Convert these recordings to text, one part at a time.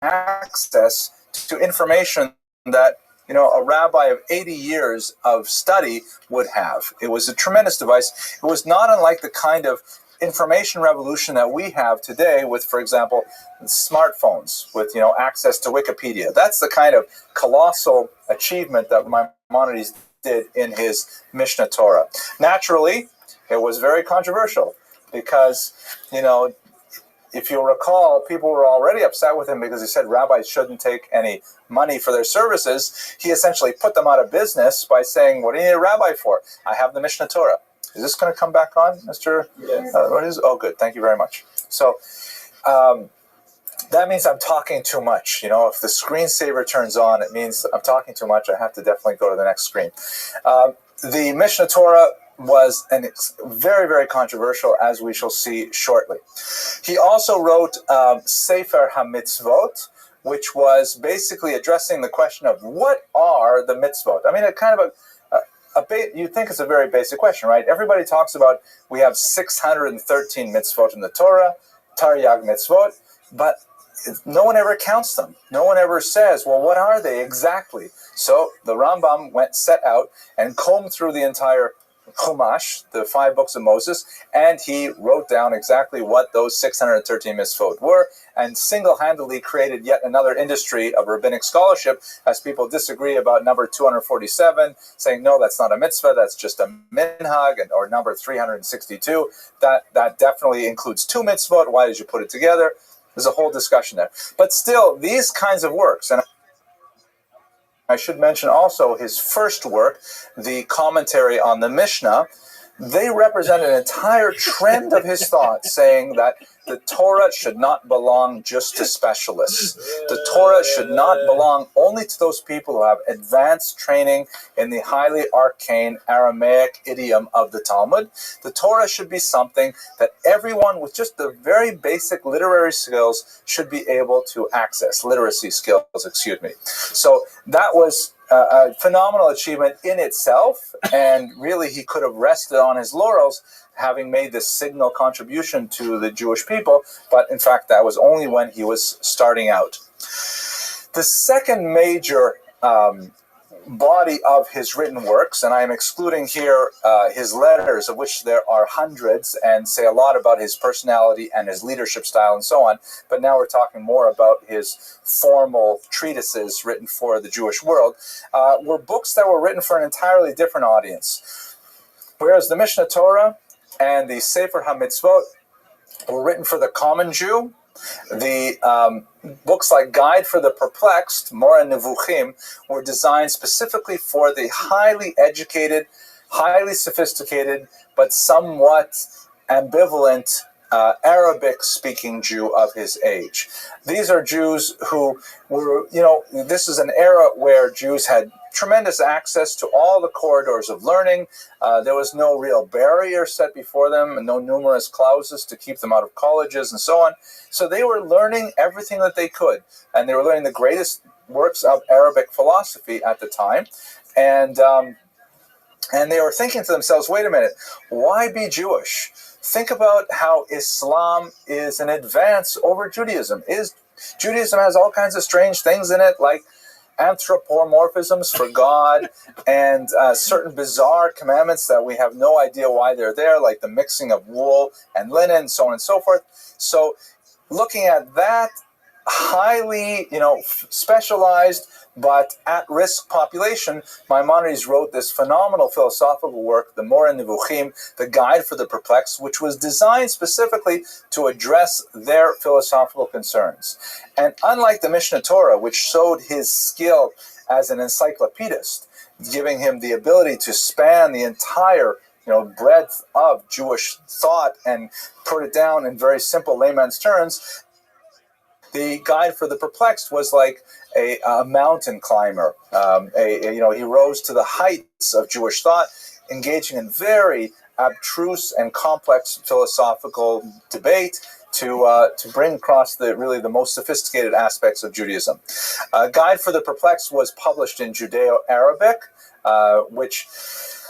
access to information that a rabbi of 80 years of study would have. It was a tremendous device. It was not unlike the kind of information revolution that we have today with, for example, smartphones, with access to Wikipedia. That's the kind of colossal achievement that Maimonides did in his Mishnah Torah. Naturally, it was very controversial because, if you'll recall, people were already upset with him because he said rabbis shouldn't take any money for their services. He essentially put them out of business by saying, what do you need a rabbi for? I have the Mishnah Torah. Is this going to come back on, Mr.? Yes. What is? Oh, good. Thank you very much. So that means I'm talking too much. If the screensaver turns on, it means I'm talking too much. I have to definitely go to the next screen. The Mishnah Torah was very, very controversial, as we shall see shortly. He also wrote Sefer HaMitzvot, which was basically addressing the question of what are the mitzvot. I mean, you'd think it's a very basic question, right? Everybody talks about we have 613 mitzvot in the Torah, Taryag mitzvot, but no one ever counts them. No one ever says, well, what are they exactly? So the Rambam set out and combed through the entire Chumash, the 5 books of Moses, and he wrote down exactly what those 613 mitzvot were, and single-handedly created yet another industry of rabbinic scholarship as people disagree about number 247, saying, no, that's not a mitzvah, that's just a minhag, or number 362. That definitely includes 2 mitzvot. Why did you put it together? There's a whole discussion there. But still, these kinds of works, and I should mention also his first work, the commentary on the Mishnah, they represent an entire trend of his thought, saying that the Torah should not belong just to specialists. The Torah should not belong only to those people who have advanced training in the highly arcane Aramaic idiom of the Talmud. The Torah should be something that everyone with just the very basic literary skills should be able to access. Literacy skills, excuse me. So that was a phenomenal achievement in itself, and really he could have rested on his laurels having made this signal contribution to the Jewish people, but in fact that was only when he was starting out. The second major body of his written works, and I am excluding here his letters, of which there are hundreds and say a lot about his personality and his leadership style and so on, but now we're talking more about his formal treatises written for the Jewish world, were books that were written for an entirely different audience. Whereas the Mishnah Torah and the Sefer HaMitzvot were written for the common Jew, the books like Guide for the Perplexed, Mora Nevuchim, were designed specifically for the highly educated, highly sophisticated, but somewhat ambivalent Arabic-speaking Jew of his age. These are Jews who were, this is an era where Jews had tremendous access to all the corridors of learning. There was no real barrier set before them and no numerous clauses to keep them out of colleges and so on. So they were learning everything that they could, and they were learning the greatest works of Arabic philosophy at the time. And they were thinking to themselves, wait a minute, why be Jewish? Think about how Islam is an advance over Judaism. Judaism has all kinds of strange things in it, like anthropomorphisms for God and certain bizarre commandments that we have no idea why they're there, like the mixing of wool and linen, so on and so forth. So looking at that highly, specialized but at-risk population, Maimonides wrote this phenomenal philosophical work, the Mora Nevuchim, the Guide for the Perplexed, which was designed specifically to address their philosophical concerns. And unlike the Mishnah Torah, which showed his skill as an encyclopedist, giving him the ability to span the entire breadth of Jewish thought and put it down in very simple layman's terms, the Guide for the Perplexed was like a mountain climber. He rose to the heights of Jewish thought, engaging in very abstruse and complex philosophical debate to bring across the most sophisticated aspects of Judaism. Guide for the Perplexed was published in Judeo-Arabic, which,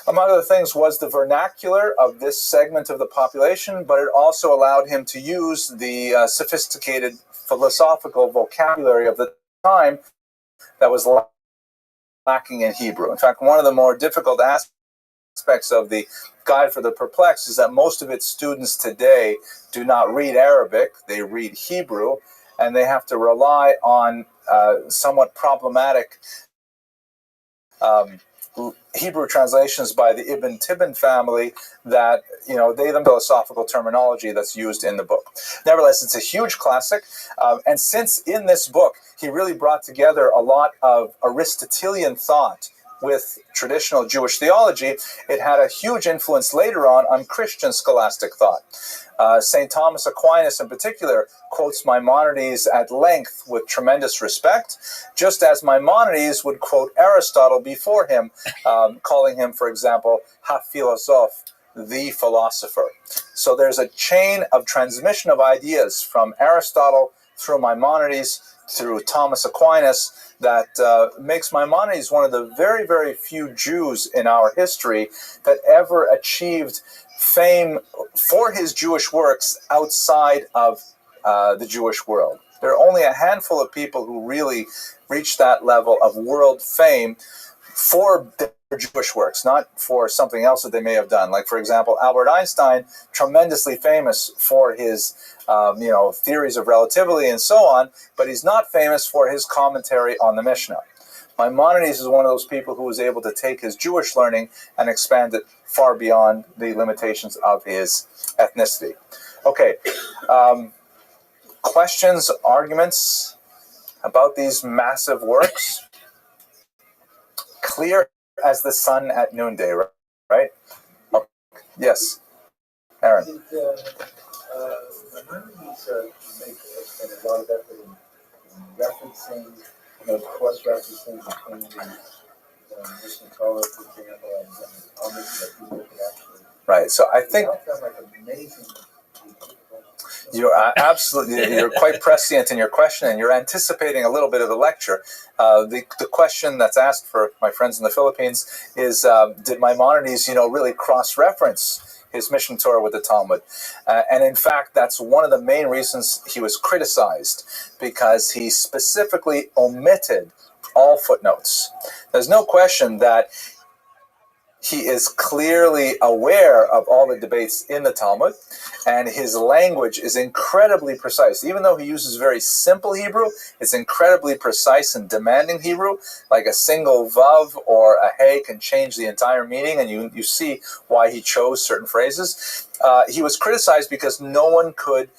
among other things, was the vernacular of this segment of the population, but it also allowed him to use the sophisticated philosophical vocabulary of the time that was lacking in Hebrew. In fact, one of the more difficult aspects of the Guide for the Perplexed is that most of its students today do not read Arabic, they read Hebrew, and they have to rely on somewhat problematic Hebrew translations by the Ibn Tibbon family that, they them philosophical terminology that's used in the book. Nevertheless, it's a huge classic. And since in this book, he really brought together a lot of Aristotelian thought with traditional Jewish theology, it had a huge influence later on Christian scholastic thought. St. Thomas Aquinas in particular quotes Maimonides at length with tremendous respect, just as Maimonides would quote Aristotle before him, calling him, for example, ha-philosoph, the philosopher. So there's a chain of transmission of ideas from Aristotle through Maimonides, through Thomas Aquinas, that makes Maimonides one of the very, very few Jews in our history that ever achieved fame for his Jewish works outside of the Jewish world. There are only a handful of people who really reach that level of world fame for their Jewish works, not for something else that they may have done. Like, for example, Albert Einstein, tremendously famous for his theories of relativity and so on, but he's not famous for his commentary on the Mishnah. Maimonides is one of those people who was able to take his Jewish learning and expand it far beyond the limitations of his ethnicity. Okay, questions, arguments about these massive works? Clear as the sun at noonday, right? Oh, yes, Aaron. Maimonides spend a lot of effort in referencing, cross-referencing between the Mishnah Torah, for example, and comments that people could actually. Right. So I think like amazing. You're quite prescient in your question, and you're anticipating a little bit of the lecture. The question that's asked for my friends in the Philippines is, did Maimonides, really cross-reference his Mishnah Torah with the Talmud? And in fact, that's one of the main reasons he was criticized, because he specifically omitted all footnotes. There's no question that he is clearly aware of all the debates in the Talmud, and his language is incredibly precise. Even though he uses very simple Hebrew, it's incredibly precise and demanding Hebrew. Like a single vav or a hey can change the entire meaning, and you see why he chose certain phrases. He was criticized because no one could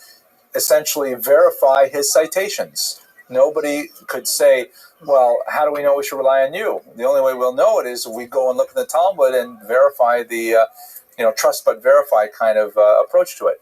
essentially verify his citations. Nobody could say, well, how do we know we should rely on you? The only way we'll know it is if we go and look at the Talmud and verify the, trust but verify kind of approach to it.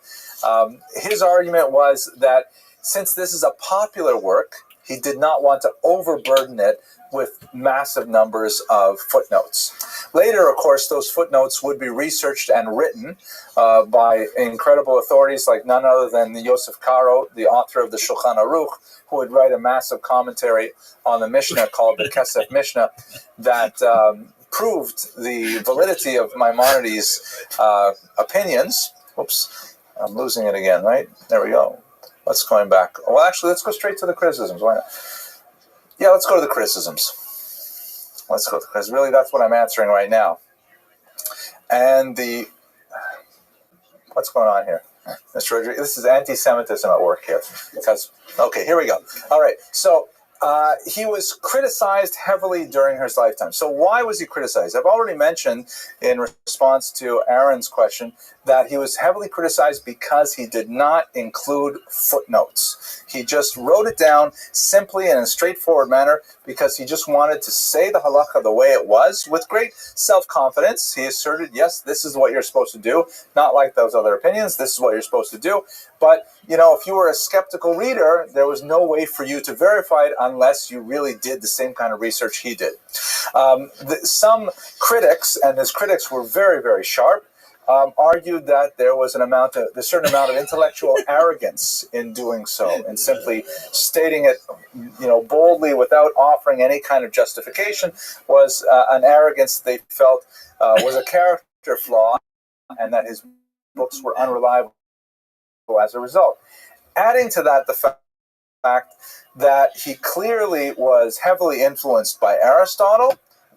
His argument was that since this is a popular work, he did not want to overburden it with massive numbers of footnotes. Later, of course, those footnotes would be researched and written by incredible authorities like none other than Yosef Karo, the author of the Shulchan Aruch, who would write a massive commentary on the Mishnah called the Kesef Mishnah that proved the validity of Maimonides' opinions. Whoops, I'm losing it again, right? There we go. Let's going back. Well, actually, let's go straight to the criticisms. Why not? Yeah, let's go to the criticisms. Because really that's what I'm answering right now. And what's going on here? Mr. Rodriguez, this is anti-Semitism at work here. Okay, here we go. All right, so he was criticized heavily during his lifetime. So why was he criticized? I've already mentioned in response to Aaron's question that he was heavily criticized because he did not include footnotes. He just wrote it down simply and in a straightforward manner because he just wanted to say the halakha the way it was with great self-confidence. He asserted, yes, this is what you're supposed to do, not like those other opinions. This is what you're supposed to do. But, if you were a skeptical reader, there was no way for you to verify it unless you really did the same kind of research he did. Some critics, and his critics were very, very sharp, argued that there was a certain amount of intellectual arrogance in doing so, and simply stating it, boldly without offering any kind of justification was an arrogance they felt was a character flaw, and that his books were unreliable as a result. Adding to that the fact fact that he clearly was heavily influenced by Aristotle,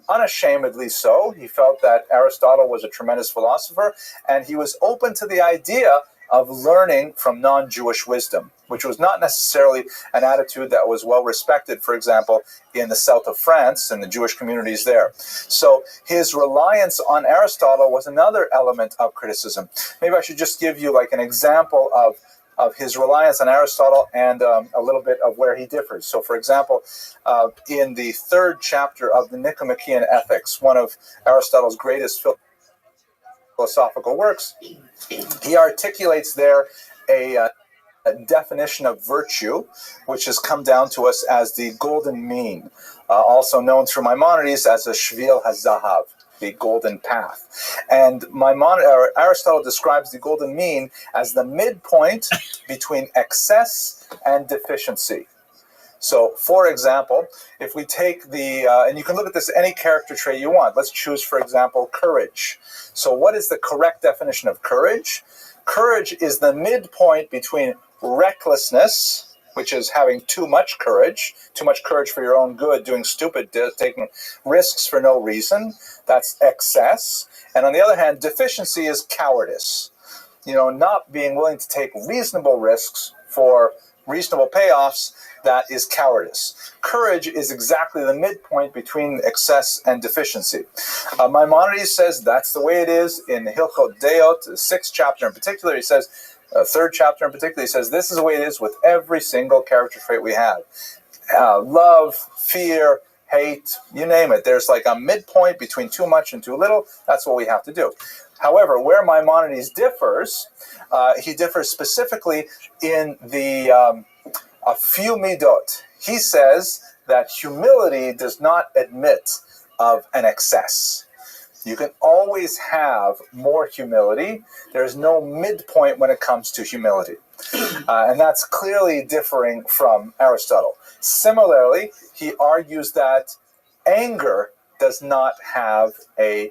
unashamedly so. He felt that Aristotle was a tremendous philosopher, and he was open to the idea of learning from non-Jewish wisdom, which was not necessarily an attitude that was well respected, for example, in the south of France and the Jewish communities there. So his reliance on Aristotle was another element of criticism. Maybe I should just give you like an example of his reliance on Aristotle and a little bit of where he differs. So, for example, in the third chapter of the Nicomachean Ethics, one of Aristotle's greatest philosophical works, he articulates there a definition of virtue, which has come down to us as the golden mean, also known through Maimonides as a shvil hazahav, the golden path. And Aristotle describes the golden mean as the midpoint between excess and deficiency. So, for example, if we take and you can look at this any character trait you want. Let's choose, for example, courage. So what is the correct definition of courage? Courage is the midpoint between recklessness, which is having too much courage for your own good, doing stupid, taking risks for no reason. That's excess. And on the other hand, deficiency is cowardice. Not being willing to take reasonable risks for reasonable payoffs, that is cowardice. Courage is exactly the midpoint between excess and deficiency. Maimonides says that's the way it is in Hilchot Deot, the sixth chapter in particular. He says, third chapter in particular, he says this is the way it is with every single character trait we have. Love, fear, hate, you name it. There's like a midpoint between too much and too little. That's what we have to do. However, where Maimonides differs, he differs specifically in a few midot. He says that humility does not admit of an excess. You can always have more humility. There's no midpoint when it comes to humility. And that's clearly differing from Aristotle. Similarly, he argues that anger does not have a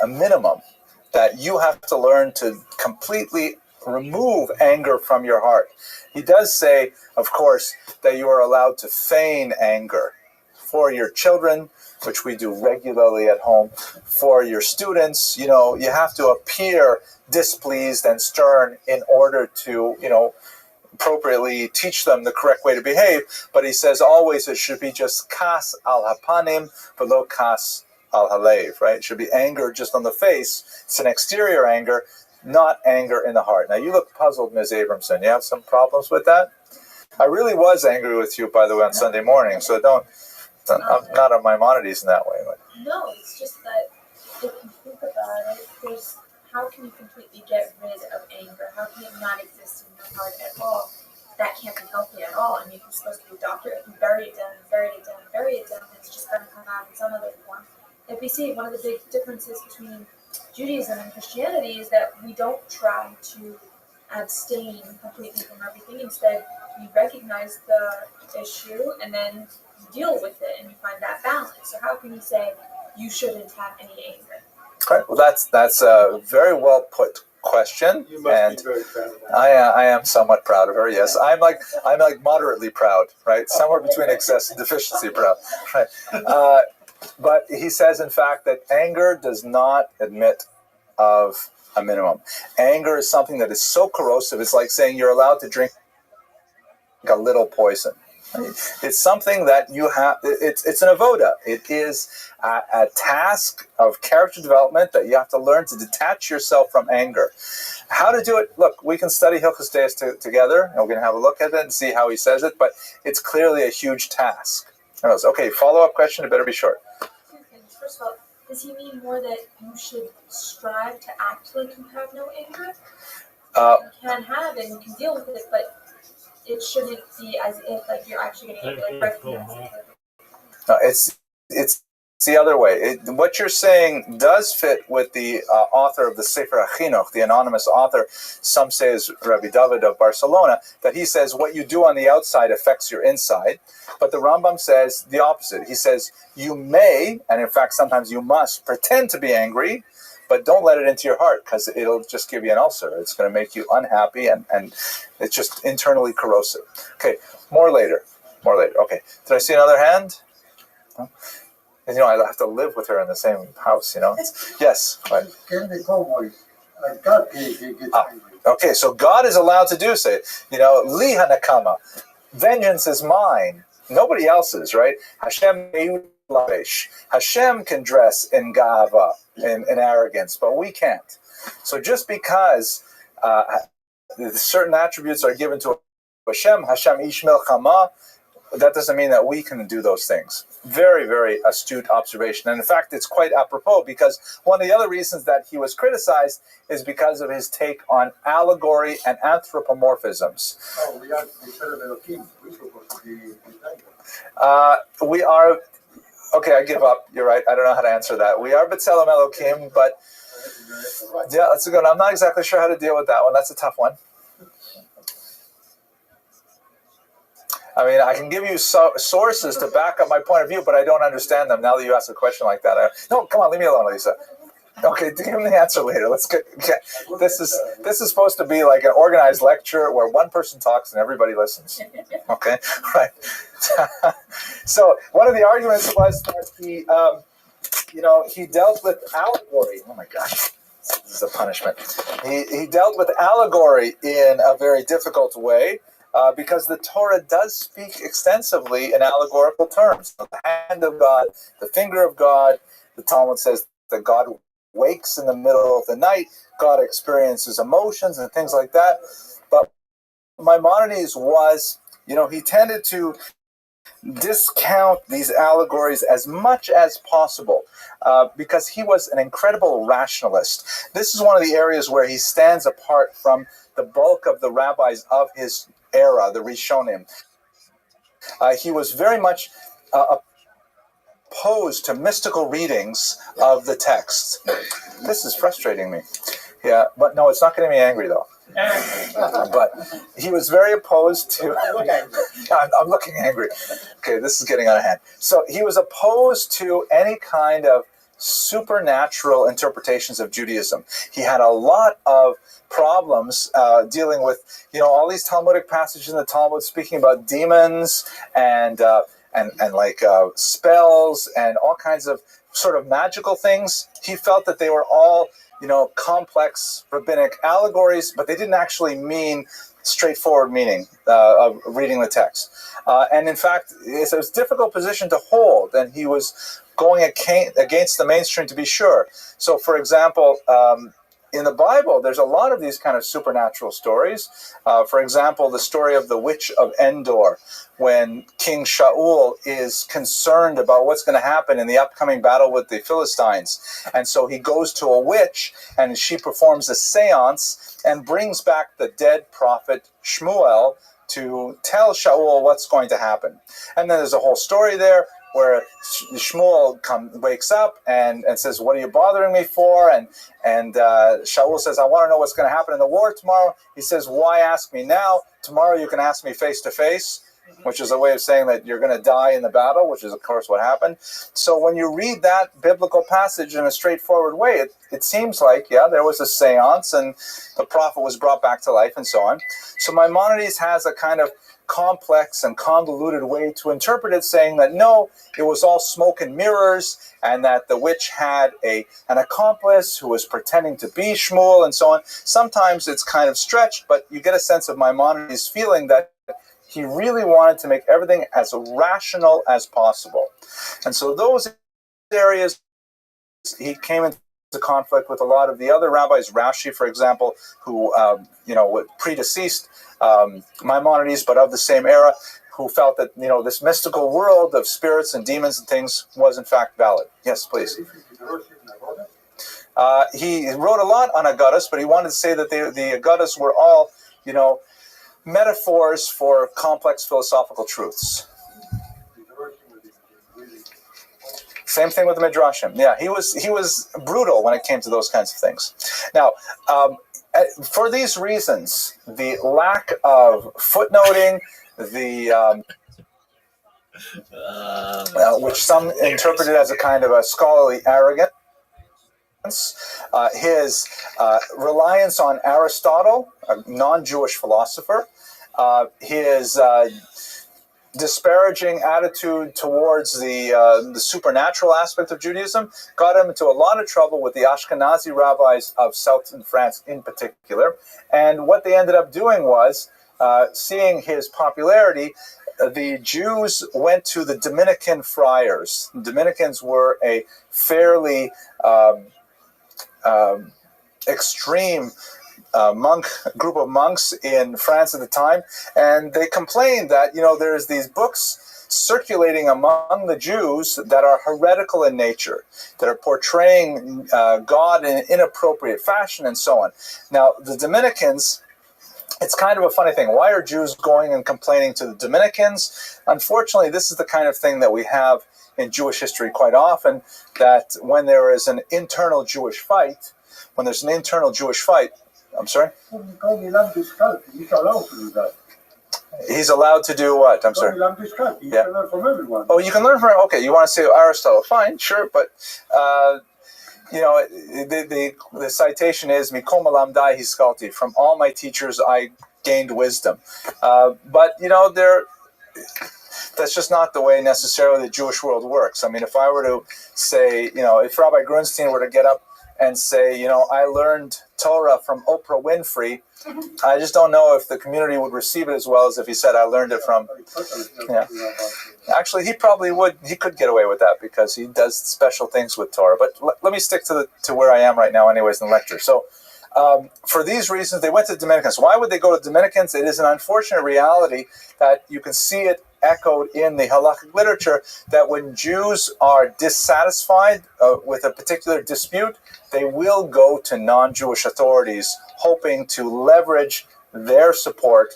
minimum, that you have to learn to completely remove anger from your heart. He does say, of course, that you are allowed to feign anger for your children, which we do regularly at home. For your students, you have to appear displeased and stern in order to, appropriately teach them the correct way to behave. But he says always it should be just kas al hapanim, below kas al halev, right? It should be anger just on the face. It's an exterior anger, not anger in the heart. Now, you look puzzled, Ms. Abramson. You have some problems with that? I really was angry with you, by the way, on Sunday morning, so I'm not on Maimonides in that way. No, it's just that if you think about it, how can you completely get rid of anger? How can it not exist in your heart at all? That can't be healthy at all. I mean, you're supposed to be a doctor. If you bury it down, it's just going to come out in some other form. If we see one of the big differences between Judaism and Christianity is that we don't try to abstain completely from everything. Instead, you recognize the issue and then you deal with it and you find that balance. So how can you say you shouldn't have any anger? Okay, well, that's a very well put question. You must be very proud of that. I am somewhat proud of her. Yes, I'm like moderately proud, right? Somewhere between excess and deficiency proud, right? But he says, in fact, that anger does not admit of a minimum. Anger is something that is so corrosive. It's like saying you're allowed to drink a little poison. It's something that you have. It's an avoda. It is a task of character development that you have to learn to detach yourself from anger. How to do it? Look, we can study Hilchos Deis together, and we're going to have a look at it and see how he says it. But it's clearly a huge task. Okay, follow-up question. It better be short. Two things. First of all, does he mean more that you should strive to act like you have no anger? You can have and you can deal with it, but it shouldn't be as if like you're actually getting angry, like recognize it. No, it's the other way. What you're saying does fit with the author of the Sefer HaChinuch, the anonymous author. Some say is Rabbi David of Barcelona, that he says what you do on the outside affects your inside. But the Rambam says the opposite. He says you may, and in fact sometimes you must, pretend to be angry, but don't let it into your heart, because it'll just give you an ulcer. It's going to make you unhappy, and it's just internally corrosive. Okay, more later. Okay, did I see another hand? Huh? And, I have to live with her in the same house, Yes. Right. Can they call voice? God gets angry. Okay, so God is allowed to do so. Li hanakama, vengeance is mine, nobody else's, right? Hashem Hashem can dress in gava, in arrogance, but we can't. So just because certain attributes are given to Hashem ish milchama, that doesn't mean that we can do those things. Very, very astute observation. And in fact, it's quite apropos, because one of the other reasons that he was criticized is because of his take on allegory and anthropomorphisms. Oh, we are the son of Elohim. We're supposed to be We are, okay, I give up. You're right. I don't know how to answer that. We are B'Tselem Elohim, but yeah, that's a good one. I'm not exactly sure how to deal with that one. That's a tough one. I mean, I can give you sources to back up my point of view, but I don't understand them. Now that you ask a question like that, no, come on, leave me alone, Lisa. Okay, give me the answer later. Let's get. This is supposed to be like an organized lecture where one person talks and everybody listens. Okay, right. So one of the arguments was that he dealt with allegory. Oh my gosh, this is a punishment. He dealt with allegory in a very difficult way. Because the Torah does speak extensively in allegorical terms. The hand of God, the finger of God. The Talmud says that God wakes in the middle of the night. God experiences emotions and things like that. But Maimonides was, he tended to discount these allegories as much as possible because he was an incredible rationalist. This is one of the areas where he stands apart from the bulk of the rabbis of his era, the Rishonim. He was very much opposed to mystical readings of the text. This is frustrating me. Yeah, but no, it's not getting me angry though. But he was very opposed to... I'm looking angry. Okay, this is getting out of hand. So he was opposed to any kind of supernatural interpretations of Judaism. He had a lot of problems dealing with, all these Talmudic passages in the Talmud speaking about demons and like spells and all kinds of sort of magical things. He felt that they were all, complex rabbinic allegories, but they didn't actually mean straightforward meaning of reading the text. And in fact, it's a difficult position to hold, and he was going against the mainstream, to be sure. So, for example, in the Bible, there's a lot of these kind of supernatural stories. For example, the story of the witch of Endor, when King Shaul is concerned about what's going to happen in the upcoming battle with the Philistines. And so he goes to a witch, and she performs a seance and brings back the dead prophet Shmuel to tell Shaul what's going to happen. And then there's a whole story there where Shmuel wakes up and says, "What are you bothering me for?" And Shaul says, "I want to know what's going to happen in the war tomorrow." He says, "Why ask me now? Tomorrow you can ask me face to face," which is a way of saying that you're going to die in the battle, which is, of course, what happened. So when you read that biblical passage in a straightforward way, it seems like, yeah, there was a seance and the prophet was brought back to life and so on. So Maimonides has a kind of complex and convoluted way to interpret it, saying that no, it was all smoke and mirrors, and that the witch had an accomplice who was pretending to be Shmuel and so on. Sometimes it's kind of stretched, but you get a sense of Maimonides' feeling that he really wanted to make everything as rational as possible. And so those areas, he came into conflict with a lot of the other rabbis, Rashi, for example, who, predeceased Maimonides, but of the same era, who felt that, this mystical world of spirits and demons and things was in fact valid. Yes, please. He wrote a lot on Agadas, but he wanted to say that the Agadas were all, metaphors for complex philosophical truths. Same thing with the Midrashim. Yeah, he was brutal when it came to those kinds of things. Now, for these reasons, the lack of footnoting, which some interpreted as a kind of a scholarly arrogance, his reliance on Aristotle, a non-Jewish philosopher, his disparaging attitude towards the supernatural aspect of Judaism got him into a lot of trouble with the Ashkenazi rabbis of southern France in particular. And what they ended up doing was, seeing his popularity, the Jews went to the Dominican friars. The Dominicans were a fairly extreme group of monks in France at the time, and they complained that, there's these books circulating among the Jews that are heretical in nature, that are portraying God in an inappropriate fashion and so on. Now, the Dominicans, it's kind of a funny thing. Why are Jews going and complaining to the Dominicans? Unfortunately, this is the kind of thing that we have in Jewish history quite often, that when there is an internal Jewish fight, I'm sorry? He's allowed to do what? I'm sorry. Yeah. Can learn from everyone. Oh, you can learn from, okay, you want to say Aristotle. Fine, sure, but the citation is Mikol malamdai hiskalti. From all my teachers, I gained wisdom. But that's just not the way necessarily the Jewish world works. I mean, if I were to say, if Rabbi Grunstein were to get up and say, I learned Torah from Oprah Winfrey, I just don't know if the community would receive it as well as if he said, I learned it from, Actually, he probably would. He could get away with that because he does special things with Torah. But let me stick to where I am right now anyways in the lecture. So for these reasons, they went to the Dominicans. Why would they go to Dominicans? It is an unfortunate reality that you can see it echoed in the halakhic literature, that when Jews are dissatisfied with a particular dispute, they will go to non-Jewish authorities hoping to leverage their support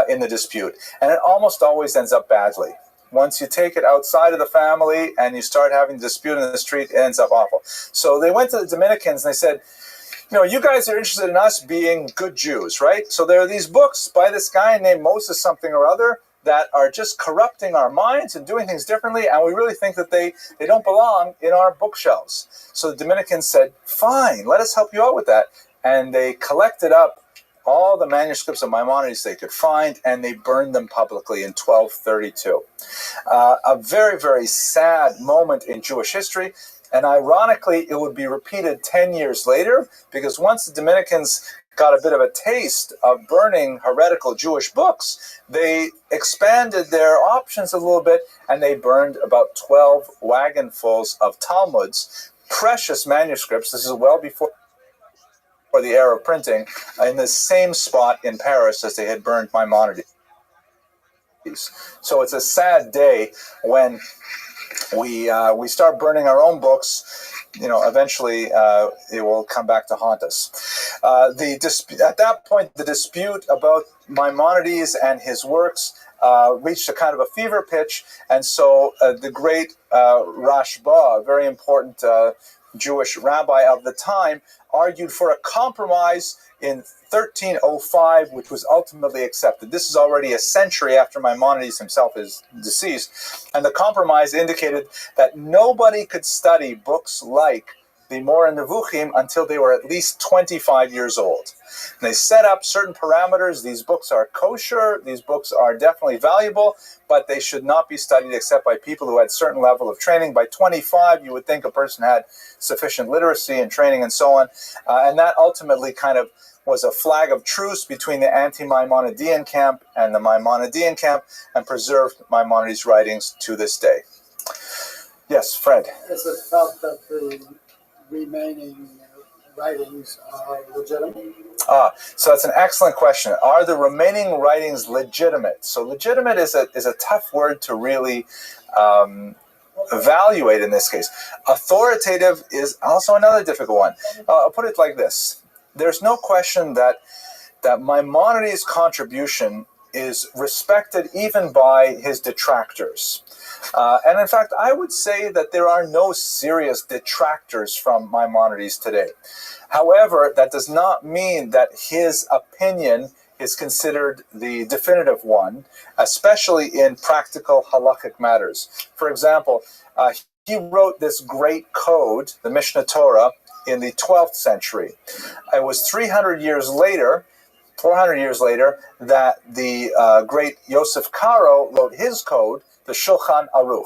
in the dispute. And it almost always ends up badly. Once you take it outside of the family and you start having a dispute in the street, it ends up awful. So they went to the Dominicans and they said, you guys are interested in us being good Jews, right? So there are these books by this guy named Moses something or other that are just corrupting our minds and doing things differently, and we really think that they don't belong in our bookshelves. So the Dominicans said, fine, let us help you out with that. And they collected up all the manuscripts of Maimonides they could find, and they burned them publicly in 1232. A very, very sad moment in Jewish history, and ironically, it would be repeated 10 years later, because once the Dominicans got a bit of a taste of burning heretical Jewish books, they expanded their options a little bit, and they burned about 12 wagonfuls of Talmuds, precious manuscripts. This is well before the era of printing, in the same spot in Paris as they had burned Maimonides. So it's a sad day when we start burning our own books. Eventually it will come back to haunt us. At that point, the dispute about Maimonides and his works reached a kind of a fever pitch, and so the great Rashba, a very important Jewish rabbi of the time, argued for a compromise in 1305, which was ultimately accepted. This is already a century after Maimonides himself is deceased. And the compromise indicated that nobody could study books like the Moreh Nevuchim until they were at least 25 years old. And they set up certain parameters. These books are kosher. These books are definitely valuable, but they should not be studied except by people who had a certain level of training. By 25, you would think a person had sufficient literacy and training and so on. And that ultimately kind of was a flag of truce between the anti-Maimonidean camp and the Maimonidean camp, and preserved Maimonides' writings to this day. Yes, Fred? Is it felt that the remaining writings are legitimate? So that's an excellent question. Are the remaining writings legitimate? So legitimate is a tough word to really evaluate in this case. Authoritative is also another difficult one. I'll put it like this. There's no question that Maimonides' contribution is respected even by his detractors. And in fact, I would say that there are no serious detractors from Maimonides today. However, that does not mean that his opinion is considered the definitive one, especially in practical halakhic matters. For example, he wrote this great code, the Mishnah Torah, in the 12th century. It was 400 years later, that the great Yosef Karo wrote his code, the Shulchan Aruch,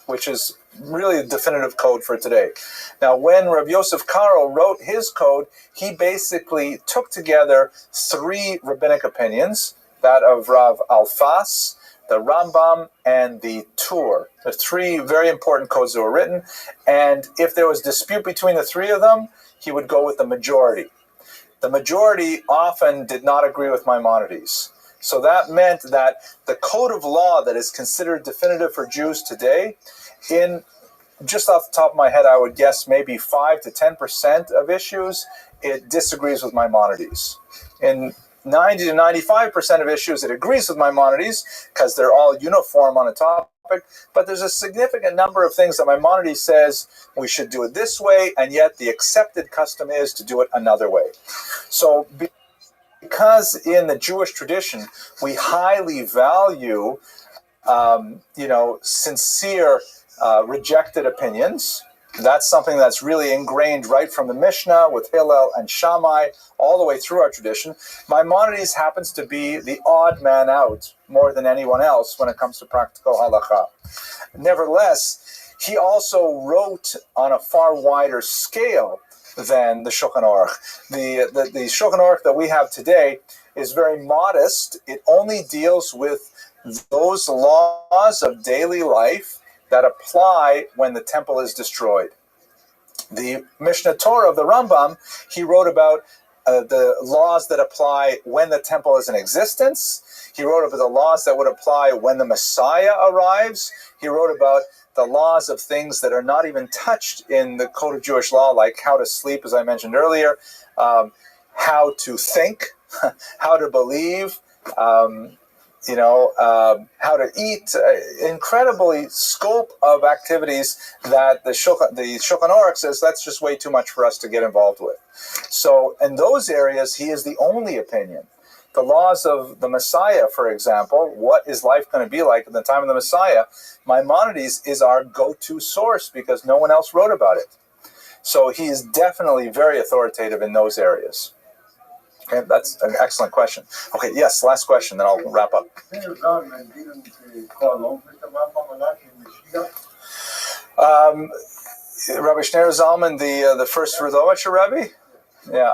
which is really a definitive code for today. Now, when Rabbi Yosef Karo wrote his code, he basically took together three rabbinic opinions, that of Rav Alfas, the Rambam, and the Tur. The three very important codes that were written, and if there was dispute between the three of them, he would go with the majority. The majority often did not agree with Maimonides. So that meant that the code of law that is considered definitive for Jews today, in just off the top of my head, I would guess maybe 5 to 10% of issues, it disagrees with Maimonides. In 90 to 95% of issues, it agrees with Maimonides because they're all uniform on a topic. But there's a significant number of things that Maimonides says we should do it this way, and yet the accepted custom is to do it another way. So because in the Jewish tradition, we highly value, sincere, rejected opinions. That's something that's really ingrained right from the Mishnah with Hillel and Shammai all the way through our tradition. Maimonides happens to be the odd man out more than anyone else when it comes to practical halakha. Nevertheless, he also wrote on a far wider scale than the Shulchan Aruch. The Shulchan Aruch that we have today is very modest. It only deals with those laws of daily life that apply when the temple is destroyed. The Mishnah Torah of the Rambam, he wrote about the laws that apply when the temple is in existence. He wrote about the laws that would apply when the Messiah arrives. He wrote about the laws of things that are not even touched in the Code of Jewish Law, like how to sleep, as I mentioned earlier, how to think, how to believe, how to eat, incredibly scope of activities that the Shulchan Aruch says that's just way too much for us to get involved with. So in those areas, he is the only opinion. The laws of the Messiah, for example, what is life going to be like at the time of the Messiah? Maimonides is our go-to source because no one else wrote about it. So he is definitely very authoritative in those areas. Okay, that's an excellent question. Okay, yes, last question, then I'll wrap up. Rabbi Shneir Zalman, the first ROTHSCHILD Rebbe? Yeah,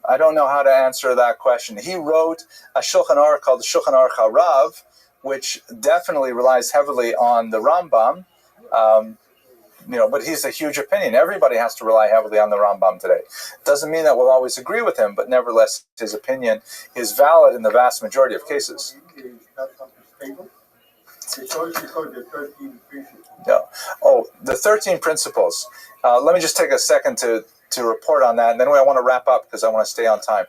I don't know how to answer that question. He wrote a Shulchan Aruch called the Shulchan Aruch HaRav, which definitely relies heavily on the Rambam. But he's a huge opinion. Everybody has to rely heavily on the Rambam today. Doesn't mean that we'll always agree with him, but nevertheless, his opinion is valid in the vast majority of cases. Yeah. Oh, the 13 principles. Let me just take a second to report on that, and then I want to wrap up because I want to stay on time.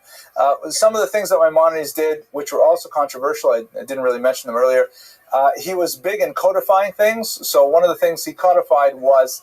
Some of the things that Maimonides did, which were also controversial, I didn't really mention them earlier. He was big in codifying things. So one of the things he codified was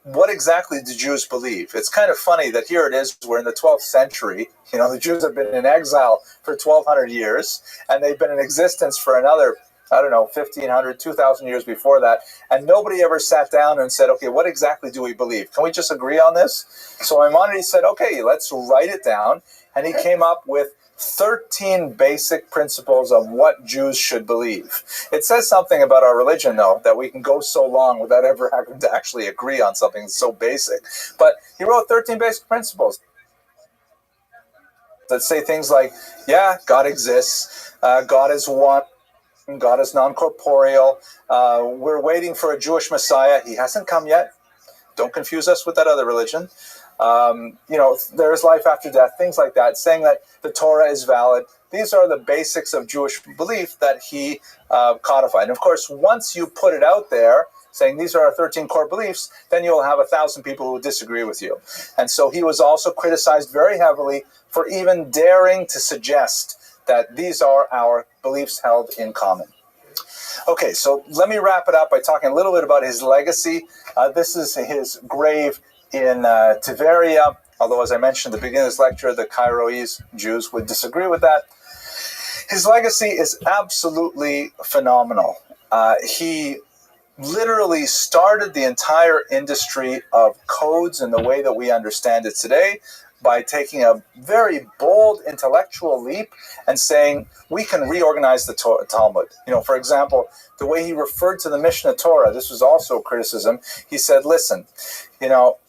what exactly do Jews believe? It's kind of funny that here it is, we're in the 12th century. The Jews have been in exile for 1,200 years, and they've been in existence for another, 1,500, 2,000 years before that. And nobody ever sat down and said, okay, what exactly do we believe? Can we just agree on this? So Maimonides said, okay, let's write it down. And he came up with 13 basic principles of what Jews should believe. It says something about our religion, though, that we can go so long without ever having to actually agree on something so basic. But he wrote 13 basic principles that say things like, yeah, God exists, God is one, God is non-corporeal, we're waiting for a Jewish Messiah, he hasn't come yet. Don't confuse us with that other religion. There is life after death, things like that, saying that the Torah is valid. These are the basics of Jewish belief that he codified. And of course, once you put it out there, saying these are our 13 core beliefs, then you'll have 1,000 people who disagree with you. And so he was also criticized very heavily for even daring to suggest that these are our beliefs held in common. Okay, so let me wrap it up by talking a little bit about his legacy. This is his grave in Tiberia, although as I mentioned at the beginning of this lecture, the Cairoese Jews would disagree with that. His legacy is absolutely phenomenal. He literally started the entire industry of codes in the way that we understand it today by taking a very bold intellectual leap and saying we can reorganize the Talmud. For example, the way he referred to the Mishnah Torah, this was also criticism. He said, listen,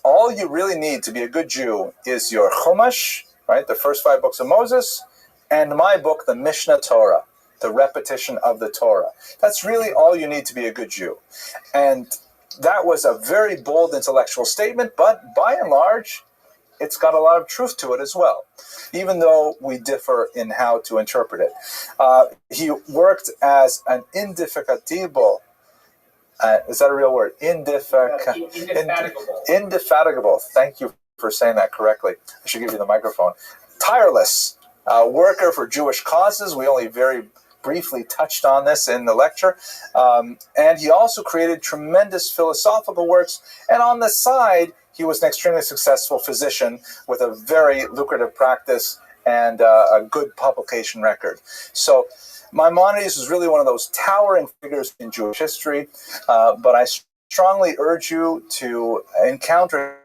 all you really need to be a good Jew is your Chumash, right, the first 5 books of Moses, and my book, the Mishnah Torah, the repetition of the Torah. That's really all you need to be a good Jew. And that was a very bold intellectual statement, but by and large, it's got a lot of truth to it as well, even though we differ in how to interpret it. He worked as an indefatigable, is that a real word? Indefatigable. Thank you for saying that correctly. I should give you the microphone. Tireless worker for Jewish causes. We only very briefly touched on this in the lecture. And he also created tremendous philosophical works. And on the side, he was an extremely successful physician with a very lucrative practice and a good publication record. So Maimonides is really one of those towering figures in Jewish history, but I strongly urge you to encounter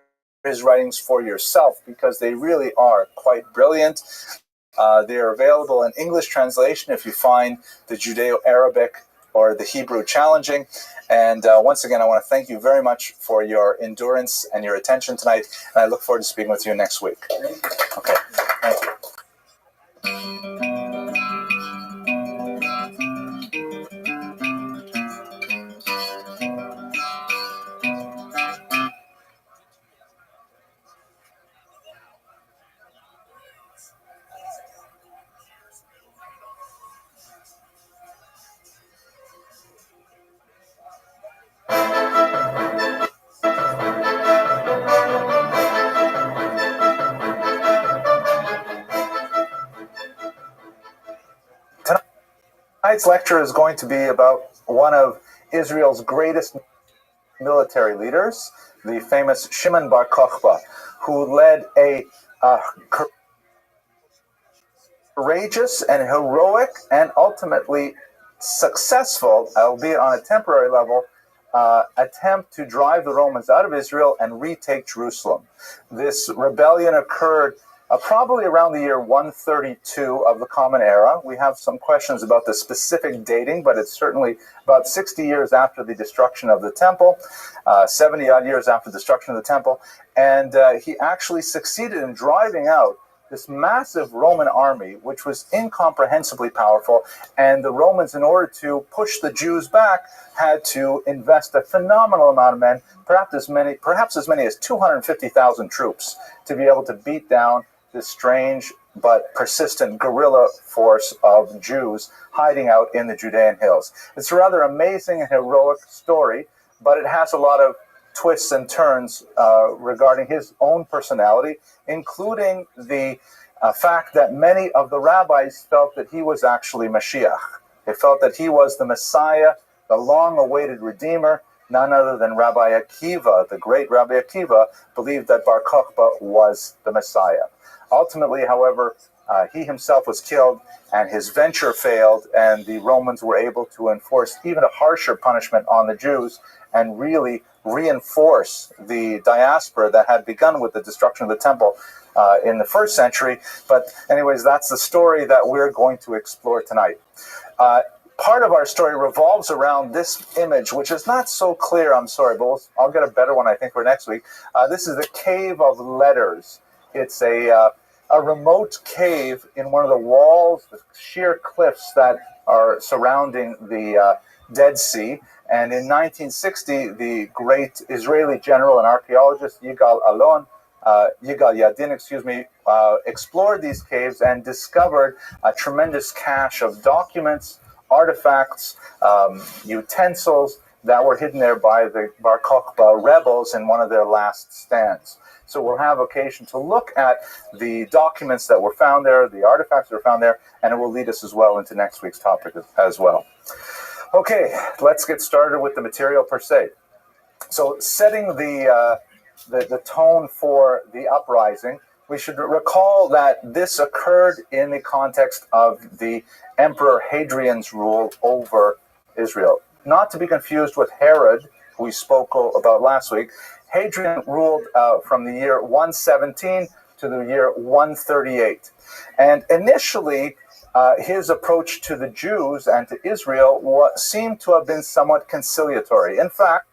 his writings for yourself because they really are quite brilliant. They are available in English translation if you find the Judeo-Arabic or the Hebrew challenging. And once again, I want to thank you very much for your endurance and your attention tonight, and I look forward to speaking with you next week. Okay, thank you. Tonight's lecture is going to be about one of Israel's greatest military leaders, the famous Shimon Bar Kokhba, who led a courageous and heroic and ultimately successful, albeit on a temporary level, attempt to drive the Romans out of Israel and retake Jerusalem. This rebellion occurred probably around the year 132 of the Common Era. We have some questions about the specific dating, but it's certainly about 60 years after the destruction of the temple, 70 odd years after the destruction of the temple. And he actually succeeded in driving out this massive Roman army, which was incomprehensibly powerful. And the Romans, in order to push the Jews back, had to invest a phenomenal amount of men, perhaps as many as 250,000 troops, to be able to beat down this strange but persistent guerrilla force of Jews hiding out in the Judean hills. It's a rather amazing and heroic story, but it has a lot of twists and turns regarding his own personality, including the fact that many of the rabbis felt that he was actually Mashiach. They felt that he was the Messiah, the long-awaited Redeemer. None other than Rabbi Akiva, the great Rabbi Akiva, believed that Bar Kokhba was the Messiah. Ultimately, however, he himself was killed and his venture failed, and the Romans were able to enforce even a harsher punishment on the Jews and really reinforce the diaspora that had begun with the destruction of the temple in the first century. But anyways, that's the story that we're going to explore tonight. Part of our story revolves around this image, which is not so clear, I'm sorry, but I'll get a better one, I think, for next week. This is the Cave of Letters. It's a remote cave in one of the walls, the sheer cliffs that are surrounding the Dead Sea. And in 1960, the great Israeli general and archaeologist Yigal Yadin, explored these caves and discovered a tremendous cache of documents, artifacts, utensils that were hidden there by the Bar Kokhba rebels in one of their last stands. So we'll have occasion to look at the documents that were found there, the artifacts that were found there, and it will lead us as well into next week's topic as well. Okay, let's get started with the material per se. So setting the tone for the uprising, we should recall that this occurred in the context of the Emperor Hadrian's rule over Israel. not to be confused with Herod, who we spoke about last week. Hadrian ruled from the year 117 to the year 138. And initially, his approach to the Jews and to Israel seemed to have been somewhat conciliatory. In fact,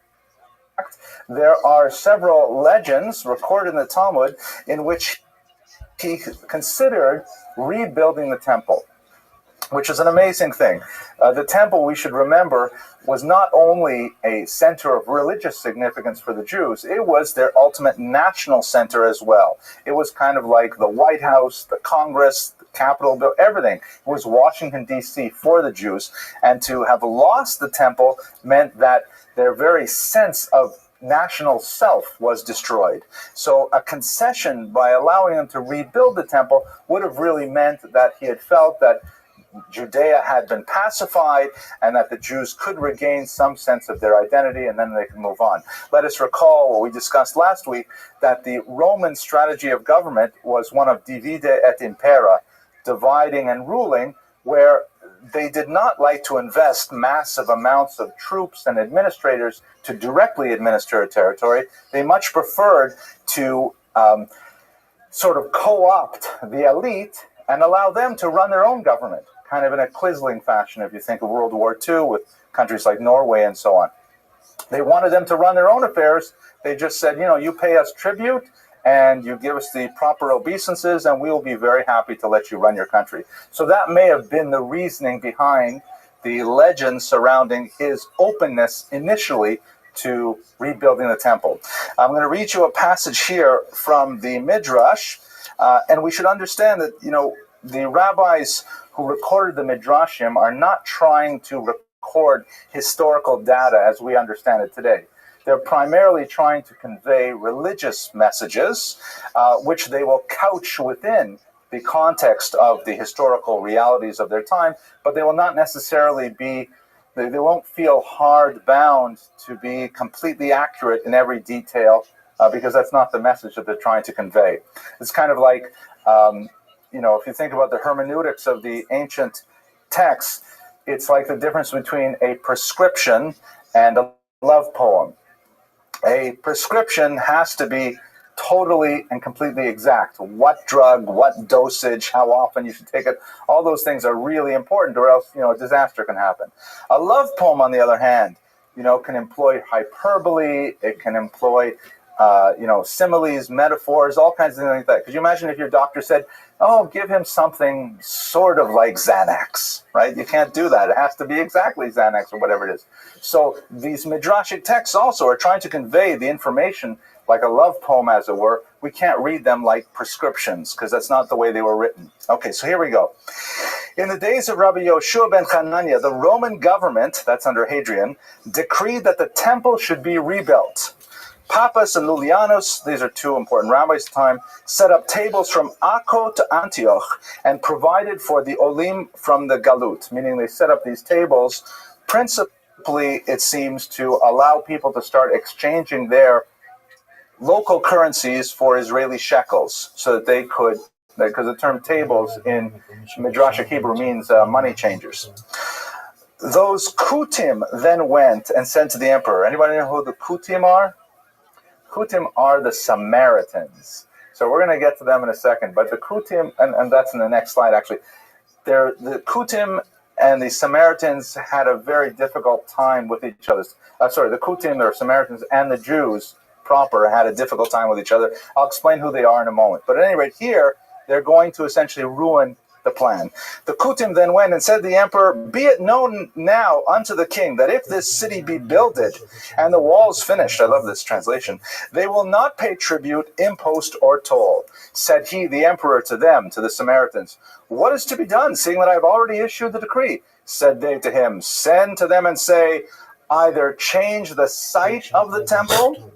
there are several legends recorded in the Talmud in which he considered rebuilding the temple, which is an amazing thing. The temple, we should remember, was not only a center of religious significance for the Jews, it was their ultimate national center as well. It was kind of like the White House, the Congress, the Capitol, everything. It was Washington, D.C. for the Jews. And to have lost the temple meant that their very sense of national self was destroyed. So a concession by allowing them to rebuild the temple would have really meant that he had felt that Judea had been pacified and that the Jews could regain some sense of their identity, and then they could move on. Let us recall what we discussed last week, that the Roman strategy of government was one of divide et impera, dividing and ruling, where they did not like to invest massive amounts of troops and administrators to directly administer a territory. They much preferred to sort of co-opt the elite and allow them to run their own government, kind of in a Quisling fashion, if you think of World War II with countries like Norway and so on. They wanted them to run their own affairs. They just said, you pay us tribute and you give us the proper obeisances and we will be very happy to let you run your country. So that may have been the reasoning behind the legend surrounding his openness initially to rebuilding the temple. I'm going to read you a passage here from the Midrash, and we should understand that, the rabbis who recorded the Midrashim are not trying to record historical data as we understand it today. They're primarily trying to convey religious messages, which they will couch within the context of the historical realities of their time, but they will not necessarily be, they won't feel hard bound to be completely accurate in every detail, because that's not the message that they're trying to convey. It's kind of like, if you think about the hermeneutics of the ancient texts, it's like the difference between a prescription and a love poem. A prescription has to be totally and completely exact. What drug, what dosage, how often you should take it, all those things are really important, or else, a disaster can happen. A love poem, on the other hand, can employ hyperbole, it can employ similes, metaphors, all kinds of things like that. Could you imagine if your doctor said, give him something sort of like Xanax, right? You can't do that. It has to be exactly Xanax or whatever it is. So these midrashic texts also are trying to convey the information like a love poem, as it were. We can't read them like prescriptions because that's not the way they were written. Okay, so here we go. In the days of Rabbi Yoshua ben Hananiah, the Roman government, that's under Hadrian, decreed that the temple should be rebuilt. Pappus and Lulianus, these are two important rabbis at the time, set up tables from Akko to Antioch and provided for the Olim from the Galut, meaning they set up these tables principally, it seems, to allow people to start exchanging their local currencies for Israeli shekels so that they could, because the term tables in Midrashic Hebrew means money changers. Those Kutim then went and said to the emperor, anybody know who the Kutim are? Kutim are the Samaritans. So we're going to get to them in a second. But the Kutim, and that's in the next slide actually, the Kutim and the Samaritans had a very difficult time with each other. The Kutim, the Samaritans, and the Jews proper had a difficult time with each other. I'll explain who they are in a moment. But at any rate, here, they're going to essentially ruin the plan. The Kutim then went and said to the emperor, be it known now unto the king that if this city be builded and the walls finished, I love this translation, they will not pay tribute, impost, or toll. Said he, the emperor, to them, to the Samaritans, what is to be done, seeing that I have already issued the decree? Said they to him, send to them and say, either change the site of the temple,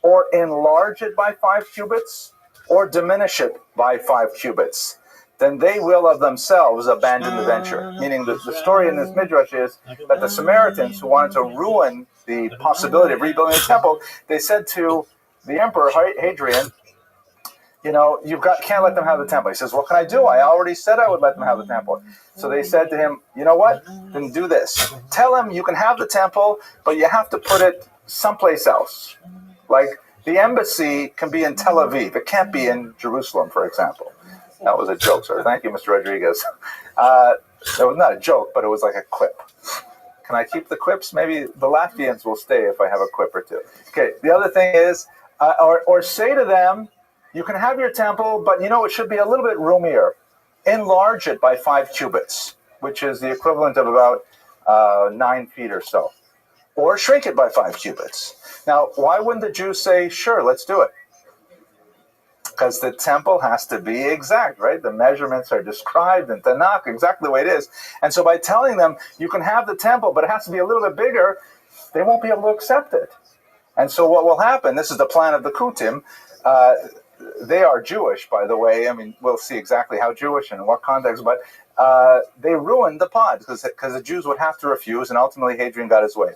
or enlarge it by 5 cubits, or diminish it by 5 cubits. Then they will of themselves abandon the venture. Meaning the story in this Midrash is that the Samaritans, who wanted to ruin the possibility of rebuilding the temple, they said to the emperor Hadrian, can't let them have the temple. He says, what can I do? I already said I would let them have the temple. So they said to him, you know what? Then do this. Tell him you can have the temple, but you have to put it someplace else. Like the embassy can be in Tel Aviv. It can't be in Jerusalem, for example. That was a joke, sir. Thank you, Mr. Rodriguez. It was not a joke, but it was like a quip. Can I keep the quips? Maybe the Latvians will stay if I have a quip or two. Okay, the other thing is, or say to them, you can have your temple, but it should be a little bit roomier. Enlarge it by 5 cubits, which is the equivalent of about 9 feet or so. Or shrink it by 5 cubits. Now, why wouldn't the Jews say, sure, let's do it? Because the temple has to be exact, right? The measurements are described in Tanakh exactly the way it is. And so by telling them, you can have the temple, but it has to be a little bit bigger, they won't be able to accept it. And so what will happen, this is the plan of the Kutim, they are Jewish, by the way. I mean, we'll see exactly how Jewish and in what context, but they ruined the pod because the Jews would have to refuse, and ultimately Hadrian got his way.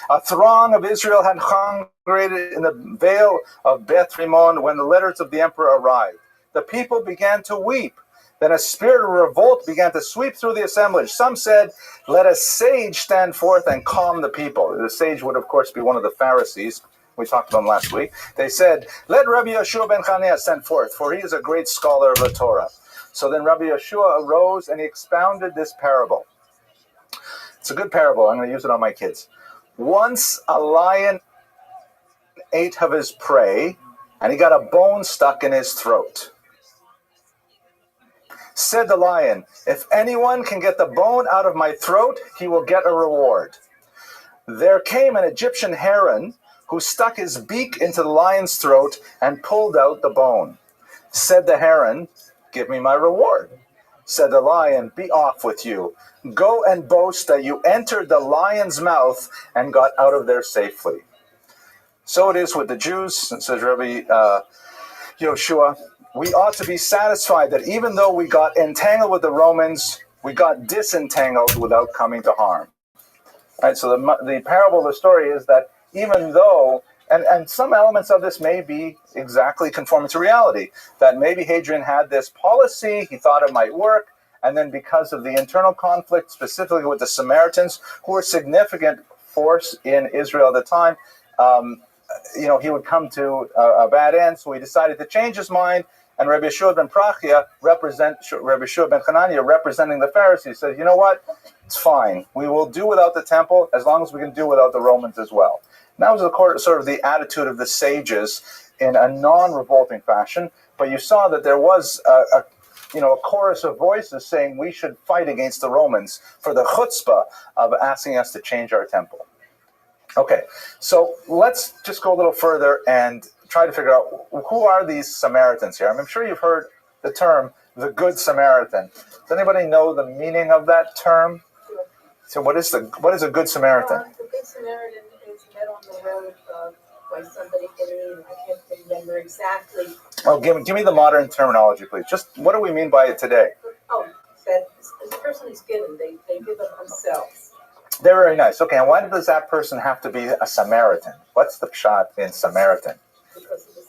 A throng of Israel had congregated in the Vale of Beth Rimmon when the letters of the emperor arrived. The people began to weep. Then a spirit of revolt began to sweep through the assemblage. Some said, let a sage stand forth and calm the people. The sage would, of course, be one of the Pharisees. We talked about him last week. They said, let Rabbi Yeshua ben Chananiah stand forth, for he is a great scholar of the Torah. So then Rabbi Yeshua arose and he expounded this parable. It's a good parable. I'm going to use it on my kids. Once a lion ate of his prey, and he got a bone stuck in his throat. Said the lion, if anyone can get the bone out of my throat, he will get a reward. There came an Egyptian heron who stuck his beak into the lion's throat and pulled out the bone. Said the heron, give me my reward. Said the lion, be off with you. Go and boast that you entered the lion's mouth and got out of there safely. So it is with the Jews, says Rabbi Yoshua. We ought to be satisfied that even though we got entangled with the Romans, we got disentangled without coming to harm. Right, so the parable of the story is that even though, and some elements of this may be exactly conforming to reality, that maybe Hadrian had this policy, he thought it might work, and then because of the internal conflict, specifically with the Samaritans, who were a significant force in Israel at the time, he would come to a bad end, so he decided to change his mind. And Rabbi Yeshua ben Prachia, Rabbi Yeshua ben Hananiah, representing the Pharisees, said, you know what? It's fine. We will do without the temple as long as we can do without the Romans as well. And that was sort of the attitude of the sages in a non-revolting fashion. But you saw that there was a chorus of voices saying we should fight against the Romans for the chutzpah of asking us to change our temple. Okay, so let's just go a little further and try to figure out who are these Samaritans here. I'm sure you've heard the term the Good Samaritan. Does anybody know the meaning of that term? So what is a Good Samaritan? The Good Samaritan is met on the road by somebody getting, I can't remember exactly. Oh, give me the modern terminology, please. Just what do we mean by it today? Oh, that the person is given. They give of themselves. They're very nice. Okay, and why does that person have to be a Samaritan? What's the pshat in Samaritan? Because of the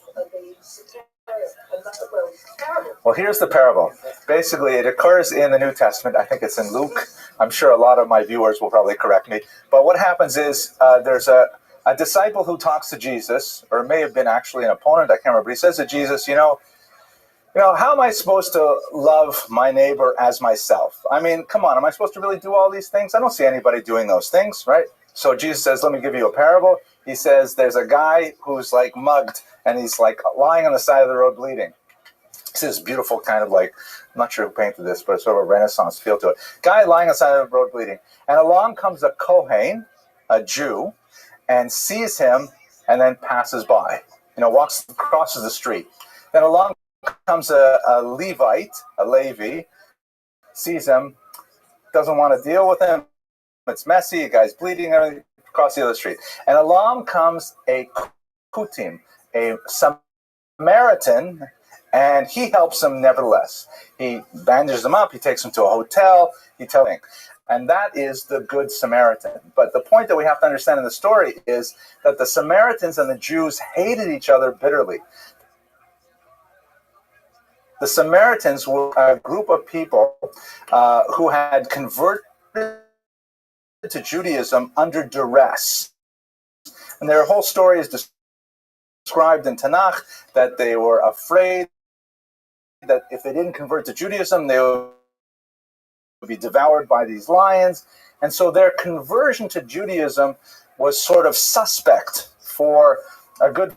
parable. Well, here's the parable. Basically, it occurs in the New Testament. I think it's in Luke. I'm sure a lot of my viewers will probably correct me. But what happens is there's a disciple who talks to Jesus, or it may have been actually an opponent, I can't remember. He says to Jesus, how am I supposed to love my neighbor as myself? I mean, come on, am I supposed to really do all these things? I don't see anybody doing those things, right? So Jesus says, let me give you a parable. He says, there's a guy who's like mugged, and he's like lying on the side of the road bleeding. It's this beautiful kind of like, I'm not sure who painted this, but it's sort of a Renaissance feel to it. Guy lying on the side of the road bleeding. And along comes a Kohen, a Jew, and sees him and then passes by. Crosses the street. Then along comes a Levite, a Levi, sees him, doesn't want to deal with him. It's messy, a guy's bleeding, across the other street. And along comes a Kutim, a Samaritan, and he helps him nevertheless. He bandages him up, he takes him to a hotel, he tells him. And that is the Good Samaritan. But the point that we have to understand in the story is that the Samaritans and the Jews hated each other bitterly. The Samaritans were a group of people who had converted to Judaism under duress. And their whole story is described in Tanakh, that they were afraid that if they didn't convert to Judaism, they would be devoured by these lions. And so their conversion to Judaism was sort of suspect for a good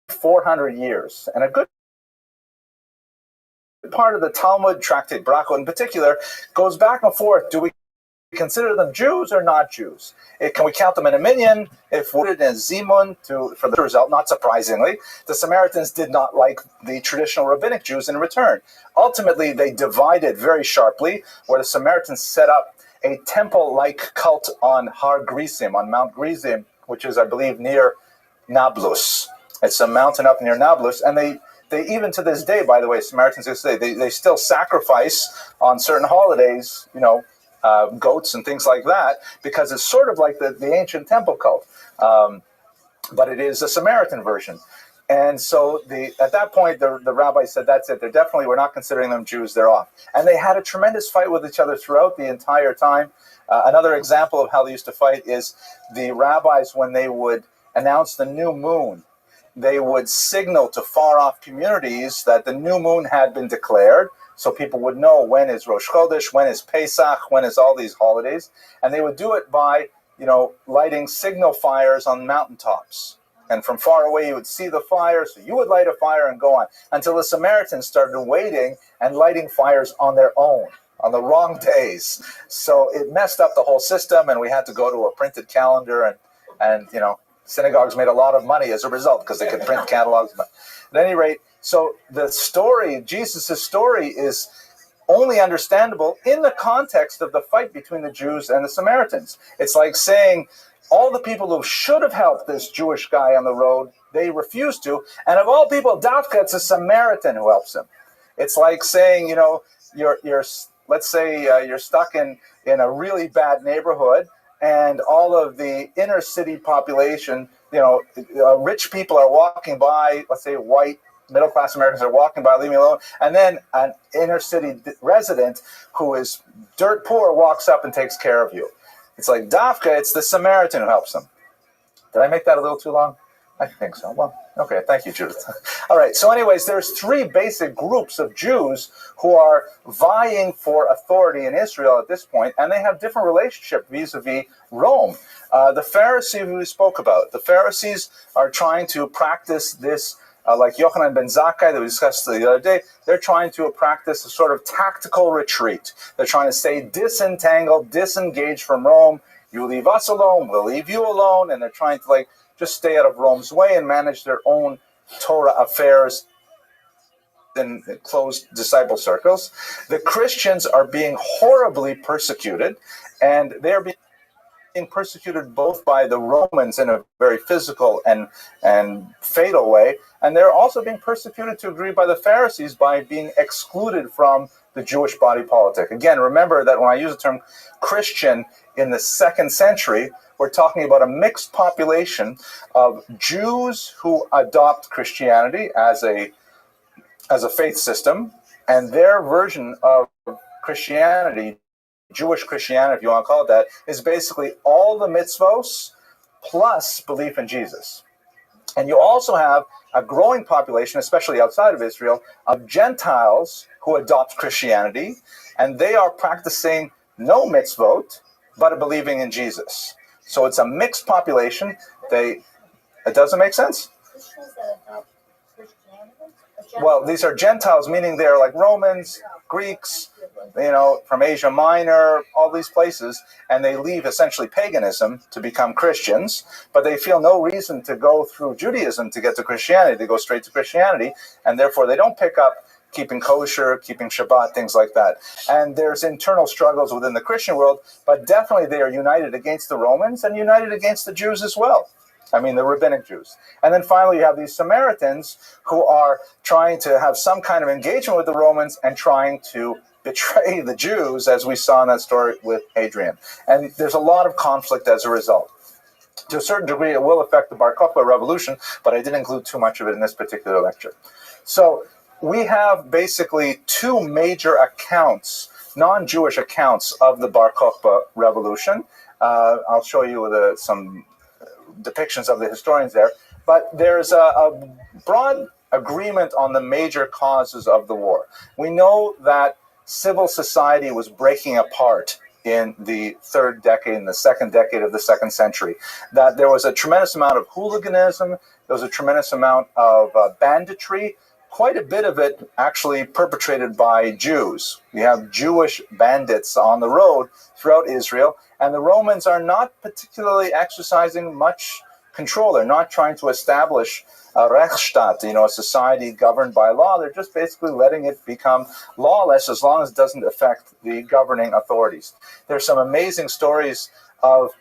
400 years. And a good part of the Talmud, Tractate Brachot in particular, goes back and forth. Do we consider them Jews or not Jews? Can we count them in a minyan? If voted in Zimun for the result, not surprisingly, the Samaritans did not like the traditional rabbinic Jews in return. Ultimately, they divided very sharply, where the Samaritans set up a temple-like cult on Har Grisim, on Mount Grisim, which is, I believe, near Nablus. It's a mountain up near Nablus, and they even to this day, by the way, Samaritans to this day, they still sacrifice on certain holidays, goats and things like that, because it's sort of like the ancient temple cult, but it is a Samaritan version. And so at that point, the rabbi said, that's it. We're not considering them Jews. They're off. And they had a tremendous fight with each other throughout the entire time. Another example of how they used to fight is the rabbis, when they would announce the new moon, they would signal to far-off communities that the new moon had been declared, so people would know when is Rosh Chodesh, when is Pesach, when is all these holidays. And they would do it by, lighting signal fires on mountaintops. And from far away, you would see the fire, so you would light a fire and go on, until the Samaritans started waiting and lighting fires on their own, on the wrong days. So it messed up the whole system, and we had to go to a printed calendar, and synagogues made a lot of money as a result, because they could print catalogs. But at any rate, so the story, Jesus' story, is only understandable in the context of the fight between the Jews and the Samaritans. It's like saying all the people who should have helped this Jewish guy on the road, they refused to. And of all people, Dafka, it's a Samaritan who helps him. It's like saying, let's say you're stuck in a really bad neighborhood, and all of the inner city population, rich people are walking by, let's say white, middle-class Americans are walking by, leave me alone, and then an inner city resident who is dirt poor walks up and takes care of you. It's like Dafka, it's the Samaritan who helps them. Did I make that a little too long? I think so. Well, okay, thank you, Judith. All right, so anyways, there's three basic groups of Jews who are vying for authority in Israel at this point, and they have different relationship vis-a-vis Rome. The Pharisees we spoke about, the Pharisees are trying to practice this, like Yochanan ben Zakkai that we discussed the other day, they're trying to practice a sort of tactical retreat. They're trying to stay disentangled, disengaged from Rome. You leave us alone, we'll leave you alone, and they're trying to just stay out of Rome's way and manage their own Torah affairs in closed disciple circles. The Christians are being horribly persecuted, and they're being persecuted both by the Romans in a very physical and fatal way, and they're also being persecuted to a degree by the Pharisees by being excluded from the Jewish body politic. Again, remember that when I use the term Christian in the 2nd century, we're talking about a mixed population of Jews who adopt Christianity as a faith system, and their version of Christianity, Jewish Christianity, if you want to call it that, is basically all the mitzvos plus belief in Jesus. And you also have a growing population, especially outside of Israel, of Gentiles who adopt Christianity, and they are practicing no mitzvot, but believing in Jesus. So it's a mixed population. It doesn't make sense? Christians that adopt Christianity? Well, these are Gentiles, meaning they're like Romans, Greeks, from Asia Minor, all these places, and they leave essentially paganism to become Christians, but they feel no reason to go through Judaism to get to Christianity. They go straight to Christianity, and therefore they don't pick up keeping kosher, keeping Shabbat, things like that. And there's internal struggles within the Christian world, but definitely they are united against the Romans and united against the Jews as well. I mean, the rabbinic Jews. And then finally, you have these Samaritans who are trying to have some kind of engagement with the Romans and trying to betray the Jews, as we saw in that story with Hadrian. And there's a lot of conflict as a result. To a certain degree, it will affect the Bar Kokhba revolution, but I didn't include too much of it in this particular lecture. So we have basically two major accounts, non-Jewish accounts of the Bar Kokhba revolution. I'll show you some depictions of the historians there. But there's a broad agreement on the major causes of the war. We know that civil society was breaking apart in the third decade, in the second decade of the second century, that there was a tremendous amount of hooliganism, there was a tremendous amount of banditry, quite a bit of it actually perpetrated by Jews. We have Jewish bandits on the road throughout Israel, and the Romans are not particularly exercising much control. They're not trying to establish a Rechtsstaat, a society governed by law. They're just basically letting it become lawless as long as it doesn't affect the governing authorities. There's some amazing stories of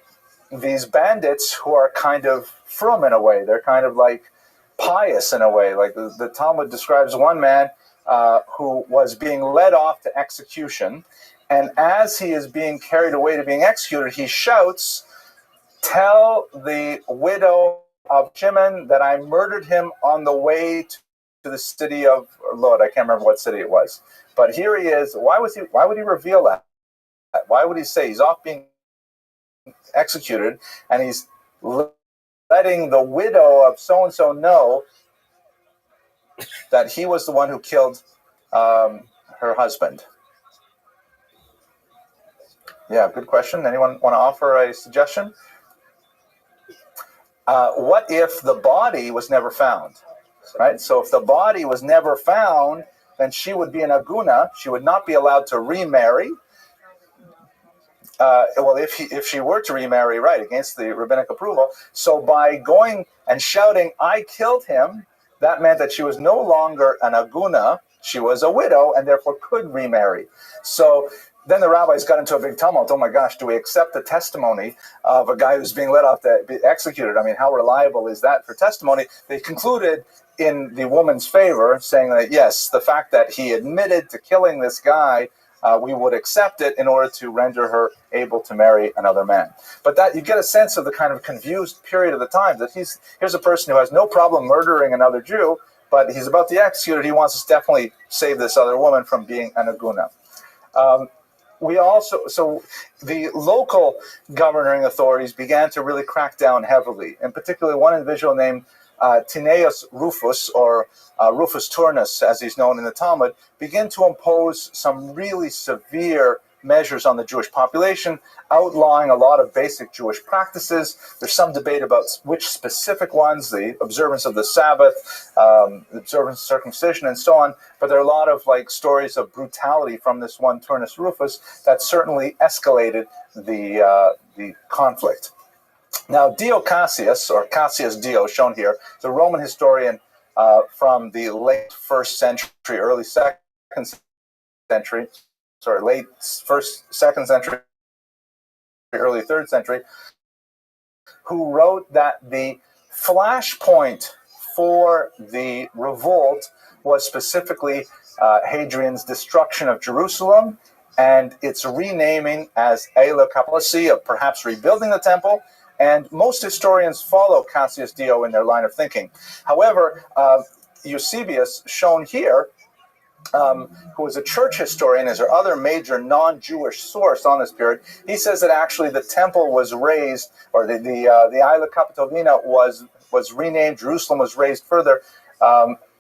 these bandits who are kind of frum in a way. They're kind of like pious in a way. Like the Talmud describes one man who was being led off to execution, and as he is being carried away to being executed, he shouts, "Tell the widow of Shimon that I murdered him on the way to the city of Lod." I can't remember what city it was. But here he is. Why would he reveal that? Why would he say he's off being executed and he's letting the widow of so-and-so know that he was the one who killed her husband? Yeah, good question. Anyone want to offer a suggestion? What if the body was never found? Right? So if the body was never found, then she would be an aguna. She would not be allowed to remarry. Well, if she were to remarry, right, against the rabbinic approval. So by going and shouting, "I killed him," that meant that she was no longer an aguna. She was a widow and therefore could remarry. So then the rabbis got into a big tumult. Oh my gosh, do we accept the testimony of a guy who's being let off to be executed? I mean, how reliable is that for testimony? They concluded in the woman's favor, saying that yes, the fact that he admitted to killing this guy, we would accept it in order to render her able to marry another man. But that you get a sense of the kind of confused period of the time, that here's a person who has no problem murdering another Jew, but he's about to be executed. He wants to definitely save this other woman from being an aguna. So the local governing authorities began to really crack down heavily, and particularly one individual named Tineus Rufus, or Rufus Turnus, as he's known in the Talmud, began to impose some really severe measures on the Jewish population, outlawing a lot of basic Jewish practices. There's some debate about which specific ones, the observance of the Sabbath, the observance of circumcision, and so on. But there are a lot of stories of brutality from this one Turnus Rufus that certainly escalated the conflict. Now, Dio Cassius, or Cassius Dio, shown here, is a Roman historian from the late 1st century, early 2nd century, late 1st, 2nd century, early 3rd century, who wrote that the flashpoint for the revolt was specifically Hadrian's destruction of Jerusalem and its renaming as Eila Kapalasi, of perhaps rebuilding the temple. And most historians follow Cassius Dio in their line of thinking. However, Eusebius, shown here, who is a church historian, is our other major non-Jewish source on this period, he says that actually the temple was raised, or the Eila Kapitolina was renamed, Jerusalem was raised further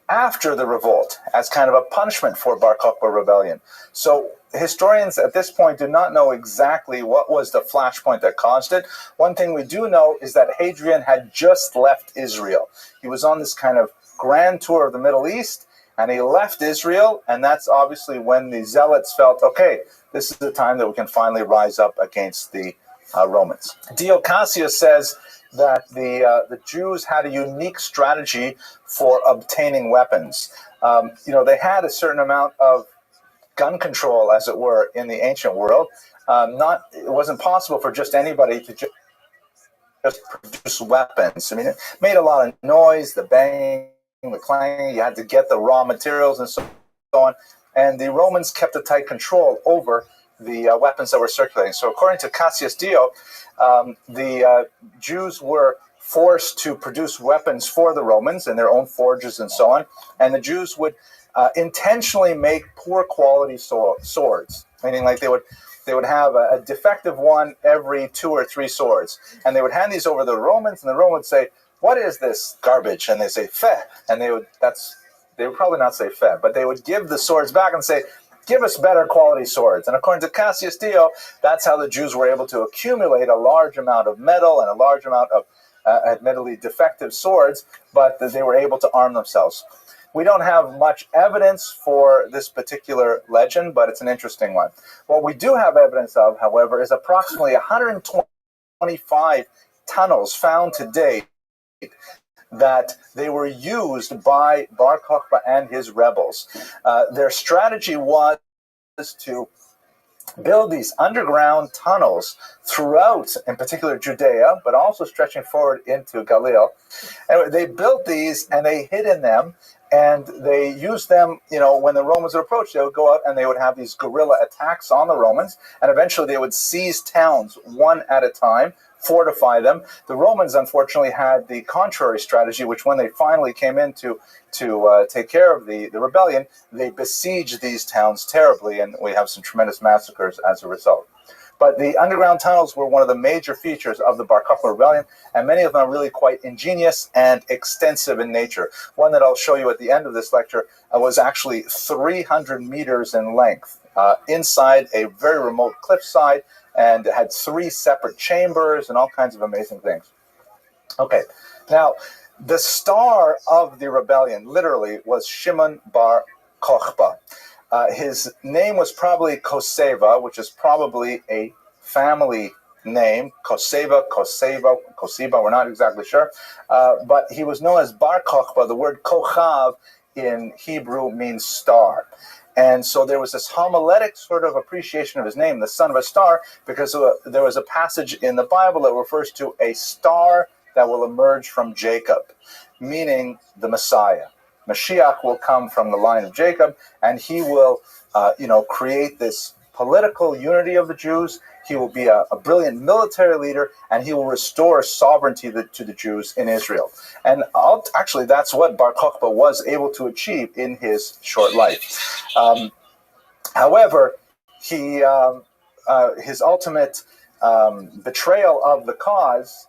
after the revolt, as kind of a punishment for Bar Kokhba rebellion. So historians at this point do not know exactly what was the flashpoint that caused it. One thing we do know is that Hadrian had just left Israel. He was on this kind of grand tour of the Middle East, and he left Israel, and that's obviously when the Zealots felt, okay, this is the time that we can finally rise up against the Romans. Dio Cassius says that the Jews had a unique strategy for obtaining weapons. They had a certain amount of gun control, as it were, in the ancient world. It wasn't possible for just anybody to just produce weapons. I mean, it made a lot of noise, the banging, the clanging. You had to get the raw materials and so on. And the Romans kept a tight control over the weapons that were circulating. So according to Cassius Dio, the Jews were forced to produce weapons for the Romans in their own forges and so on. And the Jews would intentionally make poor quality swords, meaning like they would have a defective one every 2 or 3 swords, and they would hand these over to the Romans, and the Romans would say, "What is this garbage?" And they say, "Feh," and they would probably not say "feh," but they would give the swords back and say, "Give us better quality swords." And according to Cassius Dio, that's how the Jews were able to accumulate a large amount of metal and a large amount of admittedly defective swords, but that they were able to arm themselves. We don't have much evidence for this particular legend, but it's an interesting one. What we do have evidence of, however, is approximately 125 tunnels found to date that they were used by Bar Kokhba and his rebels. Their strategy was to build these underground tunnels throughout, in particular, Judea, but also stretching forward into Galilee. Anyway, they built these and they hid in them, and they used them, when the Romans would approach, they would go out and they would have these guerrilla attacks on the Romans, and eventually they would seize towns one at a time, fortify them. The Romans, unfortunately, had the contrary strategy, which when they finally came in to take care of the rebellion, they besieged these towns terribly, and we have some tremendous massacres as a result. But the underground tunnels were one of the major features of the Bar Kokhba rebellion, and many of them are really quite ingenious and extensive in nature. One that I'll show you at the end of this lecture was actually 300 meters in length, inside a very remote cliffside, and it had 3 separate chambers and all kinds of amazing things. Okay, now the star of the rebellion literally was Shimon Bar Kokhba. His name was probably Koseva, which is probably a family name. Koseva, we're not exactly sure. But he was known as Bar Kokhba. The word Kochav in Hebrew means star. And so there was this homiletic sort of appreciation of his name, the son of a star, because there was a passage in the Bible that refers to a star that will emerge from Jacob, meaning the Messiah. Mashiach will come from the line of Jacob, and he will, create this political unity of the Jews. He will be a brilliant military leader, and he will restore sovereignty to the Jews in Israel. And actually, that's what Bar Kokhba was able to achieve in his short life. However, his ultimate betrayal of the cause,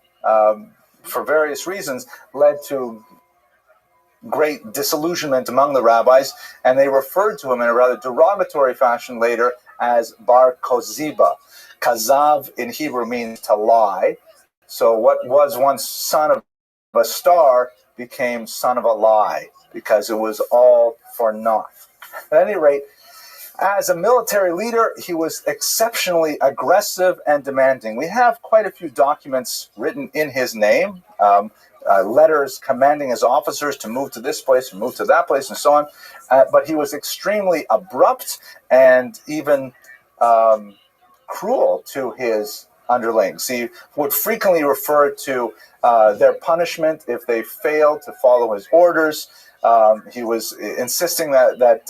for various reasons, led to great disillusionment among the rabbis, and they referred to him in a rather derogatory fashion later as Bar Koziba. Kazav in Hebrew means to lie. So what was once son of a star became son of a lie, because it was all for naught. At any rate, as a military leader, he was exceptionally aggressive and demanding. We have quite a few documents written in his name, letters commanding his officers to move to this place and move to that place and so on. But he was extremely abrupt and even cruel to his underlings. He would frequently refer to their punishment if they failed to follow his orders. He was insisting that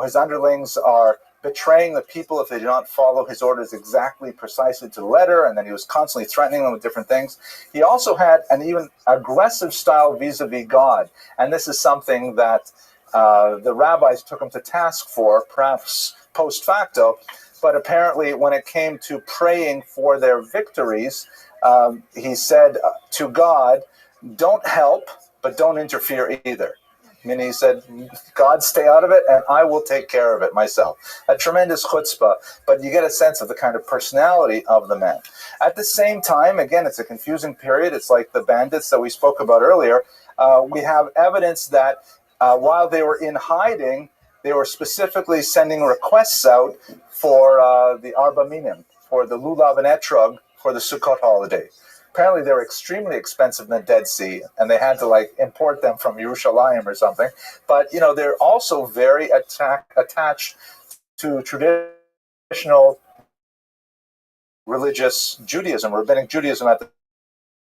his underlings are betraying the people if they do not follow his orders exactly, precisely to the letter, and then he was constantly threatening them with different things. He also had an even aggressive style vis-a-vis God, and this is something that the rabbis took him to task for, perhaps post facto, but apparently when it came to praying for their victories, he said to God, "Don't help, but don't interfere either." Meaning he said, "God, stay out of it, and I will take care of it myself." A tremendous chutzpah, but you get a sense of the kind of personality of the man. At the same time, again, it's a confusing period. It's like the bandits that we spoke about earlier. We have evidence that while they were in hiding, they were specifically sending requests out for the Arba Minim, for the Lulav and Etrog, for the Sukkot holiday. Apparently, they were extremely expensive in the Dead Sea, and they had to import them from Yerushalayim or something. But they're also very attached to traditional religious Judaism, rabbinic Judaism at the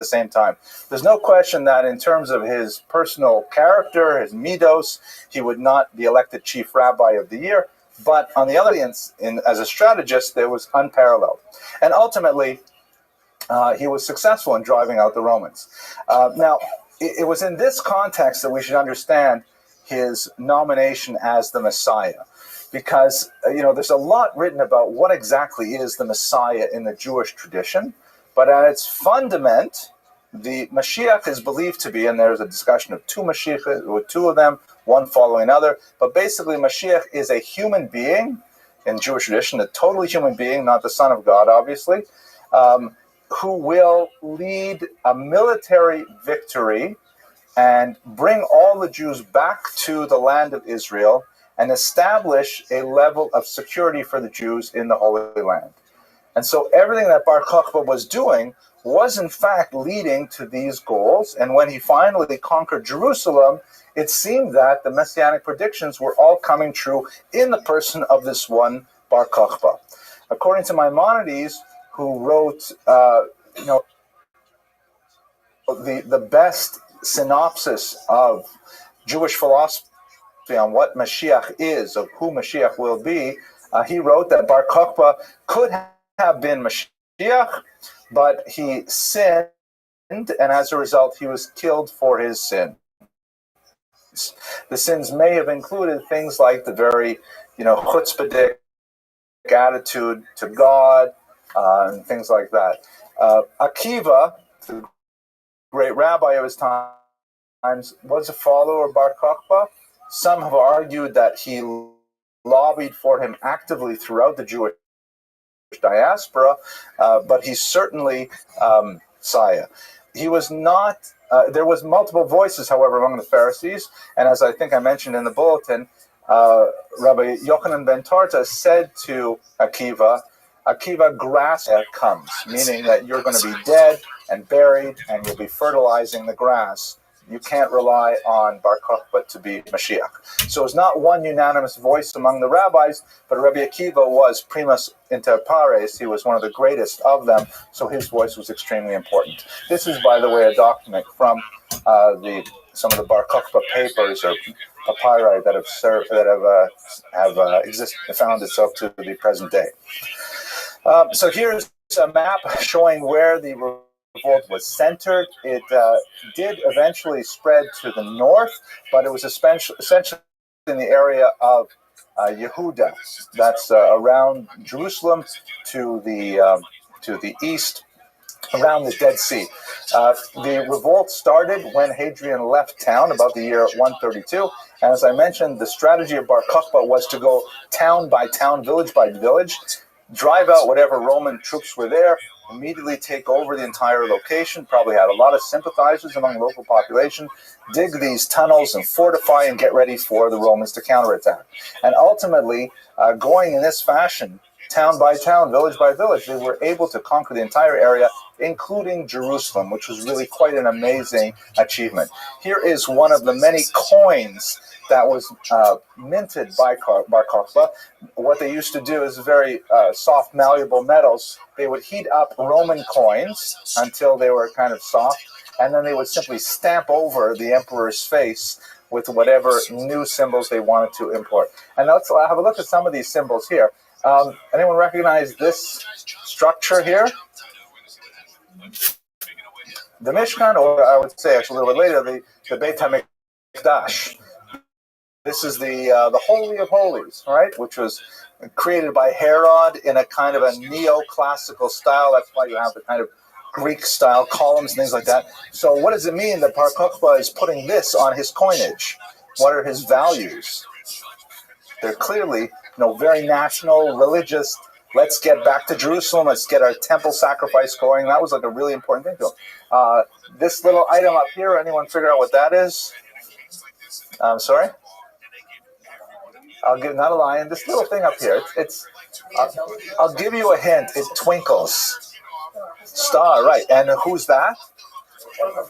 same time. There's no question that in terms of his personal character, his midos, he would not be elected chief rabbi of the year. But on the other hand, as a strategist, there was unparalleled. And ultimately, he was successful in driving out the Romans. Now, it was in this context that we should understand his nomination as the Messiah. Because, there's a lot written about what exactly is the Messiah in the Jewish tradition, but at its fundament, the Mashiach is believed to be, and there's a discussion of two Mashiach, with two of them, one following another, but basically Mashiach is a human being in Jewish tradition, a totally human being, not the Son of God, obviously, who will lead a military victory and bring all the Jews back to the land of Israel and establish a level of security for the Jews in the Holy Land. And so everything that Bar Kokhba was doing was in fact leading to these goals. And when he finally conquered Jerusalem, it seemed that the messianic predictions were all coming true in the person of this one Bar Kokhba. According to Maimonides, who wrote the best synopsis of Jewish philosophy on what Mashiach is, of who Mashiach will be, he wrote that Bar Kokhba could have been Mashiach, but he sinned, and as a result, he was killed for his sin. The sins may have included things like the very, chutzpahdik attitude to God, and things like that. Akiva, the great rabbi of his times, was a follower of Bar Kokhba. Some have argued that he lobbied for him actively throughout the Jewish diaspora, but he's certainly Messiah. He was not. There was multiple voices, however, among the Pharisees, and as I think I mentioned in the bulletin, Rabbi Yochanan ben Tarta said to Akiva, grass comes, meaning that you're going to be dead and buried, and you'll be fertilizing the grass. You can't rely on Bar Kokhba to be Mashiach. So it's not one unanimous voice among the rabbis, but Rabbi Akiva was primus inter pares. He was one of the greatest of them, so his voice was extremely important. This is, by the way, a document from some of the Bar Kokhba papers or papyri that have found itself to the present day. So here's a map showing where the revolt was centered. It did eventually spread to the north, but it was essentially in the area of Yehuda. That's around Jerusalem to the east, around the Dead Sea. The revolt started when Hadrian left town about the year 132. And as I mentioned, the strategy of Bar Kokhba was to go town by town, village by village, drive out whatever Roman troops were there, immediately take over the entire location, probably had a lot of sympathizers among the local population, dig these tunnels and fortify and get ready for the Romans to counterattack. And ultimately, going in this fashion, town by town, village by village, they were able to conquer the entire area, including Jerusalem, which was really quite an amazing achievement. Here is one of the many coins that was minted by Bar Kokhba. What they used to do is very soft, malleable metals. They would heat up Roman coins until they were kind of soft, and then they would simply stamp over the emperor's face with whatever new symbols they wanted to import. And let's have a look at some of these symbols here. Anyone recognize this structure here? The Mishkan, or I would say actually a little bit later, the Beit HaMikdash. This is the Holy of Holies, right? Which was created by Herod in a kind of a neoclassical style. That's why you have the kind of Greek-style columns, things like that. So what does it mean that Bar Kokhba is putting this on his coinage? What are his values? They're clearly, very national, religious. Let's get back to Jerusalem. Let's get our temple sacrifice going. That was like a really important thing to him. This little item up here, anyone figure out what that is? I'm sorry? I'll give, not a lion, this little thing up here. I'll give you a hint. It twinkles. Star, right. And who's that?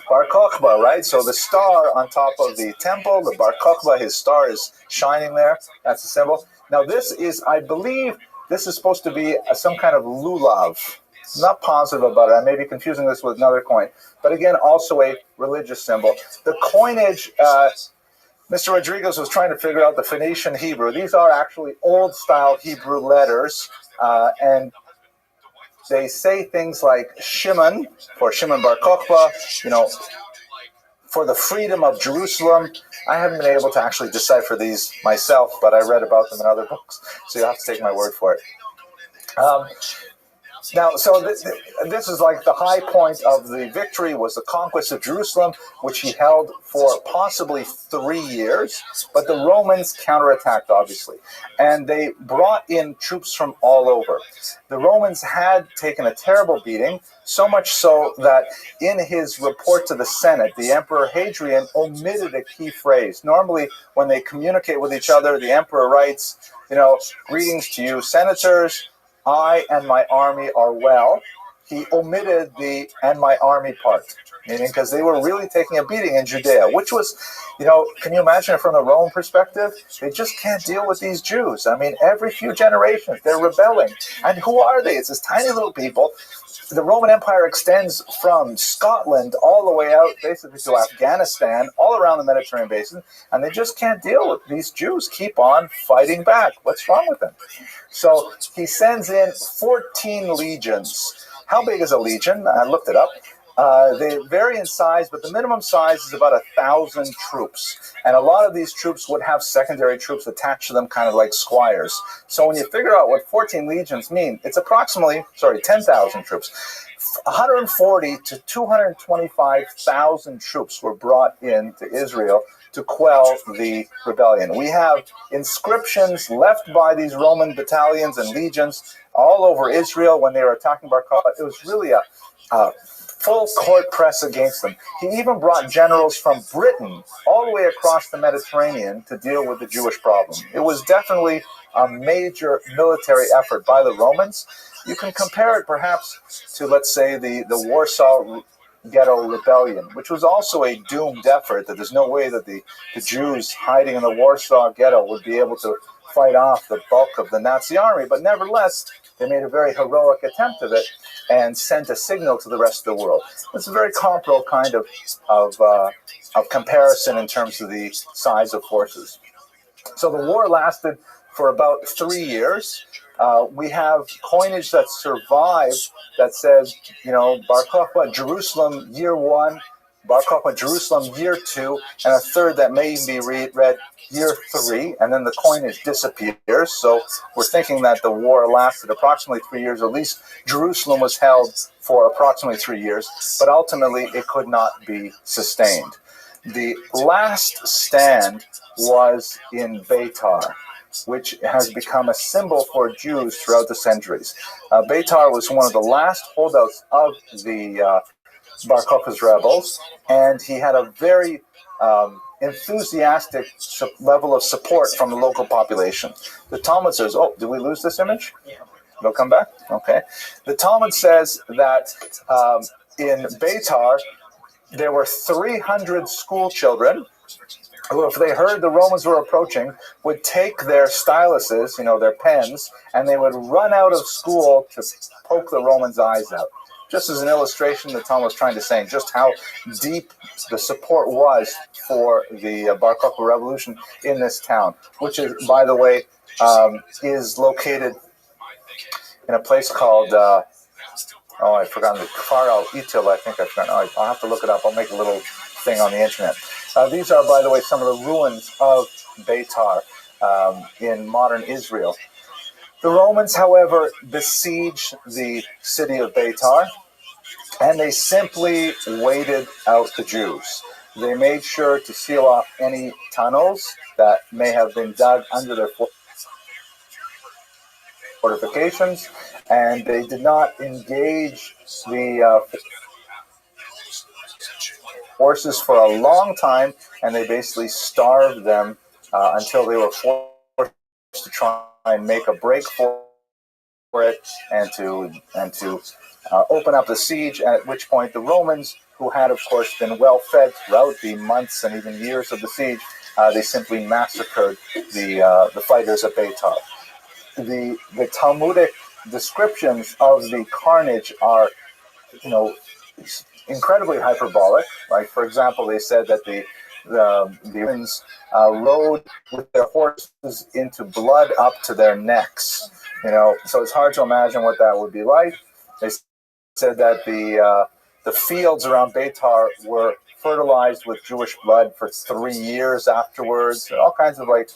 Bar Kokhba, right? So the star on top of the temple, the Bar Kokhba, his star is shining there. That's the symbol. Now this is, I believe, this is supposed to be some kind of lulav. I'm not positive about it. I may be confusing this with another coin. But again, also a religious symbol. The coinage, Mr. Rodriguez was trying to figure out the Phoenician Hebrew. These are actually old-style Hebrew letters, and they say things like Shimon, for Shimon Bar Kokhba, for the freedom of Jerusalem, I haven't been able to actually decipher these myself, but I read about them in other books, so you'll have to take my word for it. Now, so this is like the high point of the victory was the conquest of Jerusalem, which he held for possibly 3 years. But the Romans counterattacked, obviously, and they brought in troops from all over. The Romans had taken a terrible beating, so much so that in his report to the Senate, the Emperor Hadrian omitted a key phrase. Normally, when they communicate with each other, the emperor writes, greetings to you, senators. I and my army are well. He omitted the "and my army" part, meaning because they were really taking a beating in Judea, which was, can you imagine it from the Roman perspective? They just can't deal with these Jews. I mean, every few generations, they're rebelling. And who are they? It's this tiny little people. The Roman Empire extends from Scotland all the way out basically to Afghanistan, all around the Mediterranean basin, and they just can't deal with these Jews. Keep on fighting back. What's wrong with them? So he sends in 14 legions. How big is a legion? I looked it up. They vary in size, but the minimum size is about 1,000 troops. And a lot of these troops would have secondary troops attached to them, kind of like squires. So when you figure out what 14 legions mean, it's approximately, 10,000 troops. 140 to 225,000 troops were brought into Israel to quell the rebellion. We have inscriptions left by these Roman battalions and legions all over Israel when they were attacking Bar Kokhba. It was really a full court press against them. He even brought generals from Britain all the way across the Mediterranean to deal with the Jewish problem. It was definitely a major military effort by the Romans. You can compare it perhaps to, let's say, the Warsaw Ghetto Rebellion, which was also a doomed effort, that there's no way that the Jews hiding in the Warsaw Ghetto would be able to fight off the bulk of the Nazi army. But nevertheless, they made a very heroic attempt of it and sent a signal to the rest of the world. It's a very comparable kind of comparison in terms of the size of forces. So the war lasted for about 3 years. We have coinage that survived that says, Bar Kokhba, Jerusalem, year 1, Bar Kokhba, Jerusalem, year 2, and a third that may even be read year 3, and then the coinage disappears. So we're thinking that the war lasted approximately 3 years. At least Jerusalem was held for approximately 3 years, but ultimately it could not be sustained. The last stand was in Beitar, which has become a symbol for Jews throughout the centuries. Beitar was one of the last holdouts of the Bar Kokhba's rebels, and he had a very enthusiastic level of support from the local population. The Talmud says, did we lose this image? It'll come back? Okay. The Talmud says that in Beitar, there were 300 school children who, if they heard the Romans were approaching, would take their styluses, their pens, and they would run out of school to poke the Romans' eyes out. Just as an illustration, the Talmud was trying to say just how deep the support was for the Bar Kokhba revolution in this town, which is, by the way, is located in a place called, I forgot, the Kfar al-Itil, I think I forgot. I'll have to look it up. I'll make a little thing on the internet. These are, by the way, some of the ruins of Beitar in modern Israel. The Romans, however, besieged the city of Beitar, and they simply waited out the Jews. They made sure to seal off any tunnels that may have been dug under their fortifications, and they did not engage the forces for a long time, and they basically starved them until they were forced to try and make a break for it and to open up the siege, at which point the Romans, who had of course been well fed throughout the months and even years of the siege, they simply massacred the fighters at Beitar. The Talmudic descriptions of the carnage are, incredibly hyperbolic. Like, for example, they said that the Romans rode with their horses into blood up to their necks. So it's hard to imagine what that would be like. They said that the fields around Beitar were fertilized with Jewish blood for 3 years afterwards. All kinds of like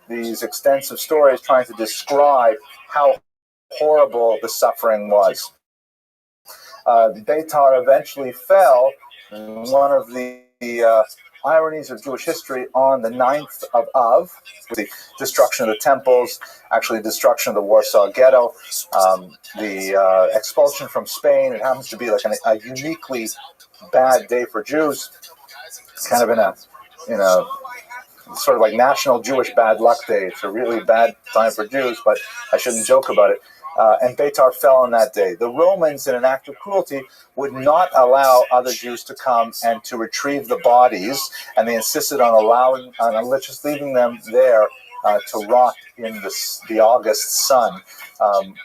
these extensive stories trying to describe how horrible the suffering was. Beitar eventually fell. One of the ironies of Jewish history on the 9th of Av, the destruction of the temples, actually destruction of the Warsaw Ghetto, the expulsion from Spain. It happens to be like a uniquely bad day for Jews, kind of in a sort of like National Jewish Bad Luck Day. It's a really bad time for Jews, but I shouldn't joke about it. And Beitar fell on that day. The Romans, in an act of cruelty, would not allow other Jews to come and to retrieve the bodies, and they insisted on just leaving them there to rot in the August sun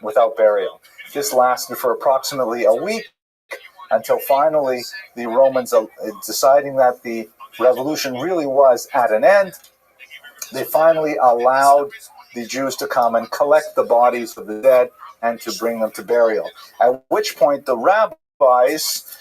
without burial. This lasted for approximately a week until finally the Romans, deciding that the revolution really was at an end, they finally allowed the Jews to come and collect the bodies of the dead and to bring them to burial. At which point the rabbis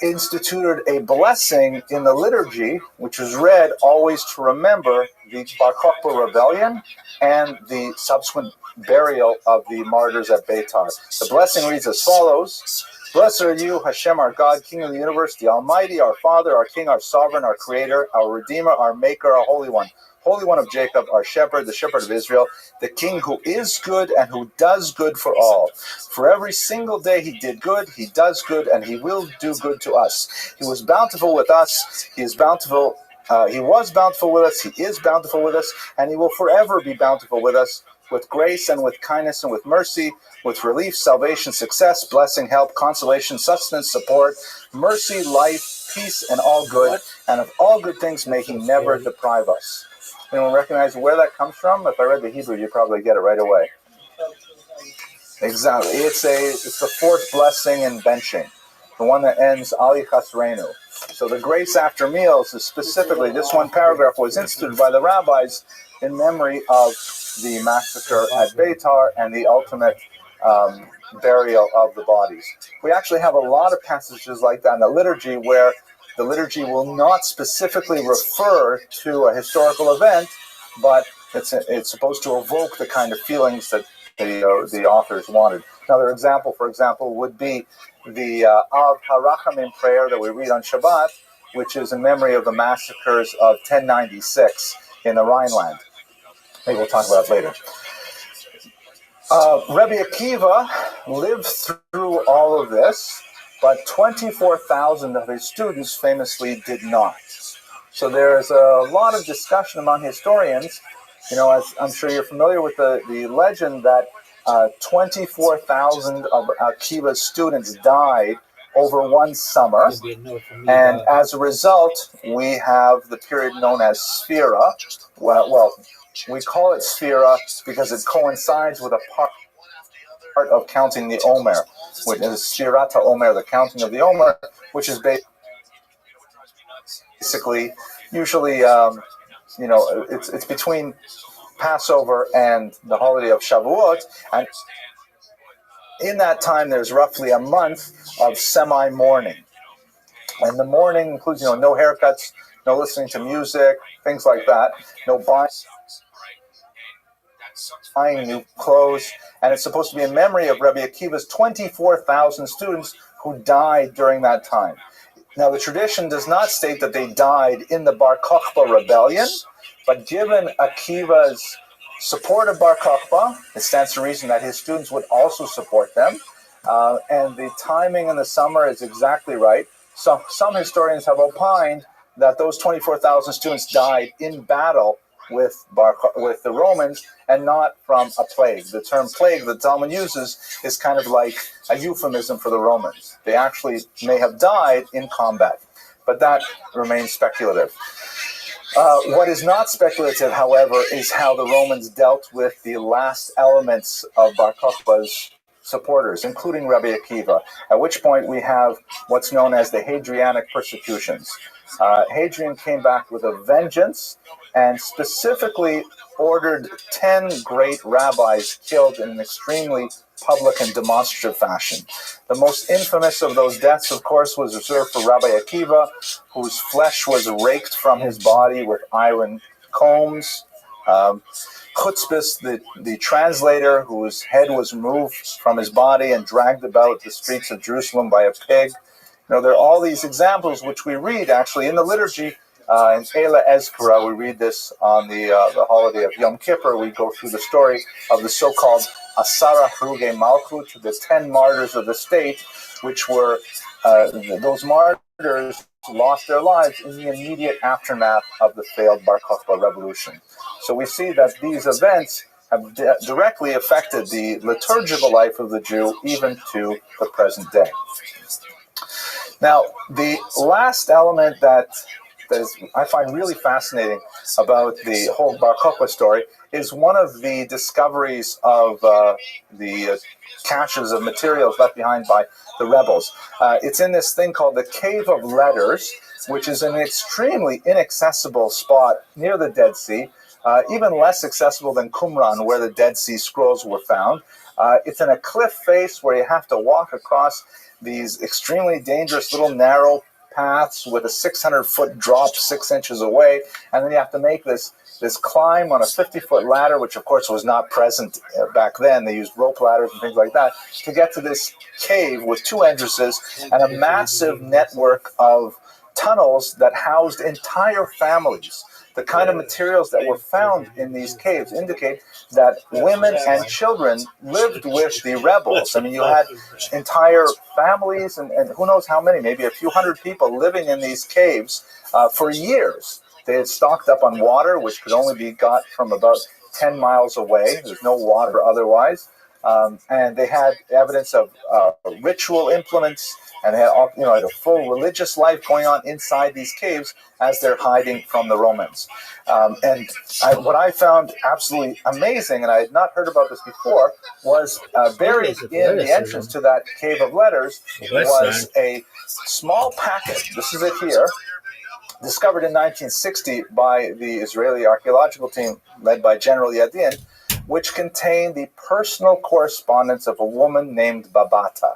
instituted a blessing in the liturgy, which was read always to remember the Bar Kokhba rebellion and the subsequent burial of the martyrs at Beitar. The blessing reads as follows: Blessed are you, Hashem, our God, King of the universe, the Almighty, our Father, our King, our Sovereign, our Creator, our Redeemer, our Maker, our Holy One. Holy One of Jacob, our Shepherd, the Shepherd of Israel, the King who is good and who does good for all. For every single day he did good, he does good, and he will do good to us. He was bountiful with us, he was bountiful with us, he is bountiful with us, and he will forever be bountiful with us, with grace and with kindness and with mercy, with relief, salvation, success, blessing, help, consolation, sustenance, support, mercy, life, peace, and all good, and of all good things may he never deprive us. Anyone recognize where that comes from? If I read the Hebrew, you'd probably get it right away. Exactly. It's the fourth blessing in benching, the one that ends Ali Chasreinu. So the grace after meals is specifically, this one paragraph was instituted by the rabbis in memory of the massacre at Beitar and the ultimate burial of the bodies. We actually have a lot of passages like that in the liturgy where the liturgy will not specifically refer to a historical event, but it's supposed to evoke the kind of feelings that the authors wanted. Another example, for example, would be the Av HaRachamim prayer that we read on Shabbat, which is in memory of the massacres of 1096 in the Rhineland. Maybe we'll talk about it later. Rabbi Akiva lived through all of this, but 24,000 of his students famously did not. So there's a lot of discussion among historians. As I'm sure you're familiar with the legend that 24,000 of Akiva's students died over one summer. And as a result, we have the period known as Sphira. Well, we call it Sphira because it coincides with a part of counting the Omer, which is Shirata Omer, the counting of the Omer, which is basically usually it's between Passover and the holiday of Shavuot, and in that time there's roughly a month of semi-mourning, and the mourning includes no haircuts, no listening to music, things like that, no buying new clothes, and it's supposed to be in memory of Rabbi Akiva's 24,000 students who died during that time. Now, the tradition does not state that they died in the Bar Kokhba rebellion, but given Akiva's support of Bar Kokhba, it stands to reason that his students would also support them, and the timing in the summer is exactly right. So some historians have opined that those 24,000 students died in battle with the Romans and not from a plague. The term plague that Talmud uses is kind of like a euphemism for the Romans. They actually may have died in combat, but that remains speculative. What is not speculative, however, is how the Romans dealt with the last elements of Bar Kokhba's supporters, including Rabbi Akiva, at which point we have what's known as the Hadrianic persecutions. Hadrian came back with a vengeance. and specifically ordered 10 great rabbis killed in an extremely public and demonstrative fashion. The most infamous of those deaths, of course, was reserved for Rabbi Akiva, whose flesh was raked from his body with iron combs. Chutzpis, the translator, whose head was removed from his body and dragged about the streets of Jerusalem by a pig. There are all these examples which we read actually in the liturgy. In Eila Ezkara, we read this on the holiday of Yom Kippur. We go through the story of the so-called Asara Haruge Malchut, the 10 martyrs of the state, which were those martyrs lost their lives in the immediate aftermath of the failed Bar Kokhba revolution. So we see that these events have directly affected the liturgical life of the Jew even to the present day. Now, the last element that I find really fascinating about the whole Bar Kokhba story is one of the discoveries of the caches of materials left behind by the rebels. It's in this thing called the Cave of Letters, which is an extremely inaccessible spot near the Dead Sea, even less accessible than Qumran, where the Dead Sea Scrolls were found. It's in a cliff face where you have to walk across these extremely dangerous little narrow paths with a 600-foot drop 6 inches away, and then you have to make this climb on a 50-foot ladder, which of course was not present back then. They used rope ladders and things like that to get to this cave with 2 entrances and a massive network of tunnels that housed entire families. The kind of materials that were found in these caves indicate that women and children lived with the rebels. I mean, you had entire families and who knows how many, maybe a few hundred people living in these caves for years. They had stocked up on water, which could only be got from about 10 miles away. There's no water otherwise. And they had evidence of ritual implements, and they had had a full religious life going on inside these caves as they're hiding from the Romans. What I found absolutely amazing, and I had not heard about this before, was buried in the entrance to that Cave of Letters was a small packet. This is it here. Discovered in 1960 by the Israeli archaeological team led by General Yadin, which contained the personal correspondence of a woman named Babata.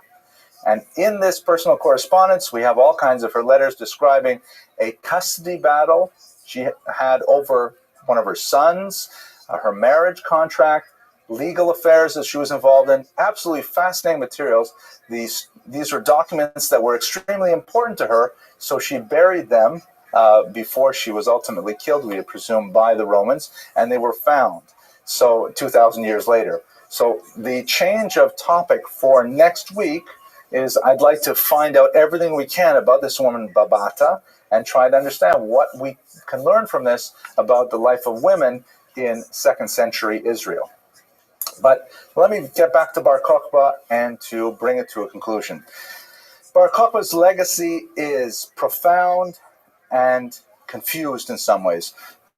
And in this personal correspondence, we have all kinds of her letters describing a custody battle she had over one of her sons, her marriage contract, legal affairs that she was involved in. Absolutely fascinating materials. These were documents that were extremely important to her, so she buried them before she was ultimately killed, we presume, by the Romans, and they were found. So 2,000 years later. So the change of topic for next week is I'd like to find out everything we can about this woman Babata and try to understand what we can learn from this about the life of women in 2nd century Israel. But let me get back to Bar Kokhba and to bring it to a conclusion. Bar Kokhba's legacy is profound and confused in some ways.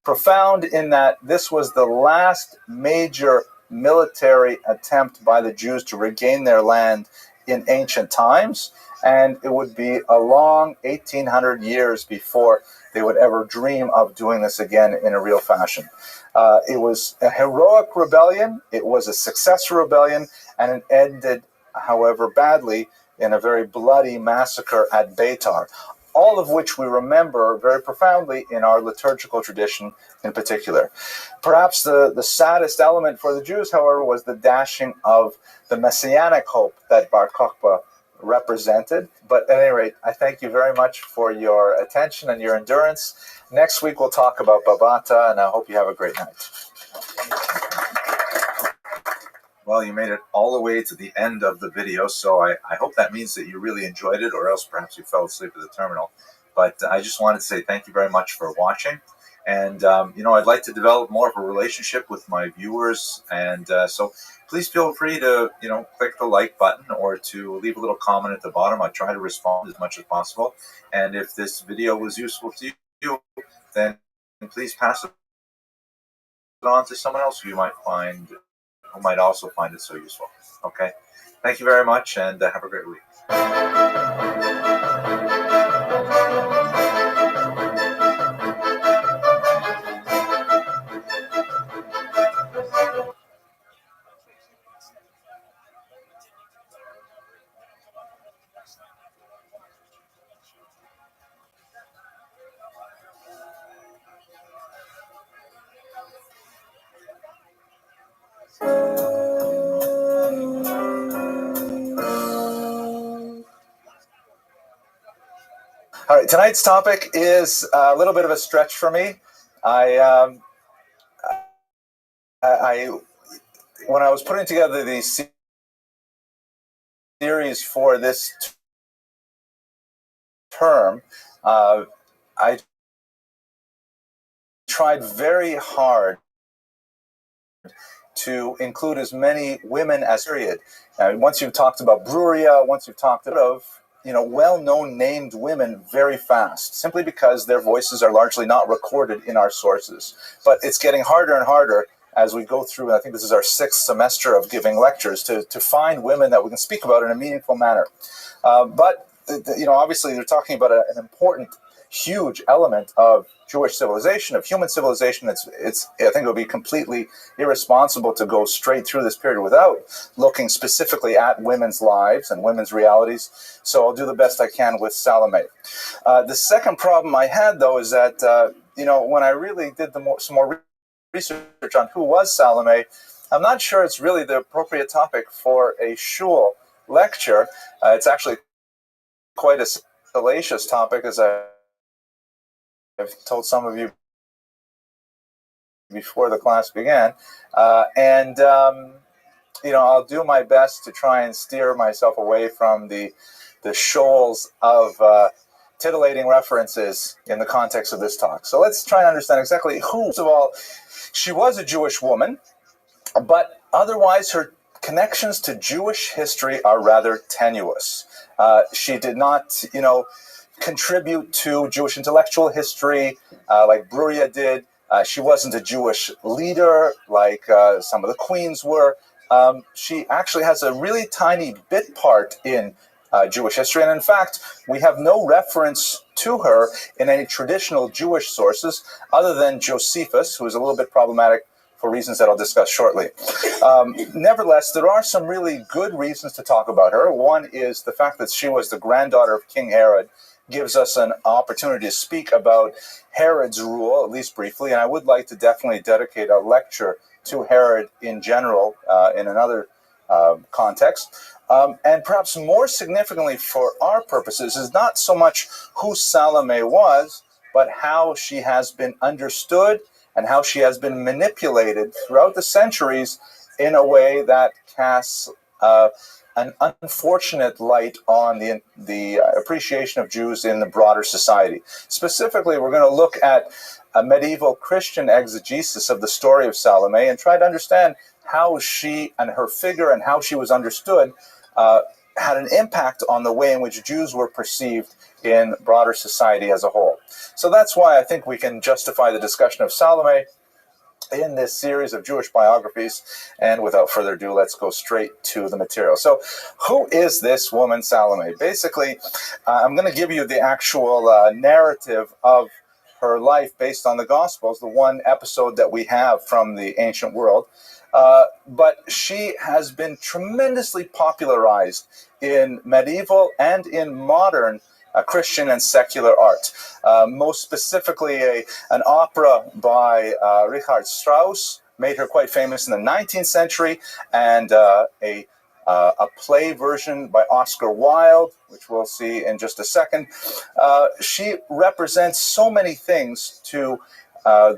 Profound in that this was the last major military attempt by the Jews to regain their land in ancient times, and it would be a long 1,800 years before they would ever dream of doing this again in a real fashion. It was a heroic rebellion, it was a successful rebellion, and it ended, however, badly in a very bloody massacre at Beitar, all of which we remember very profoundly in our liturgical tradition in particular. Perhaps the saddest element for the Jews, however, was the dashing of the messianic hope that Bar Kokhba represented. But at any rate, I thank you very much for your attention and your endurance. Next week we'll talk about Babata, and I hope you have a great night. Well, you made it all the way to the end of the video, so I hope that means that you really enjoyed it, or else perhaps you fell asleep at the terminal. But I just wanted to say thank you very much for watching. And, I'd like to develop more of a relationship with my viewers. And so please feel free to, click the like button or to leave a little comment at the bottom. I try to respond as much as possible. And if this video was useful to you, then please pass it on to someone else who might also find it so useful. Okay? Thank you very much, and have a great week. right, tonight's topic is a little bit of a stretch for me. I when I was putting together the series for this term, I tried very hard to include as many women as period. Once you've talked about Bruria, once you've talked of well-known named women very fast, simply because their voices are largely not recorded in our sources. But it's getting harder and harder as we go through, and I think this is our 6th semester of giving lectures, to find women that we can speak about in a meaningful manner. But obviously they're talking about an important, huge element of Jewish civilization, of human civilization. It's I think it would be completely irresponsible to go straight through this period without looking specifically at women's lives and women's realities. So I'll do the best I can with Salome. The second problem I had, though, is that when I really did some more research on who was Salome, I'm not sure it's really the appropriate topic for a shul lecture. It's actually quite a salacious topic, as I've told some of you before the class began. I'll do my best to try and steer myself away from the shoals of titillating references in the context of this talk. So let's try and understand exactly who. First of all, she was a Jewish woman, but otherwise her connections to Jewish history are rather tenuous. She did not, contribute to Jewish intellectual history like Bruria did. She wasn't a Jewish leader like some of the queens were. She actually has a really tiny bit part in Jewish history, and in fact, we have no reference to her in any traditional Jewish sources other than Josephus, who is a little bit problematic for reasons that I'll discuss shortly. Nevertheless, there are some really good reasons to talk about her. One is the fact that she was the granddaughter of King Herod, gives us an opportunity to speak about Herod's rule, at least briefly, and I would like to definitely dedicate a lecture to Herod in general in another context. And perhaps more significantly for our purposes is not so much who Salome was, but how she has been understood and how she has been manipulated throughout the centuries in a way that casts an unfortunate light on the appreciation of Jews in the broader society. Specifically, we're going to look at a medieval Christian exegesis of the story of Salome and try to understand how she and her figure and how she was understood had an impact on the way in which Jews were perceived in broader society as a whole. So that's why I think we can justify the discussion of Salome in this series of Jewish biographies. And without further ado, let's go straight to the material. So who is this woman, Salome? Basically, I'm going to give you the actual narrative of her life based on the Gospels, the one episode that we have from the ancient world. But she has been tremendously popularized in medieval and in modern Christian and secular art. Most specifically, an opera by Richard Strauss made her quite famous in the 19th century, and a play version by Oscar Wilde, which we'll see in just a second. She represents so many things to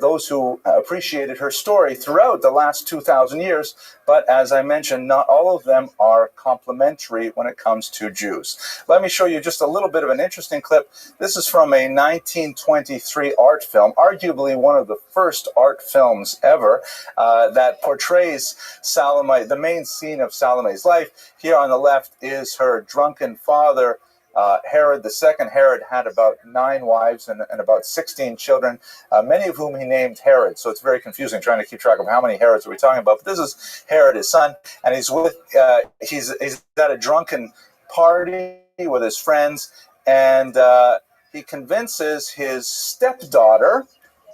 those who appreciated her story throughout the last 2,000 years, but as I mentioned, not all of them are complementary when it comes to Jews. Let me show you just a little bit of an interesting clip. This is from a 1923 art film, arguably one of the first art films ever, that portrays Salome, the main scene of Salome's life. Here on the left is her drunken father, Herod II. Herod had about 9 wives and about 16 children, many of whom he named Herod. So it's very confusing trying to keep track of how many Herods are we talking about. But this is Herod, his son, and he's at a drunken party with his friends, and he convinces his stepdaughter,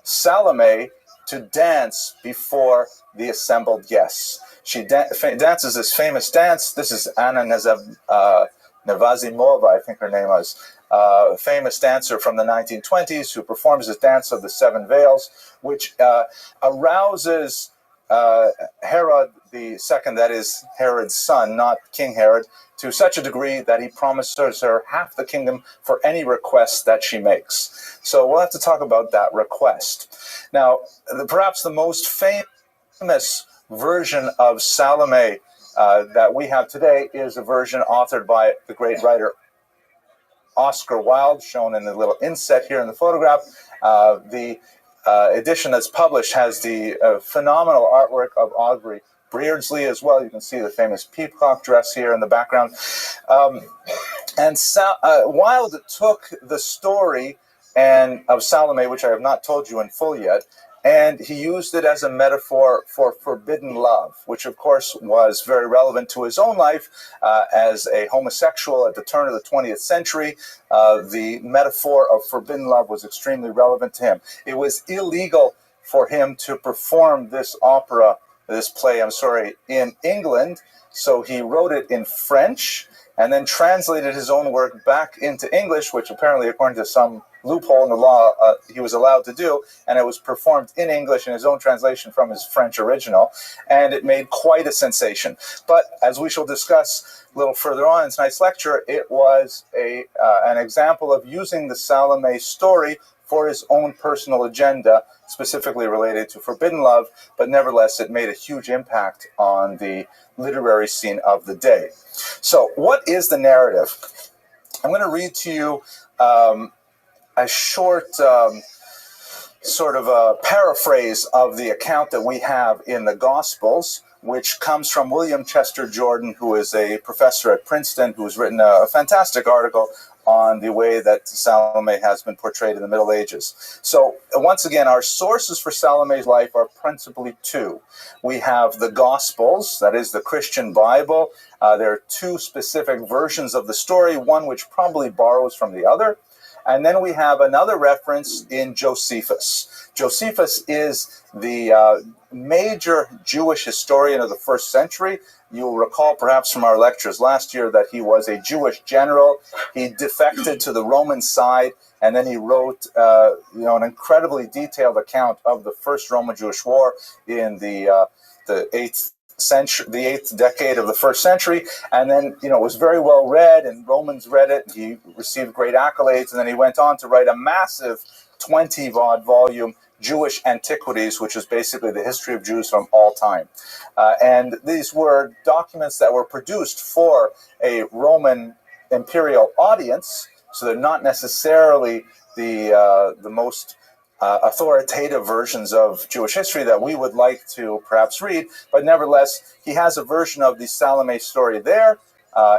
Salome, to dance before the assembled guests. She dances this famous dance. This is Anna Nevazimova, I think her name was, a famous dancer from the 1920s who performs this dance of the 7 veils, which arouses Herod the second, that is Herod's son, not King Herod, to such a degree that he promises her half the kingdom for any request that she makes. So we'll have to talk about that request. Now, perhaps the most famous version of Salome that we have today is a version authored by the great writer Oscar Wilde, shown in the little inset here in the photograph. The edition that's published has the phenomenal artwork of Aubrey Beardsley as well. You can see the famous peacock dress here in the background. Wilde took the story of Salome, which I have not told you in full yet, and he used it as a metaphor for forbidden love, which of course was very relevant to his own life as a homosexual at the turn of the 20th century. The metaphor of forbidden love was extremely relevant to him. It was illegal for him to perform this play, in England, so he wrote it in French and then translated his own work back into English, which apparently, according to some loophole in the law, he was allowed to do, and it was performed in English in his own translation from his French original, and it made quite a sensation. But as we shall discuss a little further on in tonight's lecture, it was an example of using the Salome story for his own personal agenda, specifically related to forbidden love, but nevertheless it made a huge impact on the literary scene of the day. So what is the narrative? I'm going to read to you a short sort of a paraphrase of the account that we have in the Gospels, which comes from William Chester Jordan, who is a professor at Princeton, who's written a fantastic article on the way that Salome has been portrayed in the Middle Ages. So once again, our sources for Salome's life are principally two. We have the Gospels, that is the Christian Bible. There are two specific versions of the story, one which probably borrows from the other. And then we have another reference in Josephus. Josephus is the major Jewish historian of the first century. You'll recall perhaps from our lectures last year that he was a Jewish general. He defected to the Roman side, and then he wrote an incredibly detailed account of the first Roman-Jewish war in the 8th decade of the first century, and then it was very well read, and Romans read it. He received great accolades, and then he went on to write a massive 20-odd volume Jewish Antiquities, which is basically the history of Jews from all time. And these were documents that were produced for a Roman imperial audience, so they're not necessarily the most authoritative versions of Jewish history that we would like to perhaps read, but nevertheless, he has a version of the Salome story there.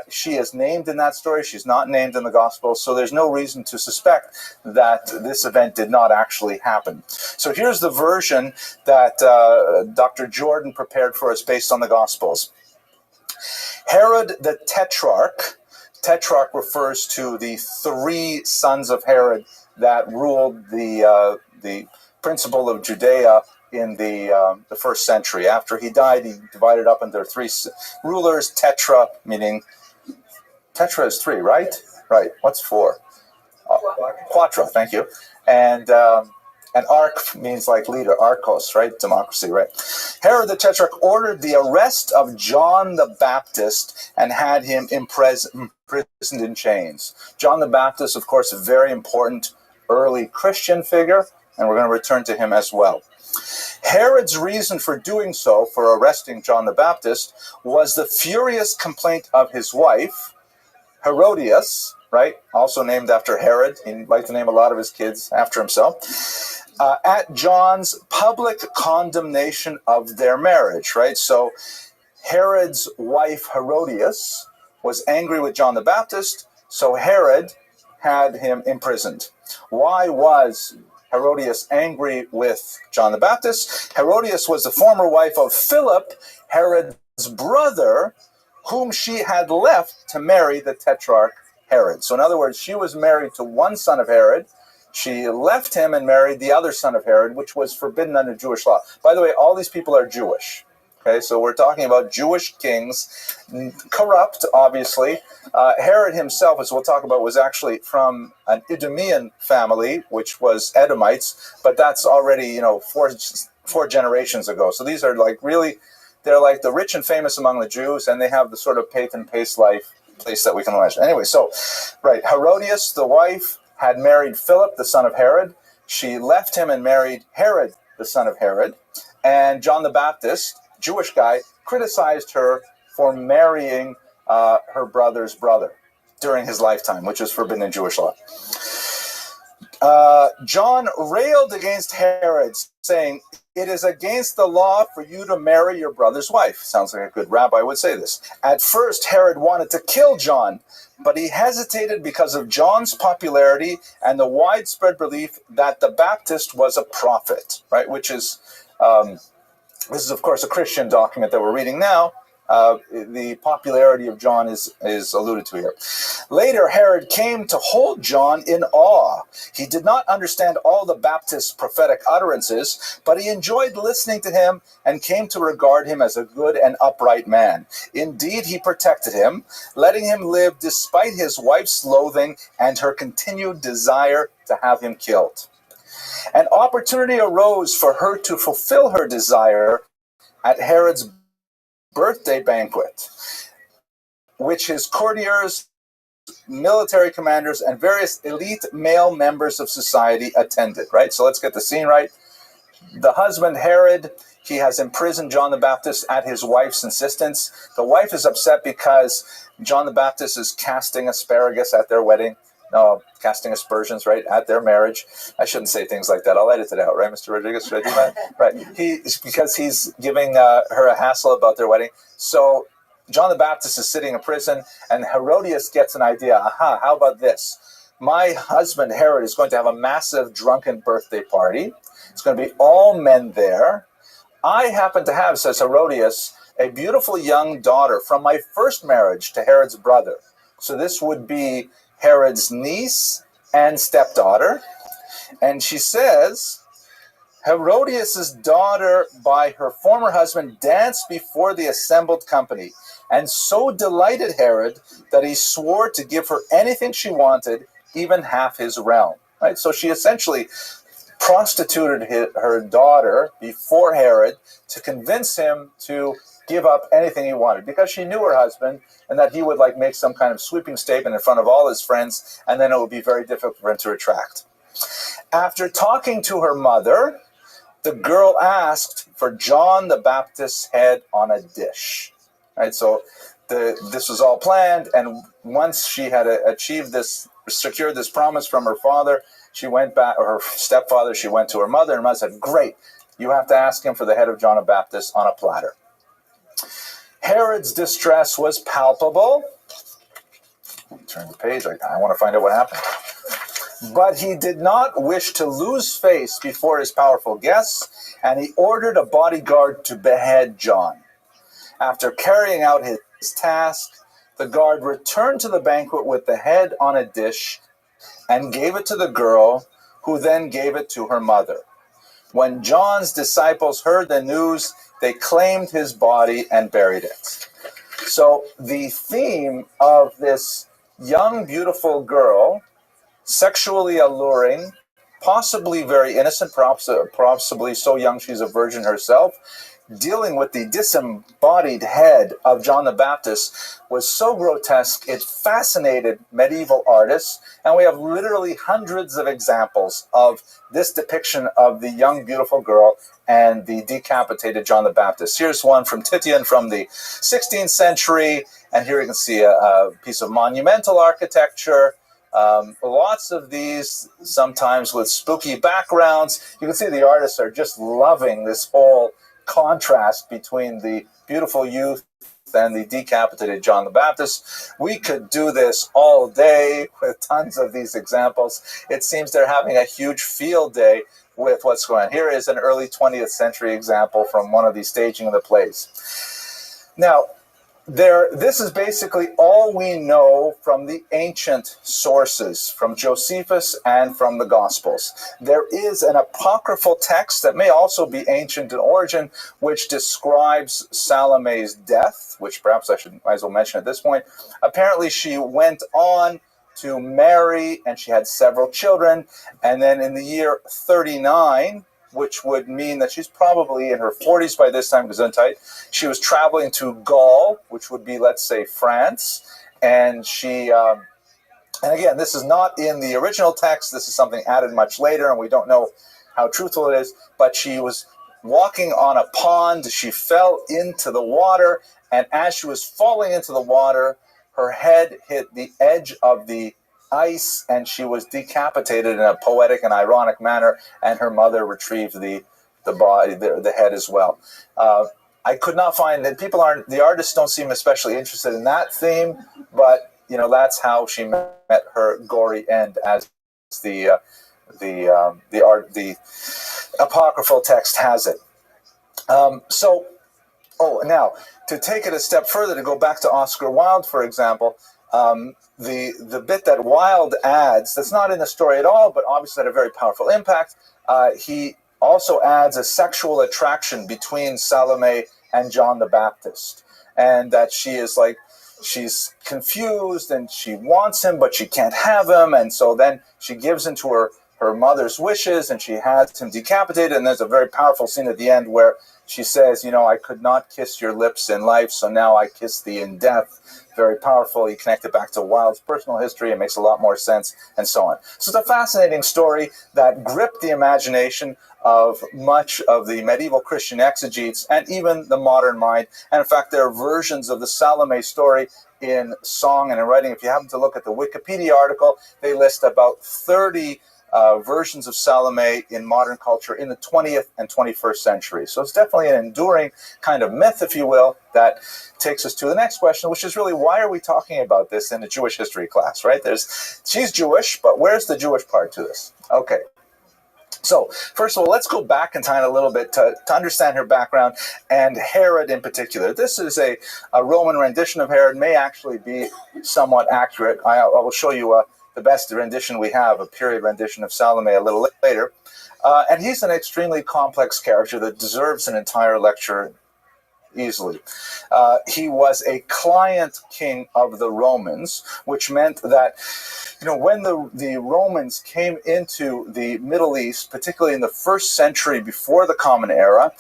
She is named in that story. She's not named in the Gospels, so there's no reason to suspect that this event did not actually happen. So here's the version that Dr. Jordan prepared for us based on the Gospels. Herod the Tetrarch refers to the three sons of Herod that ruled the principle of Judea in the first century. After he died, he divided up into three rulers. Tetra, meaning tetra is three, right? Right. What's four? Quattro. Thank you. And arch means like leader, archos, right? Democracy, right? Herod the Tetrarch ordered the arrest of John the Baptist and had him imprisoned in chains. John the Baptist, of course, a very important early Christian figure, and we're going to return to him as well. Herod's reason for doing so, for arresting John the Baptist, was the furious complaint of his wife, Herodias, right? Also named after Herod. He'd like to name a lot of his kids after himself. At John's public condemnation of their marriage, right? So Herod's wife, Herodias, was angry with John the Baptist, so Herod had him imprisoned. Why was Herodias angry with John the Baptist? Herodias was the former wife of Philip, Herod's brother, whom she had left to marry the Tetrarch Herod. So in other words, she was married to one son of Herod. She left him and married the other son of Herod, which was forbidden under Jewish law. By the way, all these people are Jewish. Okay, so we're talking about Jewish kings, corrupt, obviously. Herod himself, as we'll talk about, was actually from an Idumean family, which was Edomites, but that's already, 4 generations ago. So these are like really, they're like the rich and famous among the Jews, and they have the sort of pace life place that we can imagine. Anyway, so, right, Herodias, the wife, had married Philip, the son of Herod. She left him and married Herod, the son of Herod. And John the Baptist, Jewish guy, criticized her for marrying her brother's brother during his lifetime, which is forbidden in Jewish law. John railed against Herod, saying, "It is against the law for you to marry your brother's wife." Sounds like a good rabbi would say this. At first, Herod wanted to kill John, but he hesitated because of John's popularity and the widespread belief that the Baptist was a prophet, right? Which is, this is, of course, a Christian document that we're reading now. The popularity of John is alluded to here. Later, Herod came to hold John in awe. He did not understand all the Baptist's prophetic utterances, but he enjoyed listening to him and came to regard him as a good and upright man. Indeed, he protected him, letting him live despite his wife's loathing and her continued desire to have him killed. An opportunity arose for her to fulfill her desire at Herod's birthday banquet, which his courtiers, military commanders, and various elite male members of society attended, right? So let's get the scene right. The husband, Herod, he has imprisoned John the Baptist at his wife's insistence. The wife is upset because John the Baptist is casting asparagus at their wedding. Casting aspersions, right, at their marriage. I shouldn't say things like that. I'll edit it out, right, Mr. Rodriguez? Should I do that? Right. Because he's giving her a hassle about their wedding. So John the Baptist is sitting in prison, and Herodias gets an idea. Aha, how about this? My husband, Herod, is going to have a massive drunken birthday party. It's going to be all men there. I happen to have, says Herodias, a beautiful young daughter from my first marriage to Herod's brother. So this would be Herod's niece and stepdaughter. And she says, Herodias' daughter by her former husband danced before the assembled company, and so delighted Herod that he swore to give her anything she wanted, even half his realm. Right? So she essentially prostituted her daughter before Herod to convince him to give up anything he wanted, because she knew her husband and that he would like make some kind of sweeping statement in front of all his friends, and then it would be very difficult for him to retract. After talking to her mother, the girl asked for John the Baptist's head on a dish. Right, so this was all planned, and once she had achieved this, secured this promise from her father, she went back, or her stepfather, she went to her mother, and mother said, "Great, you have to ask him for the head of John the Baptist on a platter." Herod's distress was palpable. Turn the page. I want to find out what happened. But he did not wish to lose face before his powerful guests, and he ordered a bodyguard to behead John. After carrying out his task, the guard returned to the banquet with the head on a dish and gave it to the girl, who then gave it to her mother. When John's disciples heard the news, they claimed his body and buried it. So the theme of this young, beautiful girl, sexually alluring, possibly very innocent, possibly so young she's a virgin herself, dealing with the disembodied head of John the Baptist, was so grotesque it fascinated medieval artists, and we have literally hundreds of examples of this depiction of the young, beautiful girl and the decapitated John the Baptist. Here's one from Titian from the 16th century, and here you can see a piece of monumental architecture. Lots of these, sometimes with spooky backgrounds. You can see the artists are just loving this whole contrast between the beautiful youth and the decapitated John the Baptist. We could do this all day with tons of these examples. It seems they're having a huge field day with what's going on. Here is an early 20th century example from one of these staging of the plays. Now, this is basically all we know from the ancient sources, from Josephus and from the Gospels. There is an apocryphal text that may also be ancient in origin, which describes Salome's death, which perhaps I might as well mention at this point. Apparently, she went on to marry, and she had several children, and then in the year 39, which would mean that she's probably in her 40s by this time, Gesundheit. She was traveling to Gaul, which would be, let's say, France, and she... and again, this is not in the original text. This is something added much later, and we don't know how truthful it is. But she was walking on a pond. She fell into the water, and as she was falling into the water, her head hit the edge of the ice, and she was decapitated in a poetic and ironic manner, and her mother retrieved the body, the head as well. I could not find that the artists don't seem especially interested in that theme, but that's how she met her gory end, as the apocryphal text has it. Now to take it a step further, to go back to Oscar Wilde, for example, the bit that Wilde adds, that's not in the story at all, but obviously had a very powerful impact. He also adds a sexual attraction between Salome and John the Baptist, and that she's confused and she wants him, but she can't have him, and so then she gives into her mother's wishes, and she has him decapitated. And there's a very powerful scene at the end where she says, I could not kiss your lips in life, so now I kiss thee in death. Very powerful. You connect it back to Wilde's personal history. It makes a lot more sense, and so on. So it's a fascinating story that gripped the imagination of much of the medieval Christian exegetes and even the modern mind. And in fact, there are versions of the Salome story in song and in writing. If you happen to look at the Wikipedia article, they list about 30 versions of Salome in modern culture in the 20th and 21st century. So it's definitely an enduring kind of myth, if you will, that takes us to the next question, which is really, why are we talking about this in a Jewish history class, right? She's Jewish, but where's the Jewish part to this? Okay. So, first of all, let's go back in time a little bit to understand her background, and Herod in particular. This is a Roman rendition of Herod, may actually be somewhat accurate. I will show you the best rendition we have, a period rendition of Salome a little later. And he's an extremely complex character that deserves an entire lecture easily. He was a client king of the Romans, which meant that when the Romans came into the Middle East, particularly in the first century before the Common Era,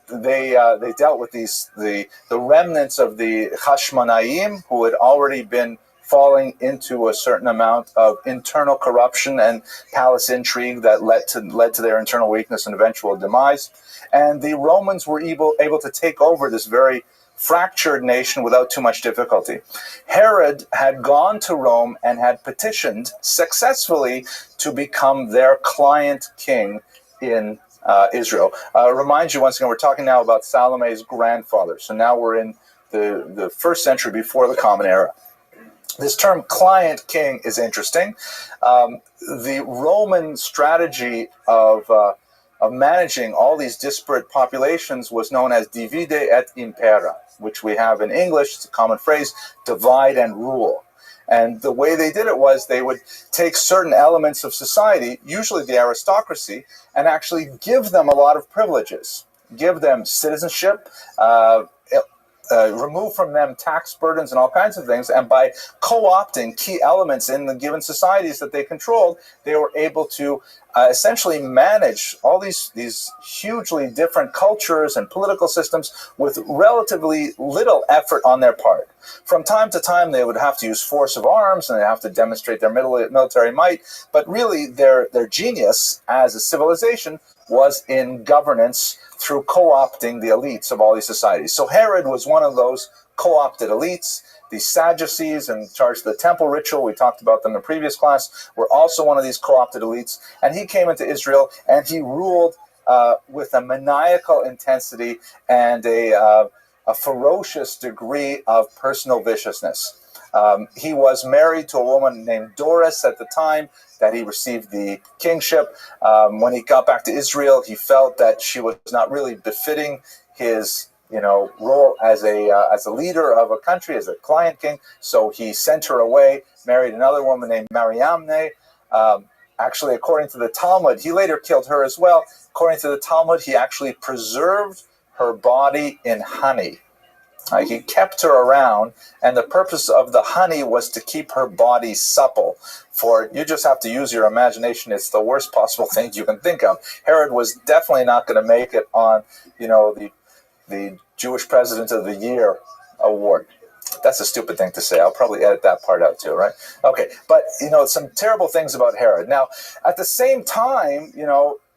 they dealt with the remnants of the Hashmonaim, who had already been falling into a certain amount of internal corruption and palace intrigue that led to their internal weakness and eventual demise. And the Romans were able to take over this very fractured nation without too much difficulty. Herod had gone to Rome and had petitioned successfully to become their client king in Israel. Remind you once again, we're talking now about Salome's grandfather. So now we're in the first century before the Common Era. This term client king is interesting. The Roman strategy of managing all these disparate populations was known as divide et impera, which we have in English, it's a common phrase, divide and rule. And the way they did it was they would take certain elements of society, usually the aristocracy, and actually give them a lot of privileges, give them citizenship, remove from them tax burdens and all kinds of things. And by co-opting key elements in the given societies that they controlled, they were able to essentially manage all these hugely different cultures and political systems with relatively little effort on their part. From time to time, they would have to use force of arms and they have to demonstrate their military might, but really their genius as a civilization was in governance through co-opting the elites of all these societies. So Herod was one of those co-opted elites. The Sadducees in charge of the temple ritual, we talked about them in the previous class, were also one of these co-opted elites. And he came into Israel and he ruled with a maniacal intensity and a ferocious degree of personal viciousness. He was married to a woman named Doris at the time that he received the kingship. When he got back to Israel, he felt that she was not really befitting his role as a leader of a country, as a client king. So he sent her away, married another woman named Mariamne. Actually, according to the Talmud, he later killed her as well. According to the Talmud, he actually preserved her body in honey. He kept her around, and the purpose of the honey was to keep her body supple. For you just have to use your imagination. It's the worst possible thing you can think of. Herod was definitely not going to make it on, the Jewish President of the Year award. That's a stupid thing to say. I'll probably edit that part out too, right? Okay, but some terrible things about Herod. Now, at the same time,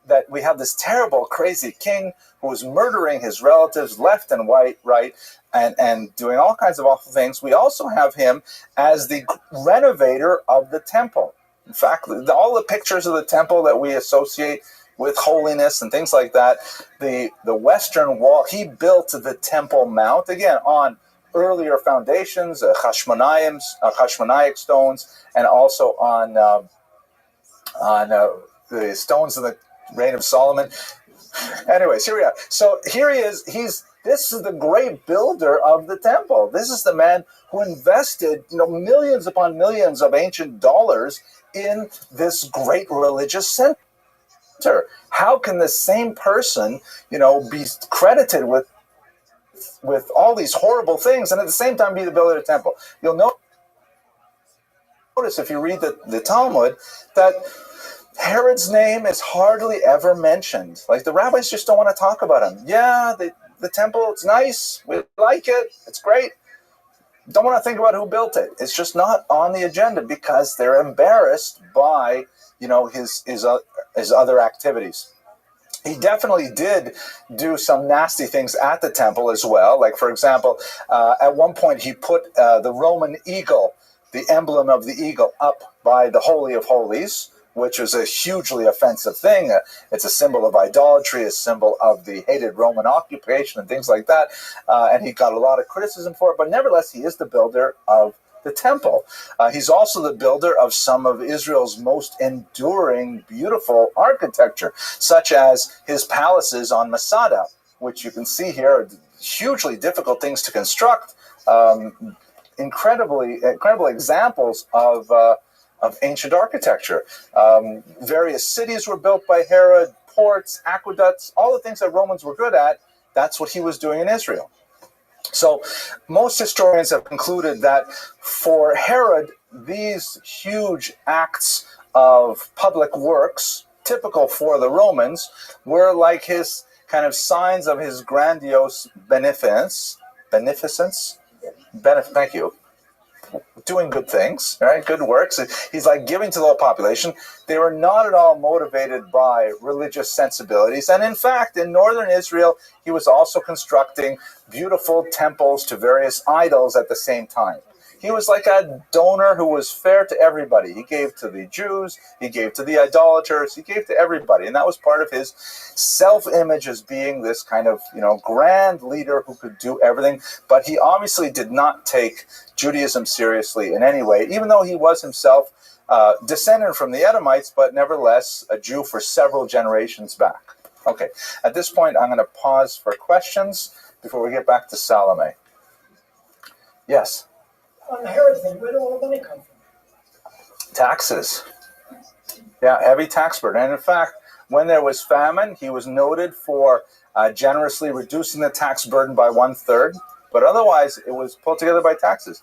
that we have this terrible, crazy king who is murdering his relatives left and right, and doing all kinds of awful things. We also have him as the renovator of the temple. In fact, all the pictures of the temple that we associate with holiness and things like that, the Western Wall, he built the Temple Mount, again, on earlier foundations, Hashmonaic stones, and also on the stones of the reign of Solomon. Anyways, here we are. So here he is. This is the great builder of the temple. This is the man who invested, millions upon millions of ancient dollars in this great religious center. How can the same person, be credited with all these horrible things and at the same time be the builder of the temple? You'll notice if you read the Talmud that Herod's name is hardly ever mentioned. Like, the rabbis just don't want to talk about him. Yeah, the temple, it's nice. We like it. It's great. Don't want to think about who built it. It's just not on the agenda because they're embarrassed by, his other activities. He definitely did do some nasty things at the temple as well. Like, for example, at one point he put the Roman eagle, the emblem of the eagle, up by the Holy of Holies, which was a hugely offensive thing. It's a symbol of idolatry, a symbol of the hated Roman occupation and things like that. And he got a lot of criticism for it, but nevertheless, he is the builder of the temple. He's also the builder of some of Israel's most enduring, beautiful architecture, such as his palaces on Masada, which you can see here are hugely difficult things to construct. Incredible examples of ancient architecture. Various cities were built by Herod, ports, aqueducts, all the things that Romans were good at. That's what he was doing in Israel. So most historians have concluded that for Herod, these huge acts of public works, typical for the Romans, were like his kind of signs of his grandiose beneficence. Thank you. Doing good things, right? Good works. He's like giving to the whole population. They were not at all motivated by religious sensibilities. And in fact, in northern Israel, he was also constructing beautiful temples to various idols at the same time. He was like a donor who was fair to everybody. He gave to the Jews, he gave to the idolaters, he gave to everybody. And that was part of his self-image as being this kind of, grand leader who could do everything. But he obviously did not take Judaism seriously in any way, even though he was himself descended from the Edomites, but nevertheless a Jew for several generations back. Okay, at this point, I'm going to pause for questions before we get back to Salome. Yes? On the Herod thing, where did all the money come from? Taxes. Yeah, heavy tax burden. And in fact, when there was famine, he was noted for generously reducing the tax burden by 1/3. But otherwise, it was pulled together by taxes.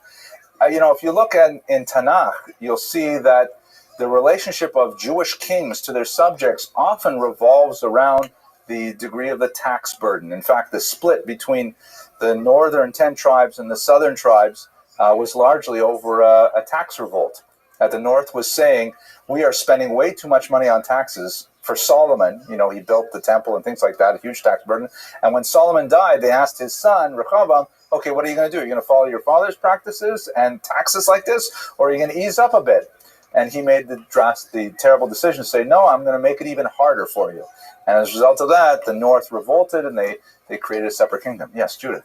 If you look in Tanakh, you'll see that the relationship of Jewish kings to their subjects often revolves around the degree of the tax burden. In fact, the split between the northern 10 tribes and the southern tribes was largely over a tax revolt. The north was saying, we are spending way too much money on taxes. For Solomon, he built the temple and things like that, a huge tax burden. And when Solomon died, they asked his son, Rehoboam, okay, what are you going to do? Are you going to follow your father's practices and taxes like this? Or are you going to ease up a bit? And he made the terrible decision to say, no, I'm going to make it even harder for you. And as a result of that, the north revolted and they created a separate kingdom. Yes, Judith.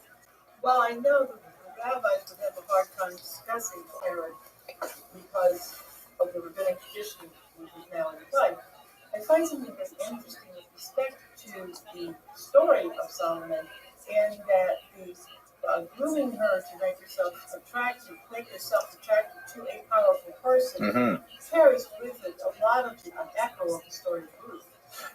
Well, I know that the rabbis would have a hard time discussing Herod because of the rabbinic tradition, which is now in play. I find something that's interesting with respect to the story of Solomon, and that the grooming her to make herself attractive to a powerful person, carries with it a lot of an echo of the story of Ruth.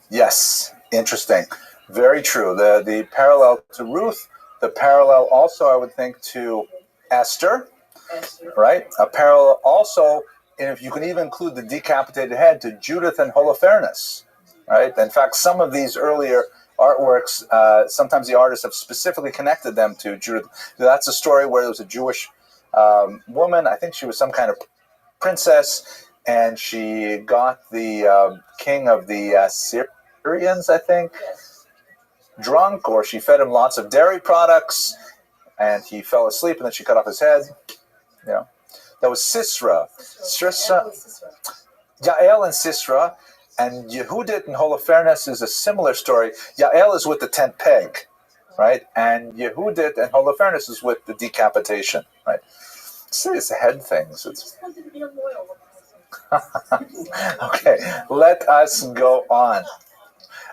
Yes, interesting. Very true. The parallel to Ruth The parallel also, I would think, to Esther, Esther. right? A parallel also, and if you can even include the decapitated head, to Judith and Holofernes, right? In fact, some of these earlier artworks, sometimes the artists have specifically connected them to Judith. That's a story where there was a Jewish woman, I think she was some kind of princess, and she got the king of the Syrians, I think, Yes. drunk, or she fed him lots of dairy products, and he fell asleep, and then she cut off his head. You know, that was Sisera. Sisera. Yael and Sisera, and Yehudit and Holofernes is a similar story. Yael is with the tent peg, right? And Yehudit and Holofernes is with the decapitation, right? It's head things. She just wanted to be a loyal. Okay, let us go on.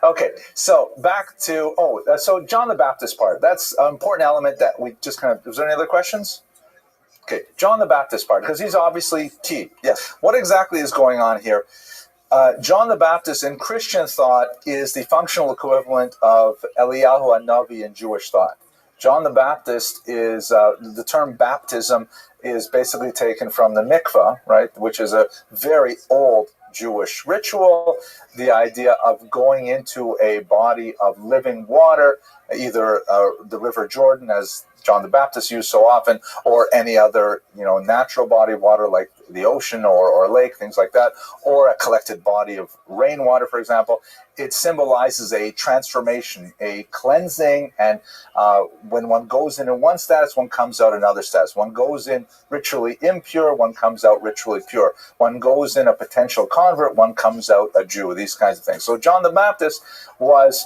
Okay, so back to, so John the Baptist part. That's an important element that we just kind of, was there any other questions? Okay, John the Baptist part, because he's obviously key. Yes, what exactly is going on here? John the Baptist in Christian thought is the functional equivalent of Eliyahu Hanavi in Jewish thought. John the Baptist is, the term baptism is basically taken from the mikvah, right, which is a very old Jewish ritual. The idea of going into a body of living water, either the River Jordan, as John the Baptist used so often, or any other, natural body of water like the ocean or a lake, things like that, or a collected body of rainwater, for example. It symbolizes a transformation, a cleansing, and when one goes in one status, one comes out another status. One goes in ritually impure, one comes out ritually pure. One goes in a potential convert, one comes out a Jew, these kinds of things. So John the Baptist was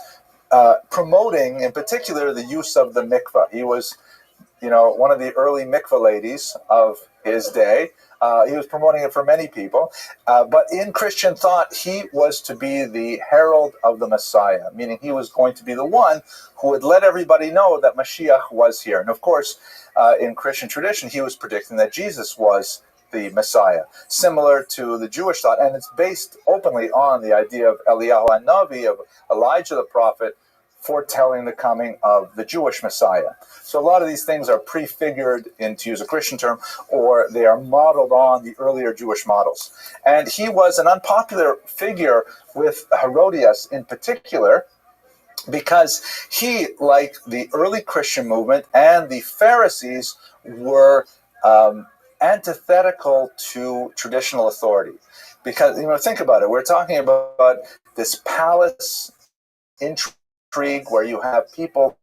promoting, in particular, the use of the mikvah. He was one of the early mikvah ladies of his day. He was promoting it for many people. But in Christian thought, he was to be the herald of the Messiah, meaning he was going to be the one who would let everybody know that Mashiach was here. And of course, in Christian tradition, he was predicting that Jesus was the Messiah, similar to the Jewish thought. And it's based openly on the idea of Eliyahu Hanavi, of Elijah the prophet, foretelling the coming of the Jewish Messiah. So a lot of these things are prefigured, to use a Christian term, or they are modeled on the earlier Jewish models. And he was an unpopular figure with Herodias in particular, because he, like the early Christian movement and the Pharisees, were antithetical to traditional authority. Because, think about it. We're talking about this palace intrigue where you have people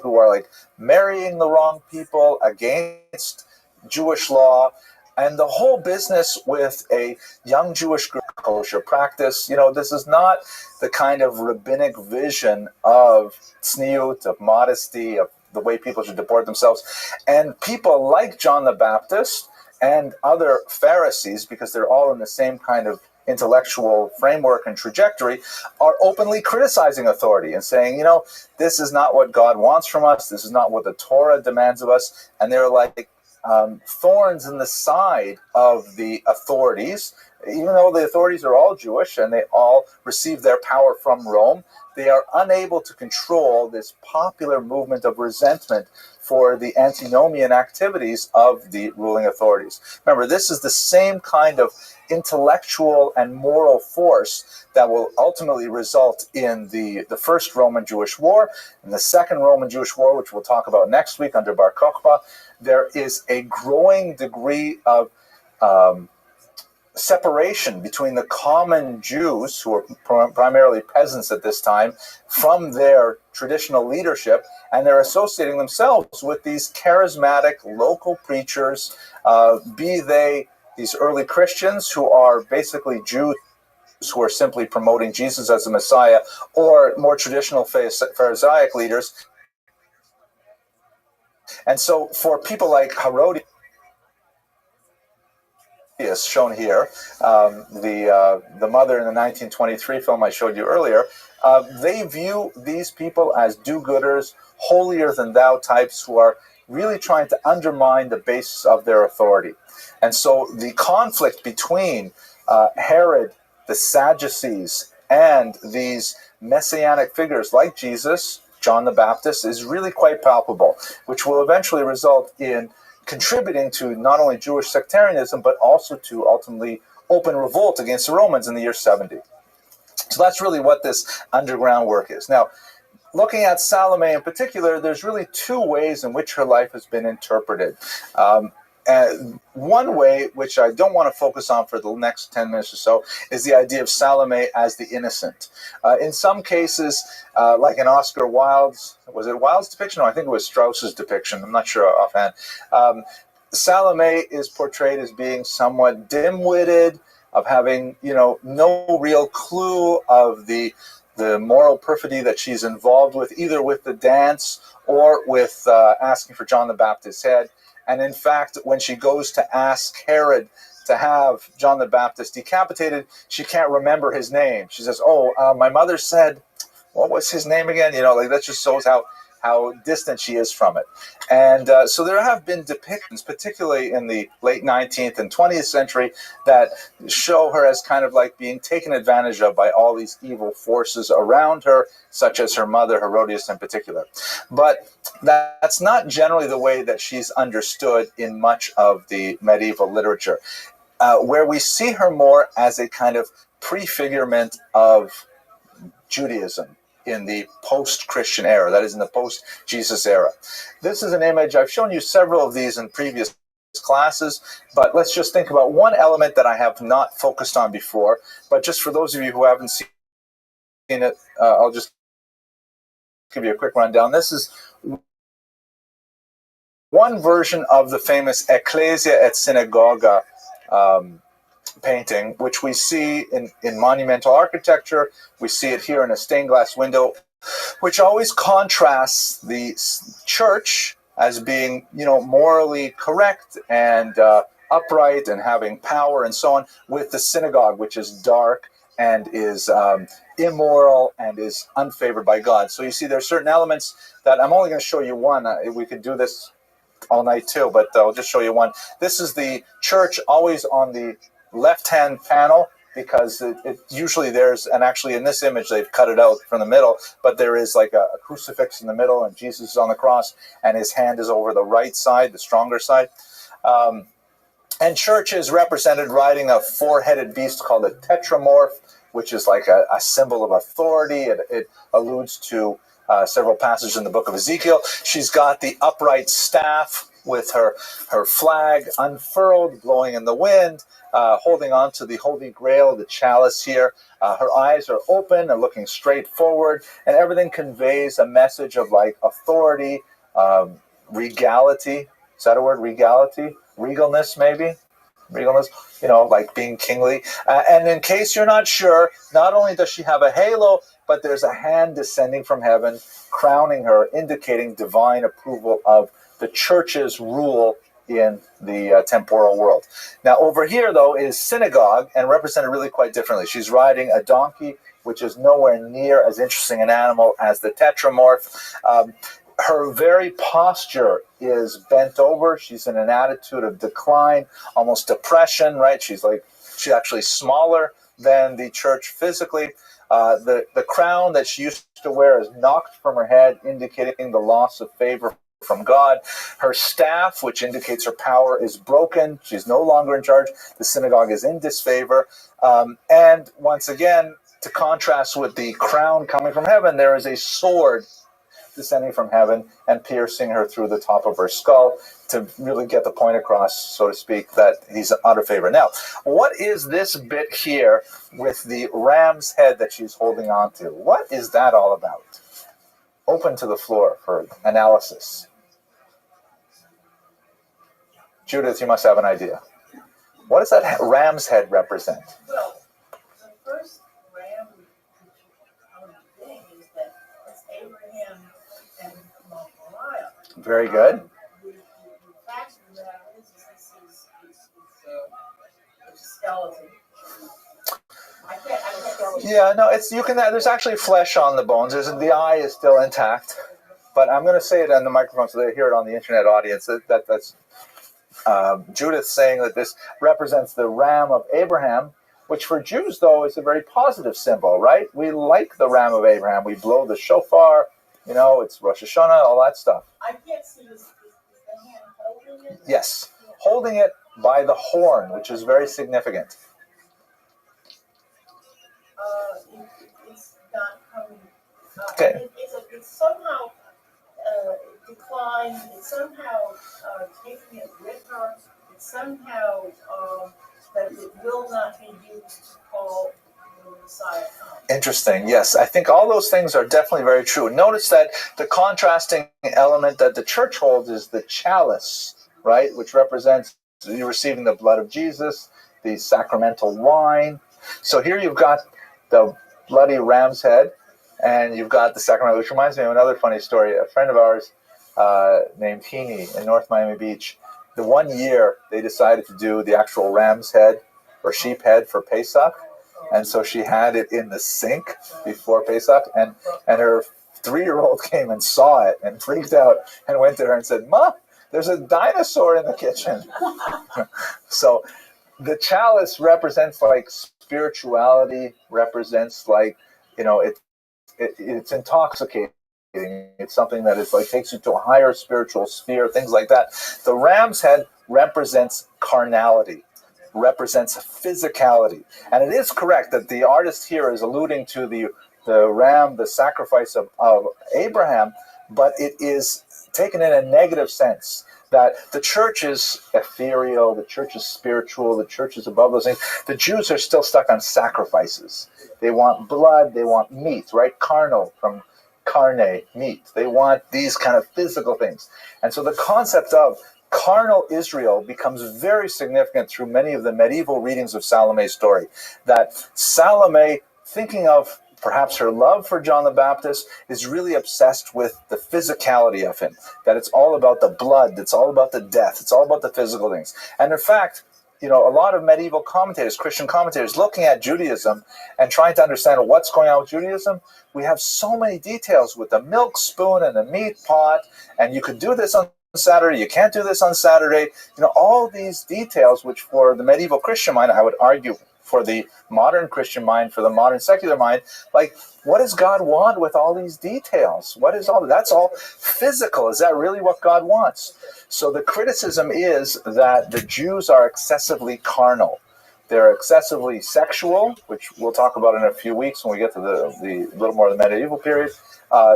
who are like marrying the wrong people against Jewish law, and the whole business with a young Jewish group, kosher practice. This is not the kind of rabbinic vision of tzniut, of modesty, of the way people should deport themselves. And people like John the Baptist and other Pharisees, because they're all in the same kind of intellectual framework and trajectory, are openly criticizing authority and saying, this is not what God wants from us. This is not what the Torah demands of us. And they're like thorns in the side of the authorities. Even though the authorities are all Jewish and they all receive their power from Rome, they are unable to control this popular movement of resentment for the antinomian activities of the ruling authorities. Remember, this is the same kind of intellectual and moral force that will ultimately result in the First Roman-Jewish War and the Second Roman-Jewish War, which we'll talk about next week under Bar Kokhba. There is a growing degree of separation between the common Jews, who are primarily peasants at this time, from their traditional leadership, and they're associating themselves with these charismatic local preachers, be they these early Christians who are basically Jews who are simply promoting Jesus as the Messiah, or more traditional Pharisaic leaders. And so for people like Herodias, shown here, the mother in the 1923 film I showed you earlier, they view these people as do-gooders, holier-than-thou types who are really trying to undermine the basis of their authority. And so the conflict between Herod, the Sadducees, and these messianic figures like Jesus, John the Baptist is really quite palpable, which will eventually result in contributing to not only Jewish sectarianism, but also to ultimately open revolt against the Romans in the year 70. So that's really what this underground work is. Now, looking at Salome in particular, there's really two ways in which her life has been interpreted. And one way, which I don't want to focus on for the next 10 minutes or so, is the idea of Salome as the innocent. In some cases, like in Oscar Wilde's, was it Wilde's depiction? No, I think it was Strauss's depiction. I'm not sure offhand. Salome is portrayed as being somewhat dim-witted, of having, no real clue of the moral perfidy that she's involved with, either with the dance or with asking for John the Baptist's head. And in fact, when she goes to ask Herod to have John the Baptist decapitated, she can't remember his name. She says, my mother said, what was his name again? That just shows how distant she is from it. And so there have been depictions, particularly in the late 19th and 20th century, that show her as kind of like being taken advantage of by all these evil forces around her, such as her mother, Herodias in particular. But that's not generally the way that she's understood in much of the medieval literature, where we see her more as a kind of prefigurement of Judaism in the post-Christian era, that is in the post-Jesus era. This is an image, I've shown you several of these in previous classes, but let's just think about one element that I have not focused on before, but just for those of you who haven't seen it, I'll just give you a quick rundown. This is one version of the famous Ecclesia et Synagoga painting, which we see in monumental architecture. We see it here in a stained glass window, which always contrasts the church as being, morally correct and upright and having power and so on, with the synagogue, which is dark and is immoral and is unfavored by God. So you see there are certain elements that I'm only going to show you one. We could do this all night too, but I'll just show you one. This is the church always on the left-hand panel, because it usually there's, and actually in this image they've cut it out from the middle, but there is like a crucifix in the middle and Jesus is on the cross and his hand is over the right side, the stronger side. And church is represented riding a four-headed beast called a tetramorph, which is like a symbol of authority. It alludes to several passages in the book of Ezekiel. She's got the upright staff with her flag unfurled, blowing in the wind, holding on to the Holy Grail, the chalice here. Her eyes are open and looking straight forward, and everything conveys a message of like authority, regality. Is that a word, regality? Regalness, maybe? Regalness, like being kingly. And in case you're not sure, not only does she have a halo, but there's a hand descending from heaven, crowning her, indicating divine approval of the church's rule in the temporal world. Now, over here, though, is synagogue, and represented really quite differently. She's riding a donkey, which is nowhere near as interesting an animal as the tetramorph. Her very posture is bent over. She's in an attitude of decline, almost depression, right? She's actually smaller than the church physically. The crown that she used to wear is knocked from her head, indicating the loss of favor from God. Her staff, which indicates her power, is broken. She's no longer in charge. The synagogue is in disfavor. And once again, to contrast with the crown coming from heaven, there is a sword descending from heaven and piercing her through the top of her skull, to really get the point across, so to speak, that he's out of favor. Now, what is this bit here with the ram's head that she's holding on to? What is that all about? Open to the floor for analysis. Judith, you must have an idea. What does that ram's head represent? Well, the first ram thing is that it's Abraham and Moriah. Very good. The fact of the matter is this is a skeleton. I can't. Yeah, no, there's actually flesh on the bones. The eye is still intact, but I'm going to say it on the microphone so they hear it on the internet audience. That's Judith saying that this represents the ram of Abraham, which for Jews, though, is a very positive symbol, right? We like the ram of Abraham. We blow the shofar It's Rosh Hashanah, all that stuff. I can't see this. Is the hand holding it? Yes, holding it by the horn, which is very significant. It's not coming. Okay. It's somehow declined. It's somehow taking it with her. It's somehow that it will not be used to call the Messiah come. Interesting. Yes, I think all those things are definitely very true. Notice that the contrasting element that the church holds is the chalice, right, which represents you receiving the blood of Jesus, the sacramental wine. So here you've got the bloody ram's head, and you've got the sacrament, which reminds me of another funny story. A friend of ours named Heaney in North Miami Beach, the one year they decided to do the actual ram's head or sheep head for Pesach, and so she had it in the sink before Pesach, and her 3-year-old came and saw it and freaked out and went to her and said, "Ma, there's a dinosaur in the kitchen." So the chalice represents like spirituality, represents like, it's intoxicating. It's something that is like takes you to a higher spiritual sphere, things like that. The ram's head represents carnality, represents physicality. And it is correct that the artist here is alluding to the ram, the sacrifice of Abraham, but it is taken in a negative sense, that the church is ethereal, the church is spiritual, the church is above those things. The Jews are still stuck on sacrifices. They want blood, they want meat, right? Carnal, from carne, meat. They want these kind of physical things. And so the concept of carnal Israel becomes very significant through many of the medieval readings of Salome's story. That Salome, thinking of perhaps her love for John the Baptist, is really obsessed with the physicality of him, that it's all about the blood, it's all about the death, it's all about the physical things. And in fact, a lot of medieval commentators, Christian commentators, looking at Judaism and trying to understand what's going on with Judaism, we have so many details with the milk spoon and the meat pot, and you could do this on Saturday, you can't do this on Saturday. All these details, which for the medieval Christian mind, I would argue for the modern Christian mind, for the modern secular mind, like, what does God want with all these details? What is all that's all physical? Is that really what God wants? So the criticism is that the Jews are excessively carnal. They're excessively sexual, which we'll talk about in a few weeks when we get to the little more of the medieval period.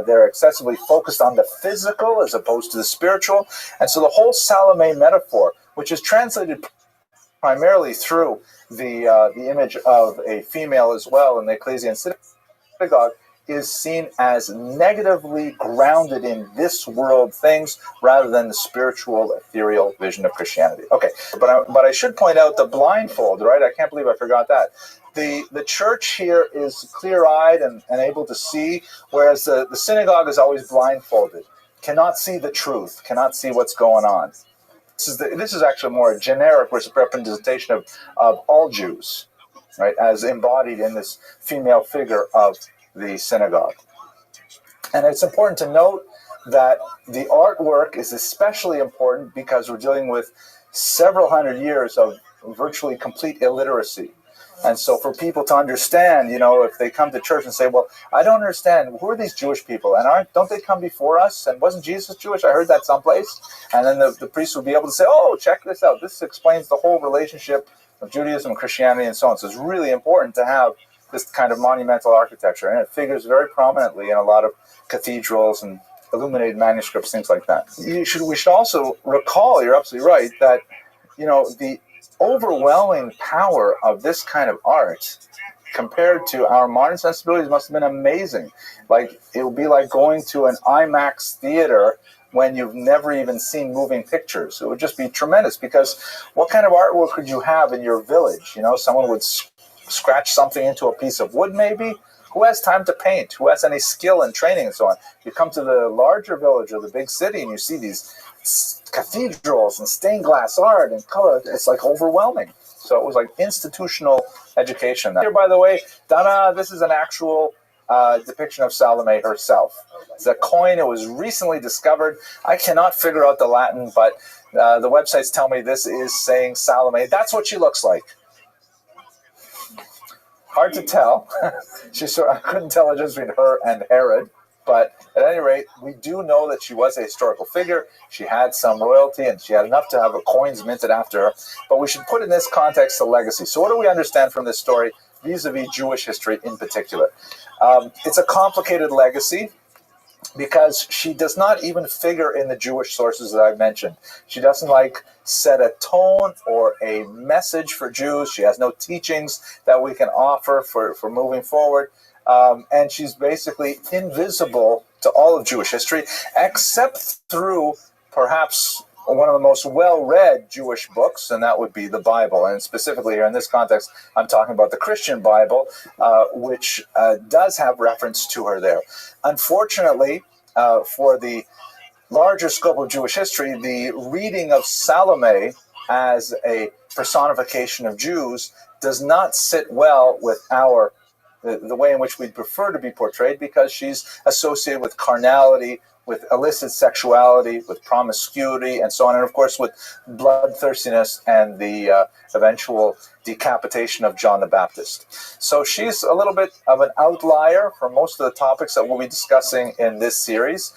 They're excessively focused on the physical as opposed to the spiritual. And so the whole Salome metaphor, which is translated primarily through the image of a female as well in the Ecclesian synagogue, is seen as negatively grounded in this world things rather than the spiritual, ethereal vision of Christianity. Okay, but I should point out the blindfold, right? I can't believe I forgot that. The church here is clear-eyed and able to see, whereas the synagogue is always blindfolded, cannot see the truth, cannot see what's going on. This is actually more a generic representation of all Jews, right, as embodied in this female figure of the synagogue. And it's important to note that the artwork is especially important because we're dealing with several hundred years of virtually complete illiteracy. And so for people to understand, if they come to church and say, well, I don't understand, who are these Jewish people? And don't they come before us? And wasn't Jesus Jewish? I heard that someplace. And then the priest would be able to say, oh, check this out. This explains the whole relationship of Judaism and Christianity and so on. So it's really important to have this kind of monumental architecture. And it figures very prominently in a lot of cathedrals and illuminated manuscripts, things like that. We should also recall, you're absolutely right, that, the overwhelming power of this kind of art compared to our modern sensibilities must have been amazing. Like, it would be like going to an IMAX theater when you've never even seen moving pictures. It would just be tremendous, because what kind of artwork could you have in your village? Someone would scratch something into a piece of wood maybe. Who has time to paint? Who has any skill and training and so on? You come to the larger village or the big city and you see these cathedrals and stained glass art and color. It's like overwhelming. So it was like institutional education. Here, by the way, Dana, this is an actual depiction of Salome herself. It's a coin. It was recently discovered. I cannot figure out the Latin, but the websites tell me this is saying Salome. That's what she looks like. Hard to tell. I couldn't tell it just between her and Herod. But at any rate, we do know that she was a historical figure. She had some royalty, and she had enough to have her coins minted after her. But we should put in this context the legacy. So what do we understand from this story vis-a-vis Jewish history in particular? It's a complicated legacy, because she does not even figure in the Jewish sources that I mentioned. She doesn't set a tone or a message for Jews. She has no teachings that we can offer for moving forward. And she's basically invisible to all of Jewish history, except through perhaps one of the most well-read Jewish books, and that would be the Bible. And specifically here in this context, I'm talking about the Christian Bible, which does have reference to her there. Unfortunately, for the larger scope of Jewish history, the reading of Salome as a personification of Jews does not sit well with the way in which we'd prefer to be portrayed, because she's associated with carnality, with illicit sexuality, with promiscuity, and so on, and of course with bloodthirstiness and the eventual decapitation of John the Baptist. So she's a little bit of an outlier for most of the topics that we'll be discussing in this series.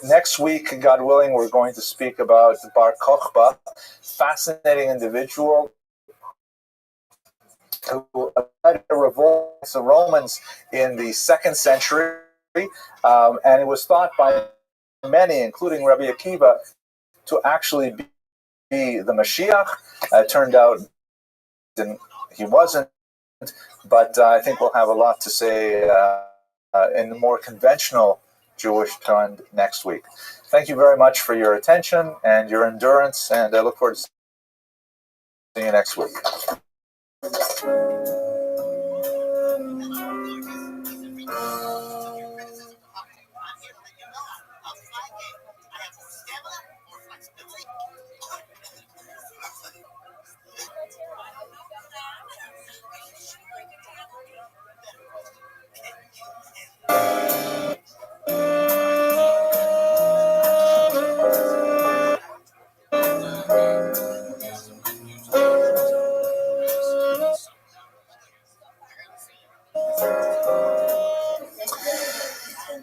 Next week, God willing, we're going to speak about Bar Kokhba, fascinating individual who led a revolt against the Romans in the 2nd century, and it was thought by many, including Rabbi Akiva, to actually be the Mashiach. It turned out he wasn't, but I think we'll have a lot to say in the more conventional Jewish tone next week. Thank you very much for your attention and your endurance, and I look forward to seeing you next week.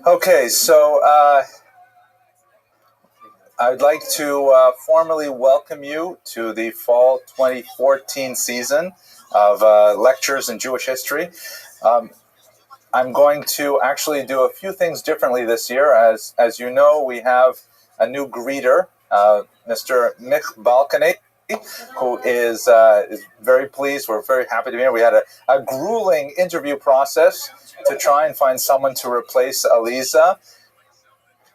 Okay, so I'd like to formally welcome you to the fall 2014 season of lectures in Jewish history. I'm going to actually do a few things differently this year. As you know, we have a new greeter, Mr. Mich Balkany, who is very pleased. We're very happy to be here. We had a grueling interview process to try and find someone to replace Aliza.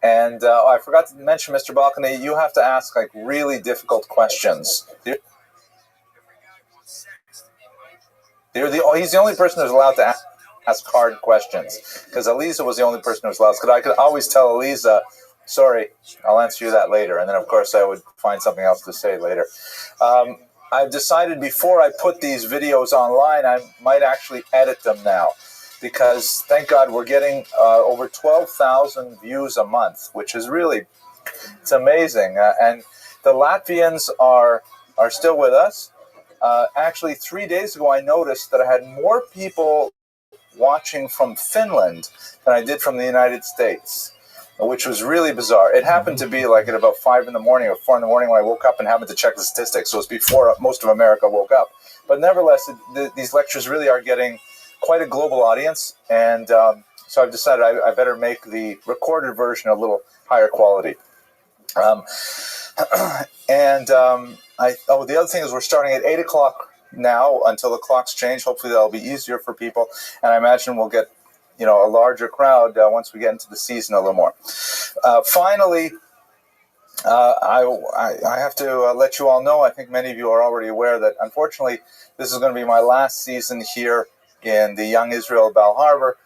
And I forgot to mention, Mr. Balkany, you have to ask really difficult questions. He's the only person who's allowed to ask hard questions, because Aliza was the only person who was allowed. Because I could always tell Aliza, sorry, I'll answer you that later. And then, of course, I would find something else to say later. I've decided before I put these videos online, I might actually edit them now, because thank God we're getting over 12,000 views a month, which is really, it's amazing. And the Latvians are still with us. Actually, 3 days ago, I noticed that I had more people watching from Finland than I did from the United States, which was really bizarre. It happened to be at about 5 in the morning or 4 in the morning when I woke up and happened to check the statistics. So it was before most of America woke up. But nevertheless, these lectures really are getting quite a global audience. And so I've decided I better make the recorded version a little higher quality. The other thing is we're starting at 8 o'clock now until the clocks change. Hopefully that'll be easier for people. And I imagine we'll get a larger crowd once we get into the season a little more. Finally, I have to let you all know, I think many of you are already aware that unfortunately this is going to be my last season here in the Young Israel Bal Harbor,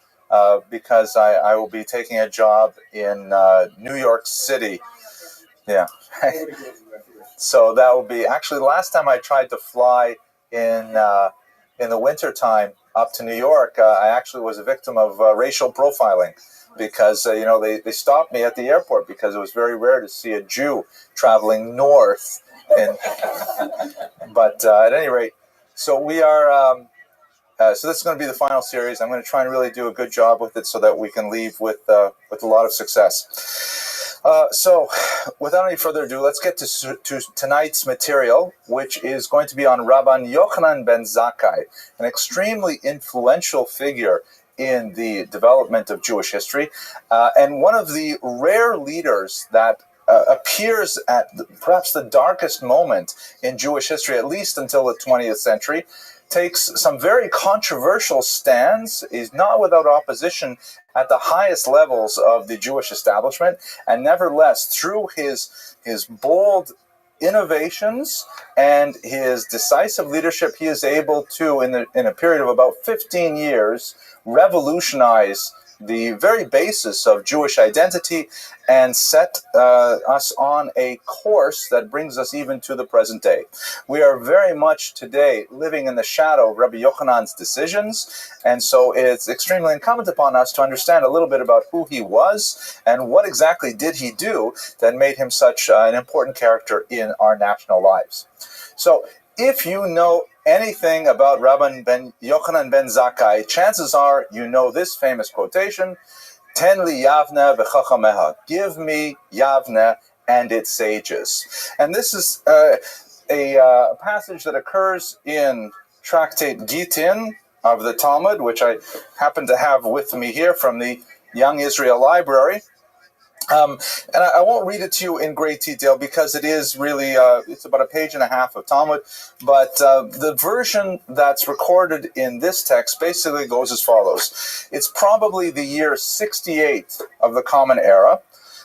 because I will be taking a job in New York City. Yeah. So that will be actually the last time I tried to fly in the winter time up to New York. I actually was a victim of racial profiling, because they stopped me at the airport because it was very rare to see a Jew traveling north. But at any rate, so we are So this is going to be the final series. I'm going to try and really do a good job with it so that we can leave with a lot of success. So without any further ado, let's get to tonight's material, which is going to be on Rabbi Yochanan ben Zakkai, an extremely influential figure in the development of Jewish history, and one of the rare leaders that appears at perhaps the darkest moment in Jewish history, at least until the 20th century, takes some very controversial stands, is not without opposition at the highest levels of the Jewish establishment, and nevertheless, through his bold innovations and his decisive leadership, he is able to, in a period of about 15 years, revolutionize the very basis of Jewish identity and set us on a course that brings us even to the present day. We are very much today living in the shadow of Rabbi Yochanan's decisions, and so it's extremely incumbent upon us to understand a little bit about who he was and what exactly did he do that made him such an important character in our national lives. So if you know anything about Rabbi Yochanan ben Zakkai, chances are you know this famous quotation, Ten li Yavne v'chachameha, give me Yavne and its sages. And this is a passage that occurs in Tractate Gittin of the Talmud, which I happen to have with me here from the Young Israel Library. And I won't read it to you in great detail because it is really, it's about a page and a half of Talmud, but the version that's recorded in this text basically goes as follows. It's probably the year 68 of the Common Era.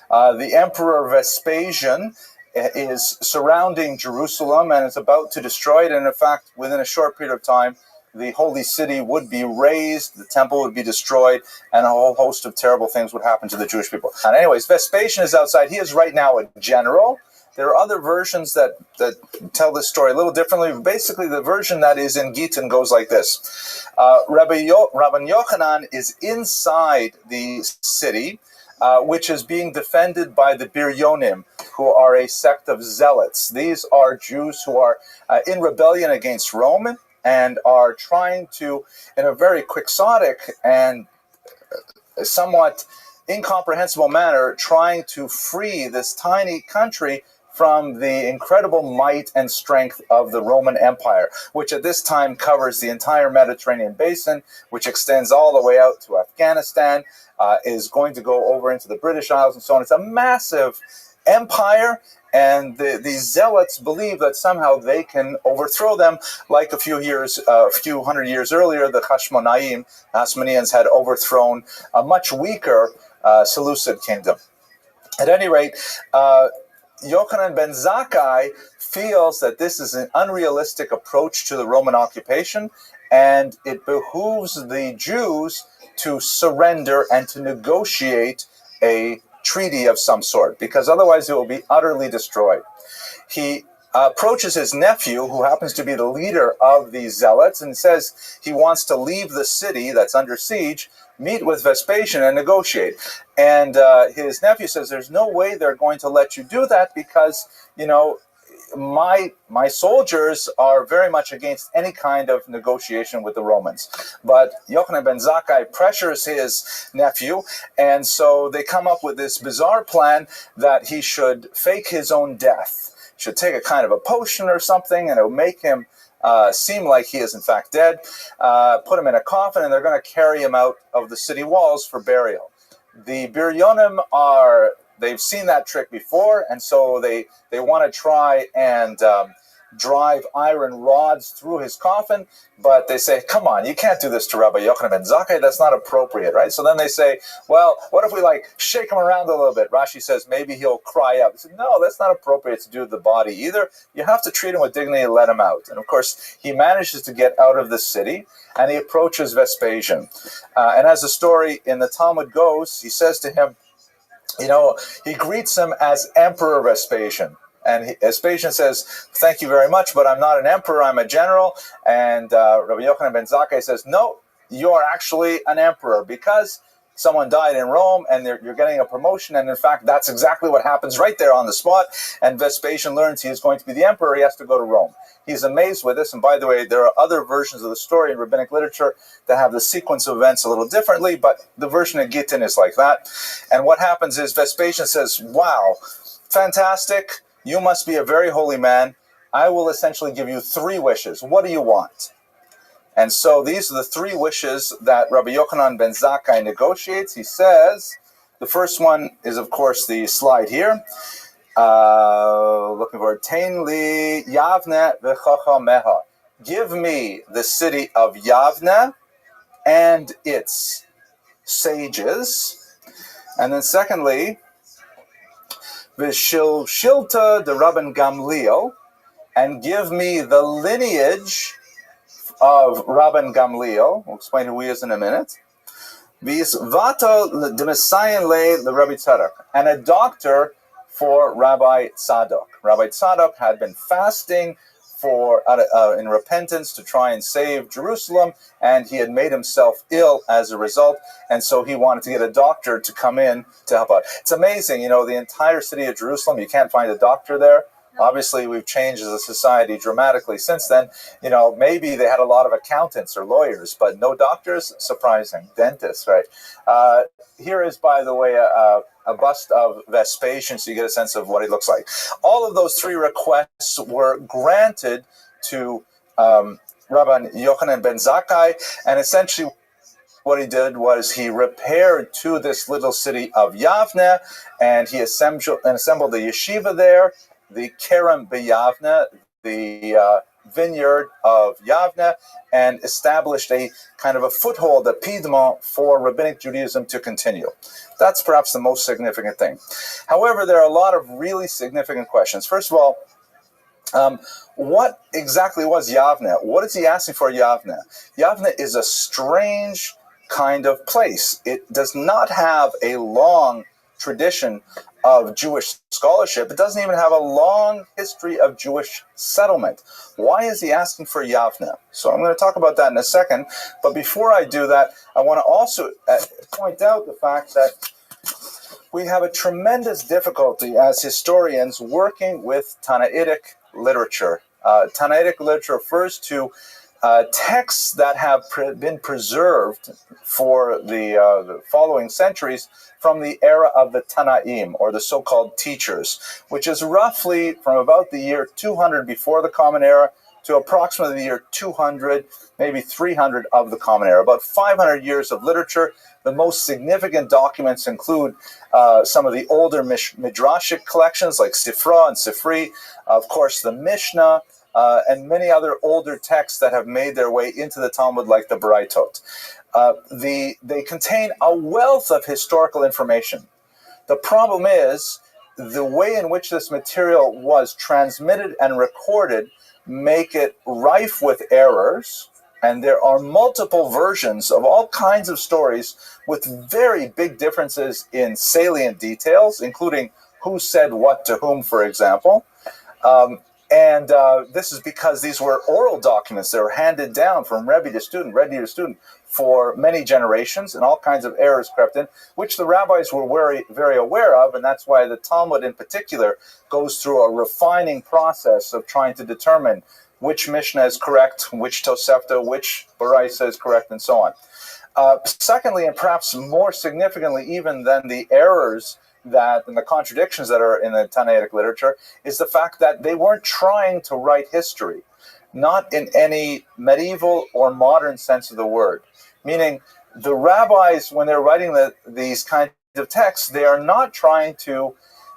The Emperor Vespasian is surrounding Jerusalem and is about to destroy it, and in fact, within a short period of time, the holy city would be razed, the temple would be destroyed, and a whole host of terrible things would happen to the Jewish people. And anyways, Vespasian is outside. He is right now a general. There are other versions that tell this story a little differently. Basically, the version that is in Gittin goes like this. Rabbi Yochanan is inside the city, which is being defended by the Biryonim, who are a sect of zealots. These are Jews who are in rebellion against Rome, and are trying to, in a very quixotic and somewhat incomprehensible manner, trying to free this tiny country from the incredible might and strength of the Roman Empire, which at this time covers the entire Mediterranean basin, which extends all the way out to Afghanistan, is going to go over into the British Isles and so on. It's a massive empire, and the zealots believe that somehow they can overthrow them, like a few hundred years earlier, the Hasmoneans had overthrown a much weaker Seleucid kingdom. At any rate, Yochanan ben Zakkai feels that this is an unrealistic approach to the Roman occupation, and it behooves the Jews to surrender and to negotiate a treaty of some sort, because otherwise it will be utterly destroyed. He approaches his nephew, who happens to be the leader of these zealots, and says he wants to leave the city that's under siege, meet with Vespasian and negotiate. And his nephew says, there's no way they're going to let you do that because, you know, my soldiers are very much against any kind of negotiation with the Romans. But Yochanan ben Zakkai pressures his nephew, and so they come up with this bizarre plan that he should fake his own death. He should take a kind of a potion or something, and it will make him seem like he is in fact dead, put him in a coffin, and they're going to carry him out of the city walls for burial. The Biryonim they've seen that trick before, and so they want to try and drive iron rods through his coffin, but they say, come on, you can't do this to Rabbi Yochanan ben Zakkai, that's not appropriate, right? So then they say, well, what if we shake him around a little bit? Rashi says maybe he'll cry out. They say, no, that's not appropriate to do to the body either. You have to treat him with dignity and let him out. And of course, he manages to get out of the city, and he approaches Vespasian. And as the story in the Talmud goes, he says to him, he greets him as Emperor Vespasian. And Vespasian says, thank you very much, but I'm not an emperor, I'm a general. And Rabbi Yochanan ben Zakkai says, no, you're actually an emperor, because someone died in Rome and you're getting a promotion, and in fact that's exactly what happens right there on the spot, and Vespasian learns he is going to be the emperor. He has to go to Rome. He's amazed with this, and by the way, there are other versions of the story in rabbinic literature that have the sequence of events a little differently, but the version of Gittin is like that. And what happens is Vespasian says, wow, fantastic, you must be a very holy man. I will essentially give you 3 wishes. What do you want? And so these are the 3 wishes that Rabbi Yochanan ben Zakkai negotiates. He says, the first one is, of course, the slide here. Looking for Tain li Yavne v'chachameha. Give me the city of Yavne and its sages. And then secondly, V'shilta de Rabban Gamliel, and give me the lineage of Rabban Gamliel. We'll explain who he is in a minute. V'yisvata de Messiah le Rabbi Tzadok, and a doctor for Rabbi Tzadok. Rabbi Tzadok had been fasting in repentance to try and save Jerusalem, and he had made himself ill as a result, and so he wanted to get a doctor to come in to help out. It's amazing, the entire city of Jerusalem, you can't find a doctor there. Obviously, we've changed as a society dramatically since then. Maybe they had a lot of accountants or lawyers, but no doctors. Surprising. Dentists, right? Here is, by the way, a bust of Vespasian, so you get a sense of what he looks like. All of those 3 requests were granted to Rabbi Yochanan ben Zakkai, and essentially what he did was he repaired to this little city of Yavne, and he assembled the yeshiva there, the Kerem B'Yavne, the vineyard of Yavne, and established a kind of a foothold, a piedmont for rabbinic Judaism to continue. That's perhaps the most significant thing. However, there are a lot of really significant questions. First of all, what exactly was Yavne? What is he asking for Yavne? Yavne is a strange kind of place. It does not have a long tradition of Jewish scholarship. It doesn't even have a long history of Jewish settlement. Why is he asking for Yavne? So I'm going to talk about that in a second. But before I do that, I want to also point out the fact that we have a tremendous difficulty as historians working with Tannaitic literature. Tannaitic literature refers to texts that have been preserved for the following centuries from the era of the Tanaim, or the so-called teachers, which is roughly from about the year 200 before the Common Era to approximately the year 200, maybe 300 of the Common Era. About 500 years of literature. The most significant documents include some of the older Midrashic collections like Sifra and Sifri, of course the Mishnah, and many other older texts that have made their way into the Talmud, like the Baraitot. They contain a wealth of historical information. The problem is the way in which this material was transmitted and recorded make it rife with errors, and there are multiple versions of all kinds of stories with very big differences in salient details, including who said what to whom, for example. And this is because these were oral documents that were handed down from Rabbi to student for many generations, and all kinds of errors crept in, which the rabbis were very, very aware of, and that's why the Talmud in particular goes through a refining process of trying to determine which Mishnah is correct, which Tosefta, which Baraisa is correct, and so on. Secondly, and perhaps more significantly even than the errors and the contradictions that are in the Tannaitic literature, is the fact that they weren't trying to write history, not in any medieval or modern sense of the word. Meaning, the rabbis, when they're writing these kinds of texts, they are not trying to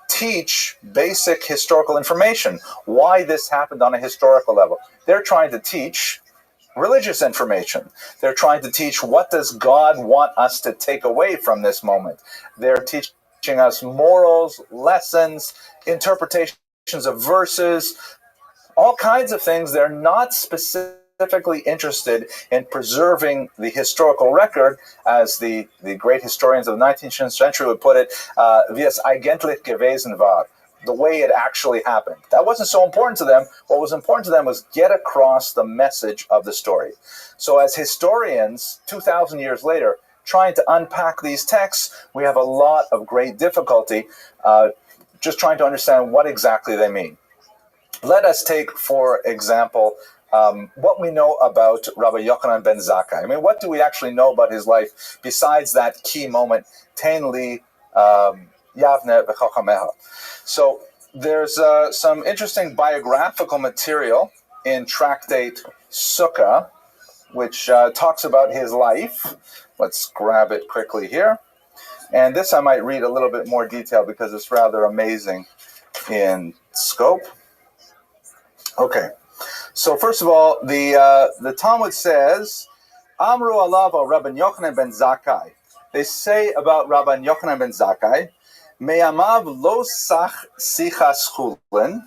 teach basic historical information, why this happened on a historical level. They're trying to teach religious information. They're trying to teach, what does God want us to take away from this moment? They're teaching us morals, lessons, interpretations of verses, all kinds of things. They're not specifically interested in preserving the historical record, as the great historians of the 19th century would put it, wie es eigentlich gewesen war, the way it actually happened. That wasn't so important to them. What was important to them was get across the message of the story. So as historians, 2,000 years later, trying to unpack these texts, we have a lot of great difficulty just trying to understand what exactly they mean. Let us take, for example, what we know about Rabbi Yochanan ben Zakkai. I mean, what do we actually know about his life besides that key moment, Tein li Yavne v'Chachameha? So there's some interesting biographical material in Tractate Sukkah, which talks about his life. Let's grab it quickly here. And this I might read a little bit more detail because it's rather amazing in scope. Okay, so first of all, the Talmud says, Amru alav Rabbi Yochanan ben Zakkai. They say about Rabbi Yochanan ben Zakkai, Me'amav lo sach sichas chulin.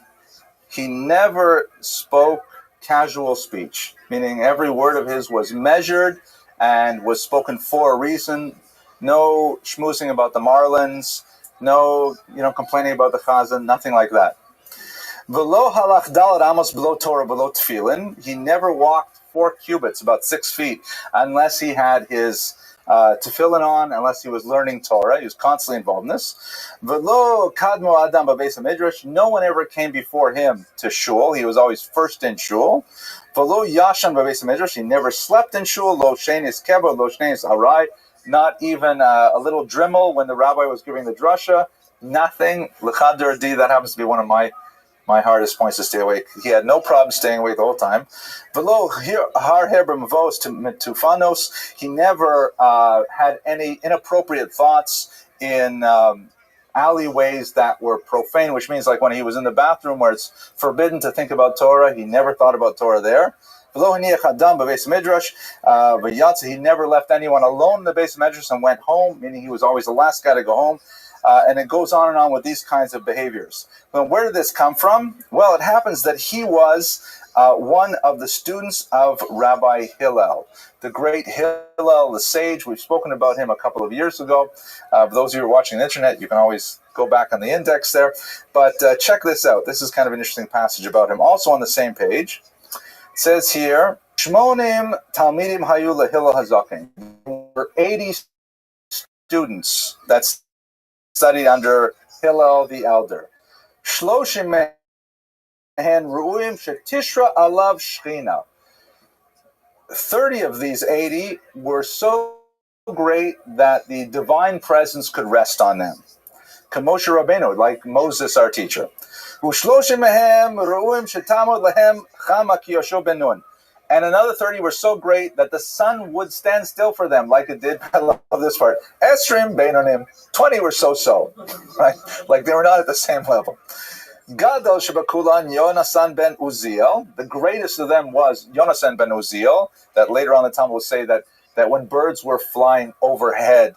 He never spoke casual speech, meaning every word of his was measured and was spoken for a reason. No schmoozing about the Marlins, no complaining about the Chazan, nothing like that. V'lo halach daled amos b'lo Torah b'lo tefillin. He never walked 4 cubits, about 6 feet, unless he had his tefillin on, unless he was learning Torah. He was constantly involved in this. V'lo kadmo adam b'beis midrash. No one ever came before him to shul. He was always first in shul. V'lo yashan b'beis midrash. He never slept in shul. Lo shenis kebod, lo shenis arai. Not even a little drimmel when the rabbi was giving the drasha. Nothing. L'chadar di. That happens to be one of my hardest points to stay awake. He had no problem staying awake the whole time. V'lo har hebrim vos to fanos. He never had any inappropriate thoughts in alleyways that were profane, which means like when he was in the bathroom where it's forbidden to think about Torah, he never thought about Torah there. He never left anyone alone in the Beis Medrash and went home, meaning he was always the last guy to go home. And it goes on and on with these kinds of behaviors. Well, where did this come from? Well, it happens that he was one of the students of Rabbi Hillel, the great Hillel, the sage. We've spoken about him a couple of years ago. For those of you who are watching the internet, you can always go back on the index there. But check this out. This is kind of an interesting passage about him. Also on the same page, it says here, Shmonim Talmidim Hayu LeHillel Hazaken. There were 80 students that studied under Hillel the elder. Shloshim mehen ru'im shetishra alav shchina. 30 of these 80 were so great that the divine presence could rest on them. Kamoshe Rabbeinu, like Moses, our teacher. Ushloshim mehem ru'im shetamod lehem chama ki Yoshua ben Nun. And another 30 were so great that the sun would stand still for them, like it did. I love this part. Esrim beinonim. 20 were so-so, right? Like they were not at the same level. Gadol shebakulan Yonasan ben Uziel. The greatest of them was Yonasan ben Uziel. That later on the Talmud will say that when birds were flying overhead,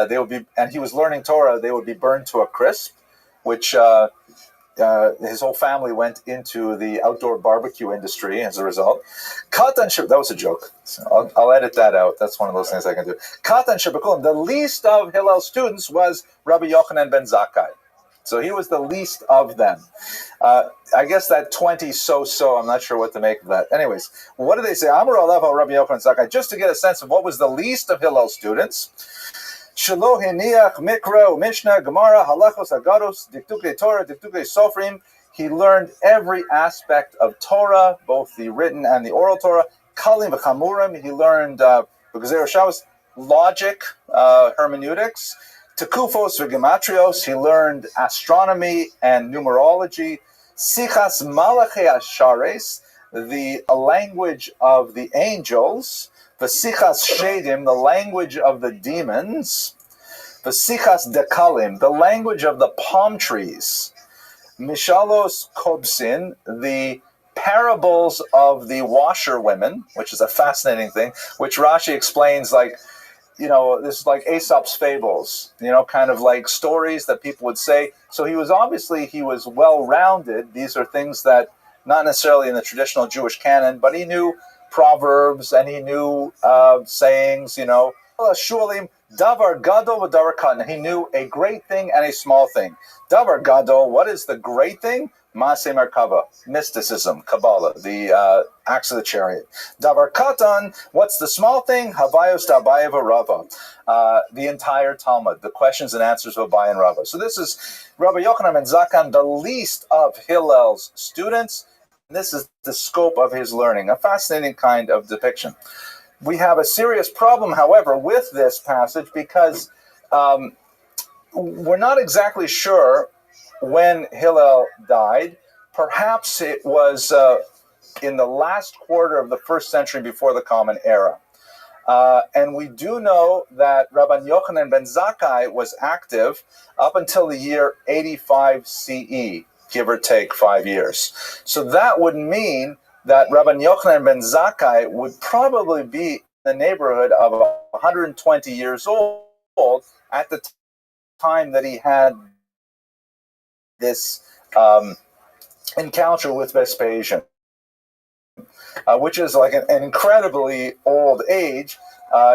they would be, and he was learning Torah, they would be burned to a crisp, which his whole family went into the outdoor barbecue industry as a result. That was a joke. So I'll edit that out. That's one of those things I can do. Katan Shebakulim, the least of Hillel's students was Rabbi Yochanan ben Zakkai. So he was the least of them. I guess that 20 so-so, I'm not sure what to make of that. Anyways, what do they say? Amar Alav Rabbi Yochanan Zakkai, just to get a sense of what was the least of Hillel's students. Shelo hiniach mikra mishnah gemara halachos agados diktukei Torah diktukei sofrim. He learned every aspect of Torah, both the written and the oral Torah. Kalim v'chamurim. He learned b'gezeres Shabbos logic, hermeneutics. Tekufos v'gematrios. He learned astronomy and numerology. Sichas malachei ashares, the language of the angels. V'sichas shedim, the language of the demons. V'sichas dekalim, the language of the palm trees. Mishalos kobsin, the parables of the washerwomen, which is a fascinating thing, which Rashi explains like, this is like Aesop's fables, kind of like stories that people would say. So he was well-rounded. These are things that, not necessarily in the traditional Jewish canon, but he knew proverbs and he knew sayings, Shulim, davar gadol v'davar katan. He knew a great thing and a small thing. Davar gadol, what is the great thing? Maaseh Merkava, mysticism, Kabbalah, the acts of the chariot. Davar Katan, what's the small thing? Havayos Dabayev Rava, the entire Talmud, the questions and answers of Abai and Rava. So this is Rabbi Yochanan ben Zakkai, the least of Hillel's students. This is the scope of his learning, a fascinating kind of depiction. We have a serious problem, however, with this passage because we're not exactly sure when Hillel died. Perhaps it was in the last quarter of the first century before the Common Era. And we do know that Rabbi Yochanan ben Zakkai was active up until the year 85 CE, give or take 5 years. So that would mean that Rabbi Yochanan ben Zakkai would probably be in the neighborhood of 120 years old at the time that he had this encounter with Vespasian, which is like an incredibly old age,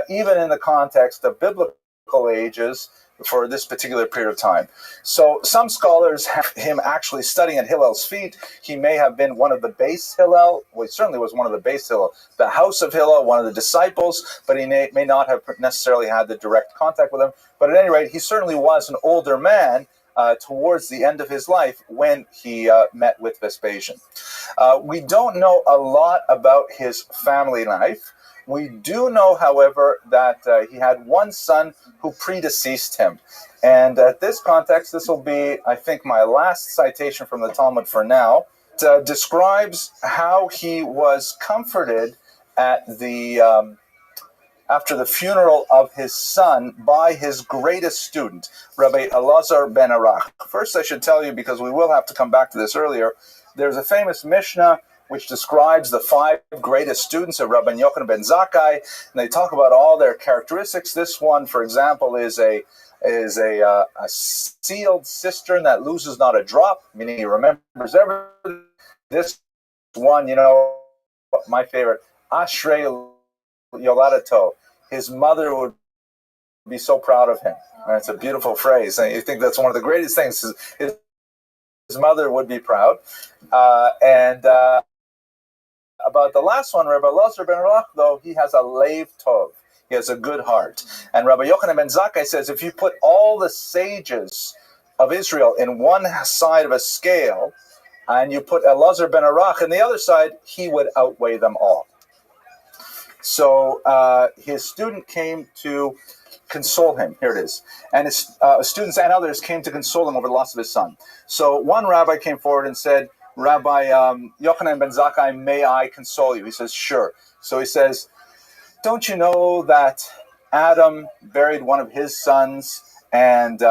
even in the context of biblical ages for this particular period of time. So some scholars have him actually studying at Hillel's feet. He may have been one of the base Hillel. Well, he certainly was one of the base Hillel, the house of Hillel, one of the disciples, but he may not have necessarily had the direct contact with him. But at any rate, he certainly was an older man towards the end of his life when he met with Vespasian. We don't know a lot about his family life. We do know, however, that he had one son who predeceased him. And at this context, this will be, I think, my last citation from the Talmud for now. It describes how he was comforted at the after the funeral of his son by his greatest student, Rabbi Elazar ben Arach. First, I should tell you, because we will have to come back to this earlier, there's a famous Mishnah which describes the 5 greatest students of Rabbi Yochanan ben Zakkai, and they talk about all their characteristics. This one, for example, is a sealed cistern that loses not a drop, meaning he remembers everything. This one, my favorite, Ashrei Yoladato. His mother would be so proud of him. That's a beautiful phrase, and you think that's one of the greatest things. His mother would be proud. About the last one, Rabbi Elazar ben Arach, though, he has a leiv tov. He has a good heart. And Rabbi Yochanan ben Zakkai says, if you put all the sages of Israel in one side of a scale, and you put Elazar ben Arach in the other side, he would outweigh them all. So his student came to console him. Here it is. And his students and others came to console him over the loss of his son. So one rabbi came forward and said, Rabbi Yochanan ben Zakkai, may I console you? He says, sure. So he says, don't you know that Adam buried one of his sons and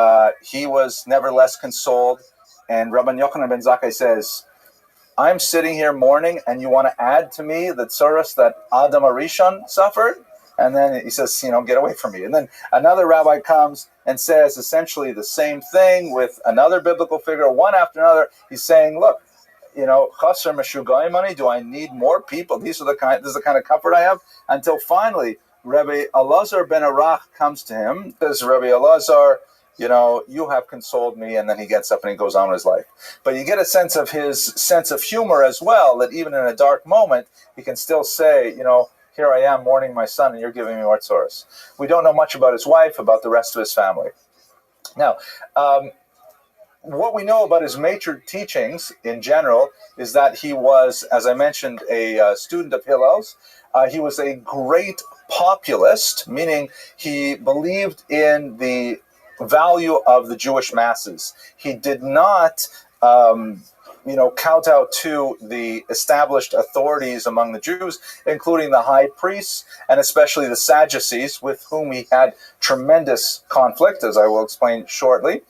he was nevertheless consoled? And Rabbi Yochanan ben Zakkai says, I'm sitting here mourning and you want to add to me the tsuras that Adam Arishon suffered? And then he says, get away from me. And then another rabbi comes and says essentially the same thing with another biblical figure, one after another. He's saying, look, chaser meshugayim money, do I need more people? This is the kind of comfort I have. Until finally, Rabbi Elazar ben Arach comes to him, says, Rabbi Elazar, you have consoled me, and then he gets up and he goes on with his life. But you get a sense of his sense of humor as well, that even in a dark moment, he can still say, here I am mourning my son, and you're giving me more tsuras. We don't know much about his wife, about the rest of his family. Now, what we know about his major teachings in general is that he was, as I mentioned, a student of Hillel's. He was a great populist, meaning he believed in the value of the Jewish masses. He did not, kowtow to the established authorities among the Jews, including the high priests and especially the Sadducees, with whom he had tremendous conflict, as I will explain shortly.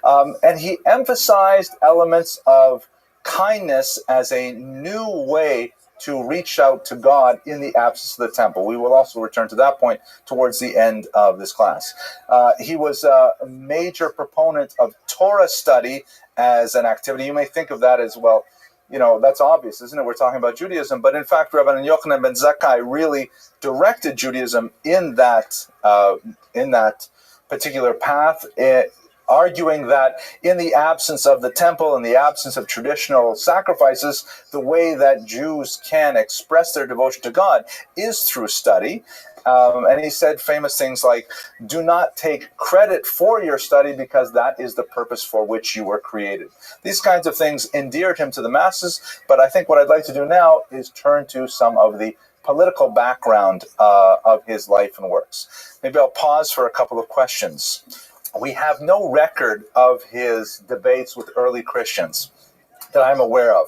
And he emphasized elements of kindness as a new way to reach out to God in the absence of the temple. We will also return to that point towards the end of this class. He was a major proponent of Torah study as an activity. You may think of that as, well, that's obvious, isn't it? We're talking about Judaism. But in fact, Rabbi Yochanan ben Zakkai really directed Judaism in that particular path. arguing that in the absence of the temple, in the absence of traditional sacrifices, the way that Jews can express their devotion to God is through study. And he said famous things like, do not take credit for your study because that is the purpose for which you were created. These kinds of things endeared him to the masses, but I think what I'd like to do now is turn to some of the political background of his life and works. Maybe I'll pause for a couple of questions. We have no record of his debates with early Christians that I'm aware of.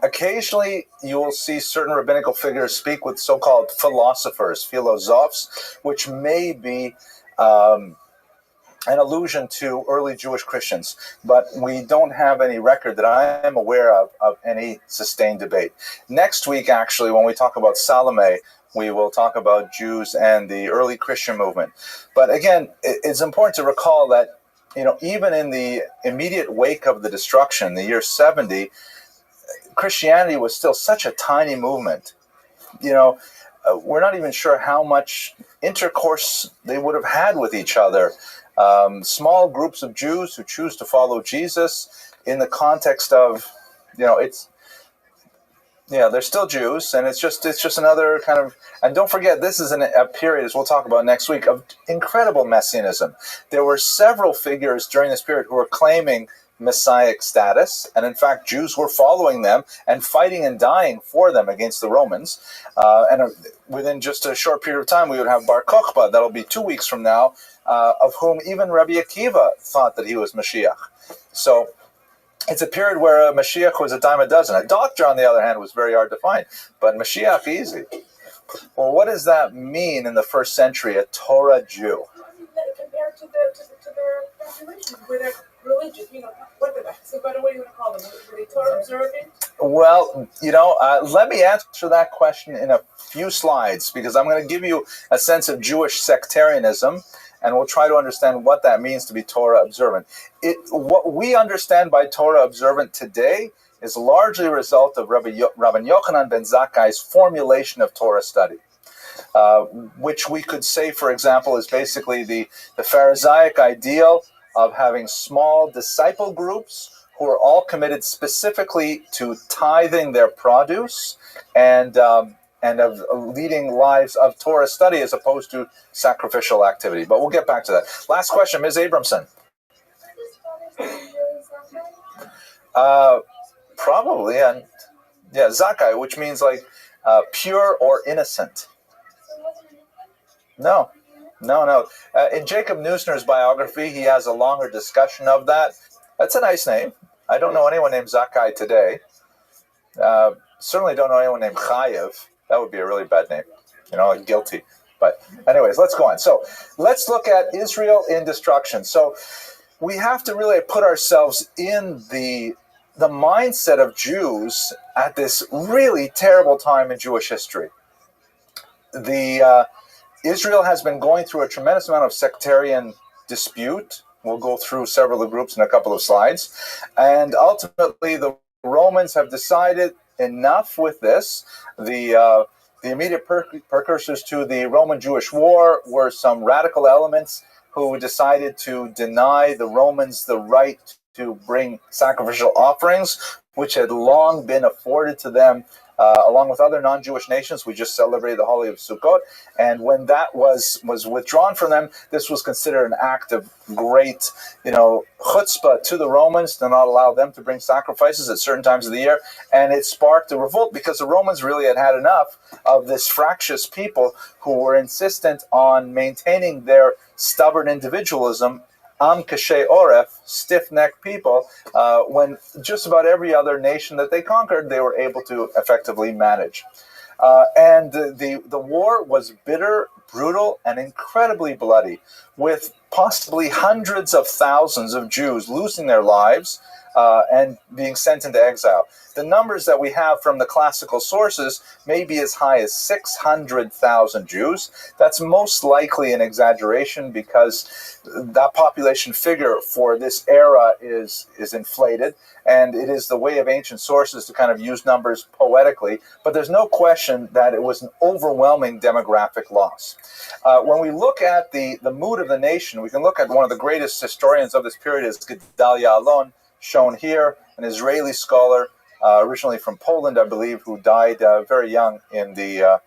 Occasionally, you will see certain rabbinical figures speak with so-called philosophers, philosophes, which may be an allusion to early Jewish Christians, but we don't have any record that I am aware of any sustained debate. Next week, actually, when we talk about Salome, we will talk about Jews and the early Christian movement. But again, it's important to recall that, even in the immediate wake of the destruction, the year 70, Christianity was still such a tiny movement. We're not even sure how much intercourse they would have had with each other. Small groups of Jews who choose to follow Jesus in the context of, they're still Jews, and it's just another kind of, and don't forget, this is a period, as we'll talk about next week, of incredible messianism. There were several figures during this period who were claiming Messianic status, and in fact, Jews were following them and fighting and dying for them against the Romans. And within just a short period of time, we would have Bar Kokhba, that'll be 2 weeks from now, of whom even Rabbi Akiva thought that he was Mashiach. So it's a period where Mashiach was a dime a dozen. A doctor, on the other hand, was very hard to find, but Mashiach, easy. Well, what does that mean in the first century, a Torah Jew? Compared to their population, where they're religious, so by the way you would call them, were they Torah observant? Well, let me answer that question in a few slides, because I'm going to give you a sense of Jewish sectarianism, and we'll try to understand what that means to be Torah observant. What we understand by Torah observant today is largely a result of Rabbi Yochanan ben Zakkai's formulation of Torah study. Which we could say, for example, is basically the Pharisaic ideal of having small disciple groups who are all committed specifically to tithing their produce and of leading lives of Torah study as opposed to sacrificial activity. But we'll get back to that. Last question, Ms. Abramson. Probably, and Zakkai, which means like pure or innocent. No. In Jacob Neusner's biography, he has a longer discussion of that. That's a nice name. I don't know anyone named Zakkai today. Certainly don't know anyone named Chayev. That would be a really bad name. Guilty. But anyways, let's go on. So let's look at Israel in destruction. So we have to really put ourselves in the mindset of Jews at this really terrible time in Jewish history. Israel has been going through a tremendous amount of sectarian dispute. We'll go through several of the groups in a couple of slides. And ultimately, the Romans have decided enough with this. The immediate precursors to the Roman-Jewish War were some radical elements who decided to deny the Romans the right to bring sacrificial offerings, which had long been afforded to them along with other non-Jewish nations. We just celebrated the Holiday of Sukkot, and when that was withdrawn from them, this was considered an act of great, chutzpah to the Romans to not allow them to bring sacrifices at certain times of the year, and it sparked a revolt because the Romans really had enough of this fractious people who were insistent on maintaining their stubborn individualism. Am kashay oref, stiff-necked people, when just about every other nation that they conquered, they were able to effectively manage. And the war was bitter, brutal, and incredibly bloody, with possibly hundreds of thousands of Jews losing their lives, and being sent into exile. The numbers that we have from the classical sources may be as high as 600,000 Jews. That's most likely an exaggeration because that population figure for this era is inflated, and it is the way of ancient sources to kind of use numbers poetically, but there's no question that it was an overwhelming demographic loss. When we look at the mood of the nation, we can look at one of the greatest historians of this period is Gedalia Alon, shown here, an Israeli scholar, originally from Poland, I believe, who died very young in the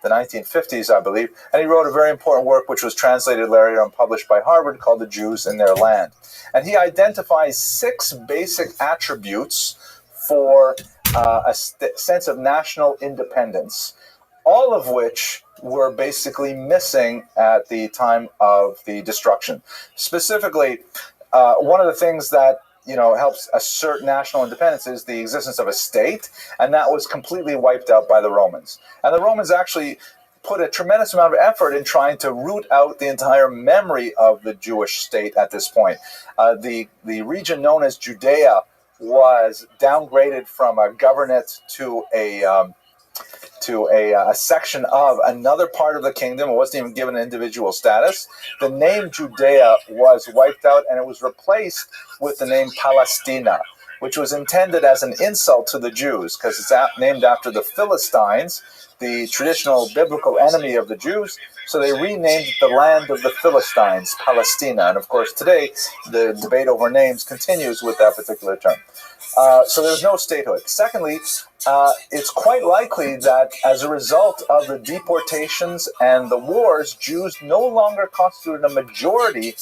1950s, I believe. And he wrote a very important work which was translated later and published by Harvard called The Jews in Their Land. And he identifies 6 basic attributes for a sense of national independence, all of which were basically missing at the time of the destruction. Specifically, one of the things that helps assert national independence is the existence of a state, and that was completely wiped out by the Romans. And the Romans actually put a tremendous amount of effort in trying to root out the entire memory of the Jewish state at this point. The region known as Judea was downgraded from a governorate to a section of another part of the kingdom. It wasn't even given an individual status. The name Judea was wiped out, and it was replaced with the name Palestina, which was intended as an insult to the Jews because it's named after the Philistines, the traditional biblical enemy of the Jews. So they renamed the land of the Philistines Palestina. And of course, today, the debate over names continues with that particular term. So there's no statehood. Secondly, it's quite likely that as a result of the deportations and the wars, Jews no longer constituted a majority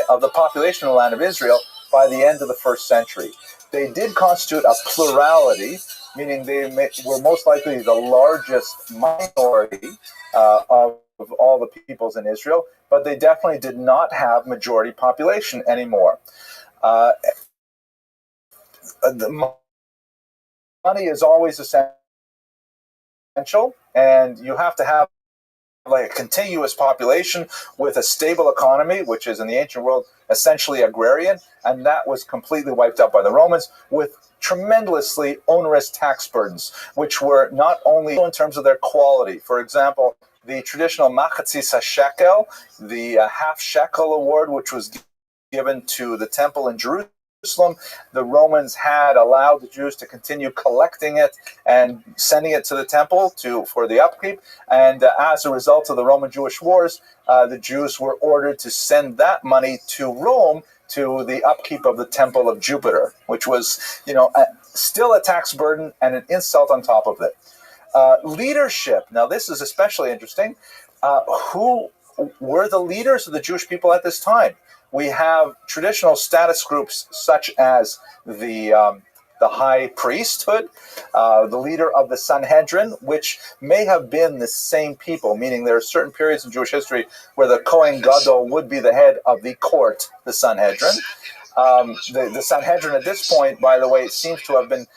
of the population of the land of Israel by the end of the first century. They did constitute a plurality, meaning they were most likely the largest minority of all the peoples in Israel, but they definitely did not have majority population anymore. The money is always essential, and you have to have like a continuous population with a stable economy, which is in the ancient world essentially agrarian, and that was completely wiped out by the Romans with tremendously onerous tax burdens, which were not only in terms of their quality. For example, the traditional machatzis shekel, the half shekel award, which was given to the temple in Jerusalem, the Romans had allowed the Jews to continue collecting it and sending it to the temple for the upkeep. And as a result of the Roman-Jewish wars, the Jews were ordered to send that money to Rome to the upkeep of the temple of Jupiter, which was, still a tax burden and an insult on top of it. Leadership. Now, this is especially interesting. Who were the leaders of the Jewish people at this time? We have traditional status groups such as the high priesthood, the leader of the Sanhedrin, which may have been the same people, meaning there are certain periods in Jewish history where the Kohen Gadol would be the head of the court, the Sanhedrin. The Sanhedrin at this point, by the way, seems to have been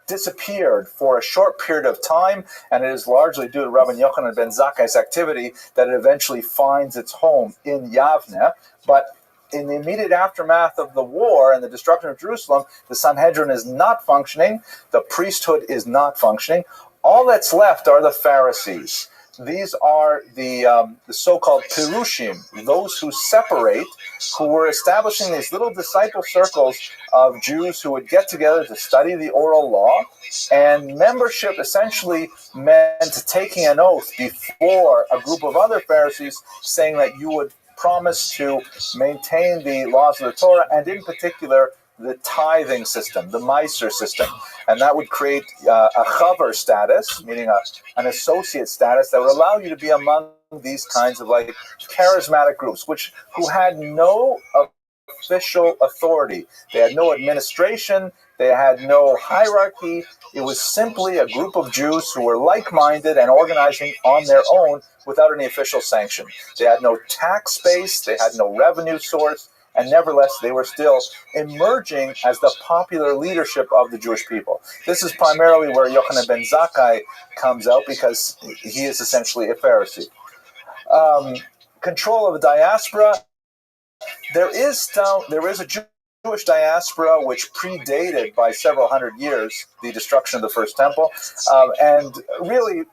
disappeared for a short period of time, and it is largely due to Rabbi Yochanan ben Zakkai's activity that it eventually finds its home in Yavne. But in the immediate aftermath of the war and the destruction of Jerusalem, the Sanhedrin is not functioning, the priesthood is not functioning. All that's left are the Pharisees. These are the so-called Perushim, those who separate, who were establishing these little disciple circles of Jews who would get together to study the oral law, and membership essentially meant taking an oath before a group of other Pharisees saying that you would promise to maintain the laws of the Torah, and in particular the tithing system, the Meiser system. And that would create a chaver status, meaning an associate status that would allow you to be among these kinds of like charismatic groups, who had no official authority. They had no administration. They had no hierarchy. It was simply a group of Jews who were like-minded and organizing on their own without any official sanction. They had no tax base. They had no revenue source. And nevertheless, they were still emerging as the popular leadership of the Jewish people. This is primarily where Yochanan ben Zakkai comes out, because he is essentially a Pharisee. Control of the diaspora. There is a Jewish diaspora, which predated by several hundred years the destruction of the first temple, and really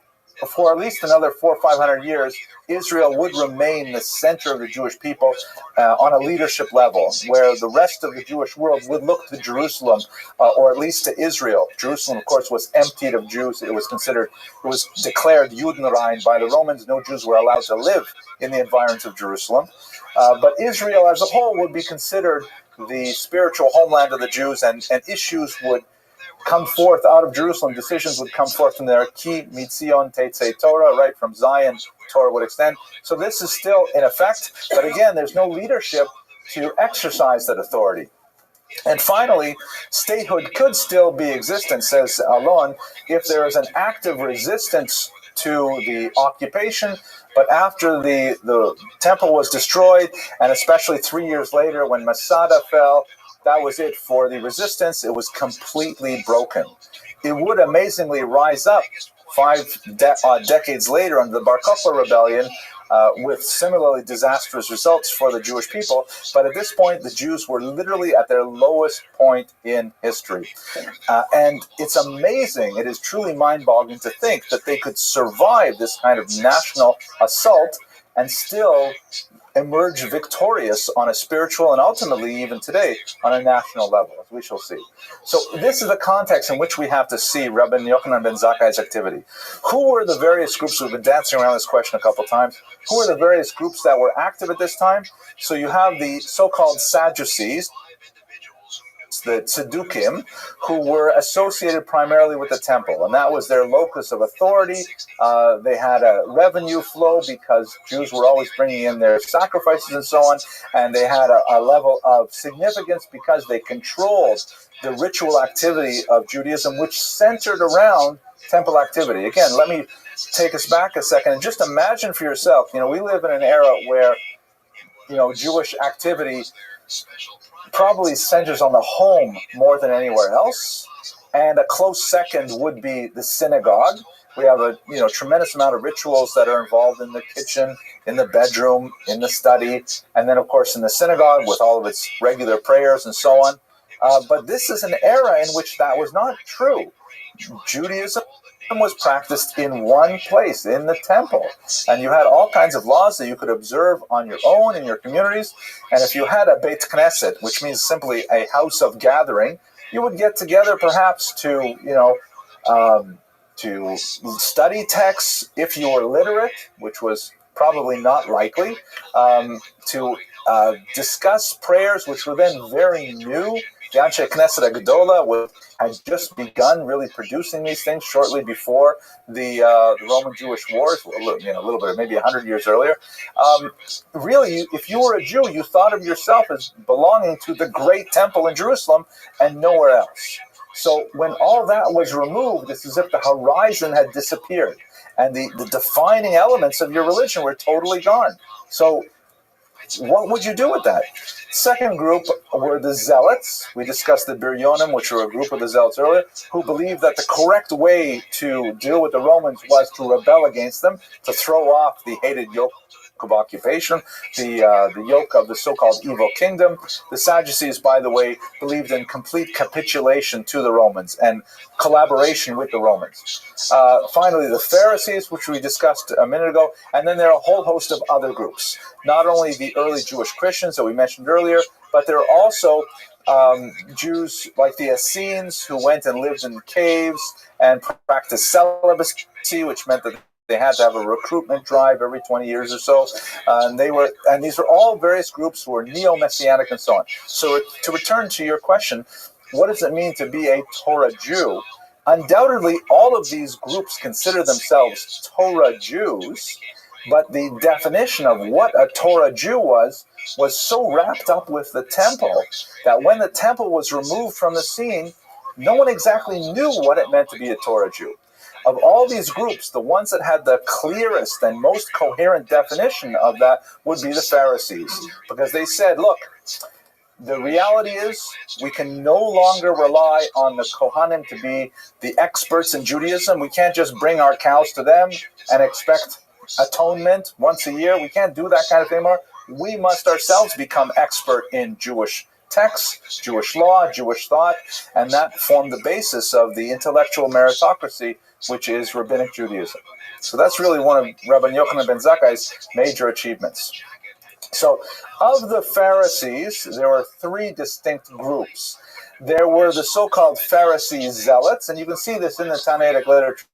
for at least another 400 or 500 years, Israel would remain the center of the Jewish people on a leadership level, where the rest of the Jewish world would look to Jerusalem, or at least to Israel. Jerusalem, of course, was emptied of Jews. It was declared Judenrein by the Romans. No Jews were allowed to live in the environs of Jerusalem. But Israel as a whole would be considered the spiritual homeland of the Jews, and issues would come forth out of Jerusalem. Decisions would come forth from there. Ki mitzion tetzei Torah, right from Zion, Torah would extend. So this is still in effect, but again, there's no leadership to exercise that authority. And finally, statehood could still be existent, says Alon, if there is an active resistance to the occupation. But after the temple was destroyed, and especially 3 years later when Masada fell, that was it for the resistance. It was completely broken. It would amazingly rise up 5 decades later under the Bar Kokhba rebellion, with similarly disastrous results for the Jewish people. But at this point, the Jews were literally at their lowest point in history. And it's amazing, it is truly mind-boggling to think that they could survive this kind of national assault and still emerge victorious on a spiritual and ultimately even today on a national level, as we shall see. So this is the context in which we have to see Rabbi Yochanan ben Zakkai's activity. Who were the various groups? We've been dancing around this question a couple of times. Who are the various groups that were active at this time? So you have the so-called Sadducees, the Tzedukim, who were associated primarily with the temple, and that was their locus of authority. They had a revenue flow because Jews were always bringing in their sacrifices and so on, and they had a level of significance because they controlled the ritual activity of Judaism, which centered around temple activity. Again, let me take us back a second and just imagine for yourself, we live in an era where, Jewish activity probably centers on the home more than anywhere else, and a close second would be the synagogue. We have a tremendous amount of rituals that are involved in the kitchen, in the bedroom, in the study, and then of course in the synagogue with all of its regular prayers and so on. But this is an era in which that was not true. Judaism was practiced in one place, in the temple. And you had all kinds of laws that you could observe on your own in your communities. And if you had a Beit Knesset, which means simply a house of gathering, you would get together perhaps to study texts if you were literate, which was probably not likely, to discuss prayers, which were then very new. The Anshe Knesset Agdola had just begun really producing these things shortly before the Roman-Jewish Wars, a little bit, maybe 100 years earlier. Really, if you were a Jew, you thought of yourself as belonging to the great temple in Jerusalem and nowhere else. So when all that was removed, it's as if the horizon had disappeared, and the defining elements of your religion were totally gone. So what would you do with that? Second group were the Zealots. We discussed the Biryonim, which were a group of the Zealots earlier, who believed that the correct way to deal with the Romans was to rebel against them, to throw off the hated yoke of occupation, the yoke of the so-called evil kingdom. The Sadducees, by the way, believed in complete capitulation to the Romans and collaboration with the Romans. Finally, the Pharisees, which we discussed a minute ago, and then there are a whole host of other groups. Not only the early Jewish Christians that we mentioned earlier, but there are also Jews like the Essenes who went and lived in caves and practiced celibacy, which meant that they had to have a recruitment drive every 20 years or so. And these were all various groups who were neo-Messianic and so on. So to return to your question, what does it mean to be a Torah Jew? Undoubtedly, all of these groups consider themselves Torah Jews, but the definition of what a Torah Jew was so wrapped up with the temple that when the temple was removed from the scene, no one exactly knew what it meant to be a Torah Jew. Of all these groups, the ones that had the clearest and most coherent definition of that would be the Pharisees, because they said, look, the reality is we can no longer rely on the Kohanim to be the experts in Judaism. We can't just bring our cows to them and expect atonement once a year. We can't do that kind of thing anymore. We must ourselves become expert in Jewish texts, Jewish law, Jewish thought, and that formed the basis of the intellectual meritocracy, which is Rabbinic Judaism. So that's really one of Rabbi Yochanan ben Zakkai's major achievements. So, of the Pharisees, there were three distinct groups. There were the so-called Pharisee zealots, and you can see this in the Tannaitic literature.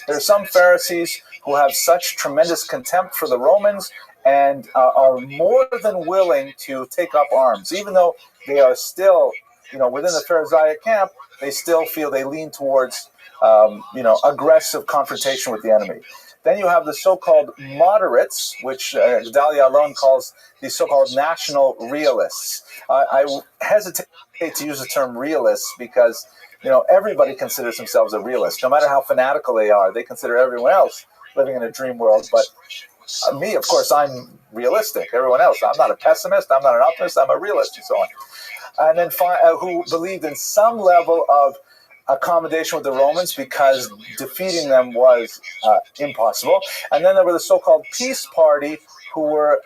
There are some Pharisees who have such tremendous contempt for the Romans and are more than willing to take up arms, even though they are still, within the Pharisaic camp. They still feel they lean towards, aggressive confrontation with the enemy. Then you have the so-called moderates, which Gedalia Alon calls the so-called national realists. I hesitate to use the term realists because, everybody considers themselves a realist. No matter how fanatical they are, they consider everyone else living in a dream world. But me, of course, I'm realistic. Everyone else, I'm not a pessimist, I'm not an optimist, I'm a realist, and so on. And then who believed in some level of accommodation with the Romans because defeating them was impossible. And then there were the so-called peace party who were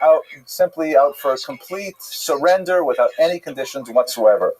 simply out for a complete surrender without any conditions whatsoever.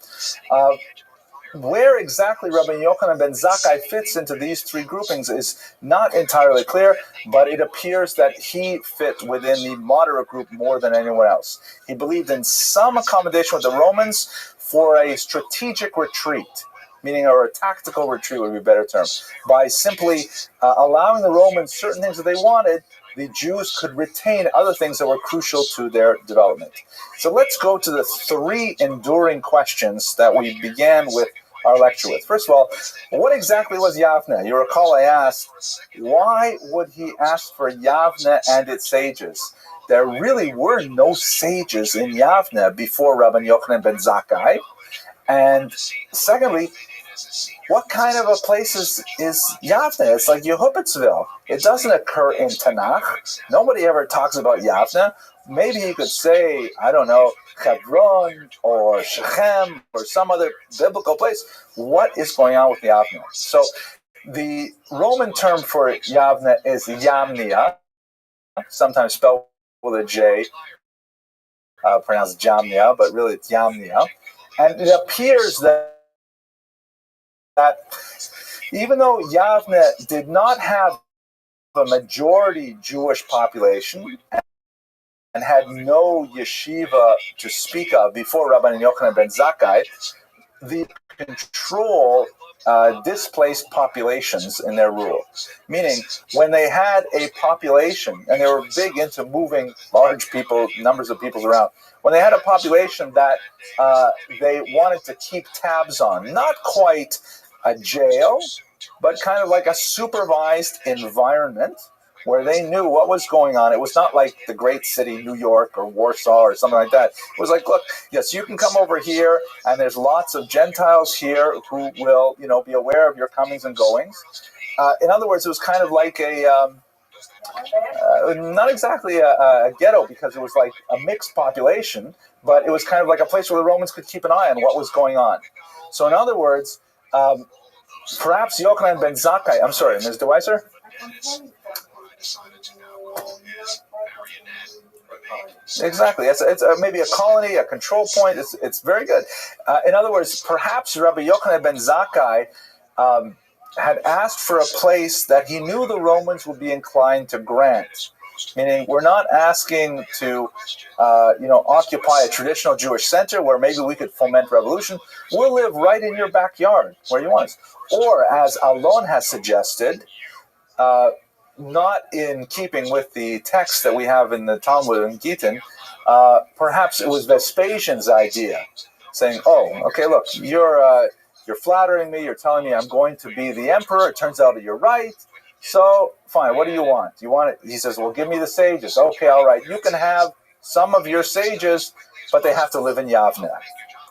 Where exactly Rabbi Yochanan ben Zakkai fits into these three groupings is not entirely clear, but it appears that he fit within the moderate group more than anyone else. He believed in some accommodation with the Romans for a strategic retreat, meaning a tactical retreat would be a better term. By simply allowing the Romans certain things that they wanted, the Jews could retain other things that were crucial to their development. So let's go to the three enduring questions that we began with our lecture with. First of all, what exactly was Yavne? You recall I asked, why would he ask for Yavne and its sages? There really were no sages in Yavne before Rabbi Yochanan ben Zakkai. And secondly, what kind of a place is Yavne? It's like Yehupitzville. It doesn't occur in Tanakh. Nobody ever talks about Yavne. Maybe you could say, I don't know, Hebron or Shechem or some other biblical place. What is going on with Yavne? So the Roman term for Yavne is Yamnia, sometimes spelled with a J, pronounced Jamnia, but really it's Yamnia. And it appears that even though Yavne did not have a majority Jewish population and had no yeshiva to speak of before Rabbi Yochanan ben Zakkai, the control displaced populations in their rule. Meaning, when they had a population, and they were big into moving large people, numbers of people around, when they had a population that they wanted to keep tabs on, not quite a jail, but kind of like a supervised environment where they knew what was going on. It was not like the great city, New York or Warsaw or something like that. It was like, look, yes, you can come over here, and there's lots of Gentiles here who will, be aware of your comings and goings. In other words, it was kind of like not exactly a ghetto, because it was like a mixed population, but it was kind of like a place where the Romans could keep an eye on what was going on. So in other words, perhaps Yochanan ben Zakkai, I'm sorry, Ms. DeWeiser? Exactly. It's maybe a colony, a control point. It's very good. In other words, perhaps Rabbi Yochanan ben Zakkai had asked for a place that he knew the Romans would be inclined to grant. Meaning, we're not asking to, occupy a traditional Jewish center where maybe we could foment revolution. We'll live right in your backyard where you want us. Or, as Alon has suggested, not in keeping with the text that we have in the Talmud and Gittin, perhaps it was Vespasian's idea, saying, "Oh, okay, look, you're flattering me. You're telling me I'm going to be the emperor. It turns out that you're right. So, fine. What do you want? You want it?" He says, "Well, give me the sages." Okay, all right. You can have some of your sages, but they have to live in Yavne.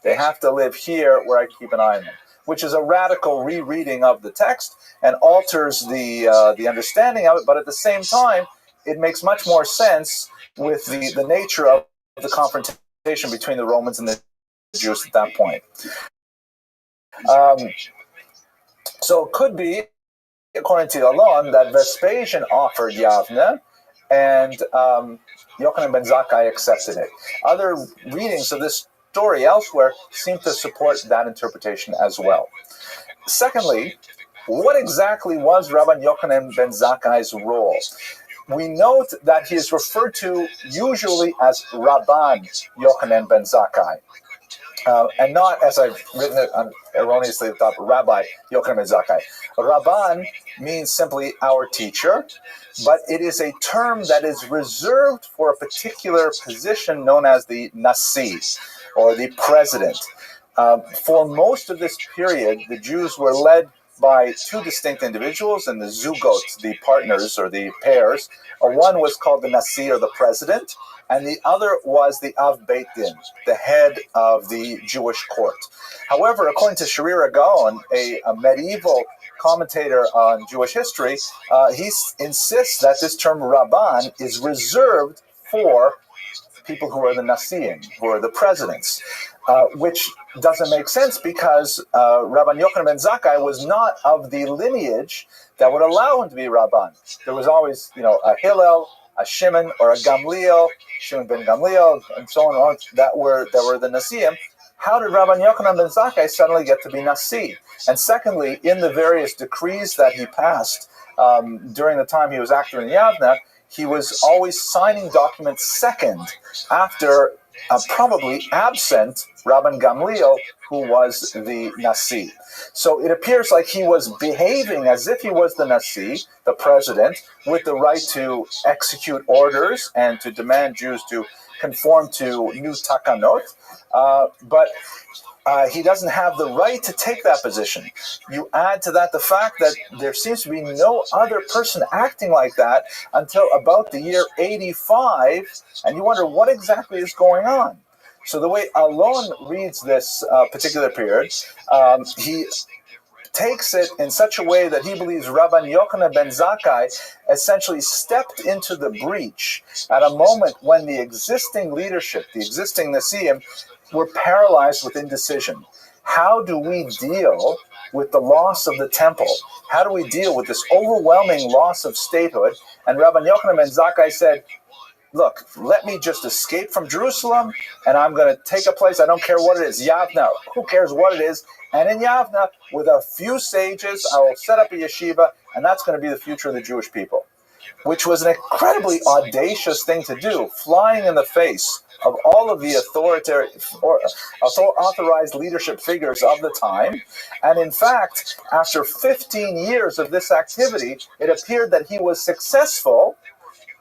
They have to live here where I keep an eye on them, which is a radical rereading of the text and alters the understanding of it, but at the same time, it makes much more sense with the nature of the confrontation between the Romans and the Jews at that point. So it could be, according to Alon, that Vespasian offered Yavne, and Yochanan ben Zakkai accepted it. Other readings of this story elsewhere seem to support that interpretation as well. Secondly, what exactly was Rabban Yochanan ben Zakkai's role? We note that he is referred to usually as Rabban Yochanan ben Zakkai. And not, as I've written it erroneously at the top, Rabbi Yochanan ben Zakkai. Rabban means simply our teacher, but it is a term that is reserved for a particular position known as the Nasi, or the president. For most of this period, the Jews were led by two distinct individuals, and the zugot, the partners or the pairs. One was called the Nasi, or the president, and the other was the Av Beit Din, the head of the Jewish court. However, according to Sharira Gaon, a medieval commentator on Jewish history, he insists that this term Rabban is reserved for people who are the Nasiim, who are the presidents, which doesn't make sense because Rabban Yochanan ben Zakkai was not of the lineage that would allow him to be Rabban. There was always, a Hillel, a Shimon, or a Gamliel, Shimon ben Gamliel, and so on, that were the Nasiim. How did Rabban Yochanan ben Zakkai suddenly get to be Nasi? And secondly, in the various decrees that he passed during the time he was active in Yavna, he was always signing documents second after probably absent Rabban Gamliel, who was the Nasi. So it appears like he was behaving as if he was the Nasi, the president, with the right to execute orders and to demand Jews to conform to new takanot, but he doesn't have the right to take that position. You add to that the fact that there seems to be no other person acting like that until about the year 85, and you wonder what exactly is going on. So the way Alon reads this particular period, he takes it in such a way that he believes Rabban Yochanan ben Zakkai essentially stepped into the breach at a moment when the existing leadership, the existing Nasiim, were paralyzed with indecision. How do we deal with the loss of the temple? How do we deal with this overwhelming loss of statehood? And Rabban Yochanan ben Zakkai said, look, let me just escape from Jerusalem, and I'm going to take a place, I don't care what it is, Yavna, who cares what it is, and in Yavna, with a few sages, I will set up a yeshiva, and that's going to be the future of the Jewish people, which was an incredibly audacious thing to do, flying in the face of all of the authorized leadership figures of the time. And in fact, after 15 years of this activity, it appeared that he was successful,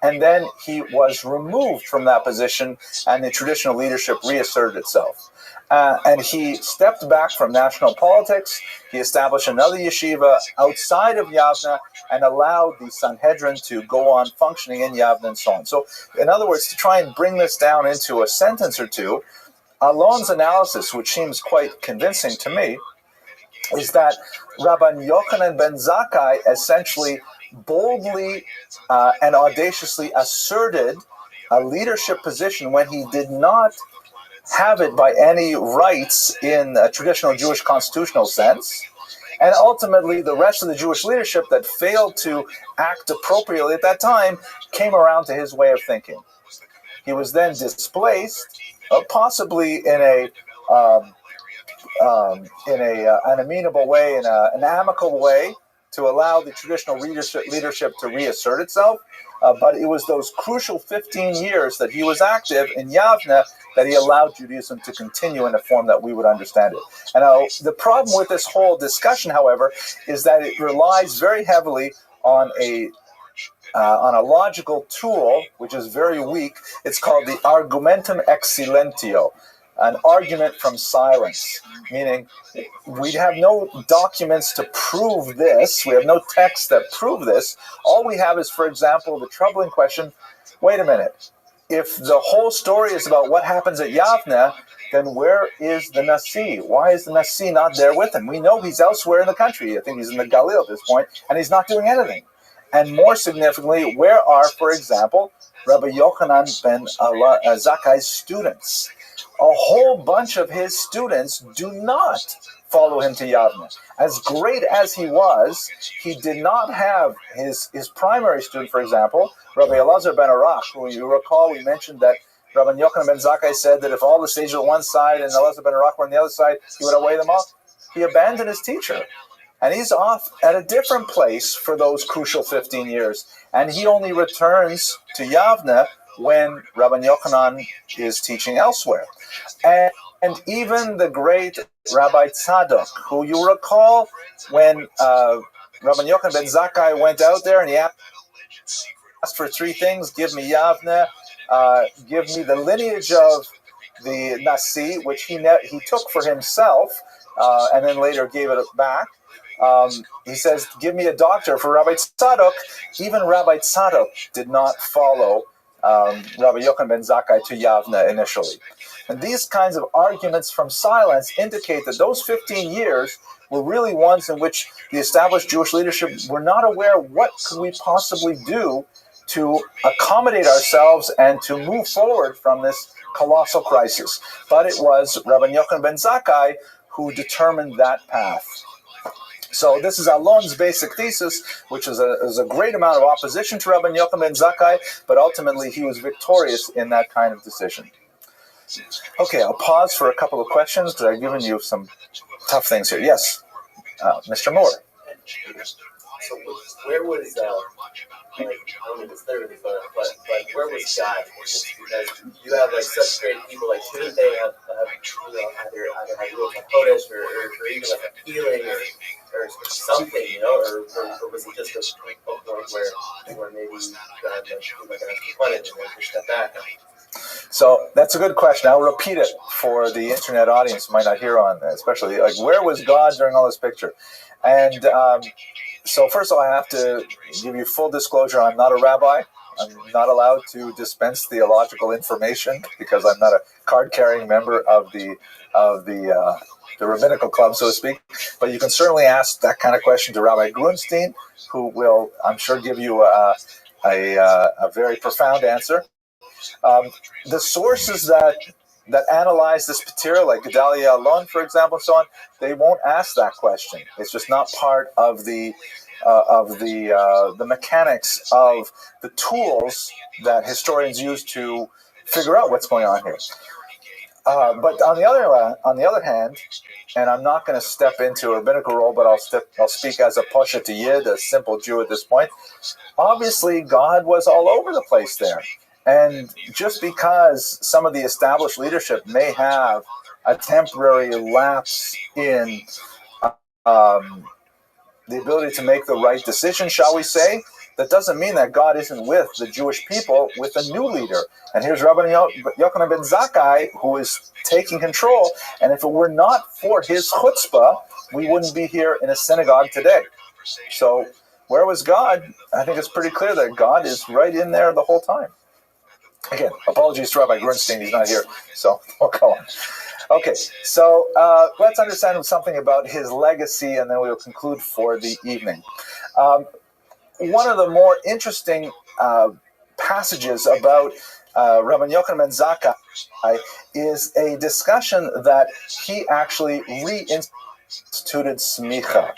and then he was removed from that position, and the traditional leadership reasserted itself. And he stepped back from national politics. He established another yeshiva outside of Yavna and allowed the Sanhedrin to go on functioning in Yavna and so on. So, in other words, to try and bring this down into a sentence or two, Alon's analysis, which seems quite convincing to me, is that Rabban Yochanan ben Zakkai essentially boldly and audaciously asserted a leadership position when he did not have it by any rights in a traditional Jewish constitutional sense. And ultimately, the rest of the Jewish leadership that failed to act appropriately at that time came around to his way of thinking. He was then displaced, possibly in an amenable way, in an amicable way, to allow the traditional leadership to reassert itself. But it was those crucial 15 years that he was active in Yavna that he allowed Judaism to continue in a form that we would understand it. And the problem with this whole discussion, however, is that it relies very heavily on a logical tool, which is very weak. It's called the argumentum ex silentio, an argument from silence, meaning we have no documents to prove this. We have no texts that prove this. All we have is, for example, the troubling question, wait a minute, if the whole story is about what happens at Yavna, then where is the Nasi? Why is the Nasi not there with him? We know he's elsewhere in the country. I think he's in the Galil at this point, and he's not doing anything. And more significantly, where are, for example, Rabbi Yochanan ben Zakkai's students? A whole bunch of his students do not follow him to Yavna. As great as he was, he did not have his primary student, for example, Rabbi Elazar ben Arach, who you recall we mentioned that Rabbi Yochanan ben Zakkai said that if all the sages on one side and Elazar ben Arak were on the other side, he would outweigh them all. He abandoned his teacher. And he's off at a different place for those crucial 15 years. And he only returns to Yavne when Rabbi Yochanan is teaching elsewhere. And even the great Rabbi Tzadok, who you recall when Rabbi Yochanan ben Zakkai went out there and he asked for three things: give me Yavne, give me the lineage of the Nasi, which he took for himself, and then later gave it back. He says, give me a doctor for Rabbi Tzadok. Even Rabbi Tzadok did not follow Rabbi Yochanan ben Zakkai to Yavne initially. And these kinds of arguments from silence indicate that those 15 years were really ones in which the established Jewish leadership were not aware what could we possibly do to accommodate ourselves and to move forward from this colossal crisis. But it was Rabbi Yochanan ben Zakkai who determined that path. So this is Alon's basic thesis, which is a great amount of opposition to Rabbi Yochanan ben Zakkai, but ultimately he was victorious in that kind of decision. Okay, I'll pause for a couple of questions because I've given you some tough things here. Yes, Mr. Moore. So where was I don't know if it's literally, but where was God in this? Because you have like such great people, like shouldn't they have either have Ruach HaKodesh or even like a healing or something, or was it just a point where maybe God like a punish and then just step back? So that's a good question. I'll repeat it for the internet audience who might not hear on, especially like where was God during all this picture? And so first of all, I have to give you full disclosure. I'm not a rabbi. I'm not allowed to dispense theological information because I'm not a card-carrying member of the rabbinical club, so to speak. But you can certainly ask that kind of question to Rabbi Grunstein, who will, I'm sure, give you a very profound answer. The sources that analyze this material, like Gedalia Alon, for example, and so on, they won't ask that question. It's just not part of the mechanics of the tools that historians use to figure out what's going on here. But on the other hand, and I'm not going to step into a rabbinical role, but I'll speak as a Poshet Yid, a simple Jew at this point. Obviously, God was all over the place there. And just because some of the established leadership may have a temporary lapse in the ability to make the right decision, shall we say, that doesn't mean that God isn't with the Jewish people with a new leader. And here's Rabbi Yochanan ben Zakkai, who is taking control. And if it were not for his chutzpah, we wouldn't be here in a synagogue today. So where was God? I think it's pretty clear that God is right in there the whole time. Again, apologies to Rabbi Grunstein, he's not here, so we'll go on. Okay, so let's understand something about his legacy, and then we'll conclude for the evening. One of the more interesting passages about Rabbi Yochanan ben Zakkai is a discussion that he actually reinstituted smicha,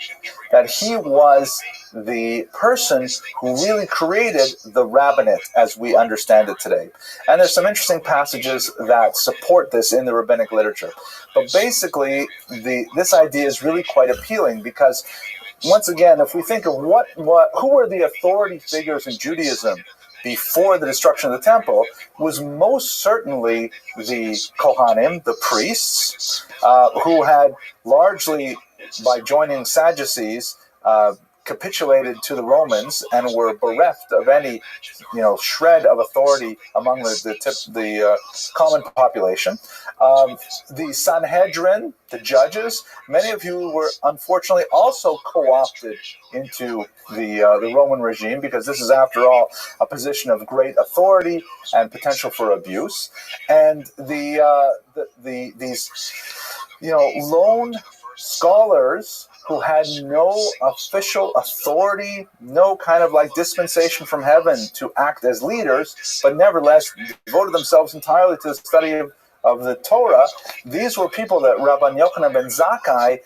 that he was the person who really created the rabbinate as we understand it today. And there's some interesting passages that support this in the rabbinic literature. But basically, this idea is really quite appealing because, once again, if we think of who were the authority figures in Judaism before the destruction of the temple, was most certainly the Kohanim, the priests, who had largely, by joining Sadducees, capitulated to the Romans and were bereft of any, shred of authority among the common population. The Sanhedrin, the judges, many of who were unfortunately also co-opted into the Roman regime, because this is, after all, a position of great authority and potential for abuse. And these lone scholars who had no official authority, no kind of like dispensation from heaven to act as leaders, but nevertheless devoted themselves entirely to the study of the Torah. These were people that Rabbi Yochanan ben Zakkai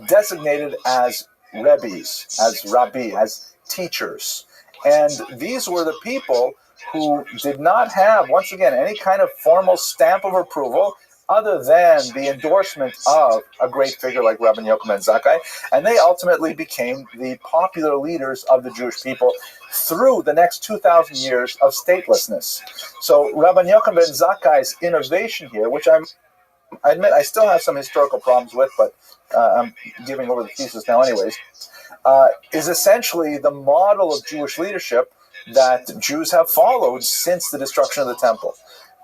designated as Rabbis, as Rabbi, as teachers. And these were the people who did not have, once again, any kind of formal stamp of approval other than the endorsement of a great figure like Rabbi Yochanan ben Zakkai, and they ultimately became the popular leaders of the Jewish people through the next 2,000 years of statelessness. So Rabbi Yochanan ben Zakkai's innovation here, which I admit I still have some historical problems with, but I'm giving over the thesis now anyways, is essentially the model of Jewish leadership that Jews have followed since the destruction of the temple.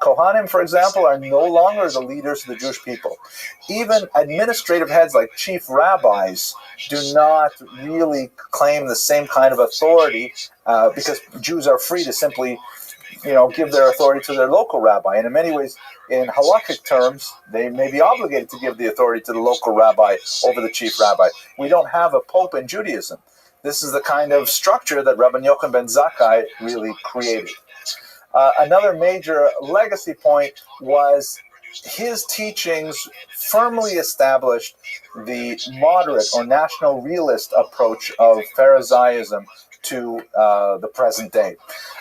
Kohanim, for example, are no longer the leaders of the Jewish people. Even administrative heads like chief rabbis do not really claim the same kind of authority because Jews are free to simply give their authority to their local rabbi. And in many ways, in halakhic terms, they may be obligated to give the authority to the local rabbi over the chief rabbi. We don't have a pope in Judaism. This is the kind of structure that Rabbi Yochanan ben Zakkai really created. Another major legacy point was his teachings firmly established the moderate or national realist approach of Pharisaism to the present day.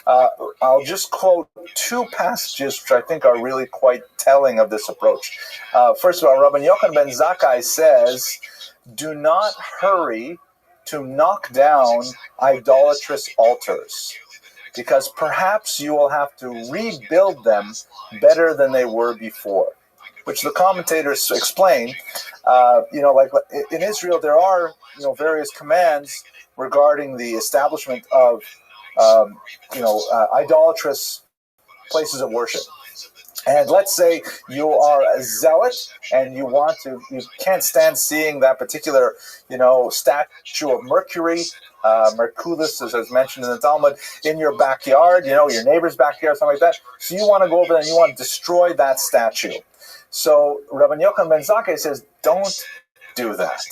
I'll just quote two passages which I think are really quite telling of this approach. First of all, Rabbi Yochanan ben Zakkai says, "Do not hurry to knock down idolatrous altars, because perhaps you will have to rebuild them better than they were before." Which the commentators explain, like in Israel, there are, various commands regarding the establishment of, idolatrous places of worship. And let's say you are a zealot and you can't stand seeing that particular, statue of Mercury, Merculus, as mentioned in the Talmud, in your backyard, your neighbor's backyard, something like that. So you want to go over there and you want to destroy that statue. So Rabbi Yochanan ben Zakkai says, don't do that.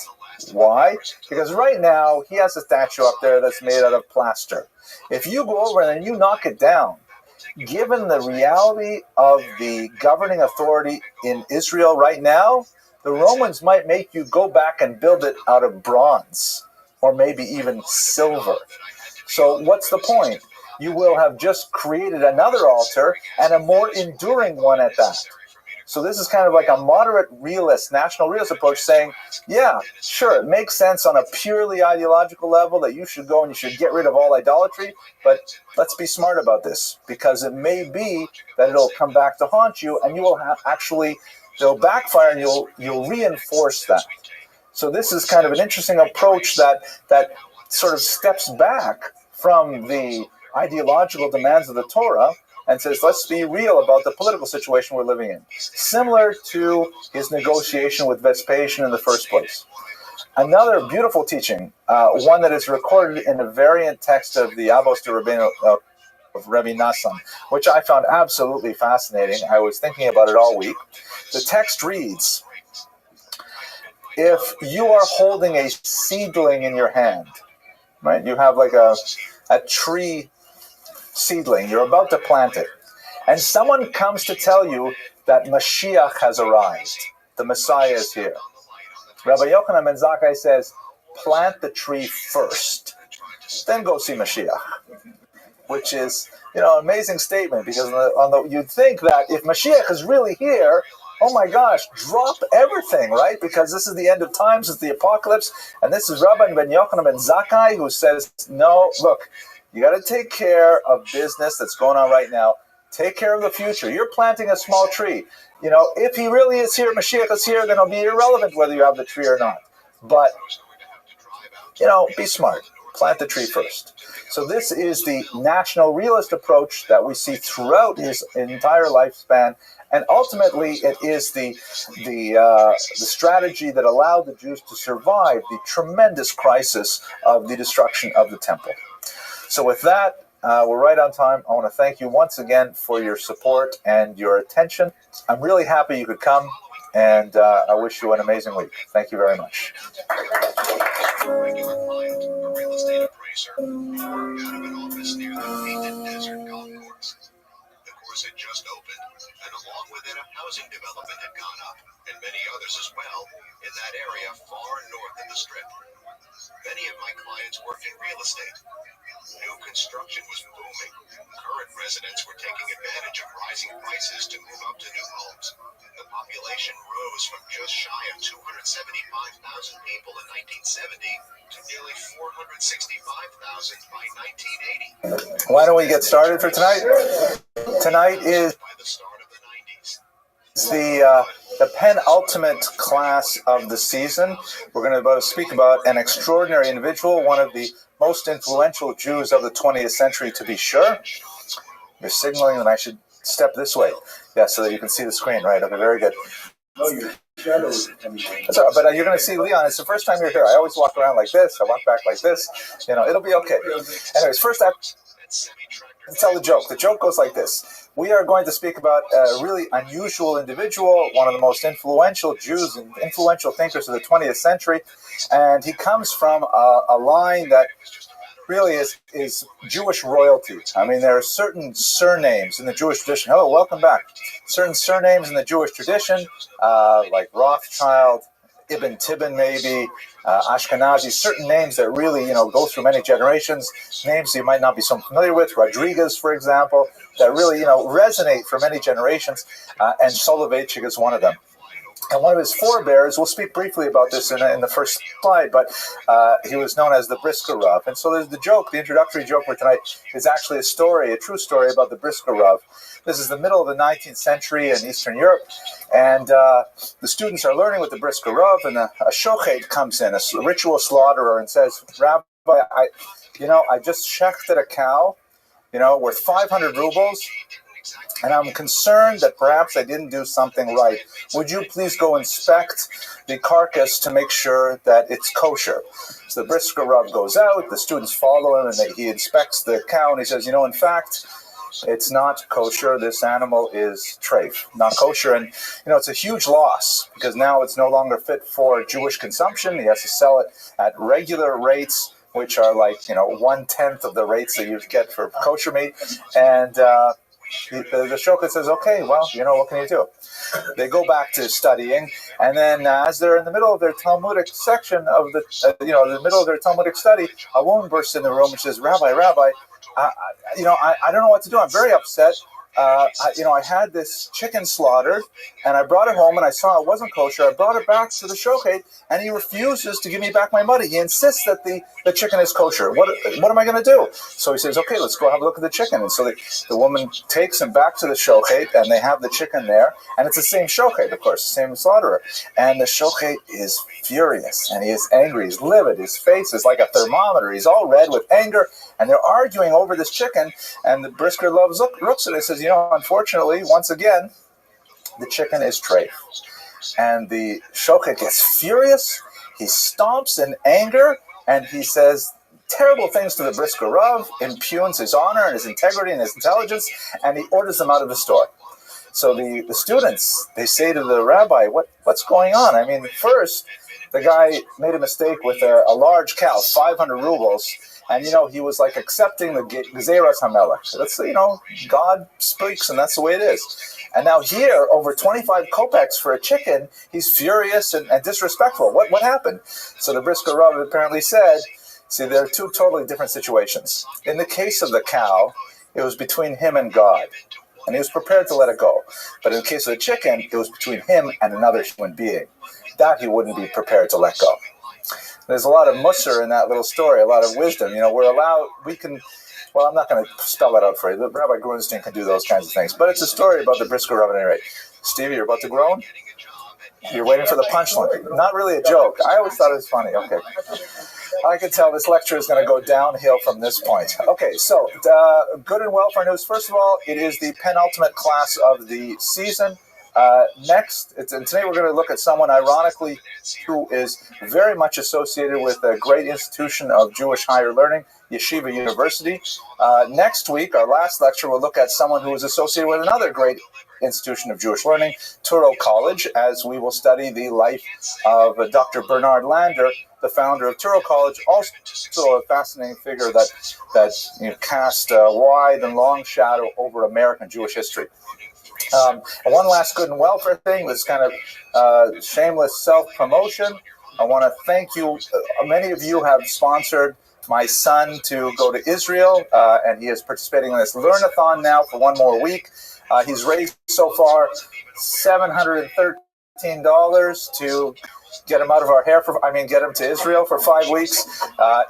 Why? Because right now he has a statue up there that's made out of plaster. If you go over and you knock it down, given the reality of the governing authority in Israel right now, the Romans might make you go back and build it out of bronze or maybe even silver. So what's the point? You will have just created another altar and a more enduring one at that. So this is kind of like a moderate realist, national realist approach saying, yeah, sure, it makes sense on a purely ideological level that you should go and you should get rid of all idolatry, but let's be smart about this, because it may be that it'll come back to haunt you and you will it'll backfire and you'll reinforce that. So this is kind of an interesting approach that sort of steps back from the ideological demands of the Torah and says, let's be real about the political situation we're living in. Similar to his negotiation with Vespasian in the first place. Another beautiful teaching, one that is recorded in a variant text of the Avos de Rabbeinu of Rabbi Nassan, which I found absolutely fascinating. I was thinking about it all week. The text reads, if you are holding a seedling in your hand, right? You have like a tree seedling, you're about to plant it, and someone comes to tell you that Mashiach has arrived, the Messiah is here. Rabbi Yochanan ben Zakkai says, plant the tree first, then go see Mashiach, which is, an amazing statement, because you'd think that if Mashiach is really here, oh my gosh, drop everything, right? Because this is the end of times, it's the apocalypse, and this is Rabbi ben Yochanan ben Zakkai who says, no, look, you got to take care of business that's going on right now. Take care of the future. You're planting a small tree. If he really is here, Mashiach is here, then it'll be irrelevant whether you have the tree or not. But, be smart. Plant the tree first. So this is the national realist approach that we see throughout his entire lifespan. And ultimately, it is the strategy that allowed the Jews to survive the tremendous crisis of the destruction of the temple. So with that, we're right on time. I want to thank you once again for your support and your attention. I'm really happy you could come, and I wish you an amazing week. Thank you very much. A regular client, a real estate appraiser, worked out of an office near the Painted Desert Golf Course. The course had just opened, and along with it, a housing development had gone up, and many others as well, in that area far north of the Strip. Many of my clients work in real estate. New construction was booming. Current residents were taking advantage of rising prices to move up to new homes. The population rose from just shy of 275,000 people in 1970 to nearly 465,000 by 1980. Why don't we get started for tonight? Tonight is By the start of the 90s. the penultimate class of the season. We're going to speak about an extraordinary individual, one of the most influential Jews of the 20th century, to be sure. You're signaling that I should step this way. Yeah, so that you can see the screen, right? Okay, very good. No, your shadow is coming in. That's all right, but you're going to see Leon. It's the first time you're here. I always walk around like this. I walk back like this. You know, it'll be okay. Anyways, first I have to tell the joke. The joke goes like this. We are going to speak about a really unusual individual, one of the most influential Jews and influential thinkers of the 20th century, and he comes from a line that really is Jewish royalty. I mean, there are certain surnames in the Jewish tradition. Hello, welcome back. Certain surnames in the Jewish tradition, like Rothschild, Ibn Tibbon maybe, Ashkenazi, certain names that really, go through many generations, names you might not be so familiar with, Rodriguez, for example, that really, resonate for many generations, and Soloveitchik is one of them. And one of his forebears, we'll speak briefly about this in the first slide, but he was known as the Brisker Rav. And so there's the joke, the introductory joke for tonight is actually a true story about the Brisker Rav. This is the middle of the 19th century in Eastern Europe, and the students are learning with the Brisker Rav, and a shochet comes in, a ritual slaughterer, and says, Rabbi, I just shechted a cow, worth 500 rubles, and I'm concerned that perhaps I didn't do something right. Would you please go inspect the carcass to make sure that it's kosher? So the Brisker Rav goes out, the students follow him, and he inspects the cow, and he says, in fact, it's not kosher. This animal is treif, not kosher. And, it's a huge loss because now it's no longer fit for Jewish consumption. He has to sell it at regular rates, which are like, 1/10 of the rates that you get for kosher meat. And the shochet says, okay, well, what can you do? They go back to studying, and then as they're in the middle of their Talmudic section of the middle of their Talmudic study, a woman bursts in the room and says, Rabbi, I don't know what to do. I'm very upset. I had this chicken slaughtered, and I brought it home, and I saw it wasn't kosher. I brought it back to the shochet, and he refuses to give me back my money. He insists that the chicken is kosher. What am I going to do? So he says, okay, let's go have a look at the chicken. And so the woman takes him back to the shochet, and they have the chicken there, and it's the same shochet, of course, the same slaughterer. And the shochet is furious, and he is angry. He's livid. His face is like a thermometer. He's all red with anger, and they're arguing over this chicken, and the Brisker Rav looks at it and says, unfortunately, once again, the chicken is treif. And the shochet gets furious. He stomps in anger, and he says terrible things to the Brisker Rav, impugns his honor and his integrity and his intelligence, and he orders them out of the store. So the students, they say to the rabbi, what's going on? I mean, first, the guy made a mistake with a large cow, 500 rubles, and, he was like accepting the Gezeras HaMelech. That's, God speaks, and that's the way it is. And now here, over 25 kopecks for a chicken, he's furious and disrespectful. What happened? So the Brisker Rav apparently said, see, there are two totally different situations. In the case of the cow, it was between him and God, and he was prepared to let it go. But in the case of the chicken, it was between him and another human being. That he wouldn't be prepared to let go. There's a lot of musar in that little story, a lot of wisdom. I'm not going to spell it out for you. The Rabbi Grunstein can do those kinds of things. But it's a story about the Brisker Rav at any rate. Stevie, you're about to groan? You're waiting for the punchline. Not really a joke. I always thought it was funny. Okay. I can tell this lecture is going to go downhill from this point. Okay, so good and welfare news. First of all, it is the penultimate class of the season. Today we're going to look at someone, ironically, who is very much associated with a great institution of Jewish higher learning, Yeshiva University. Next week, our last lecture, we'll look at someone who is associated with another great institution of Jewish learning, Touro College, as we will study the life of Dr. Bernard Lander, the founder of Touro College, also a fascinating figure that cast a wide and long shadow over American Jewish history. One last good and welfare thing, this kind of shameless self-promotion. I want to thank you. Many of you have sponsored my son to go to Israel, and he is participating in this Learn-a-thon now for one more week. He's raised so far $713 to get him out of our hair get him to Israel for 5 weeks.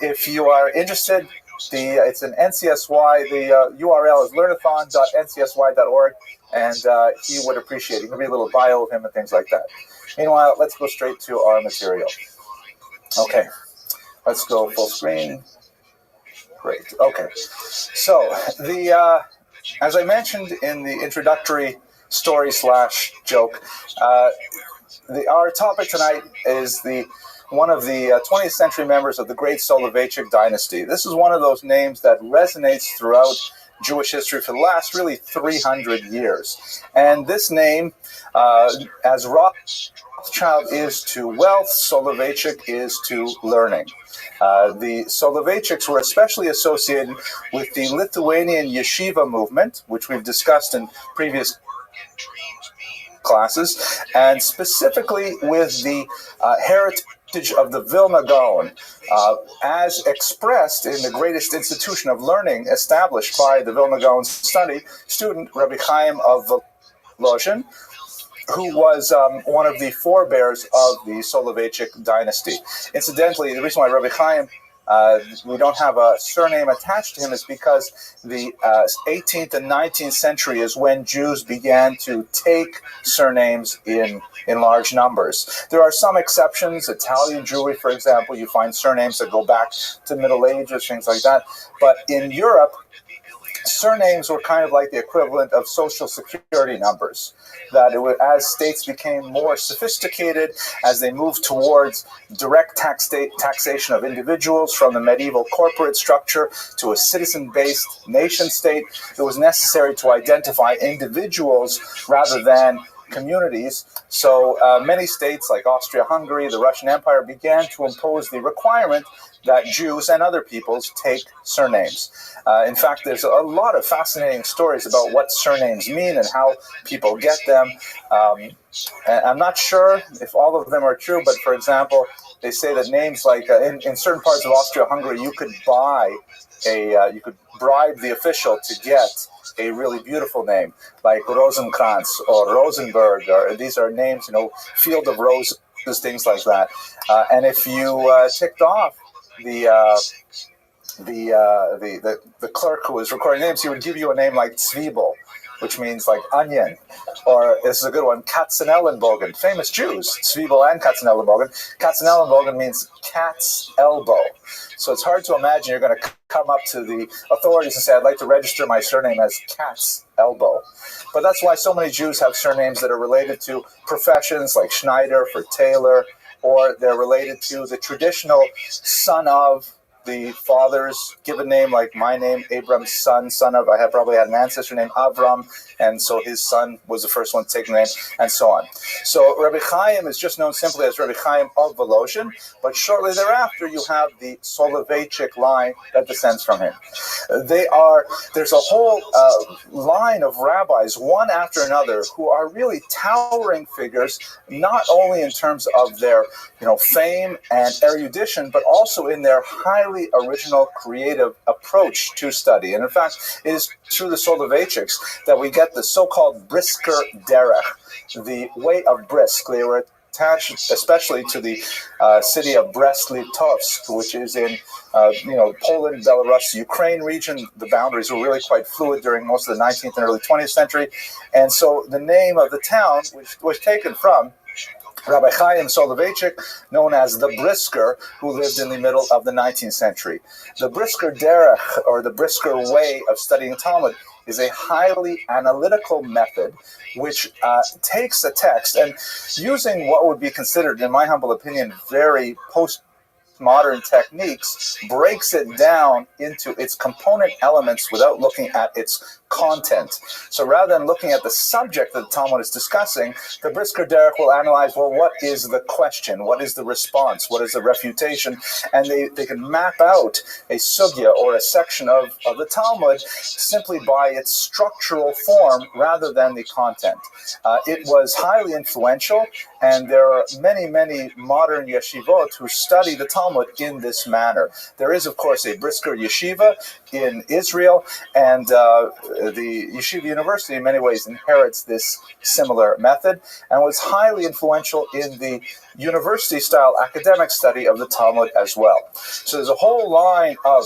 If you are interested, it's an NCSY. The URL is learnathon.ncsy.org, and he would appreciate it. You can read a little bio of him and things like that. Meanwhile, let's go straight to our material. Okay, let's go full screen. Great. Okay, so as I mentioned in the introductory story / joke, our topic tonight is one of the 20th century members of the great Soloveitchik dynasty. This is one of those names that resonates throughout Jewish history for the last really 300 years. And this name, as Rothschild is to wealth, Soloveitchik is to learning. The Soloveitchiks were especially associated with the Lithuanian yeshiva movement, which we've discussed in previous classes, and specifically with the heritage of the Vilna Gaon, as expressed in the greatest institution of learning established by the Vilna Gaon student, Rabbi Chaim of Volozhin, who was one of the forebears of the Soloveitchik dynasty. Incidentally, the reason why Rabbi Chaim, we don't have a surname attached to him is because the 18th and 19th century is when Jews began to take surnames in large numbers. There are some exceptions. Italian Jewry, for example, you find surnames that go back to Middle Ages, things like that. But in Europe, surnames were kind of like the equivalent of social security numbers. That as states became more sophisticated, as they moved towards direct taxation of individuals from the medieval corporate structure to a citizen-based nation state, it was necessary to identify individuals rather than communities. So many states like Austria-Hungary, the Russian Empire, began to impose the requirement that Jews and other peoples take surnames. In fact, there's a lot of fascinating stories about what surnames mean and how people get them. And I'm not sure if all of them are true, but for example, they say that names like in certain parts of Austria-Hungary, you could you could bribe the official to get a really beautiful name like Rosenkrantz or Rosenberg, or these are names, Field of Roses, things like that. And if you ticked off the clerk who was recording names, he would give you a name like Zwiebel, which means like onion, or this is a good one, Katzenellenbogen, famous Jews, Zwiebel and Katzenellenbogen. Katzenellenbogen means cat's elbow. So it's hard to imagine you're going to come up to the authorities and say, I'd like to register my surname as cat's elbow. But that's why so many Jews have surnames that are related to professions like Schneider for tailor, or they're related to the traditional son of the father's given name, like my name, Abram's son of, I probably had an ancestor named Avram, and so his son was the first one to take the name, and so on. So Rabbi Chaim is just known simply as Rabbi Chaim of Volozhin, but shortly thereafter you have the Soloveitchik line that descends from him. There's a whole line of rabbis, one after another, who are really towering figures, not only in terms of their fame and erudition, but also in their highly original, creative approach to study. And in fact, it is through the Soloveitchiks that we get the so-called Brisker Derech, the way of brisk. They were attached especially to the city of Brest-Litovsk, which is in Poland, Belarus, Ukraine region. The boundaries were really quite fluid during most of the 19th and early 20th century. And so the name of the town, which was taken from Rabbi Chaim Soloveitchik, known as the Brisker, who lived in the middle of the 19th century. The Brisker Derech, or the Brisker way of studying Talmud, is a highly analytical method which takes a text and, using what would be considered, in my humble opinion, very postmodern techniques, breaks it down into its component elements without looking at its content. So rather than looking at the subject that the Talmud is discussing, the Brisker Derech will analyze, well, what is the question? What is the response? What is the refutation? And they can map out a sugya or a section of the Talmud simply by its structural form rather than the content. It was highly influential, and there are many, many modern yeshivot who study the Talmud in this manner. There is, of course, a Brisker yeshiva in Israel, and the Yeshiva University in many ways inherits this similar method and was highly influential in the university-style academic study of the Talmud as well. So there's a whole line of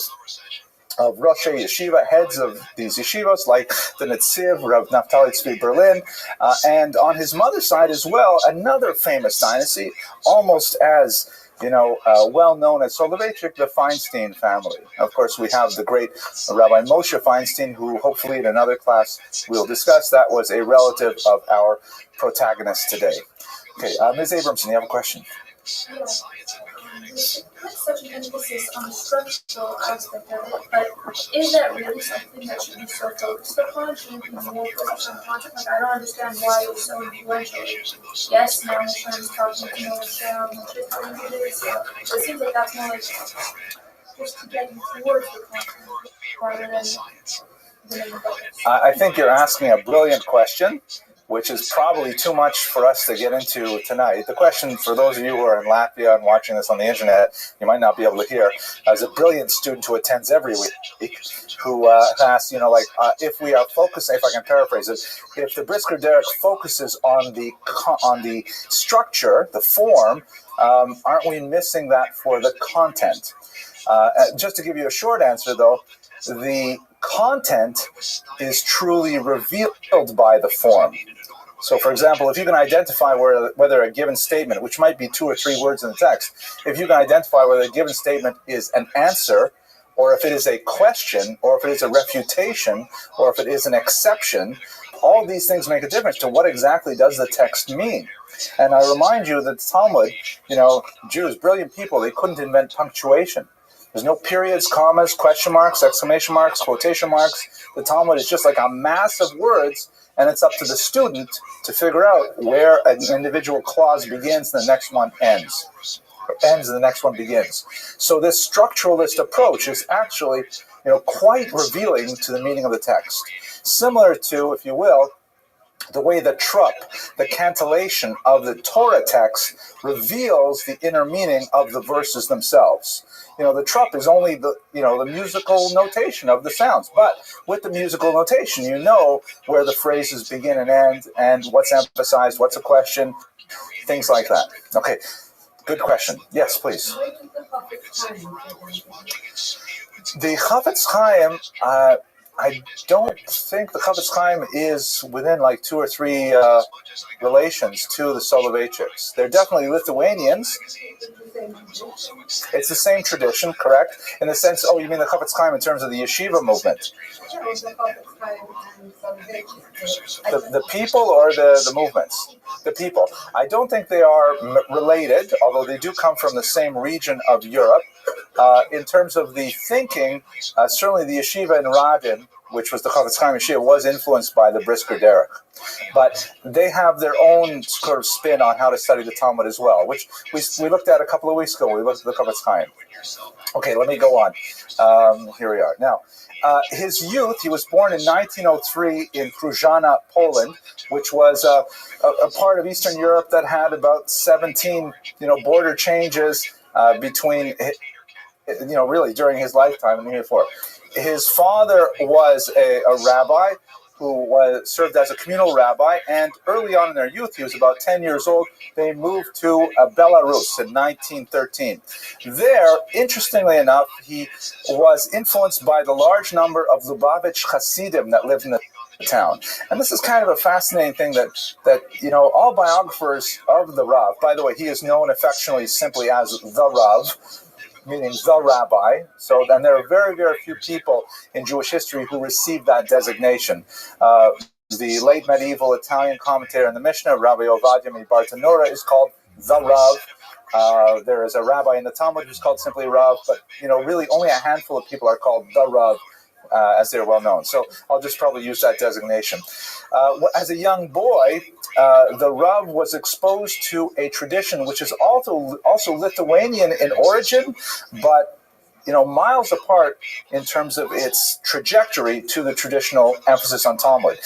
Rosh Yeshiva, heads of these yeshivas, like the Netziv, Rav Naftali Tzvi Berlin, and on his mother's side as well, another famous dynasty, almost as well known as Soloveitchik, the Feinstein family. Of course, we have the great Rabbi Moshe Feinstein, who hopefully in another class we'll discuss. That was a relative of our protagonist today. Okay, Ms. Abramson, you have a question? Yeah. Put such an emphasis on the structural aspect of it, but is that really something that should be so focused upon? Shouldn't be more focused on content? Like, I don't understand why it's so influential. Yes, now Moshe is talking to Moshe, Moshe is telling you this, so it seems like that's more like just to get you towards the content rather than the main focus. I think you're asking a brilliant question, which is probably too much for us to get into tonight. The question, for those of you who are in Latvia and watching this on the internet, you might not be able to hear, as a brilliant student who attends every week, who asks, if we are focusing, if I can paraphrase it, if the Brisker Derech focuses on the structure, the form, aren't we missing that for the content? Just to give you a short answer, though, the content is truly revealed by the form. So, for example, if you can identify whether a given statement, which might be 2 or 3 words in the text, if you can identify whether a given statement is an answer, or if it is a question, or if it is a refutation, or if it is an exception, all these things make a difference to what exactly does the text mean. And I remind you that the Talmud, Jews, brilliant people, they couldn't invent punctuation. There's no periods, commas, question marks, exclamation marks, quotation marks. The Talmud is just like a mass of words, and it's up to the student to figure out where an individual clause begins and the next one ends. Or ends and the next one begins. So this structuralist approach is actually, quite revealing to the meaning of the text. Similar to, if you will, the way the trup, the cantillation of the Torah text, reveals the inner meaning of the verses themselves. The trup is only the musical notation of the sounds. But with the musical notation, you know where the phrases begin and end, and what's emphasized, what's a question, things like that. Okay, good question. Yes, please. The Chafetz Chaim, I don't think the Chafetz Chaim is within 2 or 3 relations to the Soloveitchiks. They're definitely Lithuanians. It's the same tradition, correct? In the sense, you mean the Chafetz Chaim in terms of the yeshiva movement? The people or the movements? The people. I don't think they are related, although they do come from the same region of Europe. In terms of the thinking, certainly the yeshiva in Radin, which was the Chafetz Chaim yeshiva, was influenced by the Brisker Derech. But they have their own sort of spin on how to study the Talmud as well, which we looked at a couple of weeks ago. We looked at the Chafetz Chaim. Okay, let me go on. Here we are. Now, his youth, he was born in 1903 in Pruzhana, Poland, which was a part of Eastern Europe that had about 17, border changes between, really during his lifetime and before. His father was a rabbi who served as a communal rabbi, and early on in their youth, he was about 10 years old, they moved to Belarus in 1913. There, interestingly enough, he was influenced by the large number of Lubavitch Hasidim that lived in the town. And this is kind of a fascinating thing that all biographers of the Rav, by the way, he is known affectionately simply as the Rav, meaning the rabbi. So then there are very, very few people in Jewish history who received that designation. The late medieval Italian commentator in the Mishnah, Rabbi Ovadia Bartanura, is called the Rav. There is a rabbi in the Talmud who's called simply Rav, but really only a handful of people are called the Rav as they're well known. So I'll just probably use that designation. As a young boy, the Rav was exposed to a tradition which is also Lithuanian in origin, but miles apart in terms of its trajectory to the traditional emphasis on Talmud.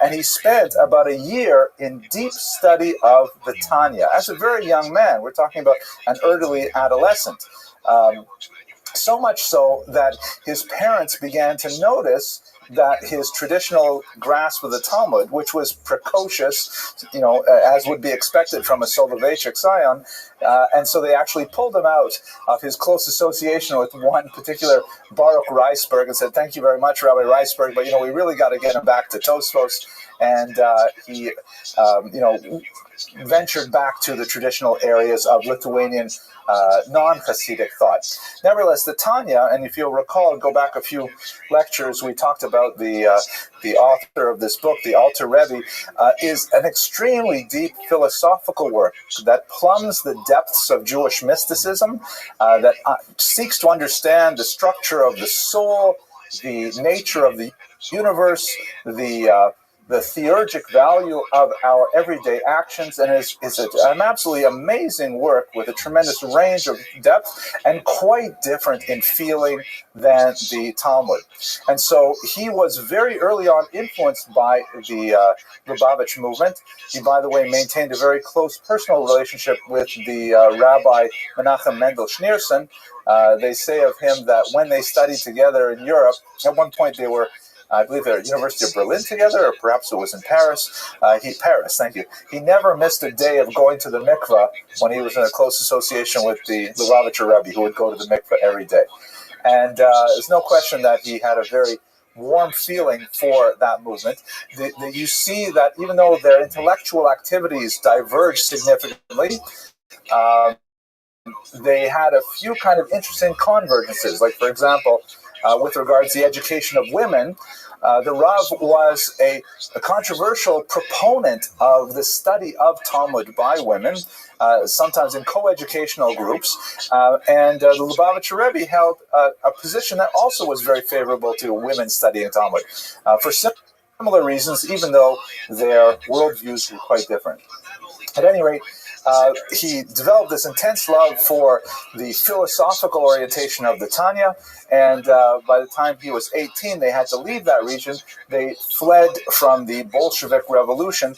And he spent about a year in deep study of the Tanya. As a very young man, we're talking about an early adolescent. So much so that his parents began to notice that his traditional grasp of the Talmud, which was precocious, as would be expected from a Soloveitchik scion, and so they actually pulled him out of his close association with one particular Baruch Reisberg and said, "Thank you very much, Rabbi Reisberg, but we really got to get him back to Tosfos." And he, ventured back to the traditional areas of Lithuanian non-Hasidic thought. Nevertheless, the Tanya, and if you'll recall, go back a few lectures, we talked about the author of this book, the Alter Rebbe, is an extremely deep philosophical work that plumbs the depths of Jewish mysticism, that seeks to understand the structure of the soul, the nature of the universe, the theurgic value of our everyday actions, and is an absolutely amazing work with a tremendous range of depth and quite different in feeling than the Talmud. And so he was very early on influenced by the Lubavitch movement. He, by the way, maintained a very close personal relationship with the Rabbi Menachem Mendel Schneerson. They say of him that when they studied together in Europe, at one point they were, I believe, at the University of Berlin together, or perhaps it was in Paris. Paris, thank you. He never missed a day of going to the mikveh when he was in a close association with the Lubavitcher Rebbe, who would go to the mikveh every day. And there's no question that he had a very warm feeling for that movement. You see that even though their intellectual activities diverged significantly, they had a few kind of interesting convergences. Like, for example, with regards to the education of women, the Rav was a controversial proponent of the study of Talmud by women, sometimes in co-educational groups, and the Lubavitcher Rebbe held a position that also was very favorable to women studying Talmud, for similar reasons, even though their worldviews were quite different. At any rate, he developed this intense love for the philosophical orientation of the Tanya, and by the time he was 18, they had to leave that region. They fled from the Bolshevik Revolution,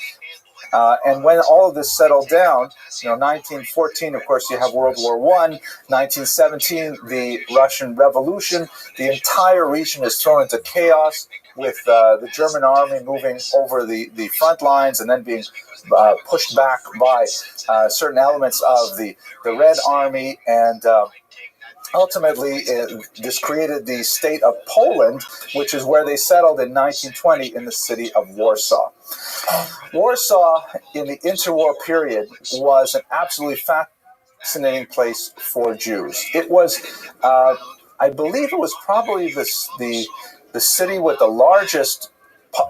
and when all of this settled down, 1914, of course, you have World War I, 1917, the Russian Revolution, the entire region is thrown into chaos, with the German army moving over the front lines and then being pushed back by certain elements of the Red Army, and ultimately this created the state of Poland, which is where they settled in 1920 in the city of Warsaw. Warsaw, in the interwar period, was an absolutely fascinating place for Jews. It was, I believe it was probably the city with the largest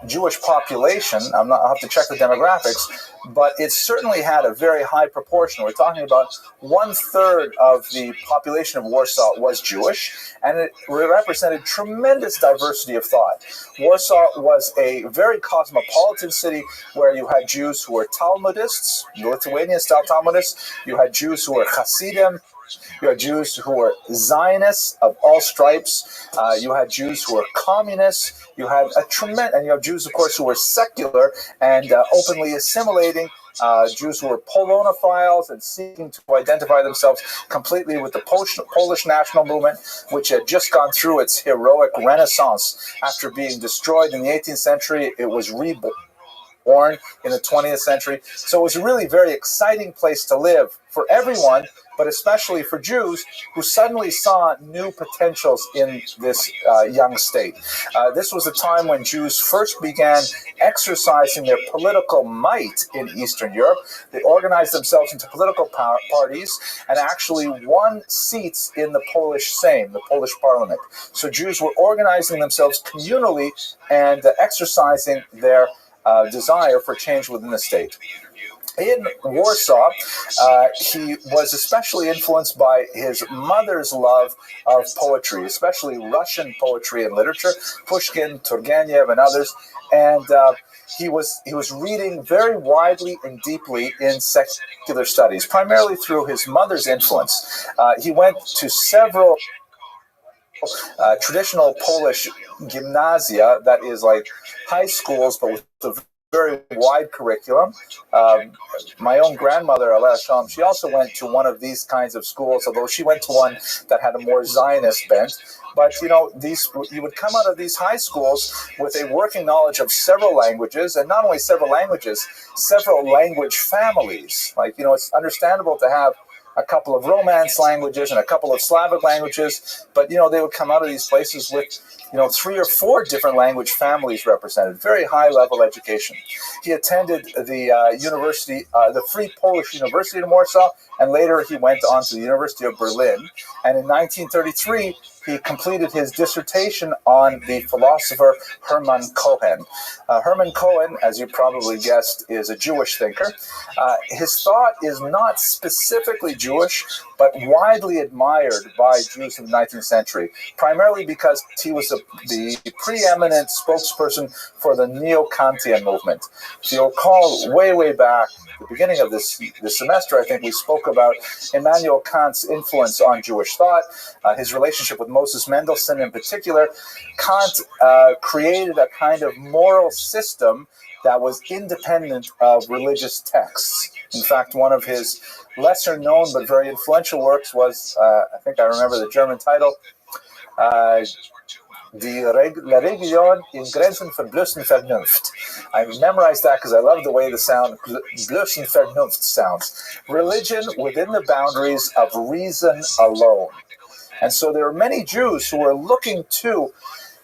Jewish population. I'll have to check the demographics, but it certainly had a very high proportion. We're talking about 1/3 of the population of Warsaw was Jewish, and it represented tremendous diversity of thought. Warsaw was a very cosmopolitan city where you had Jews who were Talmudists, Lithuanian-style Talmudists. You had Jews who were Hasidim. You had Jews who were Zionists of all stripes. You had Jews who were communists. You had and you have Jews, of course, who were secular and openly assimilating. Jews who were Polonophiles and seeking to identify themselves completely with the Polish national movement, which had just gone through its heroic renaissance after being destroyed in the 18th century. It was reborn in the 20th century. So it was a really very exciting place to live for everyone, but especially for Jews who suddenly saw new potentials in this young state. This was a time when Jews first began exercising their political might in Eastern Europe. They organized themselves into political parties and actually won seats in the Polish Sejm, the Polish parliament. So Jews were organizing themselves communally and exercising their desire for change within the state. In Warsaw, he was especially influenced by his mother's love of poetry, especially Russian poetry and literature, Pushkin, Turgenev, and others. And he was reading very widely and deeply in secular studies, primarily through his mother's influence. He went to several traditional Polish gymnasia, that is like high schools, but with a very wide curriculum. My own grandmother, Alea Sham, she also went to one of these kinds of schools, although she went to one that had a more Zionist bent. But you would come out of these high schools with a working knowledge of several languages, and not only several languages, several language families. It's understandable to have a couple of Romance languages and a couple of Slavic languages, but they would come out of these places with 3 or 4 different language families represented. Very high level education. He attended the university, the Free Polish University in Warsaw, and later he went on to the University of Berlin. And in 1933, he completed his dissertation on the philosopher Hermann Cohen. Hermann Cohen, as you probably guessed, is a Jewish thinker. His thought is not specifically Jewish, but widely admired by Jews in the 19th century, primarily because he was the preeminent spokesperson for the Neo-Kantian movement. If you'll recall, way back, the beginning of this semester, I think we spoke about Immanuel Kant's influence on Jewish thought, his relationship with Moses Mendelssohn in particular. Kant created a kind of moral system that was independent of religious texts. In fact, one of his lesser known but very influential works was, I think I remember the German title, La Religion in Grenzen von bloßen Vernunft. I memorized that because I love the way the sound bloßen Vernunft sounds. Religion within the boundaries of reason alone. And so there are many Jews who are looking to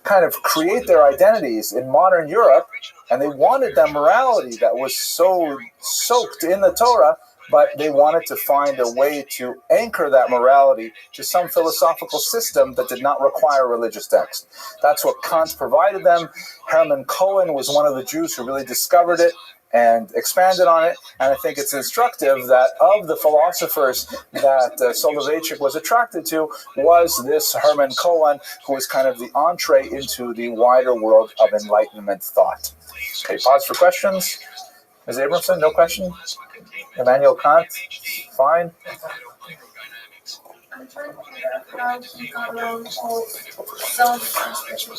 kind of create their identities in modern Europe, and they wanted that morality that was so soaked in the Torah, but they wanted to find a way to anchor that morality to some philosophical system that did not require religious text. That's what Kant provided them. Hermann Cohen was one of the Jews who really discovered it and expanded on it. And I think it's instructive that of the philosophers that Soloveitchik was attracted to was this Hermann Cohen, who was kind of the entree into the wider world of Enlightenment thought. Okay, pause for questions. Ms. Abramson, no question? Immanuel Kant, fine. I'm trying to figure out how he got around the whole zone transmission.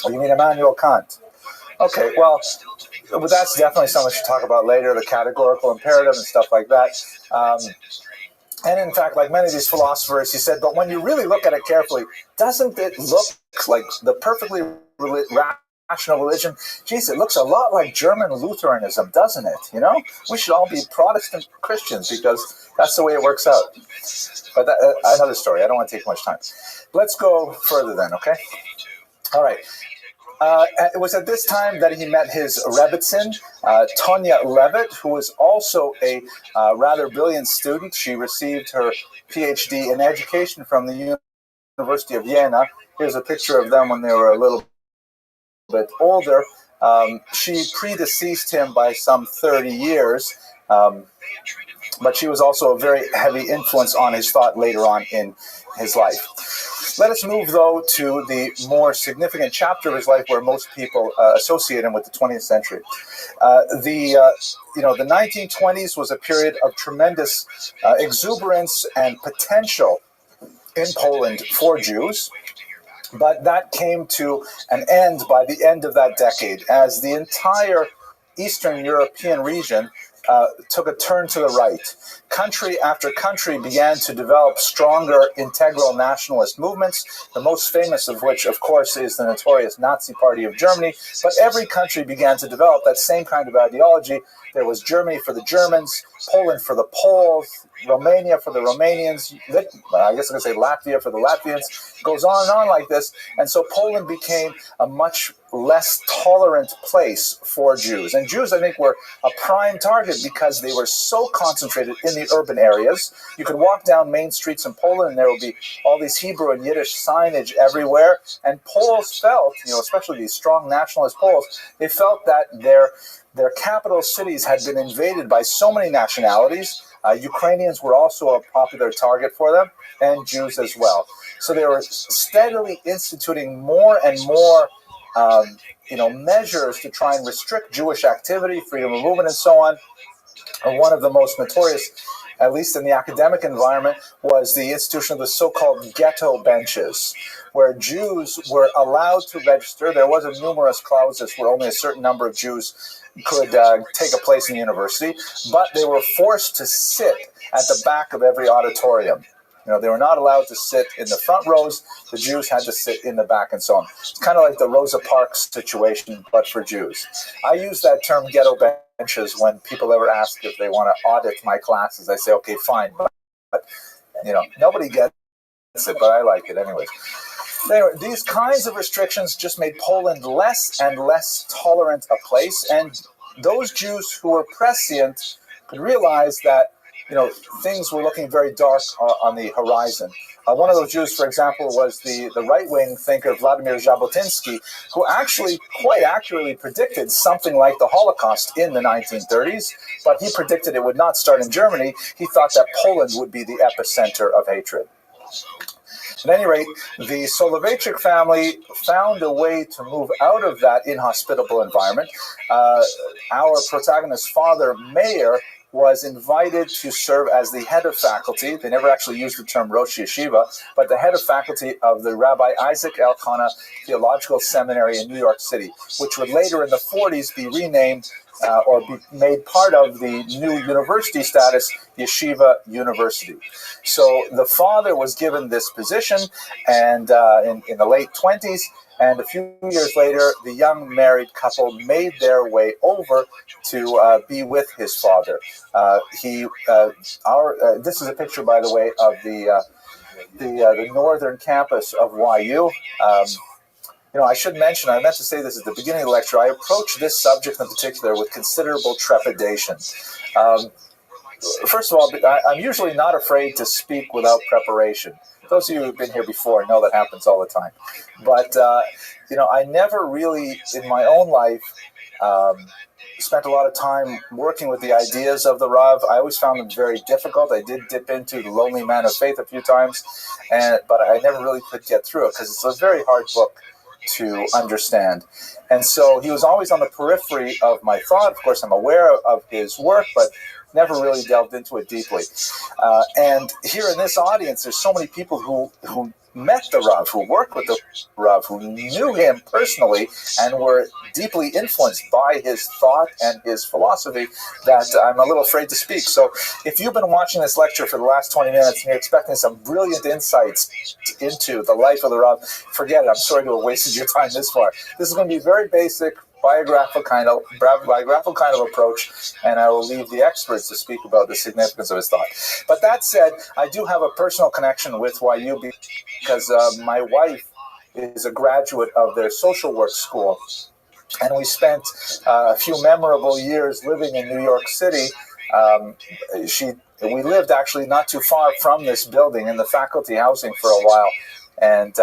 Oh, you mean Immanuel Kant? Okay, well, that's definitely something we should talk about later, the categorical imperative and stuff like that. And in fact, like many of these philosophers, he said, but when you really look at it carefully, doesn't it look like the perfectly rational religion? Geez, it looks a lot like German Lutheranism, doesn't it? We should all be Protestant Christians because that's the way it works out. But another story. I don't want to take much time. Let's go further then, okay? All right. It was at this time that he met his Rebbitzin, Tonya Levitt, who was also a rather brilliant student. She received her PhD in education from the University of Vienna. Here's a picture of them when they were a little bit older. She predeceased him by some 30 years, but she was also a very heavy influence on his thought later on in his life. Let us move, though, to the more significant chapter of his life where most people associate him with the 20th century. The 1920s was a period of tremendous exuberance and potential in Poland for Jews. But that came to an end by the end of that decade, as the entire Eastern European region took a turn to the right. Country after country began to develop stronger integral nationalist movements, the most famous of which, of course, is the notorious Nazi Party of Germany. But every country began to develop that same kind of ideology. There was Germany for the Germans, Poland for the Poles, Romania for the Romanians, I guess I could say Latvia for the Latvians. It goes on and on like this. And so Poland became a much less tolerant place for Jews. And Jews, I think, were a prime target because they were so concentrated in the urban areas. You could walk down main streets in Poland and there would be all these Hebrew and Yiddish signage everywhere. And Poles felt, especially these strong nationalist Poles, they felt that their their capital cities had been invaded by so many nationalities. Ukrainians were also a popular target for them, and Jews as well. So they were steadily instituting more and more measures to try and restrict Jewish activity, freedom of movement, and so on. And one of the most notorious, at least in the academic environment, was the institution of the so-called ghetto benches, where Jews were allowed to register. There was a numerous clauses where only a certain number of Jews could take a place in the university, but they were forced to sit at the back of every auditorium. They were not allowed to sit in the front rows. The Jews had to sit in the back and so on. It's kind of like the Rosa Parks situation, but for Jews. I use that term ghetto benches when people ever ask if they want to audit my classes. I say, okay, fine, but nobody gets it, but I like it anyways. Anyway, these kinds of restrictions just made Poland less and less tolerant a place, and those Jews who were prescient could realize that things were looking very dark on the horizon. One of those Jews, for example, was the right-wing thinker Vladimir Jabotinsky, who actually quite accurately predicted something like the Holocaust in the 1930s, but he predicted it would not start in Germany. He thought that Poland would be the epicenter of hatred. At any rate, the Soloveitchik family found a way to move out of that inhospitable environment. Our protagonist's father, Meir, was invited to serve as the head of faculty. They never actually used the term Rosh Yeshiva, but the head of faculty of the Rabbi Isaac Elkanah Theological Seminary in New York City, which would later in the 40s be renamed or be made part of the new university status, Yeshiva University. So the father was given this position, and in the late 20s, and a few years later, the young married couple made their way over to be with his father. This is a picture, by the way, of the northern campus of YU. I should mention, I meant to say this at the beginning of the lecture, I approach this subject in particular with considerable trepidation. First of all, I'm usually not afraid to speak without preparation. Those of you who've been here before know that happens all the time. But, I never really, in my own life, spent a lot of time working with the ideas of the Rav. I always found them very difficult. I did dip into The Lonely Man of Faith a few times, but I never really could get through it because it's a very hard book to understand. And so he was always on the periphery of my thought. Of course, I'm aware of his work, but never really delved into it deeply. And here in this audience, there's so many people who met the Rav, who worked with the Rav, who knew him personally and were deeply influenced by his thought and his philosophy, that I'm a little afraid to speak. So if you've been watching this lecture for the last 20 minutes and you're expecting some brilliant insights into the life of the Rav, forget it. I'm sorry to have wasted your time this far. This is going to be very basic, biographical kind of approach, and I will leave the experts to speak about the significance of his thought. But that said, I do have a personal connection with YU because my wife is a graduate of their social work school, and we spent a few memorable years living in New York City. We lived actually not too far from this building in the faculty housing for a while, and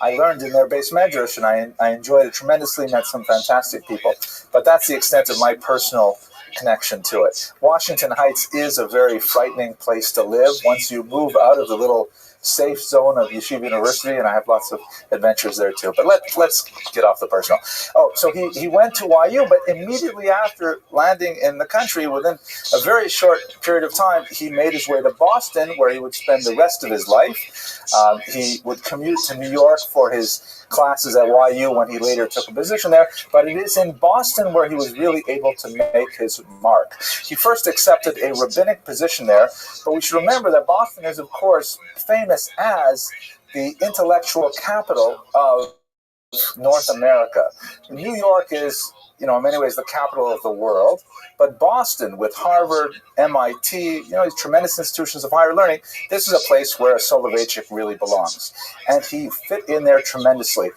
I learned in their base medrash, and I enjoyed it tremendously, met some fantastic people. But that's the extent of my personal connection to it. Washington Heights is a very frightening place to live once you move out of the little safe zone of Yeshiva University, and I have lots of adventures there too. But let's get off the personal. Oh, so he went to YU, but immediately after landing in the country, within a very short period of time, he made his way to Boston, where he would spend the rest of his life. He would commute to New York for his classes at YU when he later took a position there, but it is in Boston where he was really able to make his mark. He first accepted a rabbinic position there, but we should remember that Boston is, of course, famous as the intellectual capital of North America. New York is, in many ways the capital of the world, but Boston, with Harvard, MIT, these tremendous institutions of higher learning, this is a place where a Soloveitchik really belongs. And he fit in there tremendously.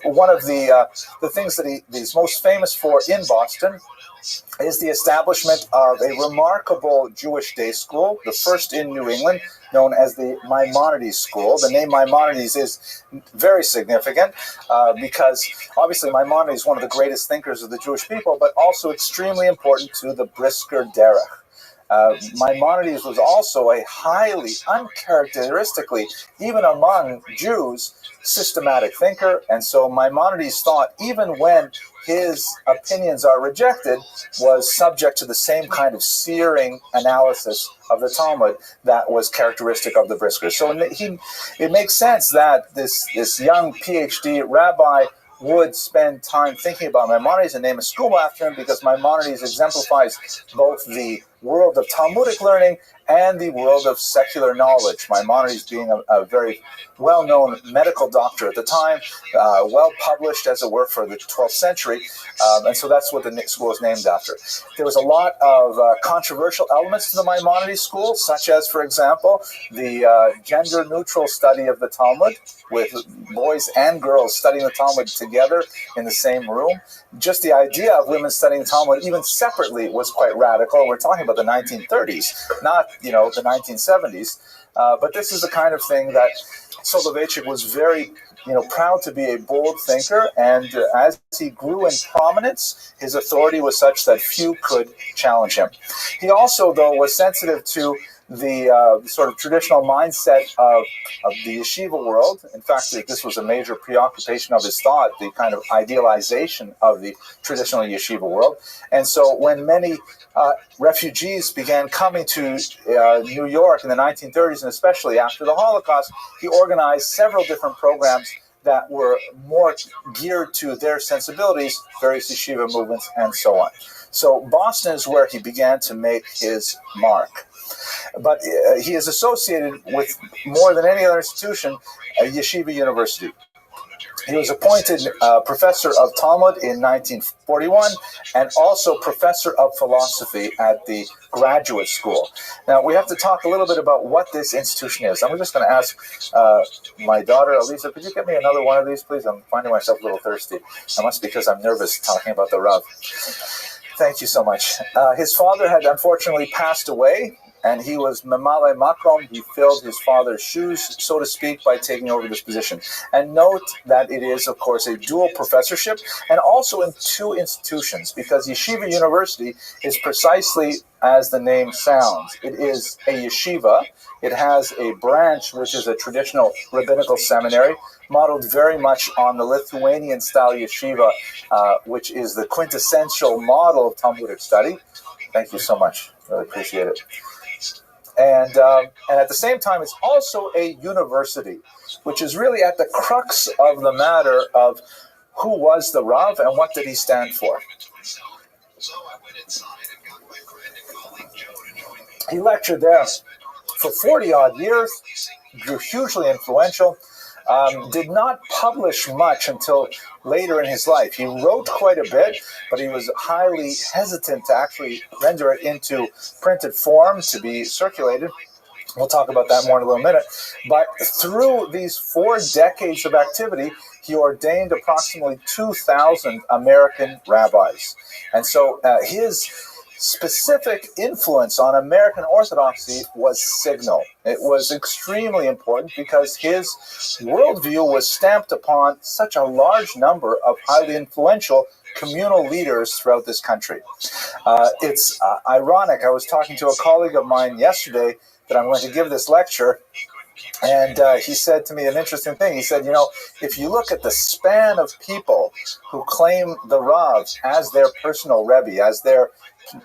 One of the things that he's most famous for in Boston is the establishment of a remarkable Jewish day school, the first in New England, known as the Maimonides School. The name Maimonides is very significant because obviously Maimonides is one of the greatest thinkers of the Jewish people, but also extremely important to the Brisker Derech. Maimonides was also a highly, uncharacteristically, even among Jews, systematic thinker, and so Maimonides thought even when his opinions are rejected, was subject to the same kind of searing analysis of the Talmud that was characteristic of the Briskers. So it makes sense that this young PhD rabbi would spend time thinking about Maimonides and name a school after him, because Maimonides exemplifies both the world of Talmudic learning and the world of secular knowledge. Maimonides being a very well-known medical doctor at the time, well-published, as it were, for the 12th century, and so that's what the school is named after. There was a lot of controversial elements to the Maimonides school, such as, for example, the gender-neutral study of the Talmud, with boys and girls studying the Talmud together in the same room. Just the idea of women studying Talmud even separately was quite radical. We're talking about the 1930s, not the 1970s. But this is the kind of thing that Soloveitchik was very proud to be a bold thinker, and as he grew in prominence, his authority was such that few could challenge him. He also, though, was sensitive to the sort of traditional mindset of the yeshiva world. In fact, this was a major preoccupation of his thought, the kind of idealization of the traditional yeshiva world. And so when many refugees began coming to New York in the 1930s, and especially after the Holocaust, he organized several different programs that were more geared to their sensibilities, various yeshiva movements, and so on. So Boston is where he began to make his mark. But he is associated with, more than any other institution, a yeshiva university. He was appointed professor of Talmud in 1941 and also professor of philosophy at the graduate school. Now, we have to talk a little bit about what this institution is. I'm just going to ask my daughter, Elisa, could you get me another one of these, please? I'm finding myself a little thirsty. That must be because I'm nervous talking about the Rav. Thank you so much. His father had unfortunately passed away, and he was memale makom. He filled his father's shoes, so to speak, by taking over this position. And note that it is, of course, a dual professorship, and also in two institutions, because Yeshiva University is precisely as the name sounds. It is a yeshiva. It has a branch, which is a traditional rabbinical seminary, modeled very much on the Lithuanian-style yeshiva, which is the quintessential model of Talmudic study. Thank you so much. Really appreciate it. And at the same time, it's also a university, which is really at the crux of the matter of who was the Rav and what did he stand for. He lectured there for 40-odd years, grew hugely influential, did not publish much until later in his life. He wrote quite a bit, but he was highly hesitant to actually render it into printed form to be circulated. We'll talk about that more in a little minute. But through these 4 decades of activity, he ordained approximately 2,000 American rabbis. And so his specific influence on American Orthodoxy was signal. It was extremely important because his worldview was stamped upon such a large number of highly influential communal leaders throughout this country. It's ironic. I was talking to a colleague of mine yesterday that I'm going to give this lecture, and he said to me an interesting thing. He said, if you look at the span of people who claim the Rav as their personal Rebbe, as their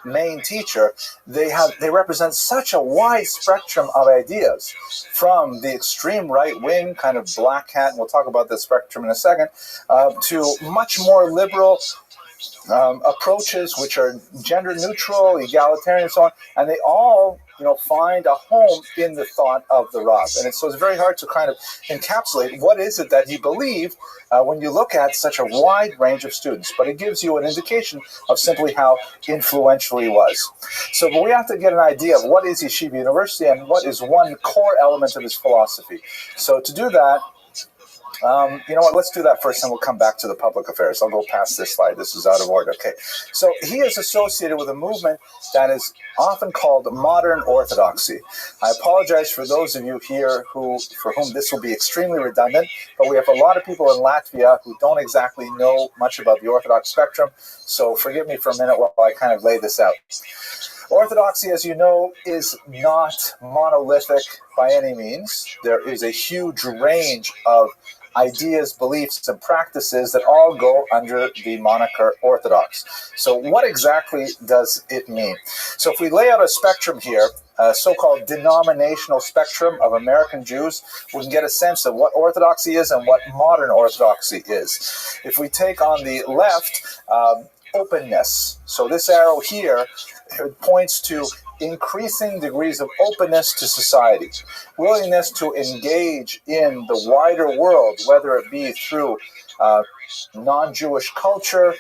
main teacher, they represent such a wide spectrum of ideas, from the extreme right wing, kind of black hat, and we'll talk about the spectrum in a second, to much more liberal approaches, which are gender neutral, egalitarian, and so on, and they all find a home in the thought of the Rav. And so it's very hard to kind of encapsulate what is it that he believed when you look at such a wide range of students. But it gives you an indication of simply how influential he was. But we have to get an idea of what is Yeshiva University and what is one core element of his philosophy. So to do that, You know what? Let's do that first, and we'll come back to the public affairs. I'll go past this slide. This is out of order. Okay. So he is associated with a movement that is often called modern orthodoxy. I apologize for those of you here for whom this will be extremely redundant, but we have a lot of people in Latvia who don't exactly know much about the Orthodox spectrum. So forgive me for a minute while I kind of lay this out. Orthodoxy, as you know, is not monolithic by any means. There is a huge range of ideas, beliefs, and practices that all go under the moniker Orthodox. So what exactly does it mean? So if we lay out a spectrum here, a so-called denominational spectrum of American Jews, we can get a sense of what Orthodoxy is and what modern Orthodoxy is. If we take on the left, openness. So this arrow here, it points to increasing degrees of openness to society, willingness to engage in the wider world, whether it be through non-Jewish culture,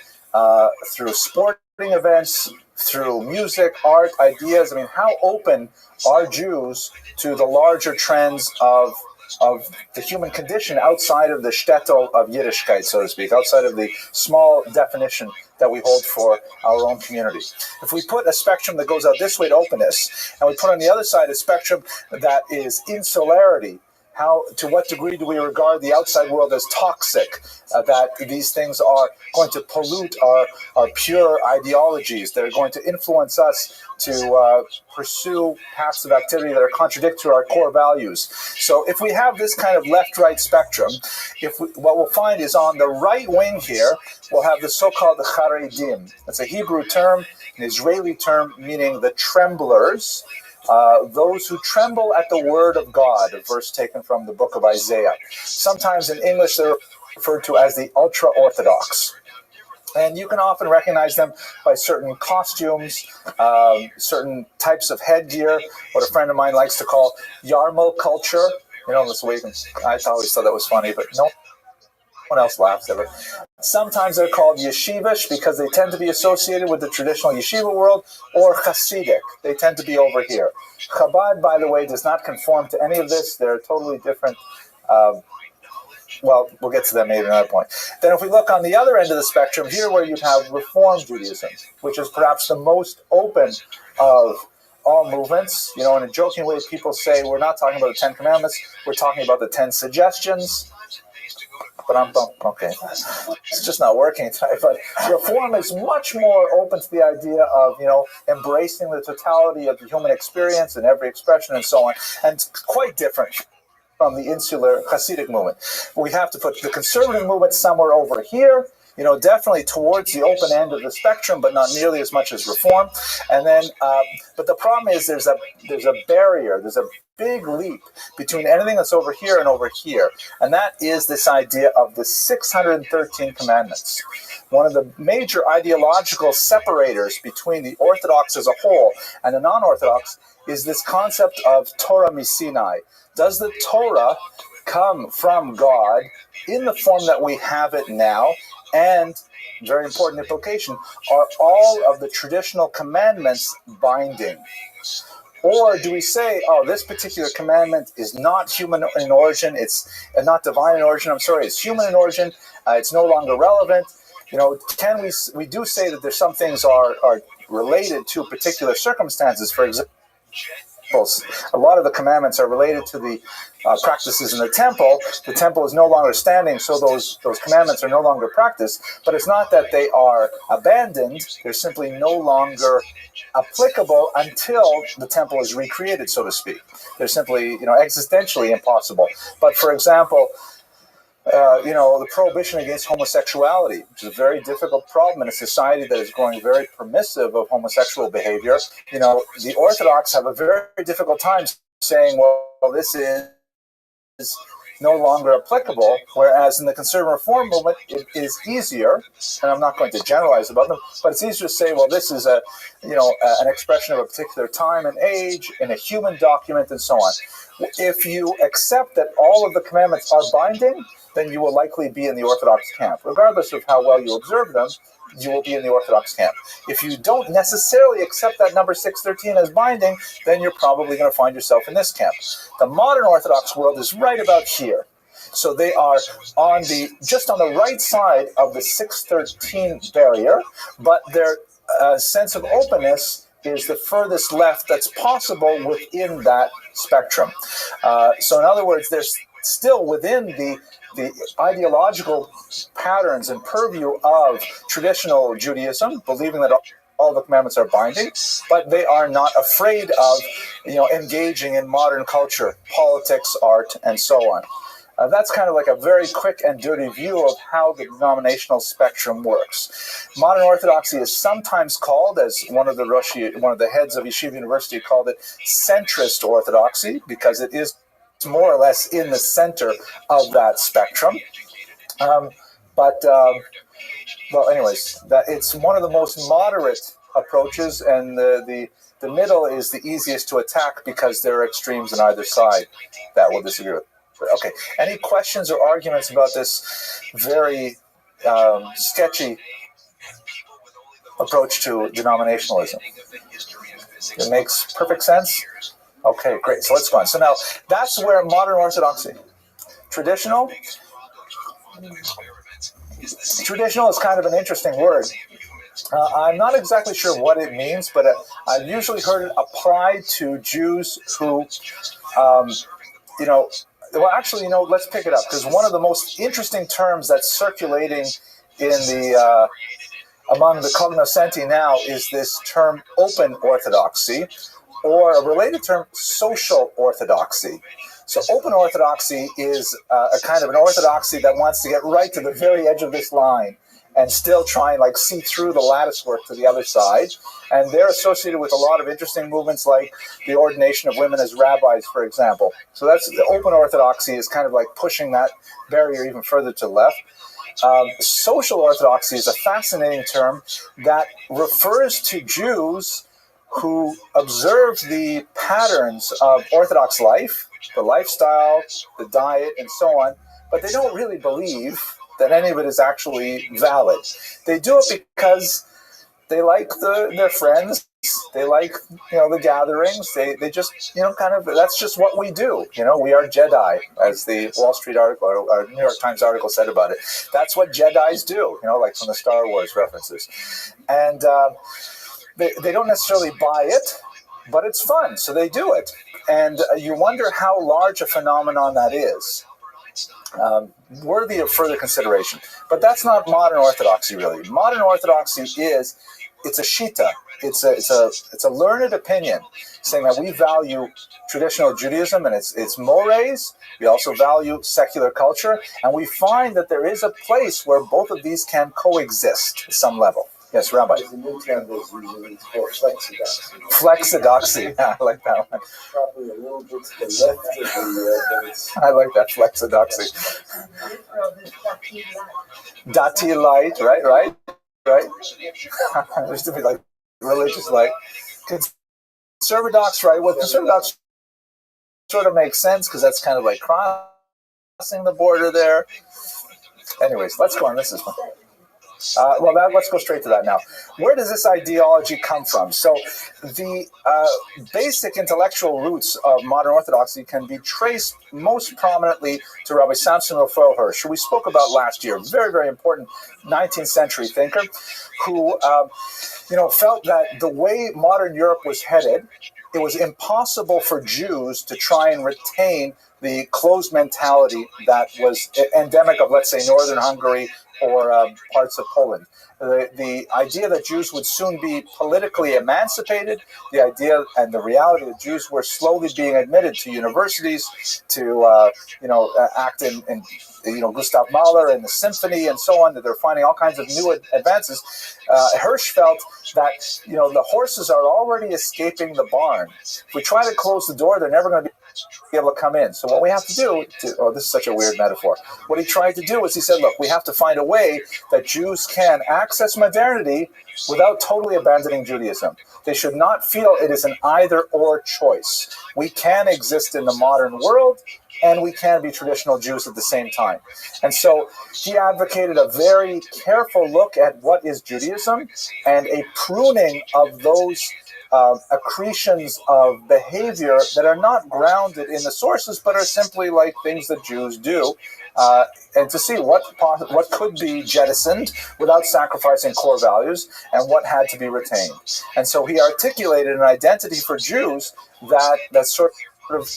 through sporting events, through music, art, ideas. I mean, how open are Jews to the larger trends of the human condition outside of the shtetl of Yiddishkeit, so to speak, outside of the small definition that we hold for our own community. If we put a spectrum that goes out this way to openness, and we put on the other side a spectrum that is insularity, to what degree do we regard the outside world as toxic, that these things are going to pollute our pure ideologies, that are going to influence us to pursue paths of activity that are contradictory to our core values. So if we have this kind of left-right spectrum, what we'll find is on the right wing here, we'll have the so-called Charedim. That's a Hebrew term, an Israeli term meaning the tremblers, those who tremble at the word of God, a verse taken from the book of Isaiah. Sometimes in English they're referred to as the ultra-Orthodox. And you can often recognize them by certain costumes, certain types of headgear, what a friend of mine likes to call yarmulke culture. You know, this way I always thought that was funny, but no one else laughs ever. Sometimes they're called yeshivish because they tend to be associated with the traditional yeshiva world, or Hasidic. They tend to be over here. Chabad, by the way, does not conform to any of this. They're totally different. Well, we'll get to them maybe at another point. Then if we look on the other end of the spectrum, here where you have Reform Judaism, which is perhaps the most open of all movements. You know, in a joking way, people say we're not talking about the 10 Commandments, we're talking about the 10 suggestions. But okay, it's just not working tonight. But Reform is much more open to the idea of, you know, embracing the totality of the human experience and every expression and so on, and quite different from the insular Hasidic movement. We have to put the conservative movement somewhere over here, you know, definitely towards the open end of the spectrum, but not nearly as much as Reform. And then, but the problem is there's a barrier, there's a big leap between anything that's over here and over here, and that is this idea of the 613 commandments. One of the major ideological separators between the Orthodox as a whole and the non-Orthodox is this concept of Torah Misinai. Does the Torah come from God in the form that we have it now? And, very important implication, are all of the traditional commandments binding? Or do we say, oh, this particular commandment is not human in origin, it's not divine in origin, it's human in origin, it's no longer relevant? You know, we do say that there's some things are related to particular circumstances. For example, a lot of the commandments are related to the practices in the temple. The temple is no longer standing, so those commandments are no longer practiced. But it's not that they are abandoned. They're simply no longer applicable until the temple is recreated, so to speak. They're simply, you know, existentially impossible. But for example, the prohibition against homosexuality, which is a very difficult problem in a society that is growing very permissive of homosexual behavior. You know, the Orthodox have a very difficult time saying, well, this is no longer applicable, whereas in the conservative reform movement, it is easier, and I'm not going to generalize about them, but it's easier to say, well, this is an expression of a particular time and age in a human document and so on. If you accept that all of the commandments are binding, then you will likely be in the Orthodox camp. Regardless of how well you observe them, you will be in the Orthodox camp. If you don't necessarily accept that number 613 as binding, then you're probably going to find yourself in this camp. The modern Orthodox world is right about here. So they are just on the right side of the 613 barrier, but their sense of openness is the furthest left that's possible within that spectrum. So in other words, they're still within the ideological patterns and purview of traditional Judaism, believing that all the commandments are binding, but they are not afraid of, engaging in modern culture, politics, art, and so on. That's kind of like a very quick and dirty view of how the denominational spectrum works. Modern Orthodoxy is sometimes called, as one of the heads of Yeshiva University called it, centrist Orthodoxy, because it is more or less in the center of that spectrum. Anyways, it's one of the most moderate approaches, and the middle is the easiest to attack because there are extremes on either side that will disagree with. Okay, any questions or arguments about this very sketchy approach to denominationalism? It makes perfect sense? Okay, great. So let's go on. So now, that's where modern Orthodoxy. Traditional is kind of an interesting word. I'm not exactly sure what it means, but I've usually heard it applied to Jews who, let's pick it up, because one of the most interesting terms that's circulating in the among the cognoscenti now is this term open orthodoxy, or a related term, social orthodoxy. So open orthodoxy is a kind of an orthodoxy that wants to get right to the very edge of this line and still try and see through the lattice work to the other side. And they're associated with a lot of interesting movements like the ordination of women as rabbis, for example. So that's the open orthodoxy is kind of like pushing that barrier even further to the left. Social orthodoxy is a fascinating term that refers to Jews who observe the patterns of Orthodox life, the lifestyle, the diet, and so on, but they don't really believe that any of it is actually valid. They do it because they like their friends, they like the gatherings, they just that's just what we do. We are Jedi, as the Wall Street article or New York Times article said about it. That's what Jedis do, like from the Star Wars references. And they don't necessarily buy it, but it's fun, so they do it. And you wonder how large a phenomenon that is. Worthy of further consideration. But that's not modern Orthodoxy, really. Modern Orthodoxy it's a shita. It's a learned opinion saying that we value traditional Judaism and its mores. We also value secular culture, and we find that there is a place where both of these can coexist at some level. Yes, Rabbi. The new term that's usually for flexidoxy. Flexidoxy. Yeah, I like that one. Probably a little bit to the left of the I like that, flexidoxy. Dati light, right? There used to be religious conservadox, right? Well, conservadox sort of makes sense because that's kind of like crossing the border there. Anyways, let's go on. This is fun. Let's go straight to that now. Where does this ideology come from? So the basic intellectual roots of modern Orthodoxy can be traced most prominently to Rabbi Samson Raphael Hirsch, who we spoke about last year. Very, very important 19th century thinker who felt that the way modern Europe was headed, it was impossible for Jews to try and retain the closed mentality that was endemic of, let's say, northern Hungary or parts of Poland. The idea that Jews would soon be politically emancipated, the idea and the reality that Jews were slowly being admitted to universities to act in Gustav Mahler and the symphony and so on, that they're finding all kinds of new advances. Hirsch felt that the horses are already escaping the barn. If we try to close the door, they're never going to be able to come in. So what we have to do, this is such a weird metaphor. What he tried to do is he said, look, we have to find a way that Jews can access modernity without totally abandoning Judaism. They should not feel it is an either-or choice. We can exist in the modern world, and we can be traditional Jews at the same time. And so he advocated a very careful look at what is Judaism and a pruning of those accretions of behavior that are not grounded in the sources, but are simply like things that Jews do, and to see what could be jettisoned without sacrificing core values and what had to be retained. And so he articulated an identity for Jews that sort of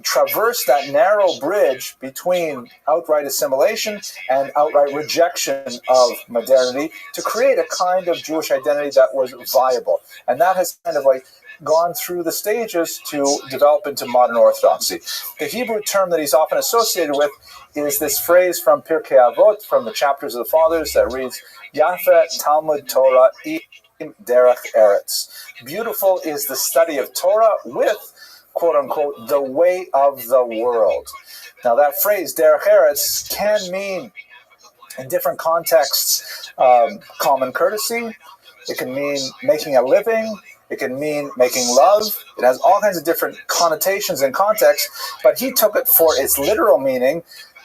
traverse that narrow bridge between outright assimilation and outright rejection of modernity to create a kind of Jewish identity that was viable. And that has kind of like gone through the stages to develop into modern Orthodoxy. The Hebrew term that he's often associated with is this phrase from Pirkei Avot, from the chapters of the Fathers, that reads, Yafe Talmud Torah im derech eretz. Beautiful is the study of Torah with, quote unquote, the way of the world. Now that phrase, derech eretz, can mean, in different contexts, common courtesy. It can mean making a living. It can mean making love. It has all kinds of different connotations and contexts, but he took it for its literal meaning.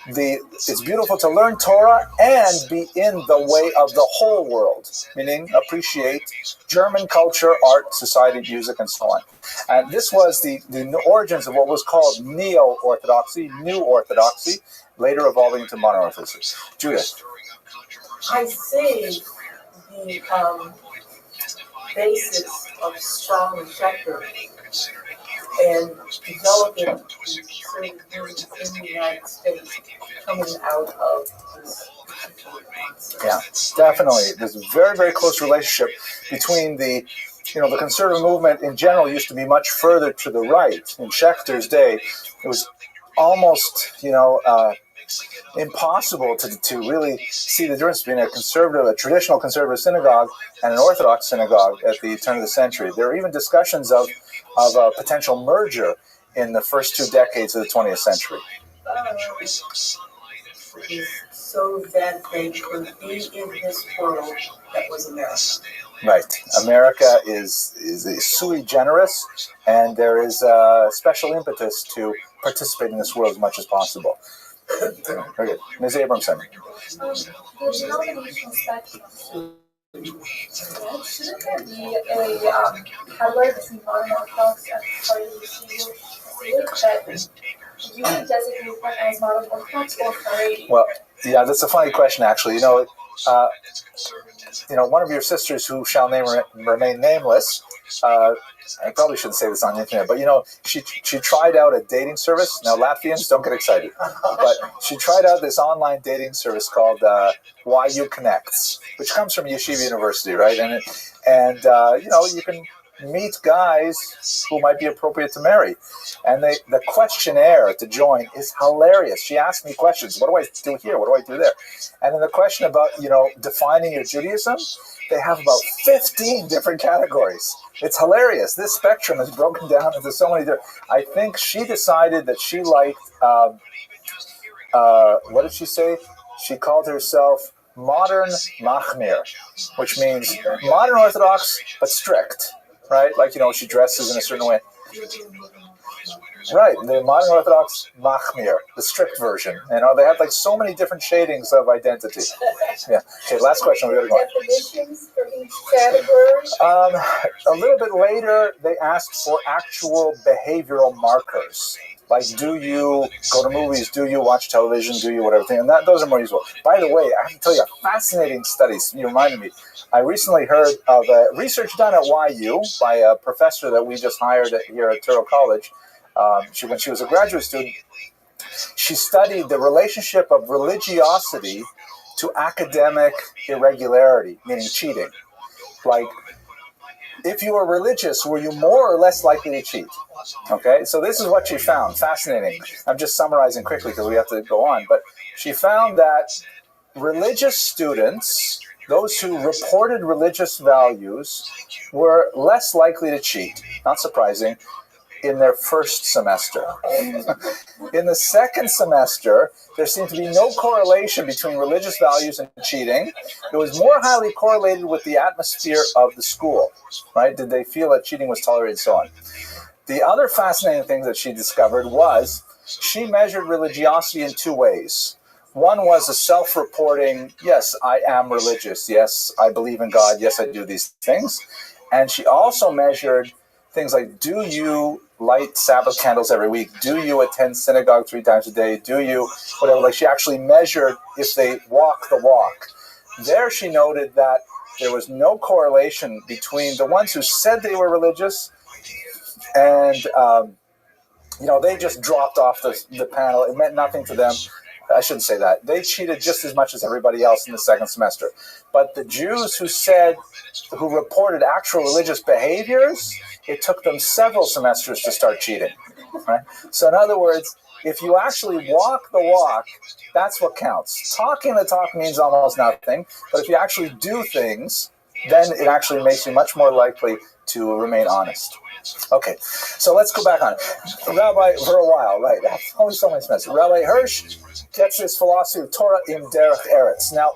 It's beautiful to learn Torah and be in the way of the whole world, meaning appreciate German culture, art, society, music, and so on. And this was the origins of what was called Neo-Orthodoxy, New Orthodoxy, later evolving into modern Orthodoxy. Judith. I see the basis of strong rejection and developing certain things in the United States coming out of this. Yeah, definitely. There's a very, very close relationship between the conservative movement in general used to be much further to the right. In Schechter's day, it was almost, impossible to really see the difference between a traditional conservative synagogue and an Orthodox synagogue at the turn of the century. There were even discussions of a potential merger in the first 2 decades of the 20th century. So that they could be in this world that was America. Right. America is sui generis, and there is a special impetus to participate in this world as much as possible. Very good. Ms. Abramson. The denominational spectrum. Shouldn't there be a word between modern Orthodox and part of the yeshiva that you can designate them as modern Orthodox or Haredi? Well, yeah, that's a funny question, actually. One of your sisters, who shall remain nameless, I probably shouldn't say this on the internet, but she tried out a dating service. Now, Latvians, don't get excited, but she tried out this online dating service called YU Connects, which comes from Yeshiva University, right? And you can meet guys who might be appropriate to marry. And the questionnaire to join is hilarious. She asked me questions. What do I do here? What do I do there? And then the question about, defining your Judaism, they have about 15 different categories. It's hilarious. This spectrum is broken down into so many different... I think she decided that she liked... what did she say? She called herself modern machmir, which means modern Orthodox, but strict. Right? Like, she dresses in a certain way. Right, the modern Orthodox machmir, the strict version. They have like so many different shadings of identity. Yeah. Okay, last question. We gotta go. Definitions for each category? A little bit later, they asked for actual behavioral markers. Like, do you go to movies? Do you watch television? Do you whatever thing? And those are more useful. By the way, I have to tell you a fascinating study. You reminded me. I recently heard of research done at YU by a professor that we just hired here at Touro College. When she was a graduate student, she studied the relationship of religiosity to academic irregularity, meaning cheating. Like, if you were religious, were you more or less likely to cheat? Okay, so this is what she found. Fascinating. I'm just summarizing quickly because we have to go on. But she found that religious students, those who reported religious values, were less likely to cheat. Not surprising. In their first semester. In the second semester, there seemed to be no correlation between religious values and cheating. It was more highly correlated with the atmosphere of the school, right? Did they feel that cheating was tolerated and so on? The other fascinating thing that she discovered was she measured religiosity in 2 ways. One was a self-reporting, yes, I am religious, yes, I believe in God, yes, I do these things. And she also measured things like, do you light Sabbath candles every week? Do you attend synagogue 3 times a day? Do you whatever? Like, she actually measured if they walk the walk. There she noted that there was no correlation between the ones who said they were religious and, they just dropped off the panel. It meant nothing to them. I shouldn't say that. They cheated just as much as everybody else in the second semester. But the Jews who reported actual religious behaviors, it took them several semesters to start cheating. Right? So in other words, if you actually walk the walk, that's what counts. Talking the talk means almost nothing, but if you actually do things, then it actually makes you much more likely to remain honest. Okay, so let's go back on it. Rabbi, for a while, right, only so many semesters. Rabbi Hirsch gets his philosophy of Torah in Derech Eretz. Now,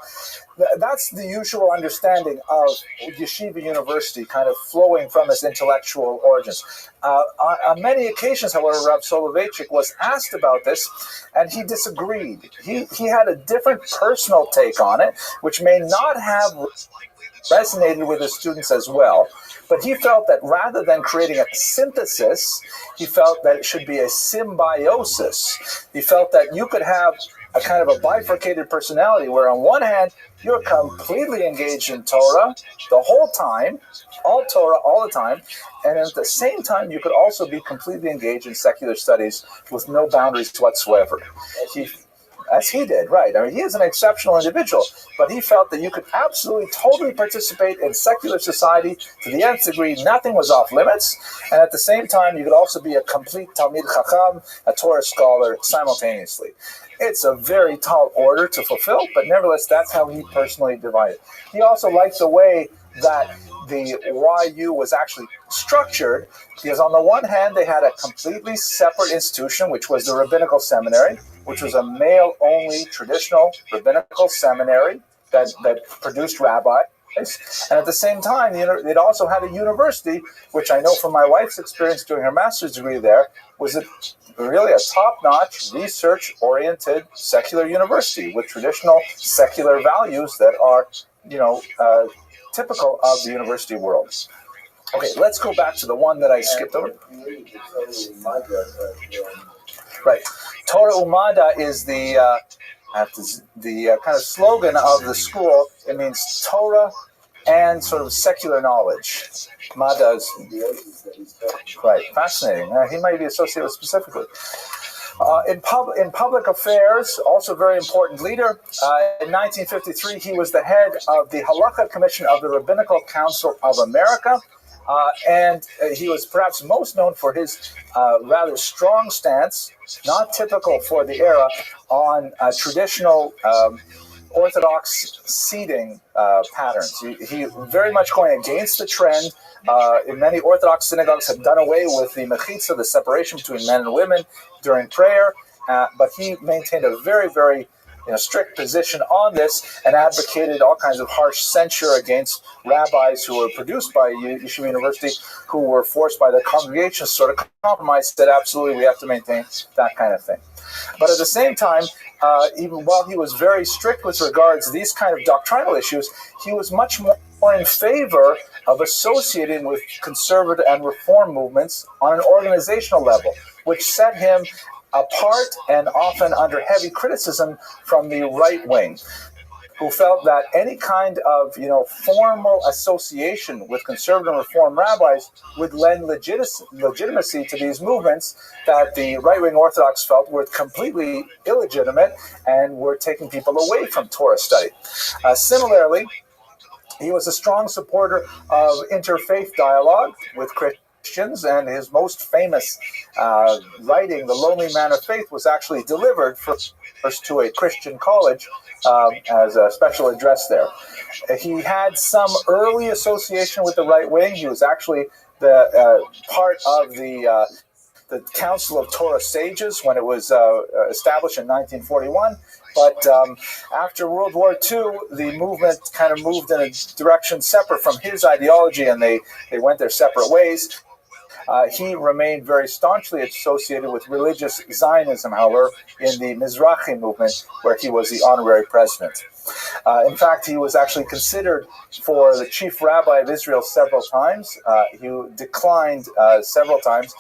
that's the usual understanding of Yeshiva University, kind of flowing from its intellectual origins. On many occasions, however, Rav Soloveitchik was asked about this, and he disagreed. He had a different personal take on it, which may not have resonated with his students as well. But he felt that rather than creating a synthesis, he felt that it should be a symbiosis. He felt that you could have a kind of a bifurcated personality where on one hand, you're completely engaged in Torah the whole time, all Torah all the time, and at the same time, you could also be completely engaged in secular studies with no boundaries whatsoever. As he did, right. I mean, he is an exceptional individual, but he felt that you could absolutely, totally participate in secular society to the nth degree. Nothing was off limits. And at the same time, you could also be a complete Talmid Chacham, a Torah scholar, simultaneously. It's a very tall order to fulfill, but nevertheless, that's how he personally divided. He also liked the way that the YU was actually structured, because on the one hand, they had a completely separate institution, which was the Rabbinical Seminary, which was a male-only traditional rabbinical seminary that produced rabbis. And at the same time, it also had a university, which I know from my wife's experience doing her master's degree there, was really a top-notch, research-oriented secular university with traditional secular values that are, typical of the university world. Okay, let's go back to the one that I skipped over. Right. Torah Umada is the kind of slogan of the school. It means Torah and sort of secular knowledge. Umada is, right, fascinating. He might be associated with specifically. In public affairs, also very important leader. In 1953, he was the head of the Halacha Commission of the Rabbinical Council of America. And he was perhaps most known for his rather strong stance, not typical for the era, on traditional Orthodox seating patterns. He very much going against the trend. In many Orthodox synagogues have done away with the mechitza, the separation between men and women during prayer, but he maintained a very, very strict position on this and advocated all kinds of harsh censure against rabbis who were produced by Yeshiva University, who were forced by the congregation to sort of compromise, said absolutely we have to maintain that kind of thing. But at the same time, even while he was very strict with regards to these kind of doctrinal issues, he was much more in favor of associating with conservative and reform movements on an organizational level, which set him apart and often under heavy criticism from the right wing, who felt that any kind of formal association with conservative and reform rabbis would lend legitimacy to these movements that the right-wing Orthodox felt were completely illegitimate and were taking people away from Torah study. Similarly, he was a strong supporter of interfaith dialogue with Christians, and his most famous writing, The Lonely Man of Faith, was actually delivered first to a Christian college as a special address there. He had some early association with the right wing. He was actually the part of the Council of Torah Sages when it was established in 1941. But after World War II, the movement kind of moved in a direction separate from his ideology, and they went their separate ways. He remained very staunchly associated with religious Zionism, however, in the Mizrahi movement, where he was the honorary president. In fact, he was actually considered for the chief rabbi of Israel several times. He declined several times,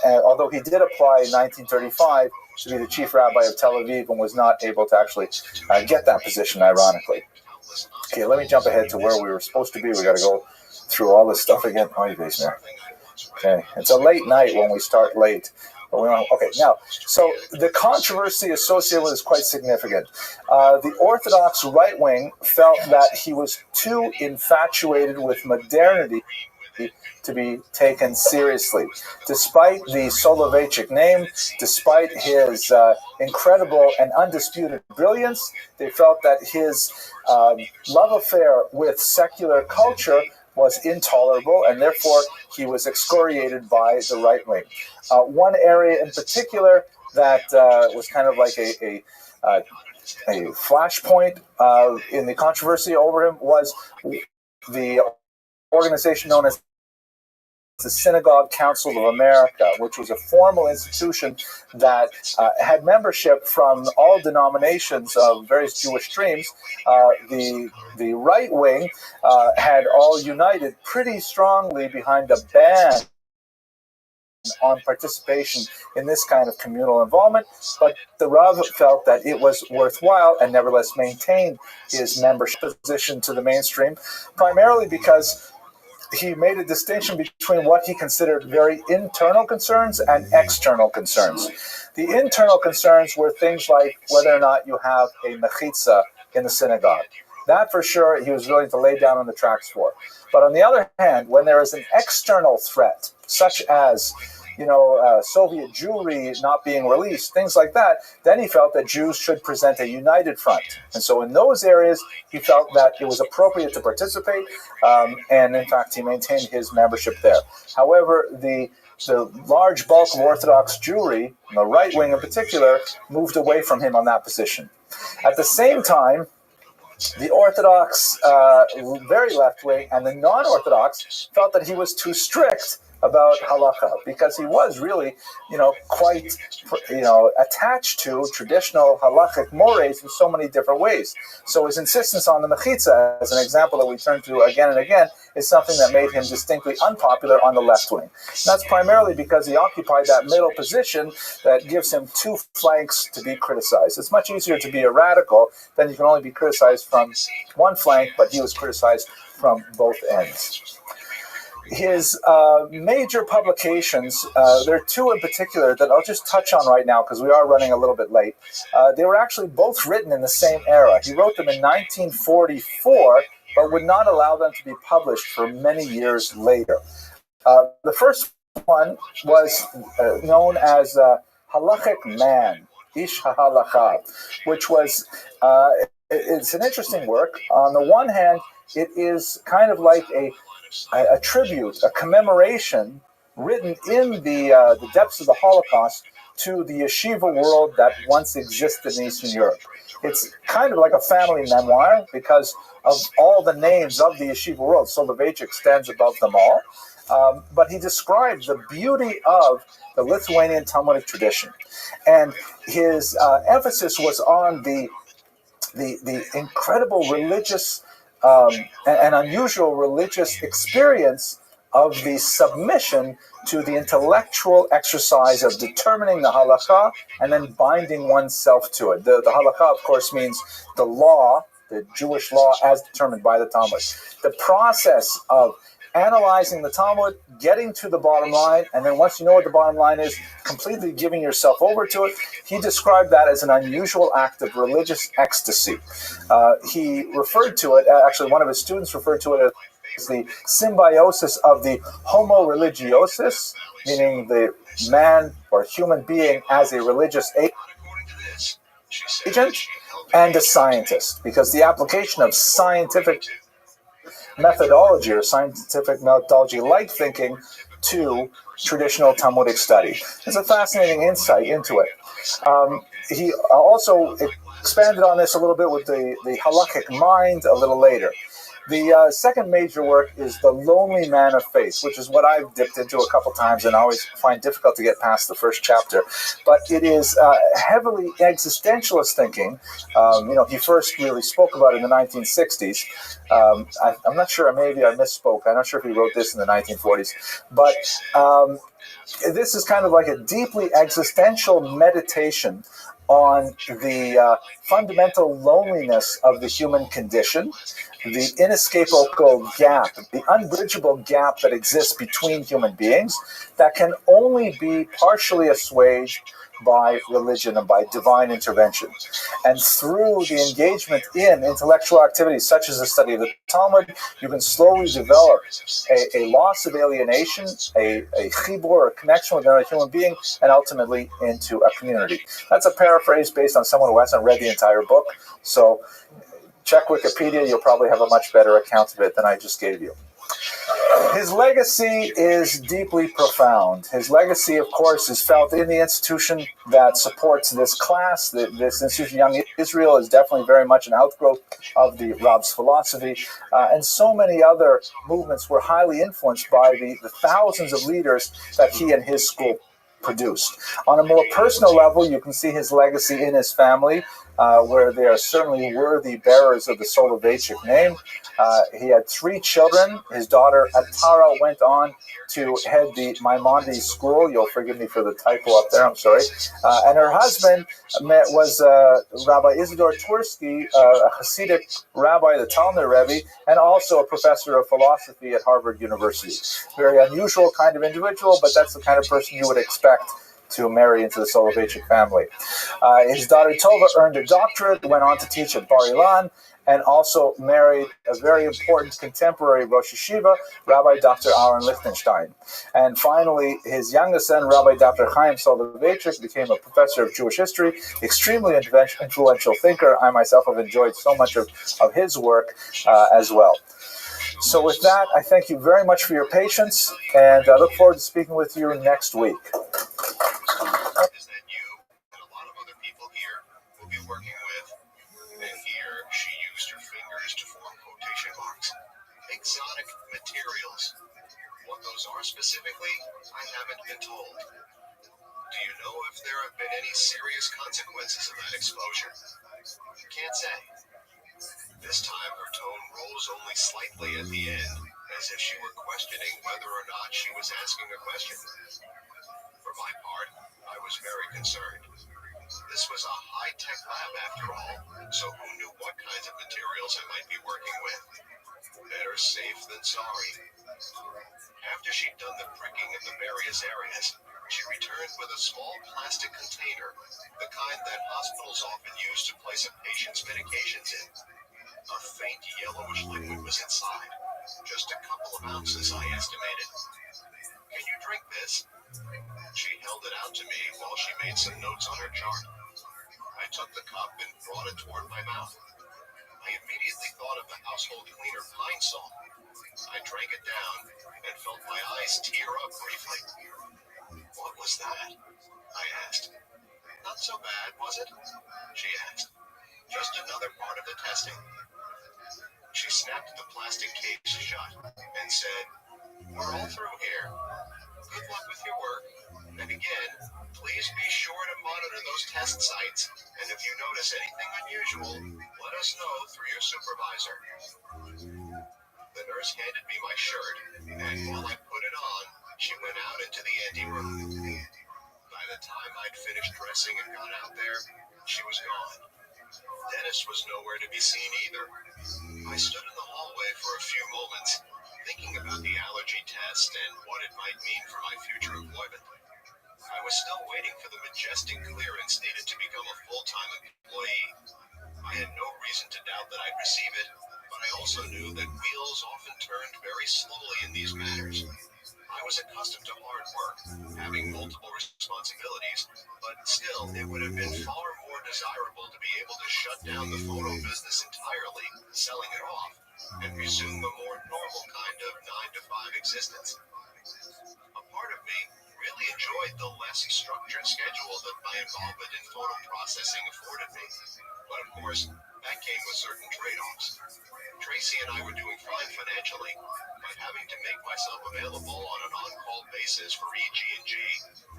and although he did apply in 1935 to be the chief rabbi of Tel Aviv and was not able to actually get that position, ironically. Okay, let me jump ahead to where we were supposed to be. We got to go through all this stuff again. Oh, you guys know. Okay, it's a late night when we start late. But we don't, okay, now, so the controversy associated with it is quite significant. The Orthodox right wing felt that he was too infatuated with modernity to be taken seriously. Despite the Soloveitchik name, despite his incredible and undisputed brilliance, they felt that his love affair with secular culture was intolerable, and therefore he was excoriated by the right wing. One area in particular that was kind of like a flashpoint in the controversy over him was the organization known as the Synagogue Council of America, which was a formal institution that had membership from all denominations of various Jewish streams. The right wing had all united pretty strongly behind a ban on participation in this kind of communal involvement, but the Rav felt that it was worthwhile and nevertheless maintained his membership position to the mainstream, primarily because he made a distinction between what he considered very internal concerns and external concerns. The internal concerns were things like whether or not you have a mechitza in the synagogue. That for sure he was willing to lay down on the tracks for. But on the other hand, when there is an external threat, such as Soviet Jewry not being released, things like that, then he felt that Jews should present a united front. And so in those areas, he felt that it was appropriate to participate, and in fact, he maintained his membership there. However, the large bulk of Orthodox Jewry, the right wing in particular, moved away from him on that position. At the same time, the Orthodox, very left wing, and the non-Orthodox felt that he was too strict about halakha, because he was really, quite, attached to traditional halachic mores in so many different ways. So his insistence on the mechitza, as an example that we turn to again and again, is something that made him distinctly unpopular on the left wing. And that's primarily because he occupied that middle position that gives him two flanks to be criticized. It's much easier to be a radical than you can only be criticized from one flank, but he was criticized from both ends. His major publications, there are two in particular that I'll just touch on right now because we are running a little bit late. They were actually both written in the same era. He wrote them in 1944, but would not allow them to be published for many years later. The first one was known as Halachic Man, Ish HaHalacha, which was, it's an interesting work. On the one hand, it is kind of like a tribute, a commemoration written in the depths of the Holocaust to the yeshiva world that once existed in Eastern Europe. It's kind of like a family memoir because of all the names of the yeshiva world. Soloveitchik stands above them all. But he describes the beauty of the Lithuanian Talmudic tradition. And his emphasis was on the incredible religious an unusual religious experience of the submission to the intellectual exercise of determining the halakha and then binding oneself to it. The halakha, of course, means the law, the Jewish law as determined by the Talmud. The process of analyzing the Talmud, getting to the bottom line, and then once you know what the bottom line is, completely giving yourself over to it. He described that as an unusual act of religious ecstasy. He referred to it, actually one of his students referred to it as the symbiosis of the homo religiosus, meaning the man or human being as a religious agent, and a scientist, because the application of scientific methodology or scientific methodology like thinking to traditional Talmudic study. It's a fascinating insight into it. He also expanded on this a little bit with the halakhic mind a little later. The second major work is The Lonely Man of Faith, which is what I've dipped into a couple times and always find difficult to get past the first chapter. But it is heavily existentialist thinking. He first really spoke about it in the 1960s. I'm not sure, maybe I misspoke. I'm not sure if he wrote this in the 1940s. But this is kind of like a deeply existential meditation on the fundamental loneliness of the human condition, the inescapable gap, the unbridgeable gap that exists between human beings that can only be partially assuaged by religion and by divine intervention. And through the engagement in intellectual activities such as the study of the Talmud, you can slowly develop a loss of alienation, a chibur, a connection with another human being, and ultimately into a community. That's a paraphrase based on someone who hasn't read the entire book. So check Wikipedia, you'll probably have a much better account of it than I just gave you. His legacy is deeply profound. His legacy, of course, is felt in the institution that supports this class. This institution, Young Israel, is definitely very much an outgrowth of the Rab's philosophy. And so many other movements were highly influenced by the thousands of leaders that he and his school produced. On a more personal level, you can see his legacy in his family, where they are certainly worthy bearers of the Soloveitchik name. He had 3 children. His daughter Atara went on to head the Maimonides school. You'll forgive me for the typo up there, I'm sorry. And her husband was Rabbi Isidore Twersky, a Hasidic rabbi, the Talmud Rebbe, and also a professor of philosophy at Harvard University. Very unusual kind of individual, but that's the kind of person you would expect to marry into the Soloveitchik family. His daughter Tova earned a doctorate, went on to teach at Bar Ilan, and also married a very important contemporary Rosh Yeshiva, Rabbi Dr. Aaron Lichtenstein. And finally, his youngest son, Rabbi Dr. Chaim Soloveitchik, became a professor of Jewish history, extremely influential thinker. I myself have enjoyed so much of his work as well. So with that, I thank you very much for your patience, and I look forward to speaking with you next week. Is that you and a lot of other people here will be working with, and here she used her fingers to form quotation marks, exotic materials. What those are specifically, I haven't been told. Do you know if there have been any serious consequences of that exposure? Can't say. This time her tone rose only slightly at the end, as if she were questioning whether or not she was asking a question. For my part, I was very concerned. This was a high-tech lab after all, so who knew what kinds of materials I might be working with? Better safe than sorry. After she'd done the pricking in the various areas, she returned with a small plastic container, the kind that hospitals often use to place a patient's medications in. A faint yellowish liquid was inside, just a couple of ounces I estimated. Can you drink this? She held it out to me while she made some notes on her chart. I took the cup and brought it toward my mouth. I immediately thought of the household cleaner Pine Sol. I drank it down and felt my eyes tear up briefly. What was that? I asked. Not so bad, was it? She asked. Just another part of the testing. She snapped the plastic case shut and said, "We're all through here. Good luck with your work. And again, please be sure to monitor those test sites. And if you notice anything unusual, let us know through your supervisor." The nurse handed me my shirt, and while I put it on, she went out into the anteroom. By the time I'd finished dressing and got out there, she was gone. Dennis was nowhere to be seen either. I stood in the hallway for a few moments, thinking about the allergy test and what it might mean for my future employment. I was still waiting for the majestic clearance needed to become a full-time employee. I had no reason to doubt that I'd receive it, but I also knew that wheels often turned very slowly in these matters. I was accustomed to hard work, having multiple responsibilities, but still it would have been far more desirable to be able to shut down the photo business entirely, selling it off, and resume a more normal kind of 9-to-5 existence. A part of me really enjoyed the less structured schedule that my involvement in photo processing afforded me. But of course, That came with certain trade-offs. Tracy and I were doing fine financially, but having to make myself available on an on-call basis for EG&G,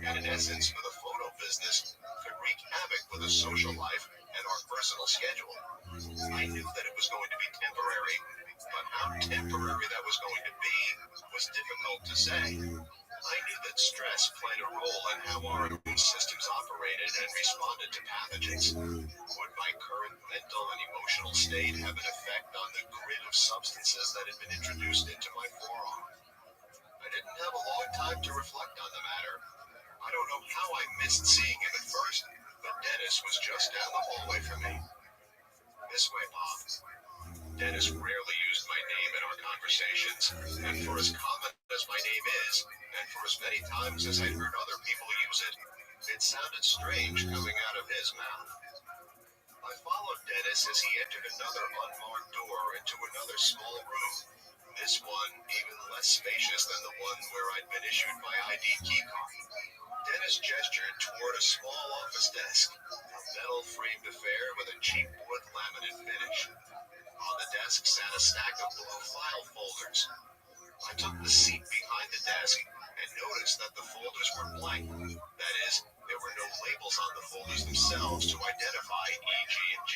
and in essence for the photo business, could wreak havoc with a social life and our personal schedule. I knew that it was going to be temporary, but how temporary that was going to be was difficult to say. I knew that stress played a role in how our immune systems operated and responded to pathogens. Would my current mental and emotional state have an effect on the grid of substances that had been introduced into my forearm? I didn't have a long time to reflect on the matter. I don't know how I missed seeing him at first, but Dennis was just down the hallway from me. This way, Bob. Dennis rarely used my name in our conversations, and for as common as my name is, and for as many times as I'd heard other people use it, it sounded strange coming out of his mouth. I followed Dennis as he entered another unmarked door into another small room, this one even less spacious than the one where I'd been issued my ID keycard. Dennis gestured toward a small office desk, a metal-framed affair with a cheap wood laminate finish. On the desk sat a stack of blue file folders. I took the seat behind the desk and noticed that the folders were blank. That is, there were no labels on the folders themselves to identify EG&G.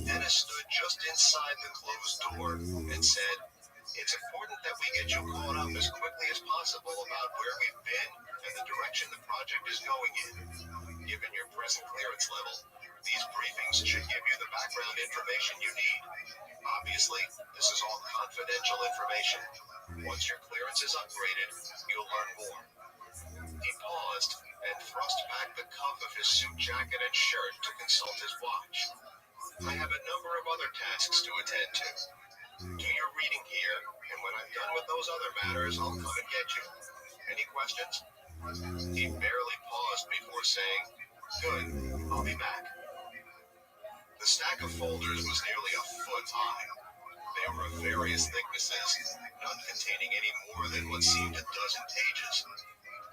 Dennis stood just inside the closed door and said, "It's important that we get you caught up as quickly as possible about where we've been and the direction the project is going in. Given your present clearance level, these briefings should give you the background information you need. Obviously, this is all confidential information. Once your clearance is upgraded, you'll learn more." He paused and thrust back the cuff of his suit jacket and shirt to consult his watch. "I have a number of other tasks to attend to. Do your reading here, and when I'm done with those other matters, I'll come and get you. Any questions?" He barely paused before saying, "Good, I'll be back." The stack of folders was nearly a foot high. They were of various thicknesses, none containing any more than what seemed a dozen pages.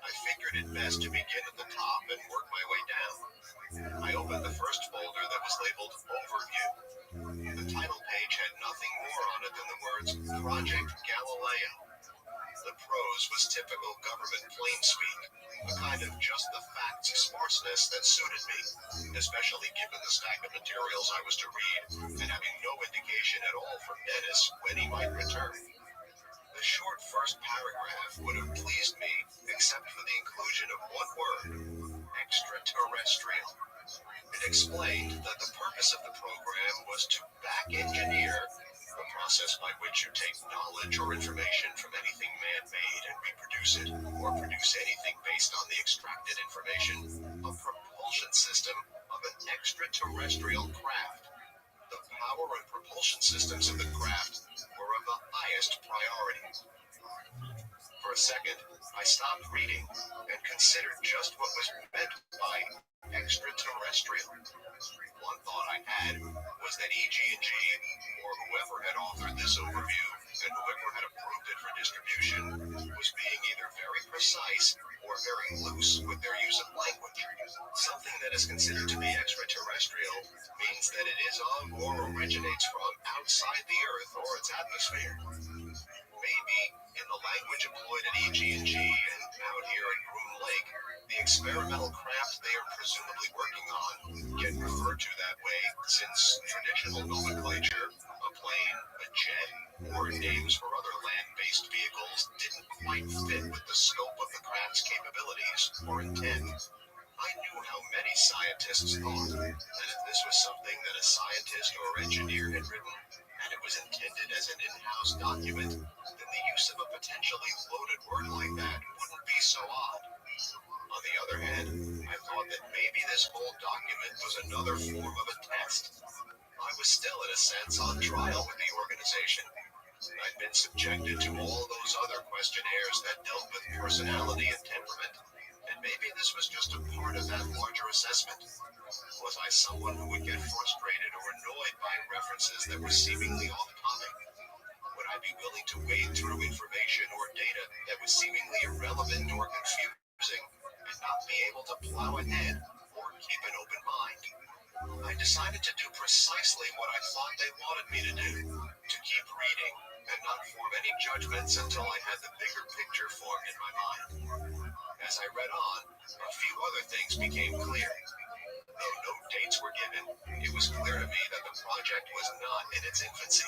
I figured it best to begin at the top and work my way down. I opened the first folder that was labeled Overview. The title page had nothing more on it than the words Project Galileo. The prose was typical government plainspeak, a kind of just the facts sparseness that suited me, especially given the stack of materials I was to read, and having no indication at all from Dennis when he might return. The short first paragraph would have pleased me, except for the inclusion of one word, extraterrestrial. It explained that the purpose of the program was to back-engineer, a process by which you take knowledge or information from anything man-made and reproduce it, or produce anything based on the extracted information, a propulsion system of an extraterrestrial craft. The power and propulsion systems of the craft were of the highest priority. For a second, I stopped reading and considered just what was meant by extraterrestrial. One thought I had was that EG&G, or whoever had authored this overview, and whoever had approved it for distribution, was being either very precise or very loose with their use of language. Something that is considered to be extraterrestrial means that it is of or originates from outside the Earth or its atmosphere. Maybe, in the language employed at EG&G and out here at Groom Lake, the experimental craft they are presumably working on, get referred to that way since traditional nomenclature, a plane, a jet, or names for other land-based vehicles didn't quite fit with the scope of the craft's capabilities or intent. I knew how many scientists thought, that if this was something that a scientist or engineer had written, and it was intended as an in-house document, then the use of a potentially loaded word like that wouldn't be so odd. On the other hand, I thought that maybe this whole document was another form of a test. I was still, in a sense, on trial with the organization. I'd been subjected to all those other questionnaires that dealt with personality and temperament, and maybe this was just a part of that larger assessment. Was I someone who would get frustrated or annoyed by references that were seemingly off-topic? Would I be willing to wade through information or data that was seemingly irrelevant or confusing, and not be able to plow ahead or keep an open mind? I I decided to do precisely what I thought they wanted me to do, to keep reading and not form any judgments until I had the bigger picture formed in my mind. As I read on, a few other things became clear. Though no dates were given, it was clear to me that the project was not in its infancy.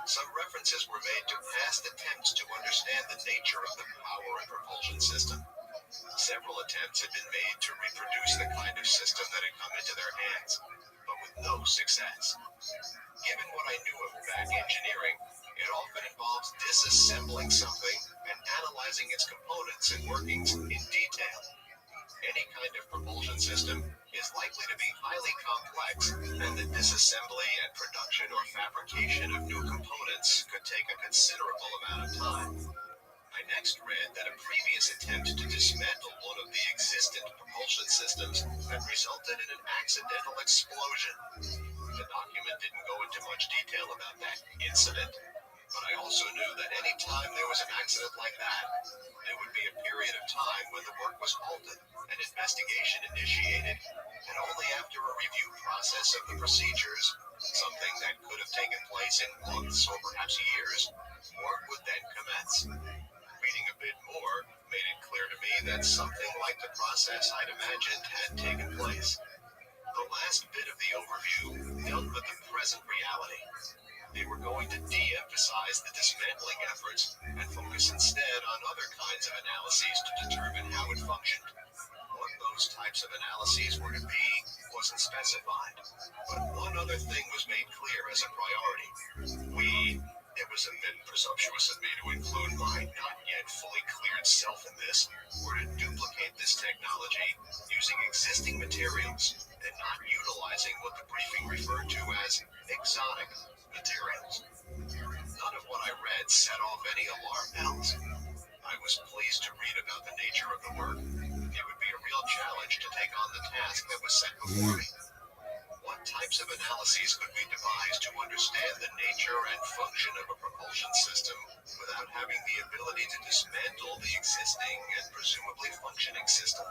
Some references were made to past attempts to understand the nature of the power and propulsion system. Several attempts had been made to reproduce the kind of system that had come into their hands, but with no success. Given what I knew of back engineering, it often involves disassembling something and analyzing its components and workings in detail. Any kind of propulsion system is likely to be highly complex, and the disassembly and production or fabrication of new components could take a considerable amount of time. I next read that a previous attempt to dismantle one of the existent propulsion systems had resulted in an accidental explosion. The document didn't go into much detail about that incident, but I also knew that any time there was an accident like that, there would be a period of time when the work was halted and investigation initiated, and only after a review process of the procedures, something that could have taken place in months or perhaps years, work would then commence. Reading a bit more made it clear to me that something like the process I'd imagined had taken place. The last bit of the overview dealt with the present reality. They were going to de-emphasize the dismantling efforts and focus instead on other kinds of analyses to determine how it functioned. What those types of analyses were to be wasn't specified, but one other thing was made clear as a priority. It was a bit presumptuous of me to include my not yet fully cleared self in this, were to duplicate this technology using existing materials and not utilizing what the briefing referred to as exotic materials. None of what I read set off any alarm bells. I was pleased to read about the nature of the work. It would be a real challenge to take on the task that was set before me. What types of analyses could we devise to understand the nature and function of a propulsion system without having the ability to dismantle the existing and presumably functioning system?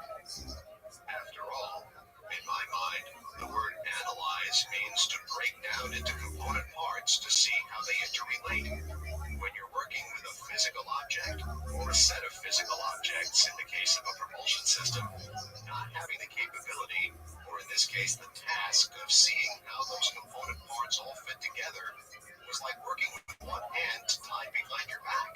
After all, in my mind, the word analyze means to break down into component parts to see how they interrelate. When you're working with a physical object, or a set of physical objects in the case of a propulsion system, not having the capability, or in this case the task, of seeing how those component parts all fit together was like working with one hand tied behind your back.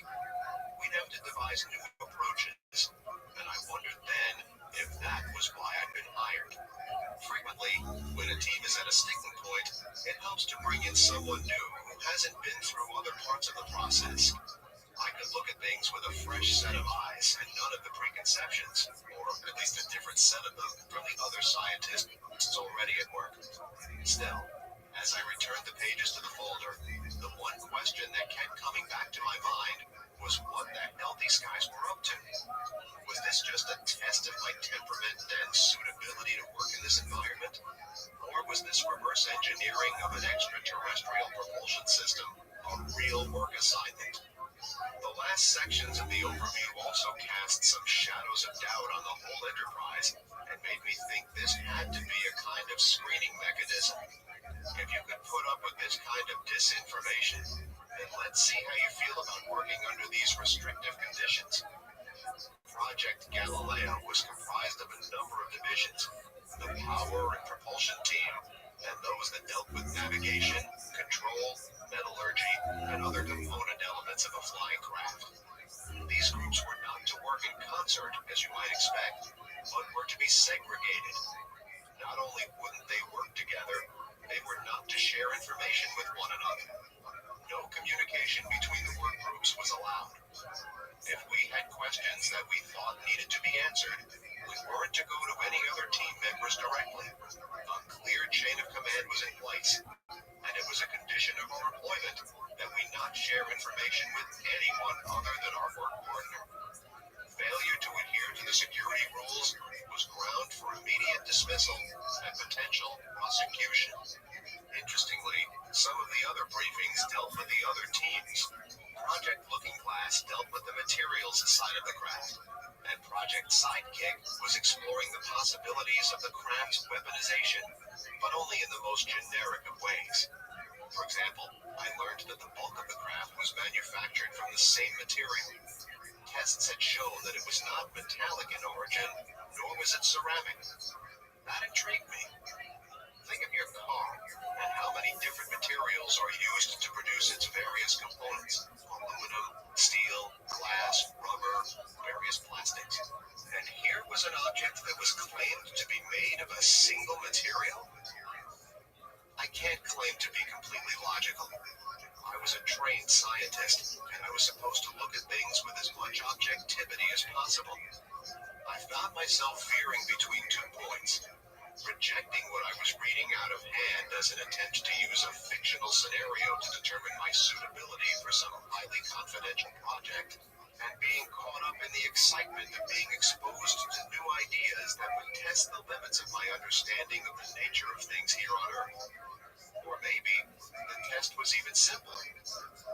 We'd have to devise new approaches, and I wondered then if that was why I'd been hired. Frequently, when a team is at a sticking point, it helps to bring in someone new who hasn't been through other parts of the process. I could look at things with a fresh set of eyes and none of the preconceptions, or at least a different set of them, from the other scientists already at work. Still, as I returned the pages to the folder, the one question that kept coming back to my mind was what the hell these guys were up to. Was this just a test of my temperament and suitability to work in this environment? Or was this reverse engineering of an extraterrestrial propulsion system a real work assignment? The last sections of the overview also cast some shadows of doubt on the whole enterprise and made me think this had to be a kind of screening mechanism. If you could put up with this kind of disinformation, then let's see how you feel about working under these restrictive conditions. Project Galileo was comprised of a number of divisions: the power and propulsion team, and those that dealt with navigation, control, metallurgy, and other component elements of a flying craft. These groups were not to work in concert, as you might expect, but were to be segregated. Not only wouldn't they work together, they were not to share information with one another. No communication between the work groups was allowed. If we had questions that we thought needed to be answered, we weren't to go to any other team members directly. A clear chain of command was in place, and it was a condition of our employment that we not share information with anyone other than our work partner. Failure to adhere to the security rules was ground for immediate dismissal and potential prosecution. Interestingly, some of the other briefings dealt with the other teams. Project Looking Glass dealt with the materials side of the craft, and Project Sidekick was exploring the possibilities of the craft's weaponization, but only in the most generic of ways. For example, I learned that the bulk of the craft was manufactured from the same material. Tests had shown that it was not metallic in origin, nor was it ceramic. That intrigued me. Think of your car, and how many different materials are used to produce its various components: aluminum, steel, glass, rubber, various plastics. And here was an object that was claimed to be made of a single material. I can't claim to be completely logical. I was a trained scientist, and I was supposed to look at things with as much objectivity as possible. I found myself veering between 2 points: rejecting what I was reading out of hand as an attempt to use a fictional scenario to determine my suitability for some highly confidential project, and being caught up in the excitement of being exposed to new ideas that would test the limits of my understanding of the nature of things here on Earth. Or maybe the test was even simpler.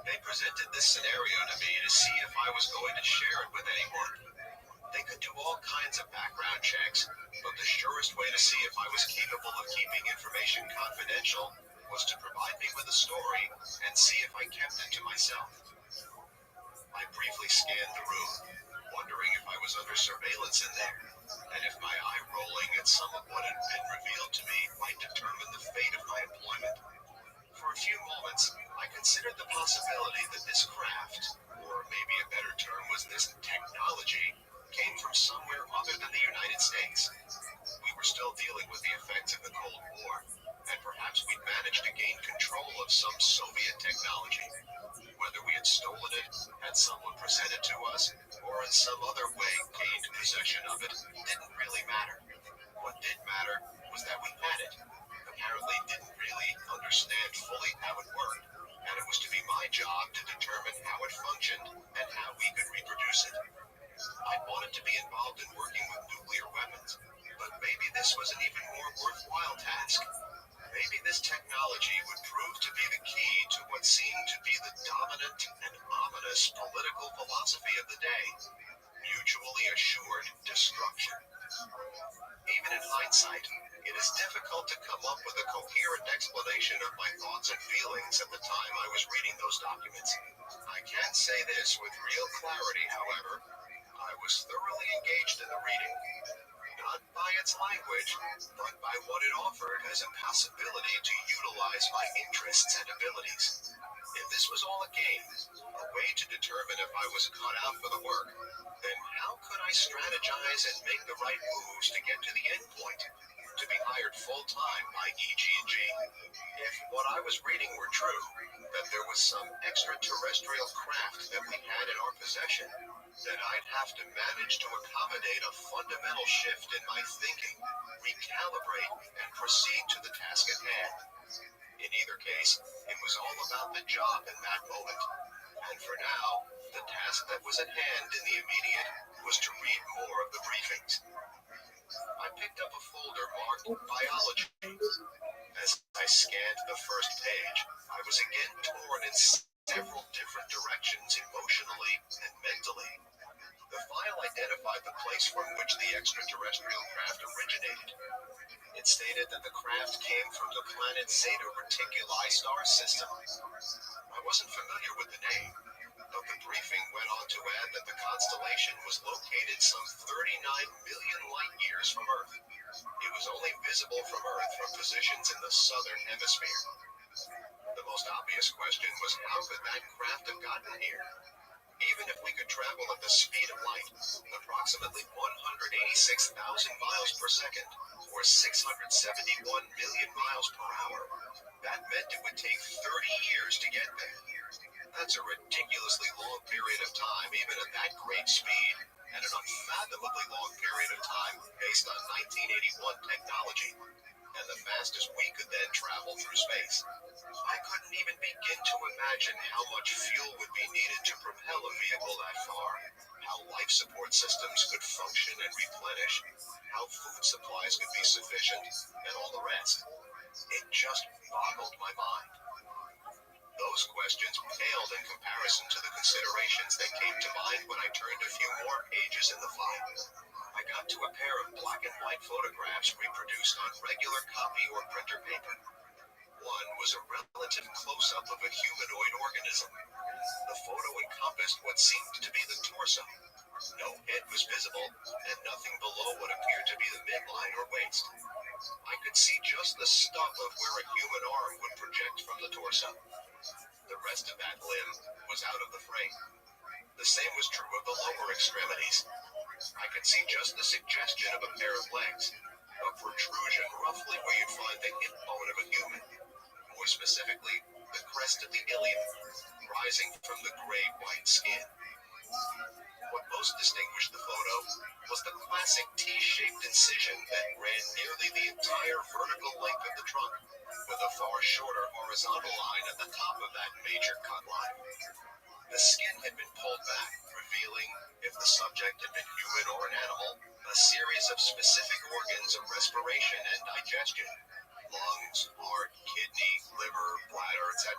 They presented this scenario to me to see if I was going to share it with anyone. They could do all kinds of background checks, but the surest way to see if I was capable of keeping information confidential was to provide me with a story and see if I kept it to myself. I briefly scanned the room, wondering if I was under surveillance in there, and if my eye rolling at some of what had been revealed to me might determine the fate of my employment. For a few moments, I considered the possibility that this craft, or maybe a better term was this technology, came from somewhere other than the United States. We were still dealing with the effects of the Cold War, and perhaps we'd managed to gain control of some Soviet technology. Whether we had stolen it, had someone present it to us, or in some other way gained possession of it, didn't really matter. What did matter was that we had it. Apparently didn't really understand fully how it worked, and it was to be my job to determine how it functioned and how we could reproduce it. I wanted to be involved in working with nuclear weapons, but maybe this was an even more worthwhile task. Maybe this technology would prove to be the key to what seemed to be the dominant and ominous political philosophy of the day: mutually assured destruction. Even in hindsight, it is difficult to come up with a coherent explanation of my thoughts and feelings at the time I was reading those documents. I can say this with real clarity, however: I was thoroughly engaged in the reading. Not by its language, but by what it offered as a possibility to utilize my interests and abilities. If this was all a game, a way to determine if I was cut out for the work, then how could I strategize and make the right moves to get to the end point? To be hired full-time by EG&G. If what I was reading were true, that there was some extraterrestrial craft that we had in our possession, then I'd have to manage to accommodate a fundamental shift in my thinking, recalibrate, and proceed to the task at hand. In either case, it was all about the job in that moment. And for now, the task that was at hand in the immediate was to read more of the briefings. I picked up a folder marked Biology. As I scanned the first page, I was again torn in several different directions emotionally and mentally. The file identified the place from which the extraterrestrial craft originated. It stated that the craft came from the planet Zeta Reticuli star system. I wasn't familiar with the name, but the briefing went on to add that the constellation was located some 39 million light-years from Earth. It was only visible from Earth from positions in the southern hemisphere. The most obvious question was, how could that craft have gotten here? Even if we could travel at the speed of light, approximately 186,000 miles per second, or 671 million miles per hour, that meant it would take 30 years to get there. That's a ridiculously long period of time, even at that great speed, and an unfathomably long period of time based on 1981 technology, and the fastest we could then travel through space. I couldn't even begin to imagine how much fuel would be needed to propel a vehicle that far, how life support systems could function and replenish, how food supplies could be sufficient, and all the rest. It just boggled my mind. Those questions paled in comparison to the considerations that came to mind when I turned a few more pages in the file. I got to a pair of black and white photographs reproduced on regular copy or printer paper. One was a relative close-up of a humanoid organism. The photo encompassed what seemed to be the torso. No head was visible, and nothing below what appeared to be the midline or waist. I could see just the stub of where a human arm would project from the torso. The rest of that limb was out of the frame. The same was true of the lower extremities. I could see just the suggestion of a pair of legs, a protrusion roughly where you'd find the hip bone of a human. More specifically, the crest of the ilium, rising from the gray-white skin. What most distinguished the photo was the classic T-shaped incision that ran nearly the entire vertical length of the trunk, with a far shorter horizontal line at the top of that major cut line. The skin had been pulled back, revealing, if the subject had been human or an animal, a series of specific organs of respiration and digestion: lungs, heart, kidney, liver, bladder, etc.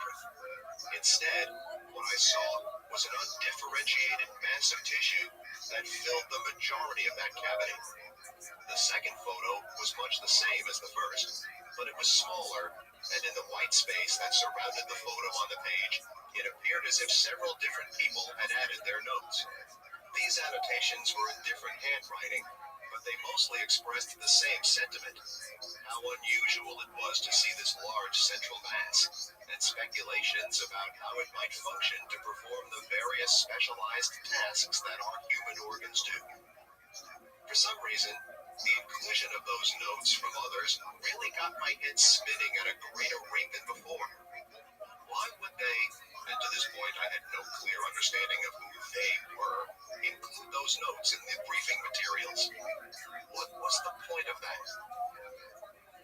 Instead, what I saw was an undifferentiated mass of tissue that filled the majority of that cavity. The second photo was much the same as the first, but it was smaller, and in the white space that surrounded the photo on the page, it appeared as if several different people had added their notes. These annotations were in different handwriting, but they mostly expressed the same sentiment: how unusual it was to see this large central mass, and speculations about how it might function to perform the various specialized tasks that our human organs do. For some reason, the inclusion of those notes from others really got my head spinning at a greater rate than before. Why would they, and to this point I had no clear understanding of who they were, include those notes in the briefing materials? What was the point of that?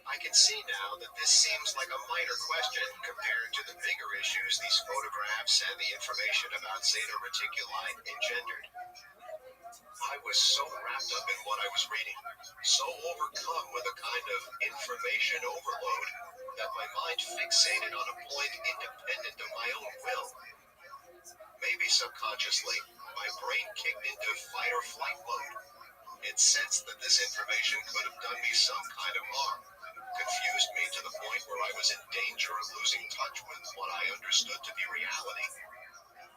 I can see now that this seems like a minor question compared to the bigger issues these photographs and the information about Zeta Reticuli engendered. I was so wrapped up in what I was reading, so overcome with a kind of information overload, that my mind fixated on a point independent of my own will. Maybe subconsciously, my brain kicked into fight or flight mode. It sensed that this information could have done me some kind of harm, confused me to the point where I was in danger of losing touch with what I understood to be reality.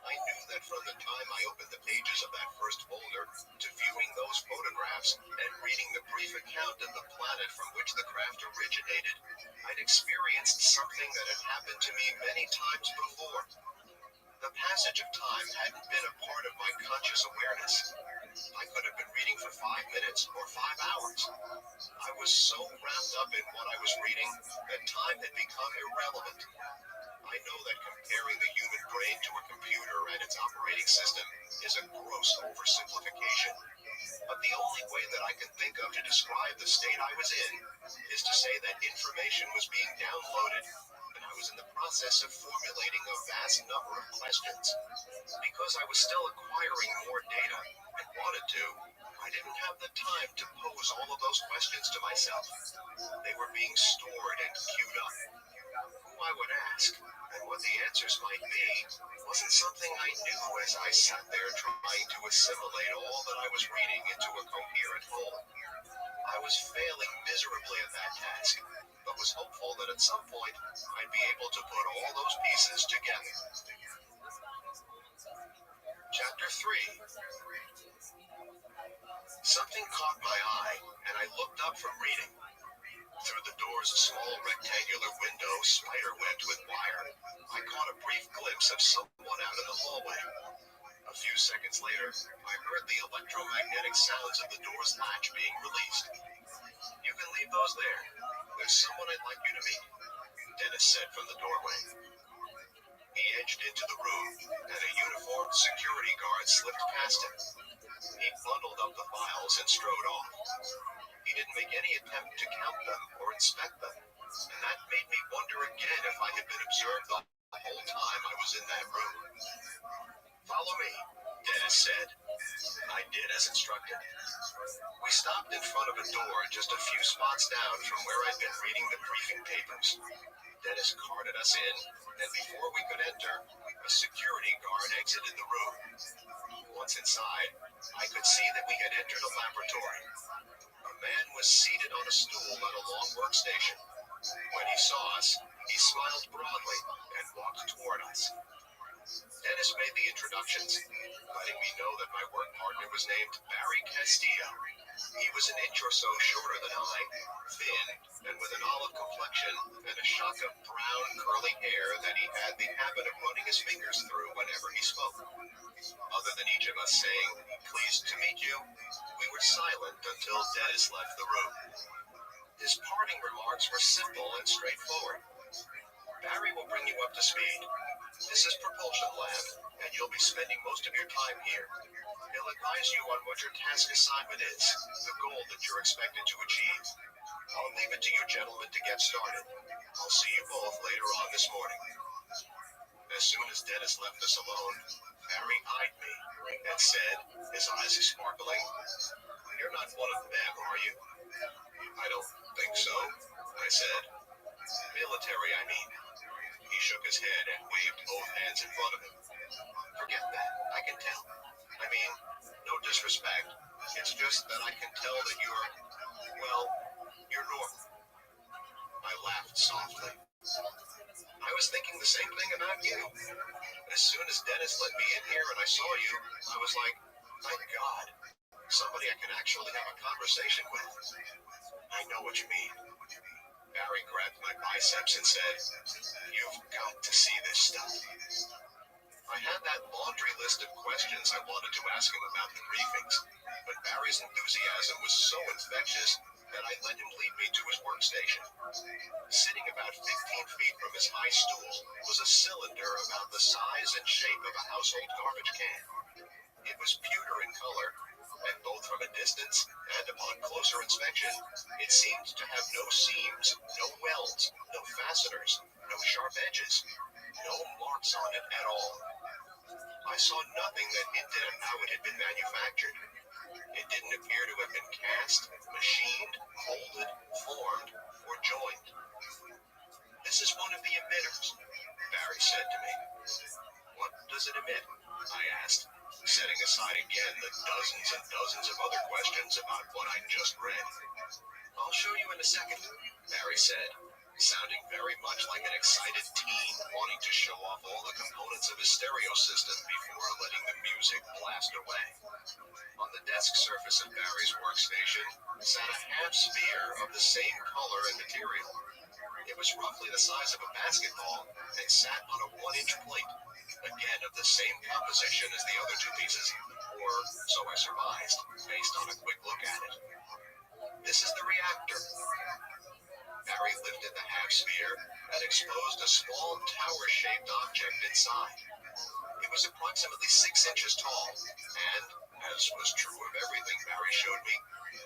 I knew that from the time I opened the pages of that first folder to viewing those photographs and reading the brief account of the planet from which the craft originated, I'd experienced something that had happened to me many times before. The passage of time hadn't been a part of my conscious awareness. I could have been reading for 5 minutes or 5 hours. I was so wrapped up in what I was reading that time had become irrelevant. I know that comparing the human brain to a computer and its operating system is a gross oversimplification, but the only way that I can think of to describe the state I was in is to say that information was being downloaded, and I was in the process of formulating a vast number of questions. Because I was still acquiring more data and wanted to, I didn't have the time to pose all of those questions to myself. They were being stored and queued up. Who I would ask, and what the answers might be, wasn't something I knew as I sat there trying to assimilate all that I was reading into a coherent whole. I was failing miserably at that task, but was hopeful that at some point I'd be able to put all those pieces together. Chapter 3. Something caught my eye, and I looked up from reading. Through the door's small rectangular window spider-webbed with wire, I caught a brief glimpse of someone out in the hallway. A few seconds later, I heard the electromagnetic sounds of the door's latch being released. "You can leave those there. There's someone I'd like you to meet," Dennis said from the doorway. He edged into the room, and a uniformed security guard slipped past him. He bundled up the files and strode off. He didn't make any attempt to count them or inspect them, and that made me wonder again if I had been observed the whole time I was in that room. "Follow me," Dennis said, I did as instructed. We stopped in front of a door just a few spots down from where I'd been reading the briefing papers. Dennis carted us in, and before we could enter, a security guard exited the room. Once inside, I could see that we had entered a laboratory. A man was seated on a stool at a long workstation. When he saw us, he smiled broadly and walked toward us. Dennis made the introductions, letting me know that my work partner was named Barry Castillo. He was an inch or so shorter than I, thin, and with an olive complexion and a shock of brown curly hair that he had the habit of running his fingers through whenever he spoke. Other than each of us saying, "Pleased to meet you," we were silent until Dennis left the room. His parting remarks were simple and straightforward. "Barry will bring you up to speed. This is Propulsion Lab, and you'll be spending most of your time here. He'll advise you on what your task assignment is, the goal that you're expected to achieve. I'll leave it to you gentlemen to get started. I'll see you both later on this morning." As soon as Dennis left us alone, Barry eyed me and said, his eyes sparkling, "You're not one of them, are you?" "I don't think so," I said. "Military, I mean." He shook his head and waved both hands in front of him. "Forget that, I can tell. I mean, no disrespect. It's just that I can tell that you're normal." I laughed softly. "I was thinking the same thing about you. As soon as Dennis let me in here and I saw you, I was like, thank God, somebody I can actually have a conversation with." "I know what you mean." Barry grabbed my biceps and said, "You've got to see this stuff." I had that laundry list of questions I wanted to ask him about the briefings, but Barry's enthusiasm was so infectious that I let him lead me to his workstation. Sitting about 15 feet from his high stool was a cylinder about the size and shape of a household garbage can. It was pewter in color, and both from a distance and upon closer inspection, it seemed to have no seams, no welds, no fasteners, no sharp edges, no marks on it at all. I saw nothing that hinted at how it had been manufactured. It didn't appear to have been cast, machined, molded, formed, or joined. "This is one of the emitters," Barry said to me. "What does it emit?" I asked, setting aside again the dozens and dozens of other questions about what I'd just read. "I'll show you in a second," Barry said, sounding very much like an excited teen wanting to show off all the components of his stereo system before letting the music blast away. On the desk surface of Barry's workstation sat a half sphere of the same color and material. It was roughly the size of a basketball and sat on a 1-inch plate, again of the same composition as the other two pieces, or so I surmised, based on a quick look at it. "This is the reactor." Barry lifted the half sphere and exposed a small tower-shaped object inside. It was approximately 6 inches tall, and, as was true of everything Barry showed me,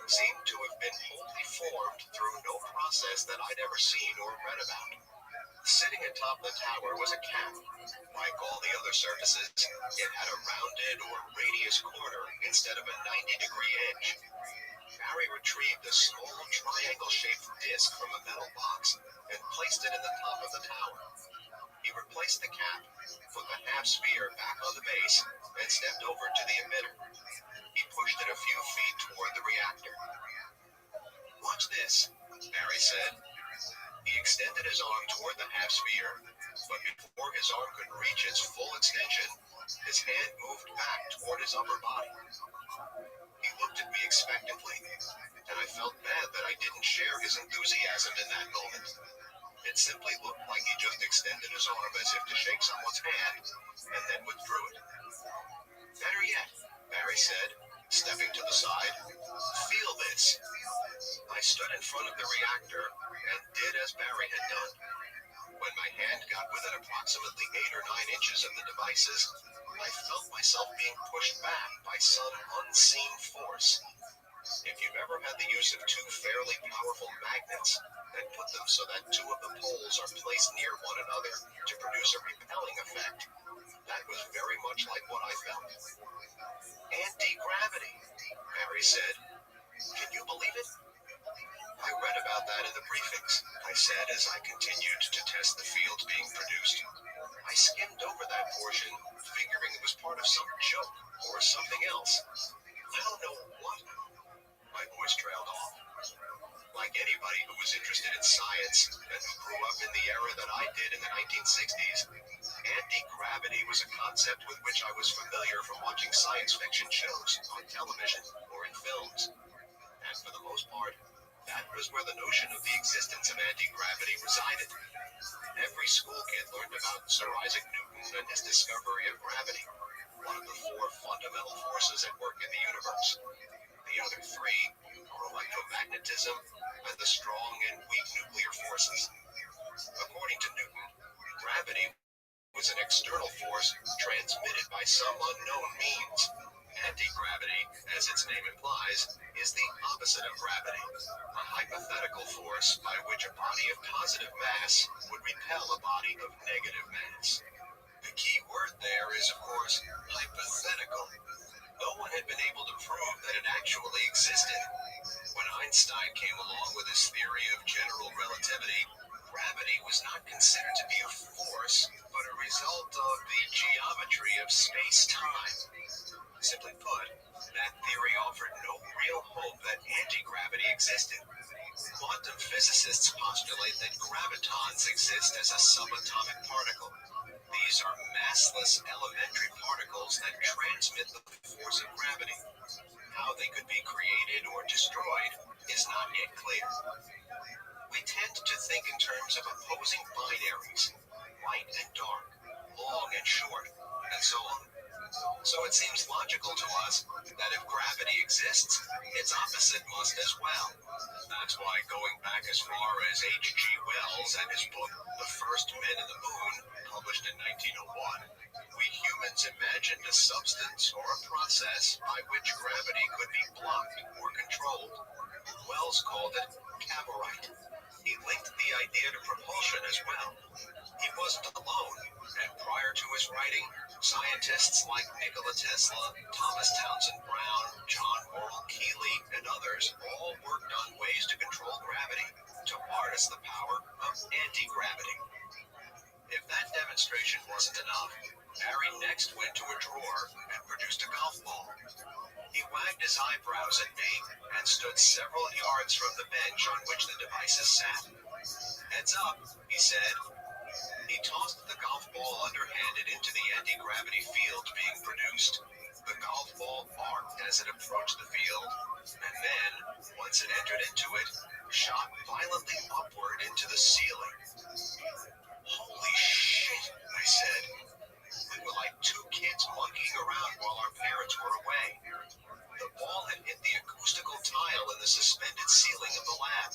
seemed to have been wholly formed through no process that I'd ever seen or read about. Sitting atop the tower was a cap. Like all the other surfaces, it had a rounded or radius corner instead of a 90-degree edge. Barry retrieved a small triangle-shaped disc from a metal box and placed it in the top of the tower. He replaced the cap, put the half sphere back on the base, and stepped over to the emitter. He pushed it a few feet toward the reactor. "Watch this," Barry said. He extended his arm toward the half sphere, but before his arm could reach its full extension, his hand moved back toward his upper body. He looked at me expectantly, and I felt bad that I didn't share his enthusiasm in that moment. It simply looked like he just extended his arm as if to shake someone's hand, and then withdrew it. "Better yet," Barry said, stepping to the side. "Feel this." I stood in front of the reactor and did as Barry had done. When my hand got within approximately 8 or 9 inches of the devices, I felt myself being pushed back by some unseen force. If you've ever had the use of two fairly powerful magnets and put them so that two of the poles are placed near one another to produce a repelling effect, that was very much like what I felt. Anti-gravity, Barry said. Can you believe it? I read about that in the briefings, I said as I continued to test the fields being produced. I skimmed over that portion, figuring it was part of some joke or something else. I don't know what. My voice trailed off. Like anybody who was interested in science and who grew up in the era that I did in the 1960s, anti-gravity was a concept with which I was familiar from watching science fiction shows on television or in films. And for the most part, that was where the notion of the existence of anti-gravity resided. Every school kid learned about Sir Isaac Newton and his discovery of gravity, one of the four fundamental forces at work in the universe. The other three are electromagnetism and the strong and weak nuclear forces. According to Newton, gravity was an external force transmitted by some unknown means. Anti-gravity, as its name implies, is the opposite of gravity, a hypothetical force by which a body of positive mass would repel a body of negative mass. The key word there is, of course, hypothetical. No one had been able to prove that it actually existed. When Einstein came along with his theory of general relativity, gravity was not considered to be a force, but a result of the geometry of space-time. Simply put, that theory offered no real hope that anti-gravity existed. Quantum physicists postulate that gravitons exist as a subatomic particle. These are massless elementary particles that transmit the force of gravity. How they could be created or destroyed is not yet clear. We tend to think in terms of opposing binaries, light and dark, long and short, and so on. So it seems logical to us that if gravity exists, its opposite must as well. That's why going back as far as H.G. Wells and his book, The First Men in the Moon, published in 1901, we humans imagined a substance or a process by which gravity could be blocked or controlled. Wells called it cavorite. He linked the idea to propulsion as well. He wasn't alone, and prior to his writing, scientists like Nikola Tesla, Thomas Townsend Brown, John Morrell Keeley, and others all worked on ways to control gravity, to harness the power of anti-gravity. If that demonstration wasn't enough, Barry next went to a drawer and produced a golf ball. He wagged his eyebrows at me and stood several yards from the bench on which the devices sat. Heads up, he said. He tossed the golf ball underhanded into the anti-gravity field being produced. The golf ball arced as it approached the field, and then, once it entered into it, shot violently upward into the ceiling. Holy shit, I said. We were like two kids monkeying around while our parents were away. The ball had hit the acoustical tile in the suspended ceiling of the lab.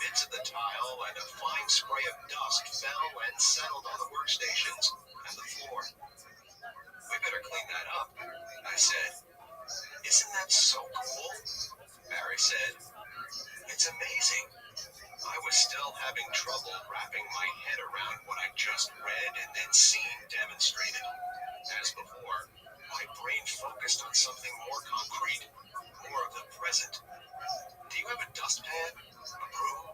Bits of the tile and a fine spray of dust fell and settled on the workstations and the floor. We better clean that up, I said. Isn't that so cool? Barry said. It's amazing. I was still having trouble wrapping my head around what I just read and then seen demonstrated. As before, my brain focused on something more concrete, more of the present. Do you have a dustpan? A broom?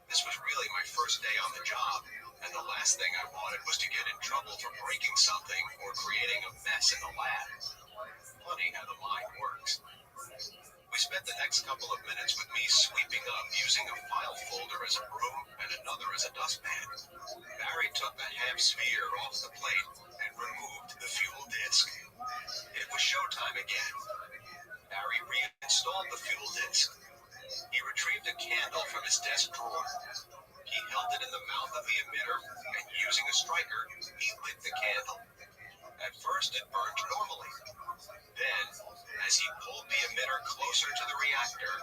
This was really my first day on the job, and the last thing I wanted was to get in trouble for breaking something or creating a mess in the lab. Funny how the mind works. We spent the next couple of minutes with me sweeping up using a file folder as a broom and another as a dustpan. Barry took the half sphere off the plate and removed the fuel disk. It was showtime again. Barry reinstalled the fuel disk. He retrieved a candle from his desk drawer. He held it in the mouth of the emitter, and using a striker, he lit the candle. At first it burned normally. Then, as he pulled the emitter closer to the reactor,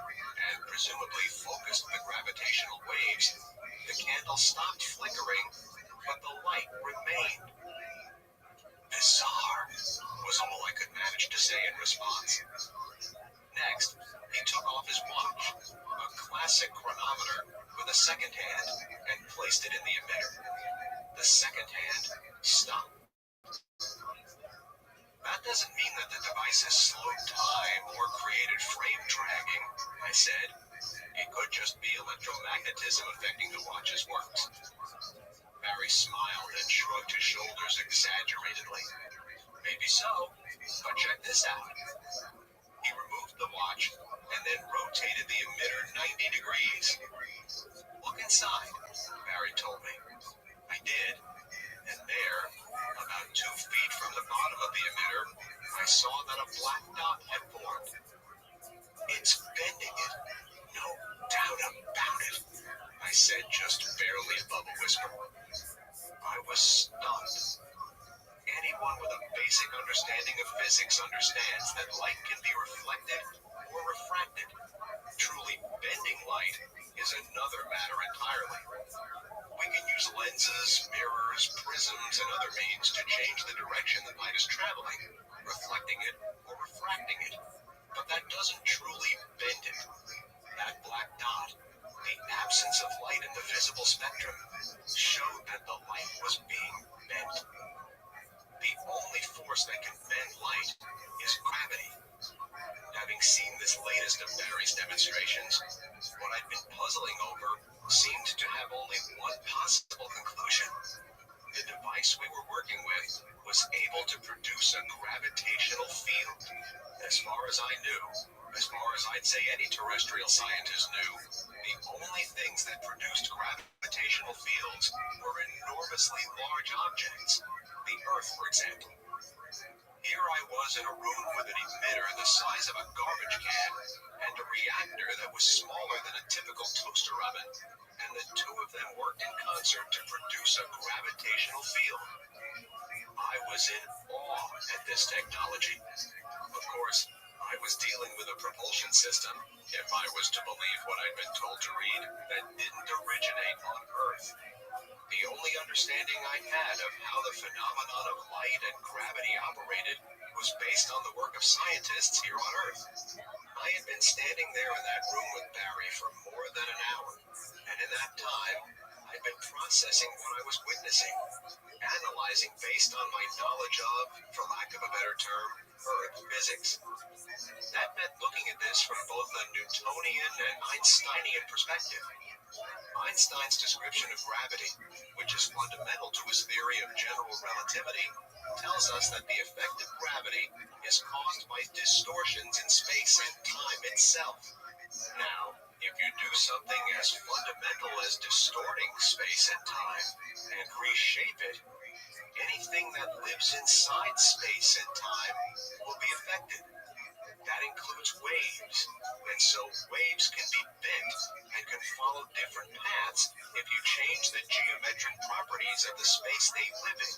and presumably focused the gravitational waves, the candle stopped flickering, but the light remained. Bizarre, was all I could manage to say in response. Next, he took off his watch, a classic chronometer with a second hand, and placed it in the emitter. The second hand stopped. That doesn't mean that the device has slowed time or created frame dragging, I said. It could just be electromagnetism affecting the watch's works. Barry smiled and shrugged his shoulders exaggeratedly. Maybe so, but check this out. He removed the watch and then rotated the emitter 90 degrees. Look inside, Barry told me. I did, and there, about 2 feet from the bottom of the emitter, I saw that a black dot had formed. It's bending it, no doubt about it, I said just barely above a whisper. I was stunned. Anyone with a basic understanding of physics understands that light can be reflected or refracted. Truly bending light is another matter entirely. We can use lenses, mirrors, prisms, and other means to change the direction that light is traveling, reflecting it or refracting it. But that doesn't truly bend it. That black dot, the absence of light in the visible spectrum, showed that the light was being bent. The only force that can bend light is gravity. Having seen this latest of Barry's demonstrations, what I'd been puzzling over seemed to have only one possible conclusion. The device we were working with was able to produce a gravitational field. As far as I knew, as far as I'd say any terrestrial scientist knew, the only things that produced gravitational fields were enormously large objects. The Earth, for example. Here I was in a room with an emitter the size of a garbage can, and a reactor that was smaller than a typical toaster oven, and the two of them worked in concert to produce a gravitational field. I was in awe at this technology. Of course, I was dealing with a propulsion system, if I was to believe what I'd been told to read, that didn't originate on Earth. The only understanding I had of how the phenomenon of light and gravity operated was based on the work of scientists here on Earth. I had been standing there in that room with Barry for more than an hour, and in that time, I'd been processing what I was witnessing, analyzing based on my knowledge of, for lack of a better term, Earth physics. That meant looking at this from both a Newtonian and Einsteinian perspective. Einstein's description of gravity, which is fundamental to his theory of general relativity, tells us that the effect of gravity is caused by distortions in space and time itself. Now, if you do something as fundamental as distorting space and time and reshape it, anything that lives inside space and time will be affected. That includes waves, and so waves can be bent and can follow different paths if you change the geometric properties of the space they live in.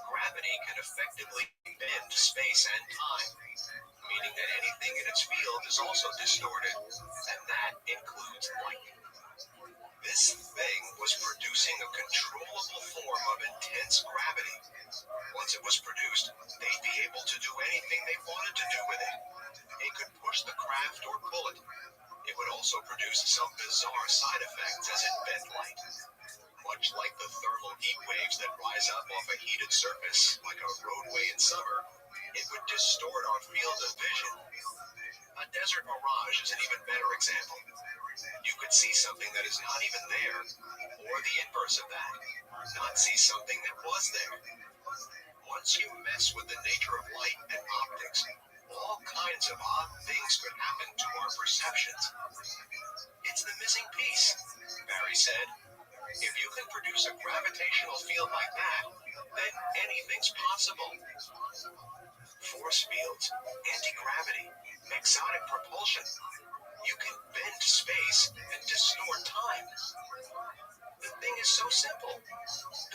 Gravity can effectively bend space and time, meaning that anything in its field is also distorted, and that includes light. This thing was producing a controllable form of intense gravity. Once it was produced, they'd be able to do anything they wanted to do with it. They could push the craft or pull it. It would also produce some bizarre side effects as it bent light. Much like the thermal heat waves that rise up off a heated surface, like a roadway in summer, it would distort our field of vision. A desert mirage is an even better example. You could see something that is not even there, or the inverse of that, not see something that was there. Once you mess with the nature of light and optics, all kinds of odd things could happen to our perceptions. It's the missing piece, Barry said. If you can produce a gravitational field like that, then anything's possible. Force fields, anti-gravity, exotic propulsion. You can bend space and distort time. The thing is so simple.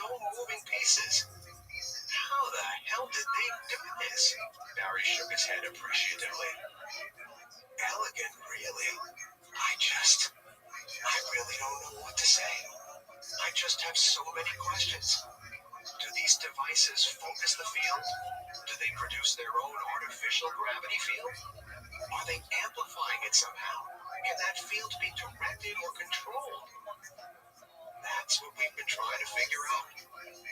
No moving pieces. How the hell did they do this? Barry shook his head appreciatively. Elegant, really. I really don't know what to say. I just have so many questions. Do these devices focus the field? Do they produce their own artificial gravity field? Are they amplifying it somehow? Can that field be directed or controlled? That's what we've been trying to figure out,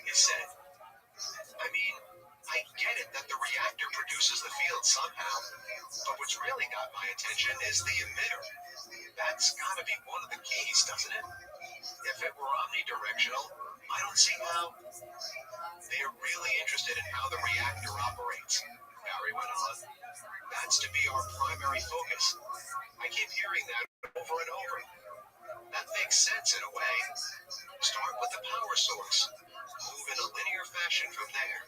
he said. I mean, I get it that the reactor attention is the emitter. That's gotta be one of the keys, doesn't it? If it were omnidirectional, I don't see how. They're really interested in how the reactor operates, Barry went on. That's to be our primary focus. I keep hearing that over and over. That makes sense in a way. Start with the power source. Move in a linear fashion from there.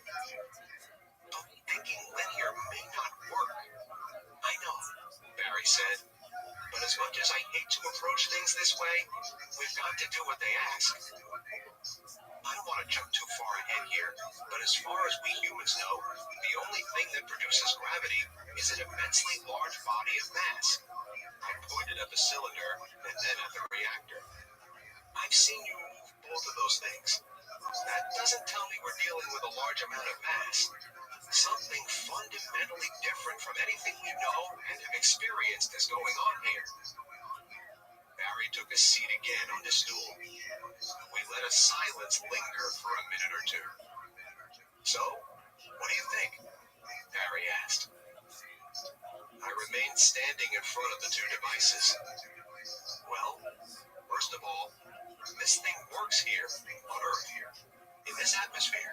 But thinking linear may not work. I know, Barry said. But as much as I hate to approach things this way, we've got to do what they ask. I don't want to jump too far ahead here, but as far as we humans know, the only thing that produces gravity is an immensely large body of mass. I pointed at the cylinder and then at the reactor. I've seen you move both of those things. That doesn't tell me we're dealing with a large amount of mass. Something fundamentally different from anything we know and have experienced is going on here. Barry took a seat again on the stool. We let a silence linger for a minute or two. So, what do you think? Barry asked. I remained standing in front of the two devices. Well, first of all, this thing works here, on Earth, in this atmosphere,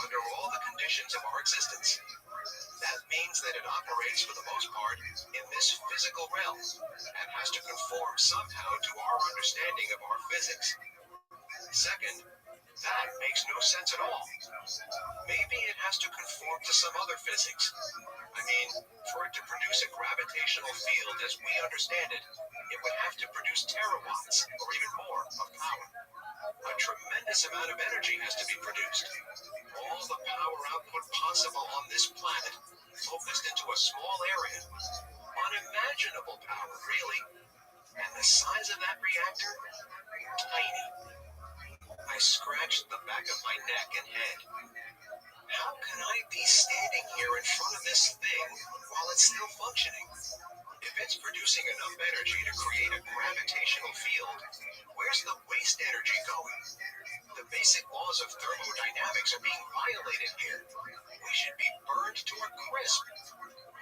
under all the conditions of our existence. That means that it operates for the most part in this physical realm and has to conform somehow to our understanding of our physics. Second, that makes no sense at all. Maybe it has to conform to some other physics. I mean, for it to produce a gravitational field as we understand it, it would have to produce terawatts or even more of power. A tremendous amount of energy has to be produced. All the power output possible on this planet, focused into a small area. Unimaginable power, really. And the size of that reactor? Tiny. I scratched the back of my neck and head. How can I be standing here in front of this thing while it's still functioning? If it's producing enough energy to create a gravitational field, where's the waste energy going? The basic laws of thermodynamics are being violated here. We should be burned to a crisp.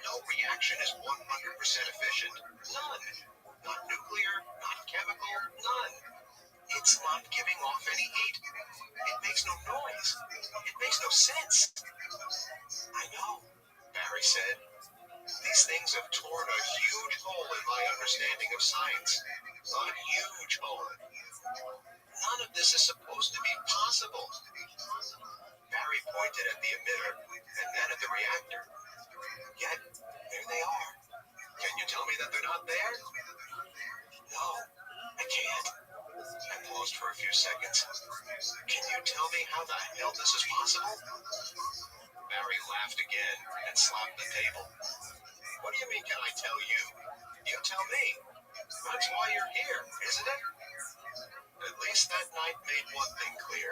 No reaction is 100% efficient. None. Not nuclear, not chemical, none. It's not giving off any heat. It makes no noise. It makes no sense. I know, Barry said. These things have torn a huge hole in my understanding of science. A huge hole. None of this is supposed to be possible. Barry pointed at the emitter and then at the reactor. Yet, there they are. Can you tell me that they're not there? No, I can't. I paused for a few seconds. Can you tell me how the hell this is possible? Barry laughed again and slapped the table. What do you mean, can I tell you? You tell me. That's why you're here, isn't it? At least that night made one thing clear.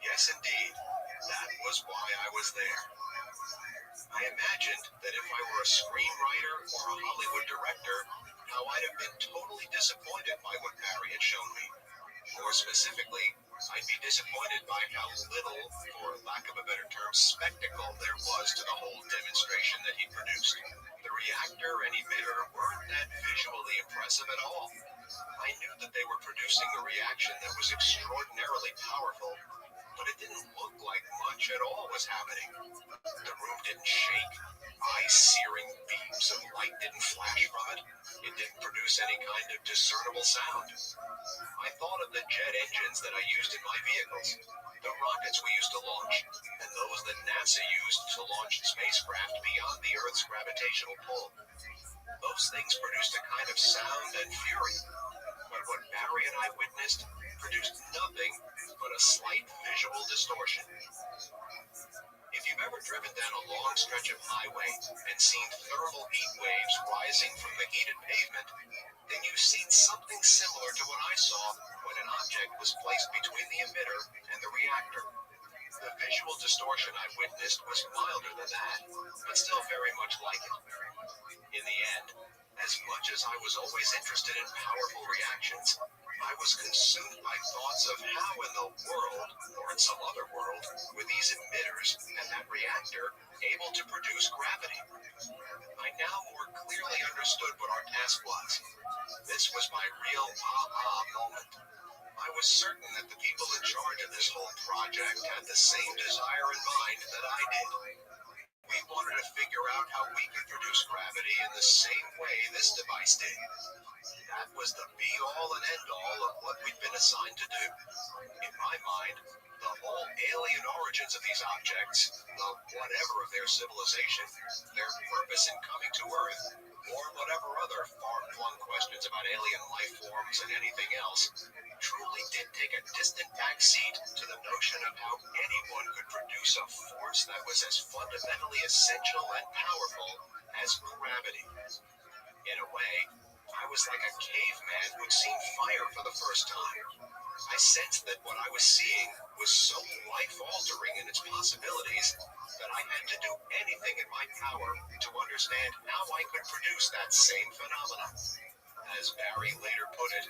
Yes, indeed. That was why I was there. I imagined that if I were a screenwriter or a Hollywood director, how I'd have been totally disappointed by what Barry had shown me. More specifically, I'd be disappointed by how little, for lack of a better term, spectacle there was to the whole demonstration that he produced. The reactor and emitter weren't that visually impressive at all. I knew that they were producing a reaction that was extraordinarily powerful, but it didn't look like much at all was happening. The room didn't shake. Eye-searing beams of light didn't flash from it. It didn't produce any kind of discernible sound. I thought of the jet engines that I used in my vehicles, the rockets we used to launch, and those that NASA used to launch spacecraft beyond the Earth's gravitational pull. Those things produced a kind of sound and fury. But what Barry and I witnessed produced nothing but a slight visual distortion. If you've ever driven down a long stretch of highway and seen thermal heat waves rising from the heated pavement, then you've seen something similar to what I saw when an object was placed between the emitter and the reactor. The visual distortion I witnessed was milder than that, but still very much like it. In the end, as much as I was always interested in powerful reactions, I was consumed by thoughts of how in the world, or in some other world, were these emitters and that reactor able to produce gravity. I now more clearly understood what our task was. This was my real aha moment. I was certain that the people in charge of this whole project had the same desire in mind that I did. We wanted to figure out how we could produce gravity in the same way this device did. That was the be-all and end-all of what we'd been assigned to do. In my mind, the whole alien origins of these objects, the whatever of their civilization, their purpose in coming to Earth, or whatever other far-flung questions about alien life forms and anything else, truly did take a distant backseat to the notion of how anyone could produce a force that was as fundamentally essential and powerful as gravity. In a way, I was like a caveman who'd seen fire for the first time. I sensed that what I was seeing was so life-altering in its possibilities that I had to do anything in my power to understand how I could produce that same phenomenon. As Barry later put it,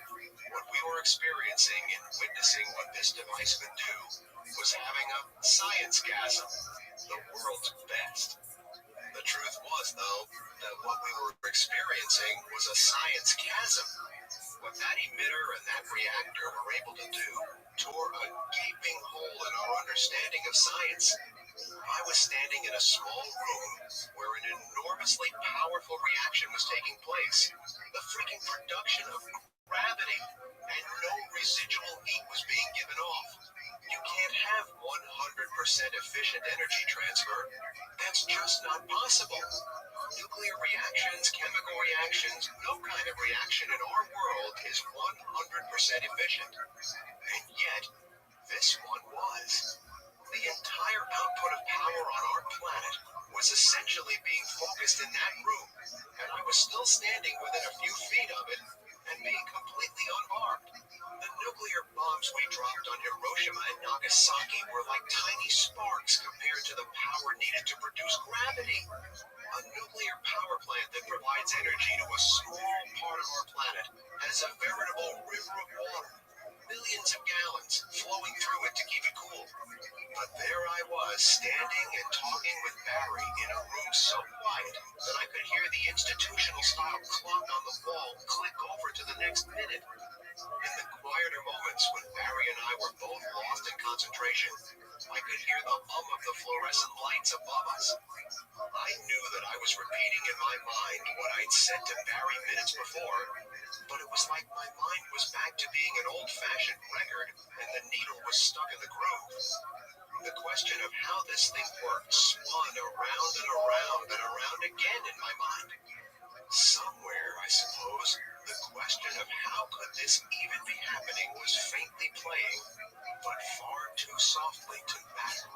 what we were experiencing in witnessing what this device could do was having a science-gasm, the world's best. The truth was, though, that what we were experiencing was a science chasm. What that emitter and that reactor were able to do tore a gaping hole in our understanding of science. I was standing in a small room where an enormously powerful reaction was taking place. The freaking production of gravity, and no residual heat was being given off. You can't have 100% efficient energy transfer. That's just not possible. Nuclear reactions, chemical reactions, no kind of reaction in our world is 100% efficient. And yet, this one was. The entire output of power on our planet was essentially being focused in that room, and I was still standing within a few feet of it and being completely unharmed. The nuclear bombs we dropped on Hiroshima and Nagasaki were like tiny sparks compared to the power needed to produce gravity. A nuclear power plant that provides energy to a small part of our planet has a veritable river of water, millions of gallons flowing through it to keep it cool. But there I was, standing and talking with Barry in a room so quiet that I could hear the institutional-style clock on the wall click over to the next minute. In the quieter moments when Barry and I were both lost in concentration, I could hear the hum of the fluorescent lights above us. I knew that I was repeating in my mind what I'd said to Barry minutes before, but it was like my mind was back to being an old-fashioned record and the needle was stuck in the groove. The question of how this thing worked spun around and around and around again in my mind. Somewhere, I suppose, the question of how could this even be happening was faintly playing, but far too softly to matter.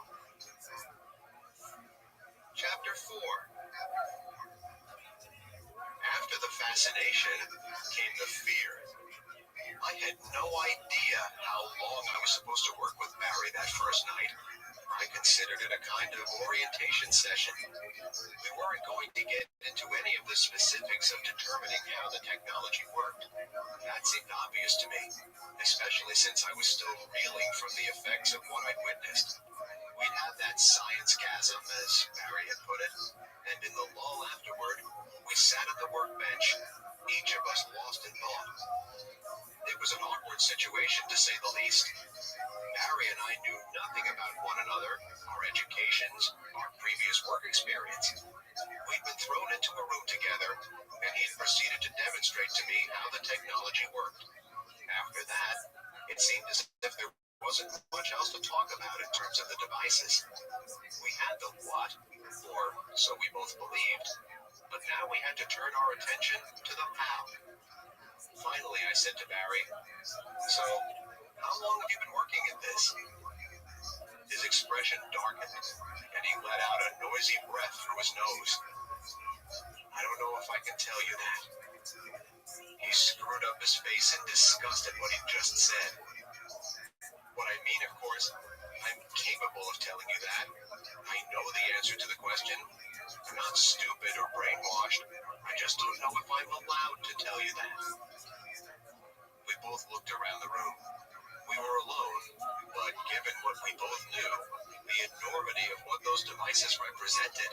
Chapter 4. After the fascination came the fear. I had no idea how long I was supposed to work with Barry that first night. I considered it a kind of orientation session. We weren't going to get into any of the specifics of determining how the technology worked. That seemed obvious to me, especially since I was still reeling from the effects of what I'd witnessed. We'd have that science chasm, as Barry had put it, and in the lull afterward, we sat at the workbench, each of us lost in thought. It was an awkward situation, to say the least. Barry and I knew nothing about one another, our educations, our previous work experience. We'd been thrown into a room together, and he'd proceeded to demonstrate to me how the technology worked. After that, it seemed as if there wasn't much else to talk about in terms of the devices. We had the what, or so we both believed, but now we had to turn our attention to the how. Finally, I said to Barry, "So, how long have you been working at this?" His expression darkened, and he let out a noisy breath through his nose. "I don't know if I can tell you that." He screwed up his face in disgust at what he'd just said. "What I mean, of course, I'm capable of telling you that. I know the answer to the question. I'm not stupid or brainwashed. I just don't know if I'm allowed to tell you that." We both looked around the room. We were alone, but given what we both knew, the enormity of what those devices represented,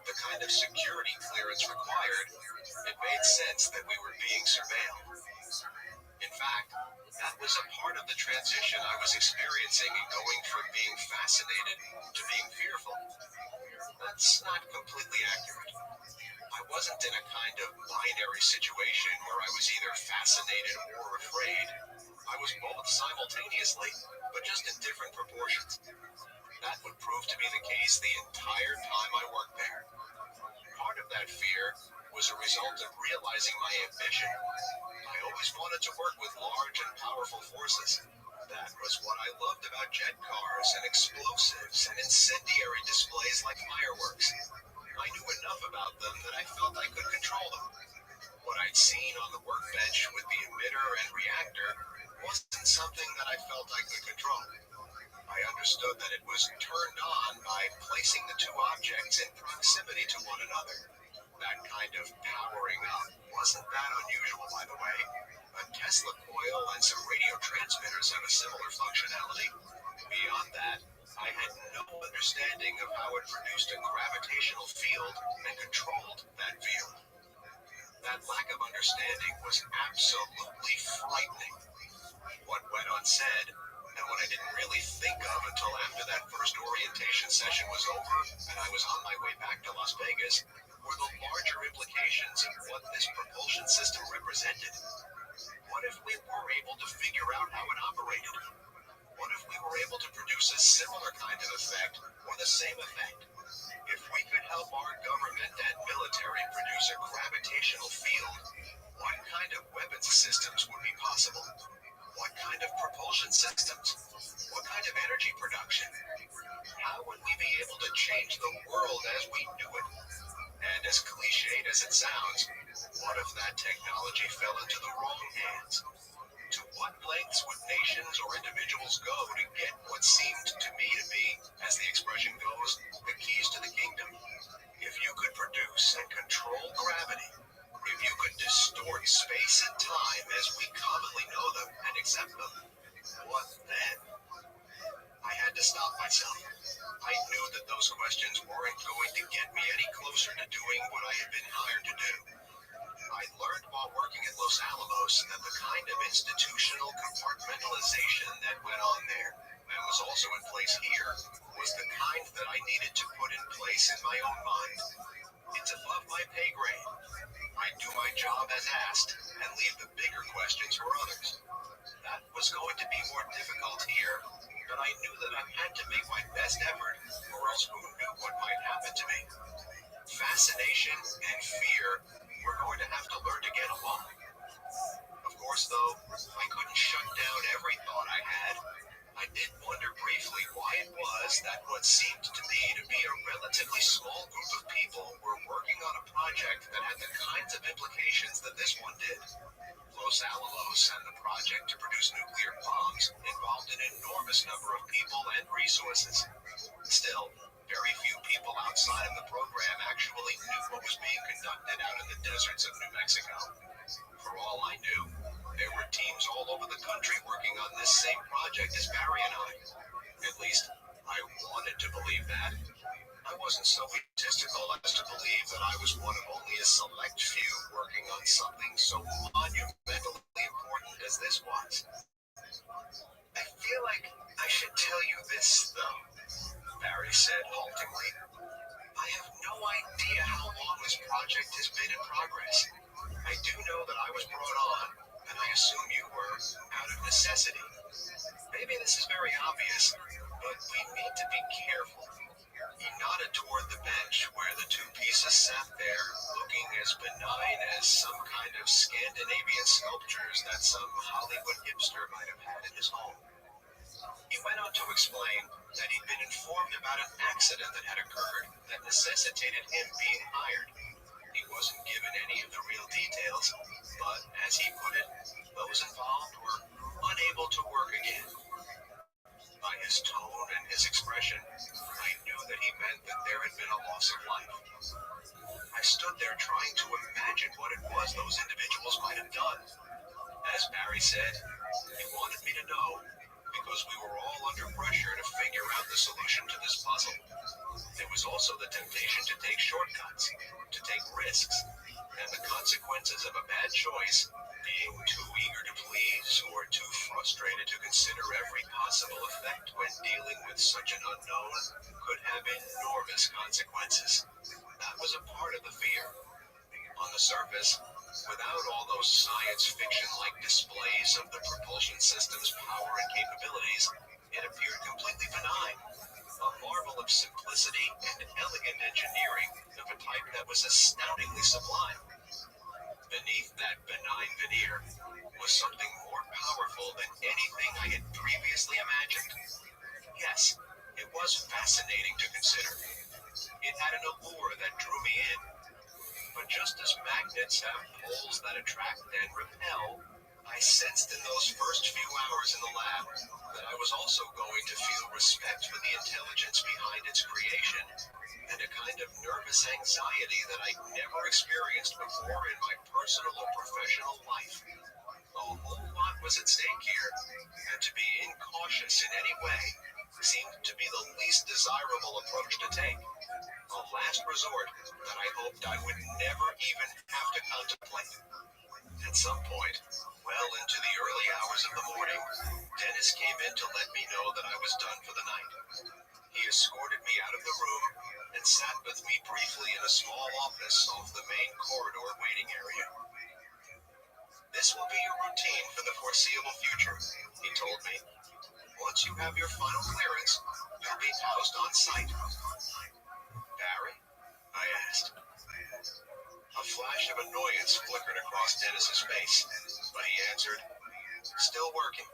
the kind of security clearance required, it made sense that we were being surveilled. In fact, that was a part of the transition I was experiencing in going from being fascinated to being fearful. That's not completely accurate. I wasn't in a kind of binary situation where I was either fascinated or afraid. I was both simultaneously, but just in different proportions. That would prove to be the case the entire time I worked there. Part of that fear was a result of realizing my ambition. I always wanted to work with large and powerful forces. That was what I loved about jet cars and explosives and incendiary displays like fireworks. I knew enough about them that I felt I could control them. What I'd seen on the workbench with the emitter and reactor wasn't something that I felt I could control. I understood that it was turned on by placing the two objects in proximity to one another. That kind of powering up wasn't that unusual, by the way. A Tesla coil and some radio transmitters have a similar functionality. Beyond that, I had no understanding of how it produced a gravitational field and controlled that field. That lack of understanding was absolutely frightening. What went unsaid, and what I didn't really think of until after that first orientation session was over and I was on my way back to Las Vegas, were the larger implications of what this propulsion system represented. What if we were able to figure out how it operated? What if we were able to produce a similar kind of effect, or the same effect? If we could help our government and military produce a gravitational field, what kind of weapons systems would be possible? What kind of propulsion systems? What kind of energy production? How would we be able to change the world as we knew it? And as cliched as it sounds, what if that technology fell into the wrong hands? To what lengths would nations or individuals go to get what seemed to me to be, as the expression goes, the keys to the kingdom? If you could produce and control gravity, if you could distort space and time as we commonly know them and accept them, what then? I had to stop myself. I knew that those questions weren't going to get me any closer to doing what I had been hired to do. I learned while working at Los Alamos that the kind of institutional compartmentalization that went on there, and was also in place here, was the kind that I needed to put in place in my own mind. It's above my pay grade. I do my job as asked, and leave the bigger questions for others. That was going to be more difficult here, but I knew that I had to make my best effort, or else who knew what might happen to me. Fascination and fear were going to have to learn to get along. Of course, though, I couldn't shut down every thought I had. I did wonder briefly why it was that what seemed to me to be a relatively small group of people were working on a project that had the kinds of implications that this one did. Los Alamos and the project to produce nuclear bombs involved an enormous number of people and resources. Still, very few people outside of the program actually knew what was being conducted out in the deserts of New Mexico. For all I knew, there were teams all over the country working on this same project as Barry and I. At least, I wanted to believe that. I wasn't so egotistical as to believe that I was one of only a select few working on something so monumentally important as this was. I feel like I should tell you this, though, Barry said haltingly. I have no idea how long this project has been in progress. I do know that I was brought on, and I assume you were, out of necessity. Maybe this is very obvious, but we need to be careful. He nodded toward the bench where the two pieces sat there, looking as benign as some kind of Scandinavian sculptures that some Hollywood hipster might have had in his home. He went on to explain that he'd been informed about an accident that had occurred that necessitated him being hired. He wasn't given any of the real details, but as he put it, those involved were unable to work again. By his tone and his expression, I knew that he meant that there had been a loss of life. I stood there trying to imagine what it was those individuals might have done. As Barry said. He wanted me to know because we were all under pressure to figure out the solution to this puzzle. There was also the temptation to take shortcuts, to take risks, and the consequences of a bad choice, being too eager to please or too frustrated to consider every possible effect when dealing with such an unknown, could have enormous consequences. That was a part of the fear. On the surface, without all those science fiction-like displays of the propulsion system's power and capabilities, it appeared completely benign. A marvel of simplicity and elegant engineering of a type that was astoundingly sublime. Beneath that benign veneer was something more powerful than anything I had previously imagined. Yes, it was fascinating to consider. It had an allure that drew me in. But just as magnets have poles that attract and repel, I sensed in those first few hours in the lab that I was also going to feel respect for the intelligence behind its creation and a kind of nervous anxiety that I'd never experienced before in my personal or professional life. A whole lot was at stake here, and to be incautious in any way seemed to be the least desirable approach to take. A last resort that I hoped I would never even have to contemplate. At some point, well into the early hours of the morning, Dennis came in to let me know that I was done for the night. He escorted me out of the room and sat with me briefly in a small office off the main corridor waiting area. This will be your routine for the foreseeable future, he told me. Once you have your final clearance, you'll be housed on site. Barry? I asked. A flash of annoyance flickered across Dennis's face, but he answered, "Still working."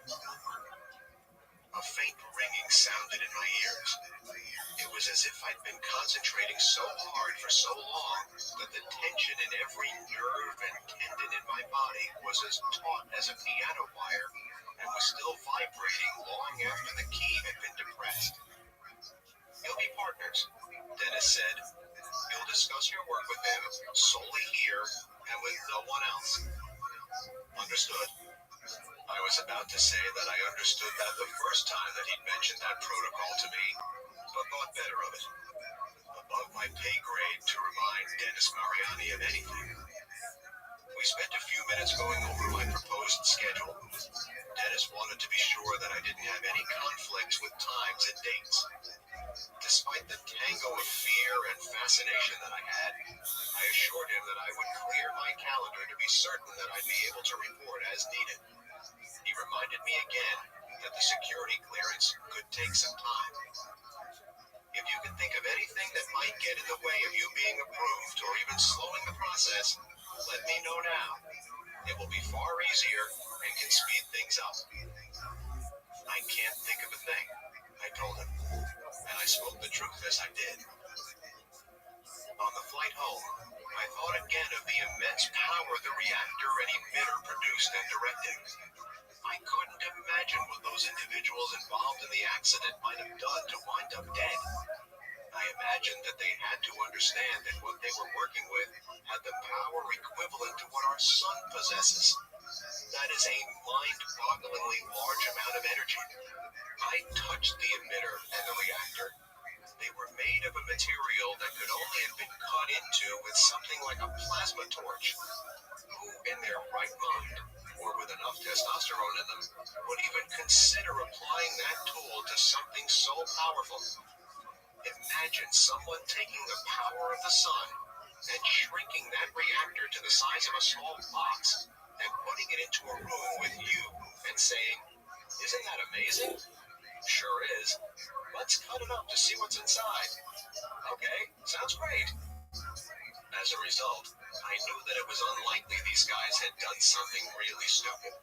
A faint ringing sounded in my ears. It was as if I'd been concentrating so hard for so long that the tension in every nerve and tendon in my body was as taut as a piano wire and was still vibrating long after the key had been depressed. "You'll be partners," Dennis said. "You'll discuss your work with them solely here and with no one else." Understood. I was about to say that I understood that the first time that he'd mentioned that protocol to me, but thought better of it. Above my pay grade to remind Dennis Mariani of anything. We spent a few minutes going over my proposed schedule. Dennis wanted to be sure that I didn't have any conflicts with times and dates. Despite the tango of fear and fascination that I had, I assured him that I would clear my calendar to be certain that I'd be able to report as needed. He reminded me again that the security clearance could take some time. "If you can think of anything that might get in the way of you being approved or even slowing the process, let me know now. It will be far easier and can speed things up." "I can't think of a thing," I told him, and I spoke the truth as I did. On the flight home, I thought again of the immense power the reactor and emitter produced and directed. I couldn't imagine what those individuals involved in the accident might have done to wind up dead. I imagined that they had to understand that what they were working with had the power equivalent to what our sun possesses. That is a mind-bogglingly large amount of energy. I touched the emitter and the reactor. They were made of a material that could only have been cut into with something like a plasma torch. Who in their right mind, or with enough testosterone in them, would even consider applying that tool to something so powerful? Imagine someone taking the power of the sun and shrinking that reactor to the size of a small box and putting it into a room with you and saying, "Isn't that amazing?" "Sure is. Let's cut it up to see what's inside." "Okay, sounds great." As a result, I knew that it was unlikely these guys had done something really stupid.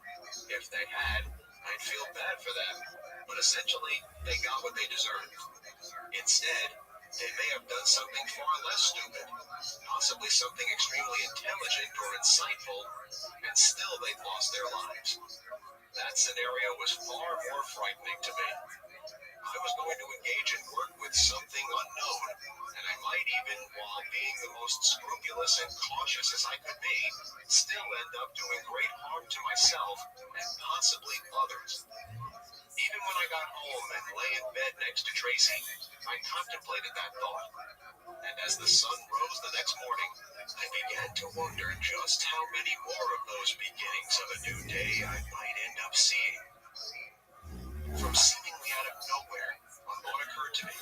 If they had, I'd feel bad for them, but essentially, they got what they deserved. Instead, they may have done something far less stupid, possibly something extremely intelligent or insightful, and still they'd lost their lives. That scenario was far more frightening to me. I was going to engage in work with something unknown, and I might even, while being the most scrupulous and cautious as I could be, still end up doing great harm to myself and possibly others. Even when I got home and lay in bed next to Tracy, I contemplated that thought. And as the sun rose the next morning, I began to wonder just how many more of those beginnings of a new day I might end up seeing. From seemingly out of nowhere, a thought occurred to me.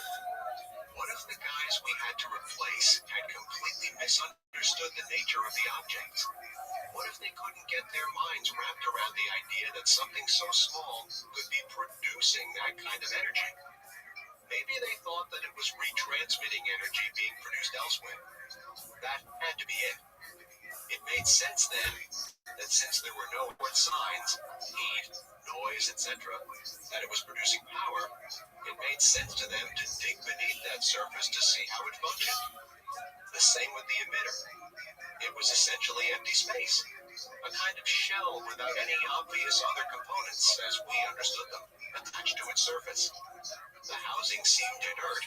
What if the guys we had to replace had completely misunderstood the nature of the objects? What if they couldn't get their minds wrapped around the idea that something so small could be producing that kind of energy? Maybe they thought that it was retransmitting energy being produced elsewhere. That had to be it. It made sense then that since there were no outward signs, heat, noise, etc., that it was producing power, it made sense to them to dig beneath that surface to see how it functioned. The same with the emitter. It was essentially empty space, a kind of shell without any obvious other components as we understood them, attached to its surface. The housing seemed inert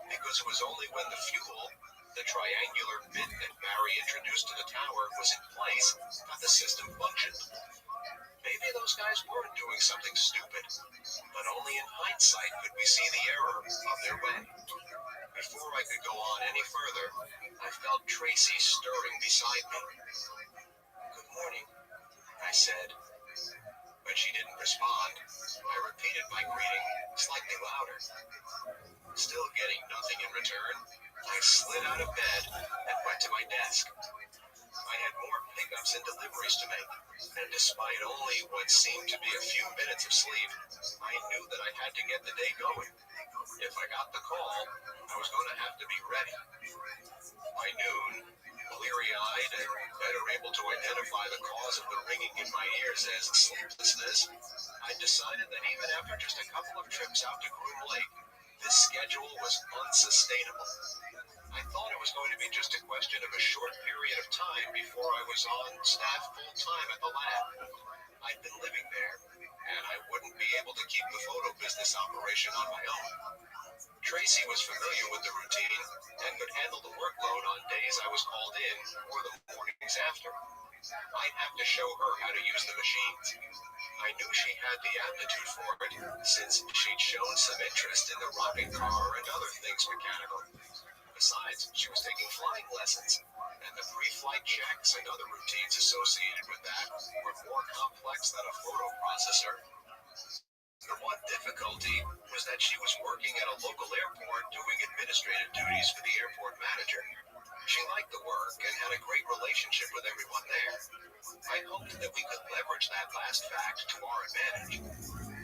because it was only when the fuel, the triangular bit that Barry introduced to the tower, was in place that the system functioned. Maybe those guys weren't doing something stupid, but only in hindsight could we see the error of their way. Before I could go on any further, I felt Tracy stirring beside me. "Good morning," I said. When she didn't respond, I repeated my greeting slightly louder. Still getting nothing in return, I slid out of bed and went to my desk. I had more pickups and deliveries to make, and despite only what seemed to be a few minutes of sleep, I knew that I had to get the day going. If I got the call, I was going to have to be ready. By noon, bleary-eyed and better able to identify the cause of the ringing in my ears as sleeplessness, I decided that even after just a couple of trips out to Groom Lake, this schedule was unsustainable. I thought it was going to be just a question of a short period of time before I was on staff full-time at the lab. I'd been living there, and I wouldn't be able to keep the photo business operation on my own. Tracy was familiar with the routine and could handle the workload on days I was called in or the mornings after. I'd have to show her how to use the machines. I knew she had the aptitude for it, since she'd shown some interest in the rocket car and other things mechanical. Besides, she was taking flying lessons, and the pre-flight checks and other routines associated with that were more complex than a photo processor. The one difficulty was that she was working at a local airport doing administrative duties for the airport manager. She liked the work and had a great relationship with everyone there. I hoped that we could leverage that last fact to our advantage.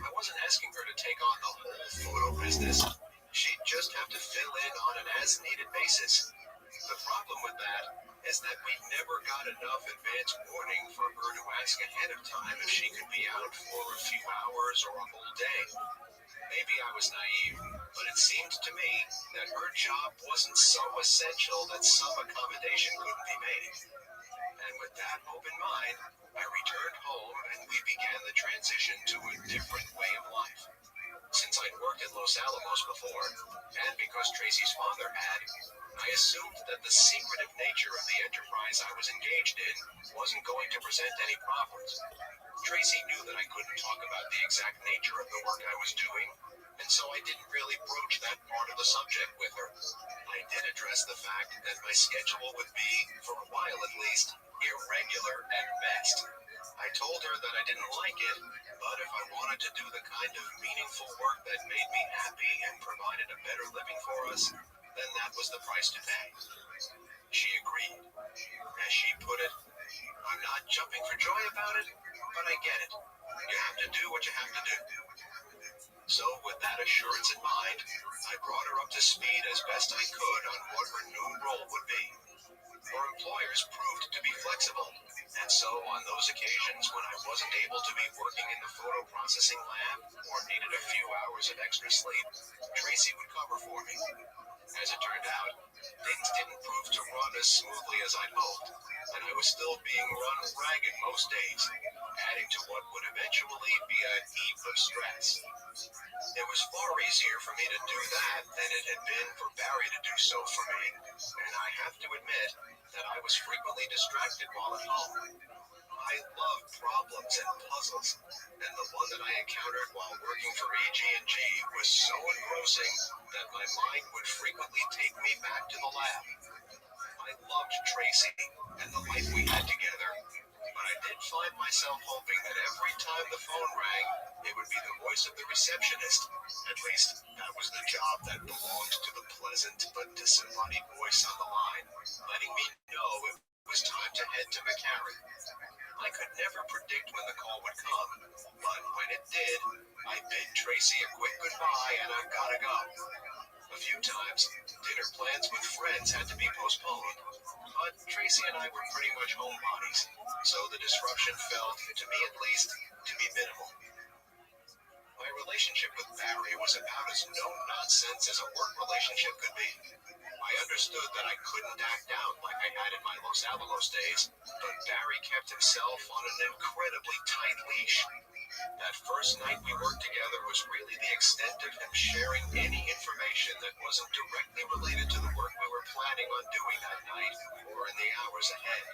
I wasn't asking her to take on the whole photo business. She'd just have to fill in on an as-needed basis. The problem with that is that we never got enough advance warning for her to ask ahead of time if she could be out for a few hours or a whole day. Maybe I was naive, but it seemed to me that her job wasn't so essential that some accommodation couldn't be made. And with that hope in mind, I returned home and we began the transition to a different way of life. Since I'd worked at Los Alamos before, and because Tracy's father had, I assumed that the secretive nature of the enterprise I was engaged in wasn't going to present any problems. Tracy knew that I couldn't talk about the exact nature of the work I was doing, and so I didn't really broach that part of the subject with her. I did address the fact that my schedule would be, for a while at least, irregular at best. I told her that I didn't like it, but if I wanted to do the kind of meaningful work that made me happy and provided a better living for us, then that was the price to pay. She agreed. As she put it, "I'm not jumping for joy about it, but I get it. You have to do what you have to do." So with that assurance in mind, I brought her up to speed as best I could on what her new role would be. Her employers proved to be flexible, and so on those occasions when I wasn't able to be working in the photo processing lab or needed a few hours of extra sleep, Tracy would cover for me. As it turned out, things didn't prove to run as smoothly as I'd hoped, and I was still being run ragged most days. adding to what would eventually be a heap of stress. It was far easier for me to do that than it had been for Barry to do so for me, and I have to admit that I was frequently distracted while at home. I love problems and puzzles, and the one that I encountered while working for EG&G was so engrossing that my mind would frequently take me back to the lab. I loved Tracy and the life we had together, but I did find myself hoping that every time the phone rang, it would be the voice of the receptionist. At least, that was the job that belonged to the pleasant but disembodied voice on the line, letting me know it was time to head to McCarran. I could never predict when the call would come, but when it did, I bid Tracy a quick goodbye and I gotta go. A few times, dinner plans with friends had to be postponed, but Tracy and I were pretty much homebodies, so the disruption felt, to me at least, to be minimal. My relationship with Barry was about as no-nonsense as a work relationship could be. I understood that I couldn't act out like I had in my Los Alamos days, but Barry kept himself on an incredibly tight leash. That first night we worked together was really the extent of him sharing any information that wasn't directly related to the work we were planning on doing that night or in the hours ahead.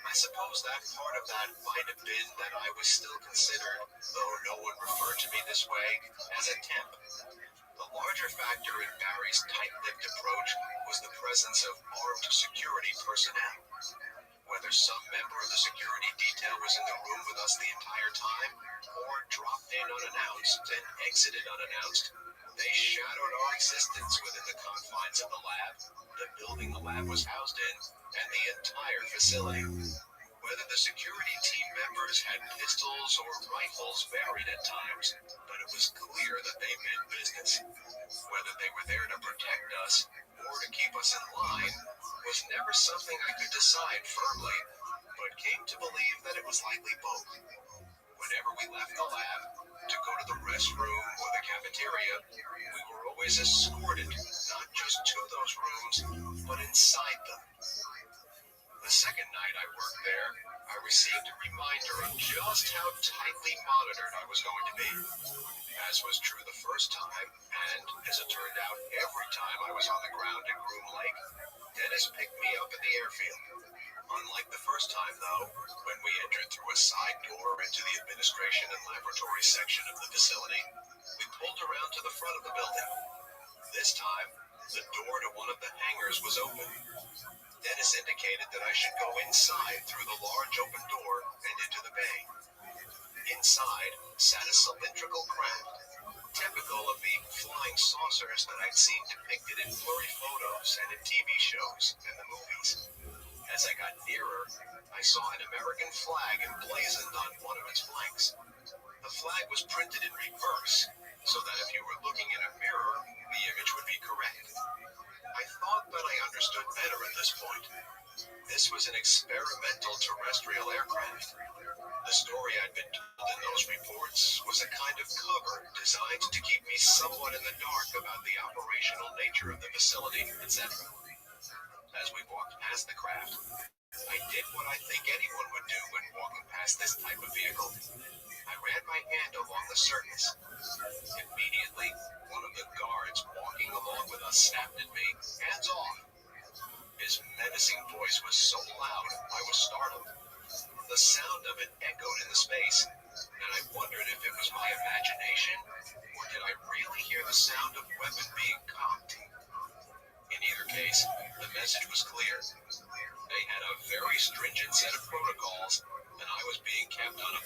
I suppose that part of that might have been that I was still considered, though no one referred to me this way, as a temp. The larger factor in Barry's tight-lipped approach was the presence of armed security personnel. Whether some member of the security detail was in the room with us the entire time, or dropped in unannounced and exited unannounced, they shadowed our existence within the confines of the lab, the building the lab was housed in, and the entire facility. Whether the security team members had pistols or rifles varied at times, but it was clear that they meant business. Whether they were there to protect us or to keep us in line was never something I could decide firmly, but came to believe that it was likely both. Whenever we left the lab to go to the restroom or the cafeteria, we were always escorted not just to those rooms, but inside them. The second night I worked there, I received a reminder of just how tightly monitored I was going to be. As was true the first time, and as it turned out every time I was on the ground at Groom Lake, Dennis picked me up at the airfield. Unlike the first time, though, when we entered through a side door into the administration and laboratory section of the facility, we pulled around to the front of the building. This time, the door to one of the hangars was open. Dennis indicated that I should go inside through the large open door and into the bay. Inside sat a cylindrical craft, typical of the flying saucers that I'd seen depicted in blurry photos and in TV shows and the movies. As I got nearer, I saw an American flag emblazoned on one of its flanks. The flag was printed in reverse, so that if you were looking in a mirror, the image would be correct. I thought that I understood better at this point. This was an experimental terrestrial aircraft. The story I'd been told in those reports was a kind of cover designed to keep me somewhat in the dark about the operational nature of the facility, etc. As we walked past the craft, I did what I think anyone would do when walking past this type of vehicle. I ran my hand along the surface. Immediately, one of the guards walking along with us snapped at me, "Hands off." His menacing voice was so loud, I was startled. The sound of it echoed in the space, and I wondered if it was my imagination, or did I really hear the sound of weapon being cocked? In either case, the message was clear. They had a very stringent set of protocols, and I was being kept on a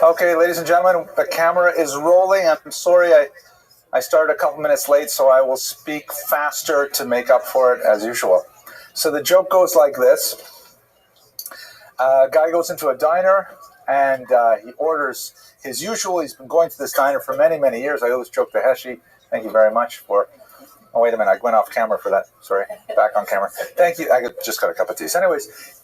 Okay, ladies and gentlemen, the camera is rolling. I'm sorry I started a couple minutes late, so I will speak faster to make up for it as usual. So the joke goes like this. A guy goes into a diner and he orders his usual. He's been going to this diner for many, many years. I owe this joke to Heshi. Thank you very much for... Oh, wait a minute. I went off camera for that. Sorry. Back on camera. Thank you. I just got a cup of tea. So anyways,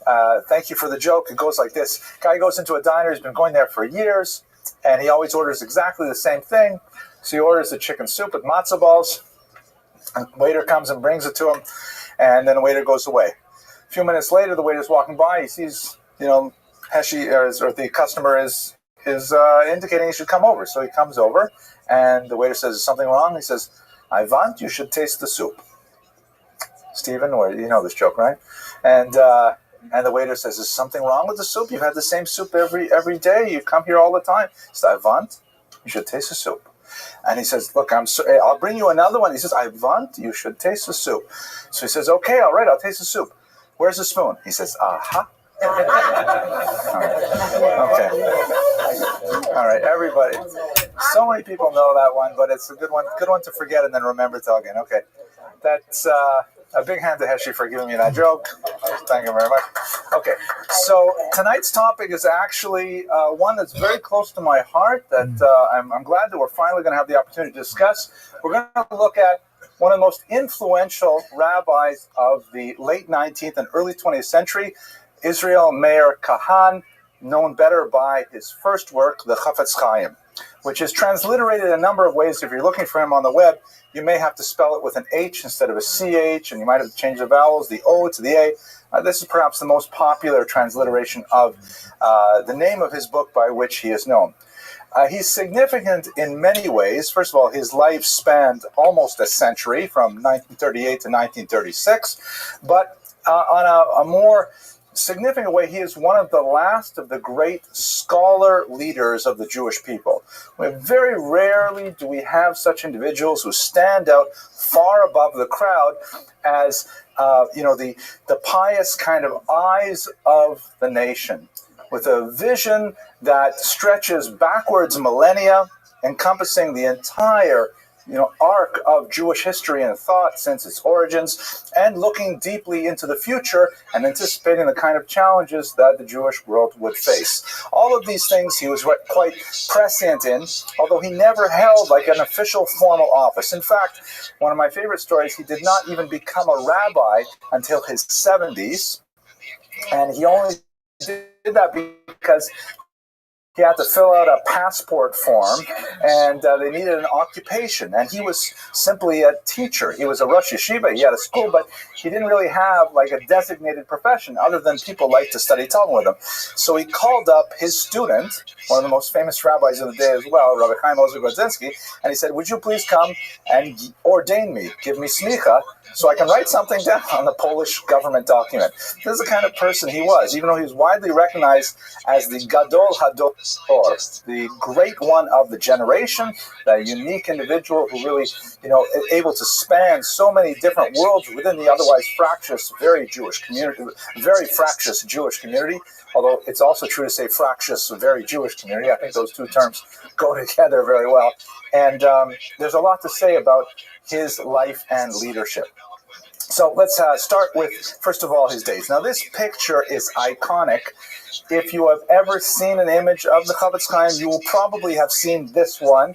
thank you for the joke. It goes like this. Guy goes into a diner. He's been going there for years, and he always orders exactly the same thing. So he orders the chicken soup with matzo balls. And the waiter comes and brings it to him, and then the waiter goes away. A few minutes later, the waiter's walking by. He sees, Heshi, or the customer is indicating he should come over. So he comes over, and the waiter says, "Is something wrong?" He says, "I want you should taste the soup." Stephen, you know this joke, right? And the waiter says, "Is something wrong with the soup? You've had the same soup every day. You come here all the time." He says, "I want you should taste the soup." And he says, "Look, I'll bring you another one." He says, "I want you should taste the soup." So he says, "Okay, all right, I'll taste the soup. Where's the spoon?" He says, "Aha." Okay. All right, everybody. So many people know that one, but it's a good one to forget and then remember to again. Okay. That's a big hand to Heshi for giving me that joke. Thank you very much. Okay, so tonight's topic is actually one that's very close to my heart that I'm glad that we're finally going to have the opportunity to discuss. We're going to look at one of the most influential rabbis of the late 19th and early 20th century, Israel Meir Kahan, known better by his first work, the Chafetz Chaim, which is transliterated a number of ways. If you're looking for him on the web, you may have to spell it with an H instead of a CH, and you might have to change the vowels, the O to the A. This is perhaps the most popular transliteration of the name of his book by which he is known. He's significant in many ways. First of all, his life spanned almost a century, from 1938 to 1936. But on a more significant way, he is one of the last of the great scholar leaders of the Jewish people. Very rarely do we have such individuals who stand out far above the crowd as the pious kind of eyes of the nation, with a vision that stretches backwards millennia, encompassing the entire arc of Jewish history and thought since its origins, and looking deeply into the future and anticipating the kind of challenges that the Jewish world would face. All of these things he was quite prescient in, although he never held like an official formal office. In fact, one of my favorite stories, he did not even become a rabbi until his 70s, and he only did that because he had to fill out a passport form, and they needed an occupation. And he was simply a teacher. He was a Rosh Yeshiva. He had a school, but he didn't really have like a designated profession other than people liked to study Talmud with him. So he called up his student, one of the most famous rabbis of the day as well, Rabbi Grodzinski, and he said, "Would you please come and ordain me, give me smicha, so I can write something down on the Polish government document." This is the kind of person he was, even though he was widely recognized as the Gadol Hador, the great one of the generation, that unique individual who really, able to span so many different worlds within the otherwise fractious, very fractious Jewish community. Although it's also true to say fractious, very Jewish community. I think those two terms go together very well. And there's a lot to say about his life and leadership. So let's start with, first of all, his days. Now, this picture is iconic. If you have ever seen an image of the Chafetz Chaim, you will probably have seen this one.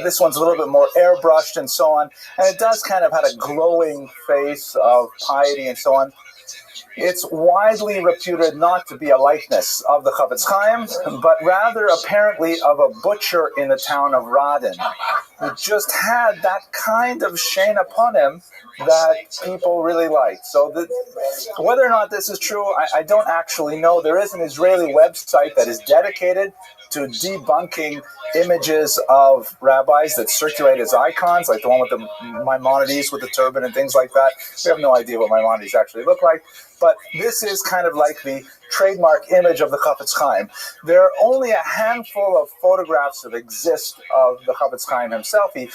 This one's a little bit more airbrushed and so on. And it does kind of have a glowing face of piety and so on. It's widely reputed not to be a likeness of the Chafetz Chaim, but rather apparently of a butcher in the town of Radin, who just had that kind of shame upon him that people really liked. So whether or not this is true, I don't actually know. There is an Israeli website that is dedicated to debunking images of rabbis that circulate as icons, like the one with the Maimonides with the turban and things like that. We have no idea what Maimonides actually look like, but this is kind of like the trademark image of the Chafetz Chaim. There are only a handful of photographs that exist of the Chafetz Chaim himself. He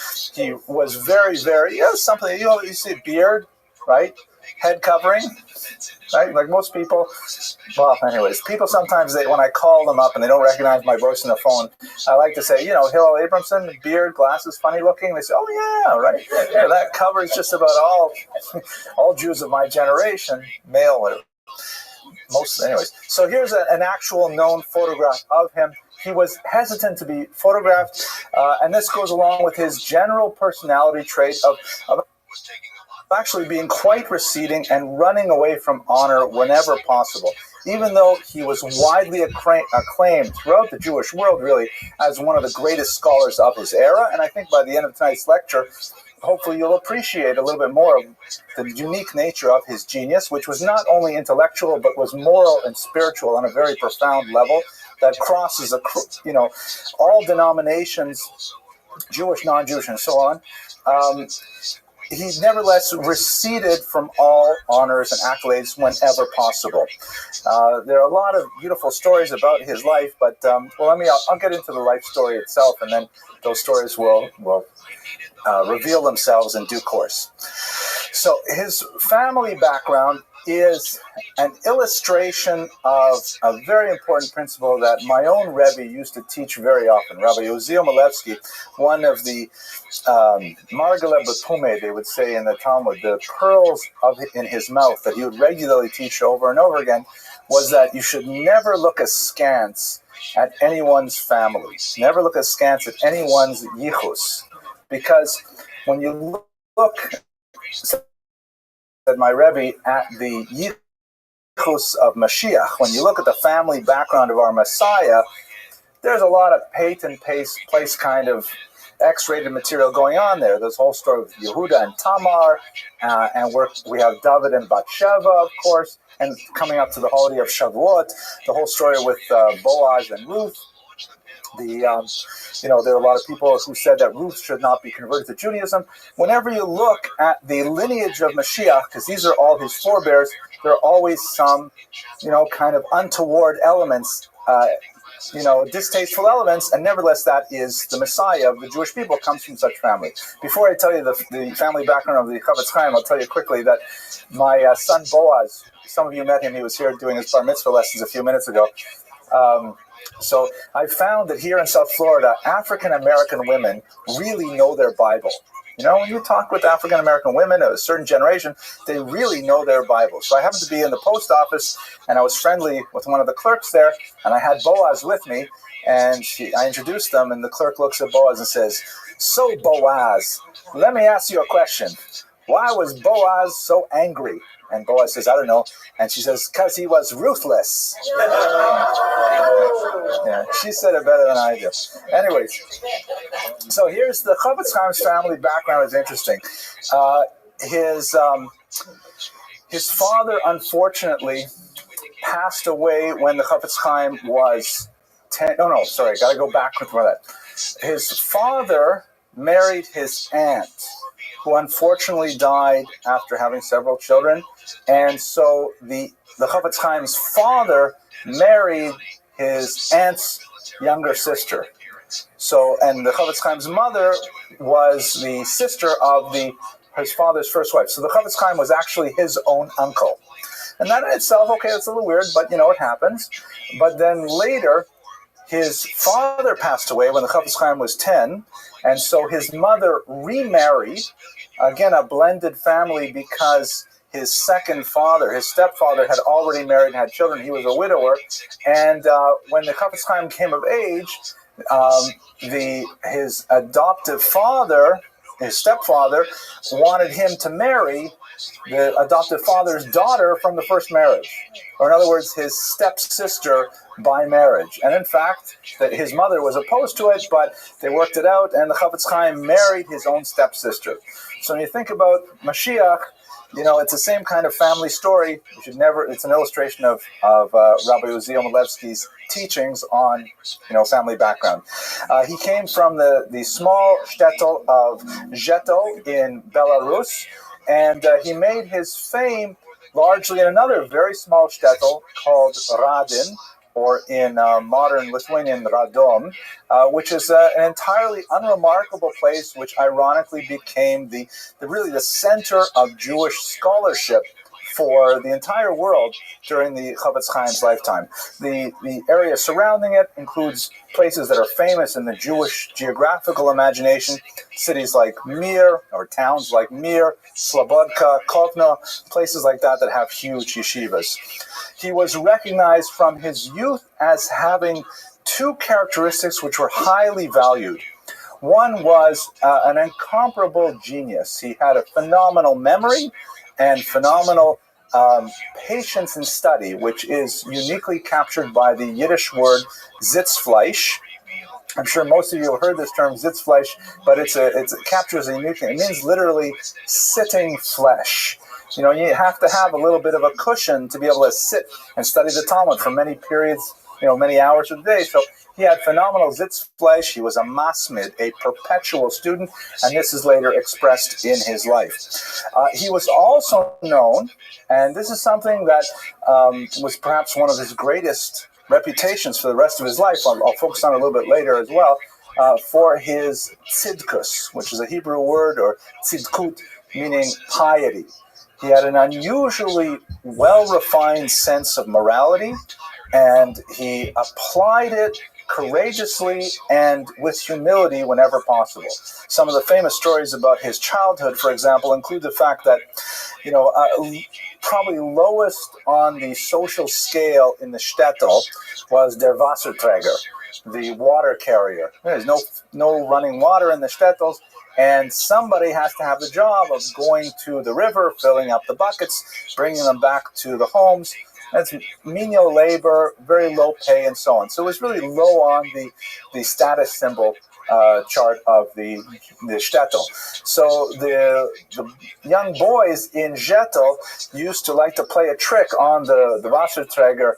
was very, very, something, you see a beard, right? head covering, right? Like most people. Well, anyways, people sometimes, when I call them up and they don't recognize my voice on the phone, I like to say, Hillel Abramson, beard, glasses, funny looking. They say, oh yeah, right. Yeah, that covers just about all Jews of my generation, male, whatever. Most, anyways. So here's an actual known photograph of him. He was hesitant to be photographed, and this goes along with his general personality trait of actually being quite receding and running away from honor whenever possible, even though he was widely acclaimed throughout the Jewish world, really, as one of the greatest scholars of his era. And I think by the end of tonight's lecture, hopefully you'll appreciate a little bit more of the unique nature of his genius, which was not only intellectual, but was moral and spiritual on a very profound level that crosses, all denominations, Jewish, non-Jewish, and so on. He nevertheless receded from all honors and accolades whenever possible. There are a lot of beautiful stories about his life, but I'll get into the life story itself, and then those stories will reveal themselves in due course. So his family background is an illustration of a very important principle that my own Rabbi used to teach very often. Rabbi Uziel Malevsky, one of the Margale B'Pume, they would say in the Talmud, the pearls in his mouth that he would regularly teach over and over again, was that you should never look askance at anyone's family. Never look askance at anyone's yichus. Because when you look, said my Rebbe, at the yichus of Mashiach, when you look at the family background of our Messiah, there's a lot of patent place kind of X-rated material going on there. There's a whole story with Yehuda and Tamar, and we have David and Bathsheba, of course, and coming up to the holiday of Shavuot, the whole story with Boaz and Ruth. There are a lot of people who said that Ruth should not be converted to Judaism. Whenever you look at the lineage of Mashiach, because these are all his forebears, there are always some, kind of untoward elements, distasteful elements, and nevertheless that is the Messiah of the Jewish people, comes from such family. Before I tell you the family background of the Chofetz Chaim, I'll tell you quickly that my son Boaz, some of you met him, he was here doing his bar mitzvah lessons a few minutes ago. So I found that here in South Florida, African-American women really know their Bible. When you talk with African-American women of a certain generation, they really know their Bible. So I happened to be in the post office, and I was friendly with one of the clerks there, and I had Boaz with me, and I introduced them, and the clerk looks at Boaz and says, "So Boaz, let me ask you a question. Why was Boaz so angry?" And Boaz says, "I don't know." And she says, "'Cause he was ruthless." Yeah, she said it better than I do. Anyways, so here's the Chofetz Chaim's family background is interesting. His father, unfortunately, passed away when the Chofetz Chaim was 10. No, sorry, got to go back before that. His father married his aunt, who unfortunately died after having several children. And so the Chofetz Chaim's father married his aunt's younger sister. So, and the Chofetz Chaim's mother was the sister of his father's first wife. So the Chofetz Chaim was actually his own uncle. And that in itself, okay, that's a little weird, but it happens. But then later, his father passed away when the Chofetz Chaim was 10, and so his mother remarried, again, a blended family, because his second father, his stepfather, had already married and had children. He was a widower, and when the Chofetz Chaim came of age, his adoptive father, his stepfather, wanted him to marry the adoptive father's daughter from the first marriage, or in other words, his stepsister by marriage. And in fact, his mother was opposed to it, but they worked it out, and the Chofetz Chaim married his own stepsister. So when you think about Mashiach, it's the same kind of family story. It's an illustration of Rabbi Uziel Malevsky's teachings on, family background. He came from the small shtetl of Zeto in Belarus, and he made his fame largely in another very small shtetl called Radin, or in modern Lithuanian Radom, which is an entirely unremarkable place, which ironically became really the center of Jewish scholarship for the entire world during the Chofetz Chaim's lifetime. The area surrounding it includes places that are famous in the Jewish geographical imagination, cities like Mir, or towns like Mir, Slobodka, Kovno, places like that have huge yeshivas. He was recognized from his youth as having two characteristics which were highly valued. One was an incomparable genius. He had a phenomenal memory and phenomenal patience in study, which is uniquely captured by the Yiddish word Sitzfleisch. I'm sure most of you have heard this term Sitzfleisch, but it captures a unique thing. It means literally sitting flesh. You have to have a little bit of a cushion to be able to sit and study the Talmud for many periods, many hours of the day. So he had phenomenal Sitzfleisch. He was a masmid, a perpetual student, and this is later expressed in his life. He was also known, and this is something that was perhaps one of his greatest reputations for the rest of his life. I'll focus on it a little bit later as well, for his tzidkus, which is a Hebrew word, or tzidkut, meaning piety. He had an unusually well-refined sense of morality, and he applied it courageously and with humility whenever possible. Some of the famous stories about his childhood, for example, include the fact that, probably lowest on the social scale in the shtetl was der Wasserträger, the water carrier. There's no running water in the shtetls, and somebody has to have the job of going to the river, filling up the buckets, bringing them back to the homes. That's menial labor, very low pay, and so on. So it was really low on the status symbol chart of the shtetl. So the young boys in shtetl used to like to play a trick on the Wasserträger.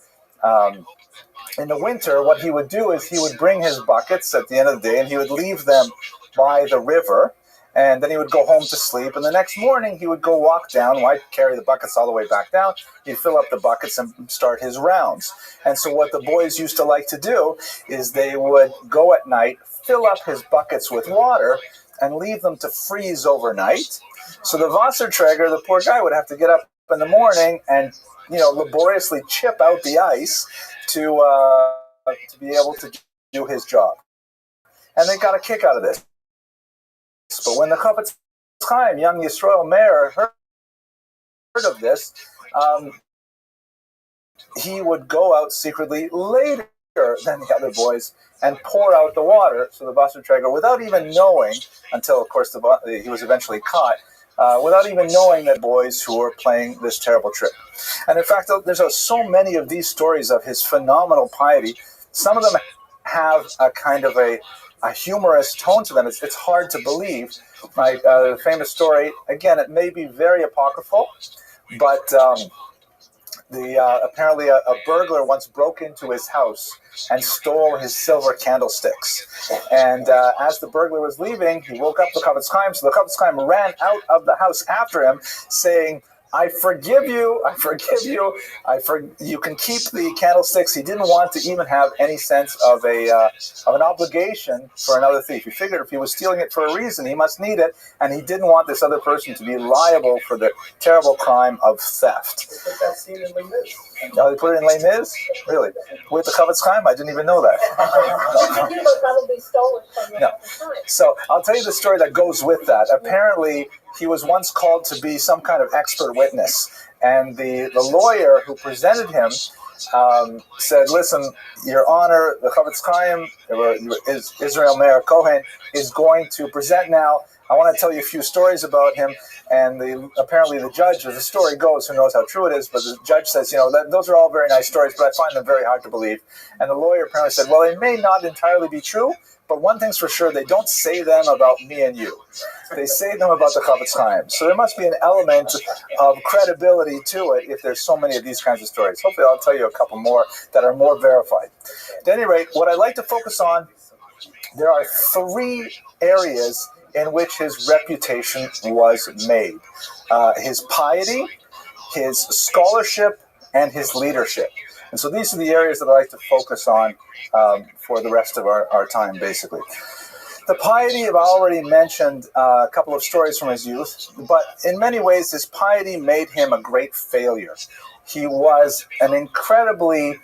In the winter, what he would do is he would bring his buckets at the end of the day, and he would leave them by the river, and then he would go home to sleep. And the next morning, he would go walk down. Why carry the buckets all the way back down? He'd fill up the buckets and start his rounds. And so what the boys used to like to do is they would go at night, fill up his buckets with water, and leave them to freeze overnight. So the Wasserträger, the poor guy, would have to get up in the morning and laboriously chip out the ice to be able to do his job. And they got a kick out of this. But when the Chofetz Chaim, young Yisrael Meir, heard of this, he would go out secretly later than the other boys and pour out the water, so the Wasserträger, without even knowing, until, of course, he was eventually caught, without even knowing that boys who were playing this terrible trick. And in fact, there's so many of these stories of his phenomenal piety. Some of them have a kind of a humorous tone to them. It's hard to believe. The famous story, again, it may be very apocryphal, but apparently a burglar once broke into his house and stole his silver candlesticks. And as the burglar was leaving, he woke up the Chofetz Chaim, so the Chofetz Chaim ran out of the house after him, saying, I forgive you, you can keep the candlesticks. He didn't want to even have any sense of an obligation for another thief. He figured if he was stealing it for a reason, he must need it, and he didn't want this other person to be liable for the terrible crime of theft. They put that scene in Les Mis. Oh, they put it in Les Mis? Really? With the Chofetz Chaim? I didn't even know that. You were probably stolen from your No. So I'll tell you the story that goes with that. Apparently, he was once called to be some kind of expert witness, and the lawyer who presented him said, listen, Your Honor, the Chofetz Chaim, Israel Meir Cohen, is going to present now. I want to tell you a few stories about him. And apparently the judge, as the story goes, who knows how true it is, but the judge says, those are all very nice stories, but I find them very hard to believe. And the lawyer apparently said, well, they may not entirely be true, but one thing's for sure, they don't say them about me and you. They say them about the Chofetz Chaim. So there must be an element of credibility to it if there's so many of these kinds of stories. Hopefully I'll tell you a couple more that are more verified. At any rate, what I'd like to focus on, there are 3 areas in which his reputation was made. His piety, his scholarship, and his leadership. And so these are the areas that I like to focus on for the rest of our time, basically. The piety, I've already mentioned a couple of stories from his youth, but in many ways his piety made him a great failure. He was an incredibly,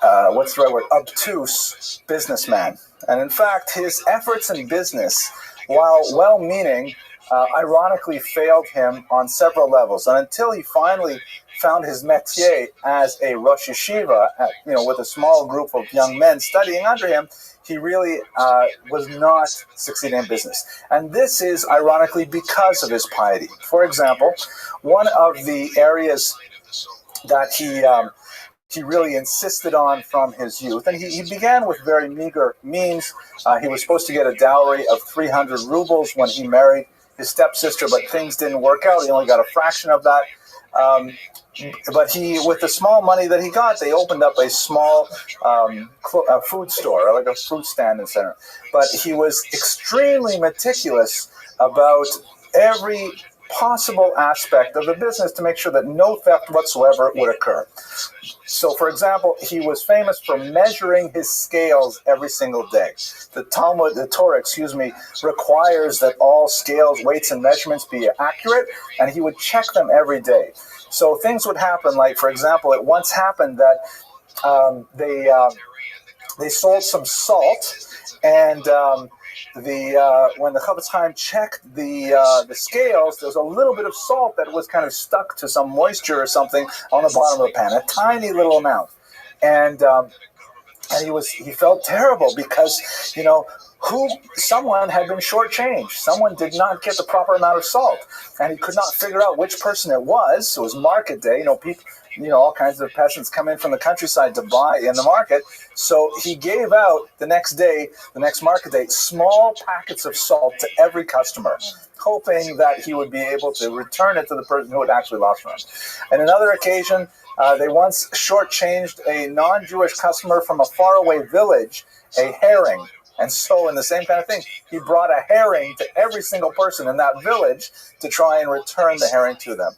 what's the right word, obtuse businessman. And in fact, his efforts in business, while well-meaning, ironically failed him on several levels. And until he finally found his métier as a Rosh Yeshiva, with a small group of young men studying under him, he really was not succeeding in business. And this is ironically because of his piety. For example, one of the areas that he really insisted on from his youth, and he began with very meager means. He was supposed to get a dowry of 300 rubles when he married his stepsister, but things didn't work out. He only got a fraction of that. But with the small money that he got, they opened up a small food store, like a fruit stand in the center. But he was extremely meticulous about every possible aspect of the business to make sure that no theft whatsoever would occur. So, for example, he was famous for measuring his scales every single day. The Torah, requires that all scales, weights, and measurements be accurate, and he would check them every day. So things would happen, like, for example, it once happened that they sold some salt, and when the Chofetz Chaim checked the scales, there was a little bit of salt that was kind of stuck to some moisture or something on the bottom of the pan, a tiny little amount, and he felt terrible because someone had been shortchanged. Someone did not get the proper amount of salt, and he could not figure out which person it was. It was market day. People, all kinds of peasants come in from the countryside to buy in the market. So he gave out the next market day, small packets of salt to every customer, hoping that he would be able to return it to the person who had actually lost from him. And another occasion, they once shortchanged a non-Jewish customer from a faraway village a herring. And so, in the same kind of thing, he brought a herring to every single person in that village to try and return the herring to them.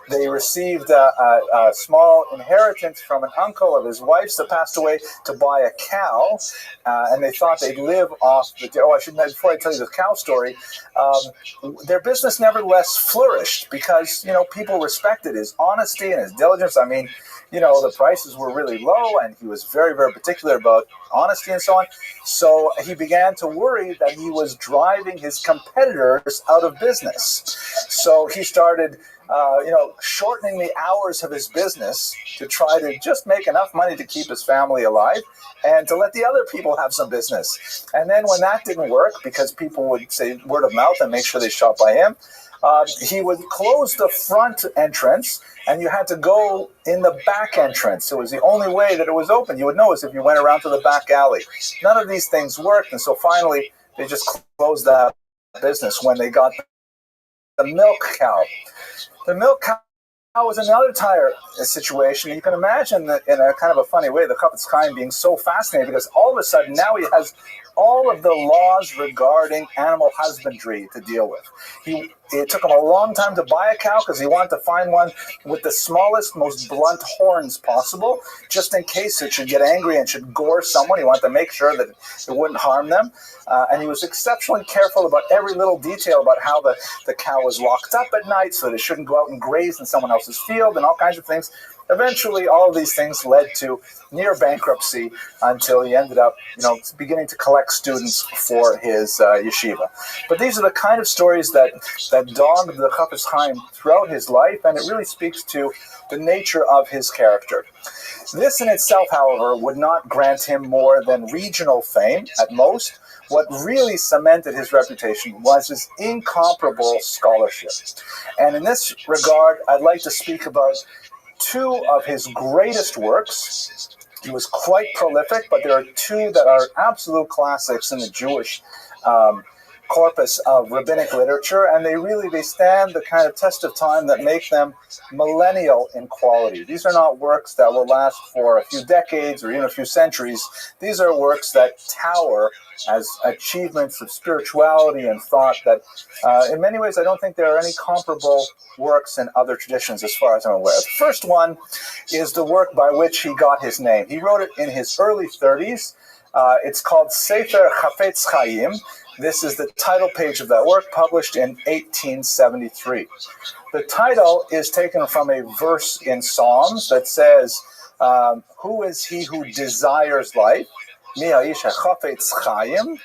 They received a small inheritance from an uncle of his wife's that passed away to buy a cow, and they thought they'd live off the... before I tell you the cow story, their business nevertheless flourished because, people respected his honesty and his diligence. I mean, the prices were really low, and he was very, very particular about honesty and so on. So he began to worry that he was driving his competitors out of business. So he started, shortening the hours of his business to try to just make enough money to keep his family alive and to let the other people have some business. And then when that didn't work, because people would say word of mouth and make sure they shop by him, he would close the front entrance, and you had to go in the back entrance. It was the only way that it was open. You would notice if you went around to the back alley. None of these things worked, and so finally they just closed that business when they got the milk cow. The milk cow was another tire situation. You can imagine that in a kind of a funny way, the Chofetz Chaim being so fascinated because all of a sudden now he has all of the laws regarding animal husbandry to deal with. It took him a long time to buy a cow because he wanted to find one with the smallest, most blunt horns possible, just in case it should get angry and should gore someone. He wanted to make sure that it wouldn't harm them. And he was exceptionally careful about every little detail about how the cow was locked up at night so that it shouldn't go out and graze in someone else's field and all kinds of things. Eventually, all of these things led to near bankruptcy until he ended up, beginning to collect students for his yeshiva. But these are the kind of stories that dogged the Chofetz Chaim throughout his life, and it really speaks to the nature of his character. This in itself, however, would not grant him more than regional fame at most. What really cemented his reputation was his incomparable scholarship. And in this regard, I'd like to speak about two of his greatest works. He was quite prolific, but there are two that are absolute classics in the Jewish corpus of rabbinic literature, and they stand the kind of test of time that make them millennial in quality. These are not works that will last for a few decades or even a few centuries. These are works that tower as achievements of spirituality and thought that, in many ways, I don't think there are any comparable works in other traditions as far as I'm aware. The first one is the work by which he got his name. He wrote it in his early 30s. It's called Sefer Chafetz Chaim. This is the title page of that work, published in 1873. The title is taken from a verse in Psalms that says, who is he who desires life? Mi haish hachafetz chaim.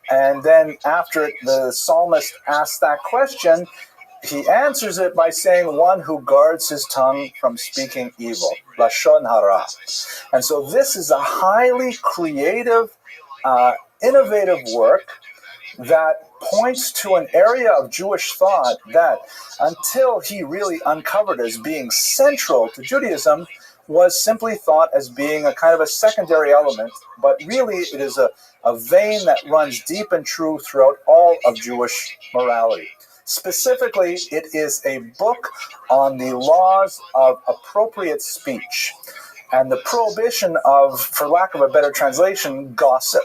And then after it, the psalmist asks that question, he answers it by saying, one who guards his tongue from speaking evil, lashon hara. And so this is a highly creative, innovative work that points to an area of Jewish thought that, until he really uncovered as being central to Judaism, was simply thought as being a kind of a secondary element, but really it is a vein that runs deep and true throughout all of Jewish morality. Specifically, it is a book on the laws of appropriate speech and the prohibition of, for lack of a better translation, gossip.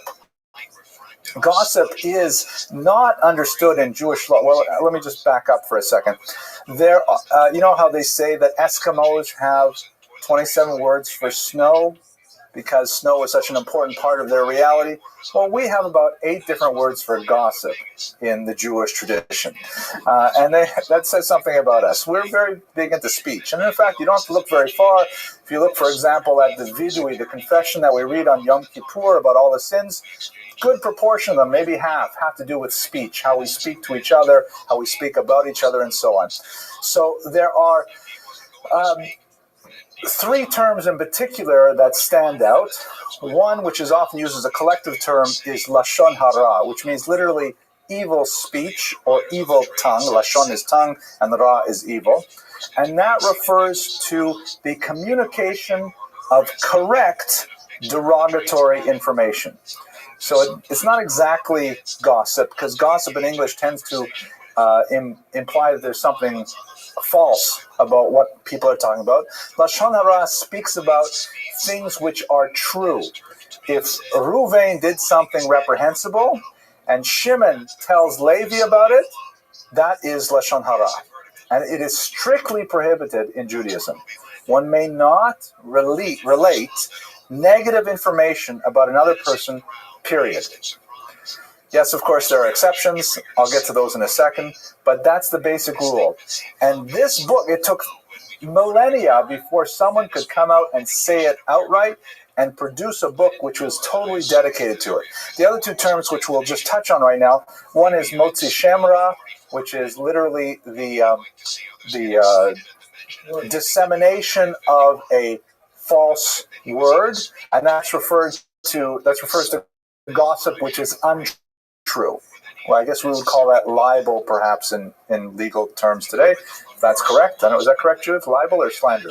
Gossip is not understood in Jewish law. Well, let me just back up for a second. There, you know how they say that Eskimos have 27 words for snow because snow is such an important part of their reality? Well, we have about 8 different words for gossip in the Jewish tradition. And that says something about us. We're very big into speech. And in fact, you don't have to look very far. If you look, for example, at the Vidui, the confession that we read on Yom Kippur about all the sins, good proportion of them, maybe half, have to do with speech, how we speak to each other, how we speak about each other, and so on. So there are 3 terms in particular that stand out. One, which is often used as a collective term, is lashon hara, which means literally evil speech or evil tongue. Lashon is tongue, and ra is evil. And that refers to the communication of correct derogatory information. So it's not exactly gossip, because gossip in English tends to imply that there's something false about what people are talking about. Lashon hara speaks about things which are true. If Reuven did something reprehensible and Shimon tells Levi about it, that is lashon hara, and it is strictly prohibited in Judaism. One may not relate negative information about another person, period. Yes, of course, there are exceptions. I'll get to those in a second, but that's the basic rule. And this book, it took millennia before someone could come out and say it outright and produce a book which was totally dedicated to it. The other 2 terms, which we'll just touch on right now, one is motzi shemra, which is literally the dissemination of a false word, and that refers to gossip, which is untrue. Well, I guess we would call that libel, perhaps, in legal terms today. If that's correct. I don't know, is that correct, Judith? Libel or slander?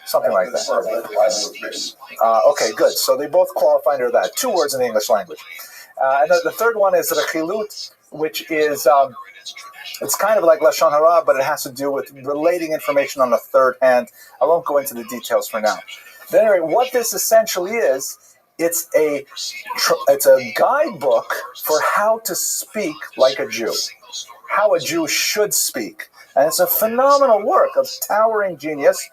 Something like that. Okay, good. So they both qualify under that. 2 words in the English language. And the third one is rechilut, which is, it's kind of like lashon hara, but it has to do with relating information on the third hand. I won't go into the details for now. But anyway, what this essentially is, it's a guidebook for how to speak like a Jew, how a Jew should speak. And it's a phenomenal work of towering genius.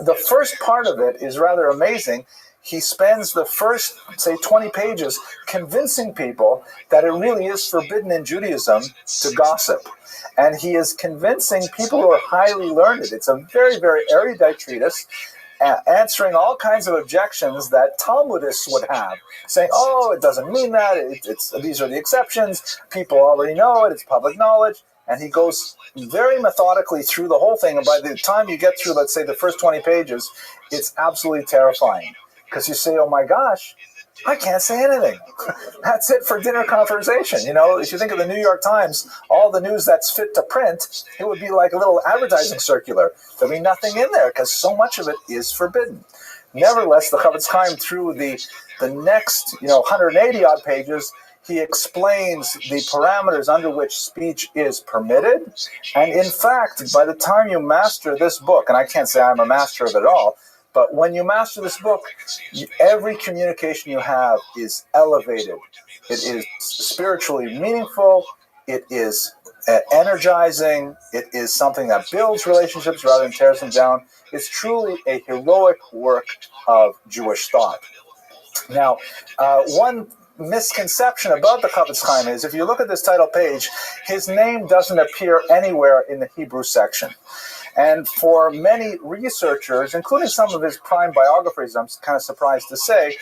The first part of it is rather amazing. He spends the first, say, 20 pages convincing people that it really is forbidden in Judaism to gossip. And he is convincing people who are highly learned. It's a very, very erudite treatise, answering all kinds of objections that Talmudists would have, saying, oh, it doesn't mean that, these are the exceptions, people already know it, it's public knowledge. And he goes very methodically through the whole thing, and by the time you get through, let's say, the first 20 pages, it's absolutely terrifying. Because you say, oh my gosh, I can't say anything. That's it for dinner conversation. You know, if you think of the New York Times, all the news that's fit to print, it would be like a little advertising circular. There'd be nothing in there because so much of it is forbidden. Nevertheless, the Chofetz Chaim, through the next 180 odd pages, he explains the parameters under which speech is permitted. And in fact, by the time you master this book, and I can't say I'm a master of it all, but when you master this book, every communication you have is elevated. It is spiritually meaningful. It is energizing. It is something that builds relationships rather than tears them down. It's truly a heroic work of Jewish thought. Now, one misconception about the Chofetz Chaim is if you look at this title page, his name doesn't appear anywhere in the Hebrew section. And for many researchers, including some of his prime biographers, I'm kind of surprised to say,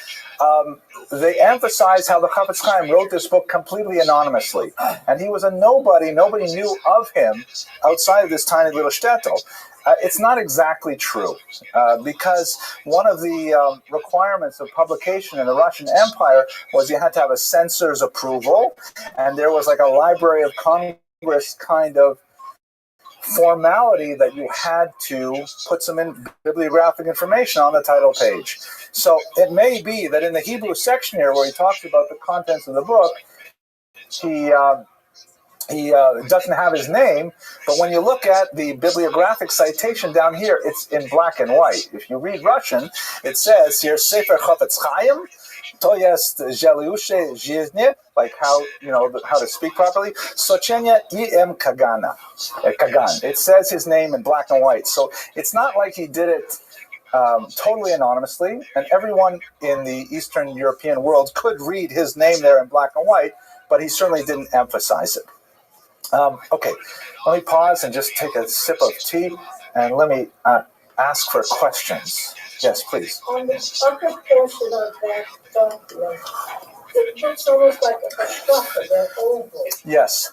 they emphasize how the Chofetz Chaim wrote this book completely anonymously. And he was a nobody. Nobody knew of him outside of this tiny little shtetl. It's not exactly true, because one of the requirements of publication in the Russian Empire was you had to have a censor's approval, and there was like a Library of Congress kind of formality that you had to put some bibliographic information on the title page. So it may be that in the Hebrew section here, where he talks about the contents of the book, he doesn't have his name, but when you look at the bibliographic citation down here, it's in black and white. If you read Russian, it says here, Sefer Chofetz Chaim, to jest Zheliushe Zhizne, like how to speak properly, Sochenya im Kagan. It says his name in black and white. So it's not like he did it totally anonymously, and everyone in the Eastern European world could read his name there in black and white, but he certainly didn't emphasize it. Okay, let me pause and just take a sip of tea, and let me ask for questions. Yes, please. On the upper portion of that document, it looks almost like a structure, they're oval. Yes.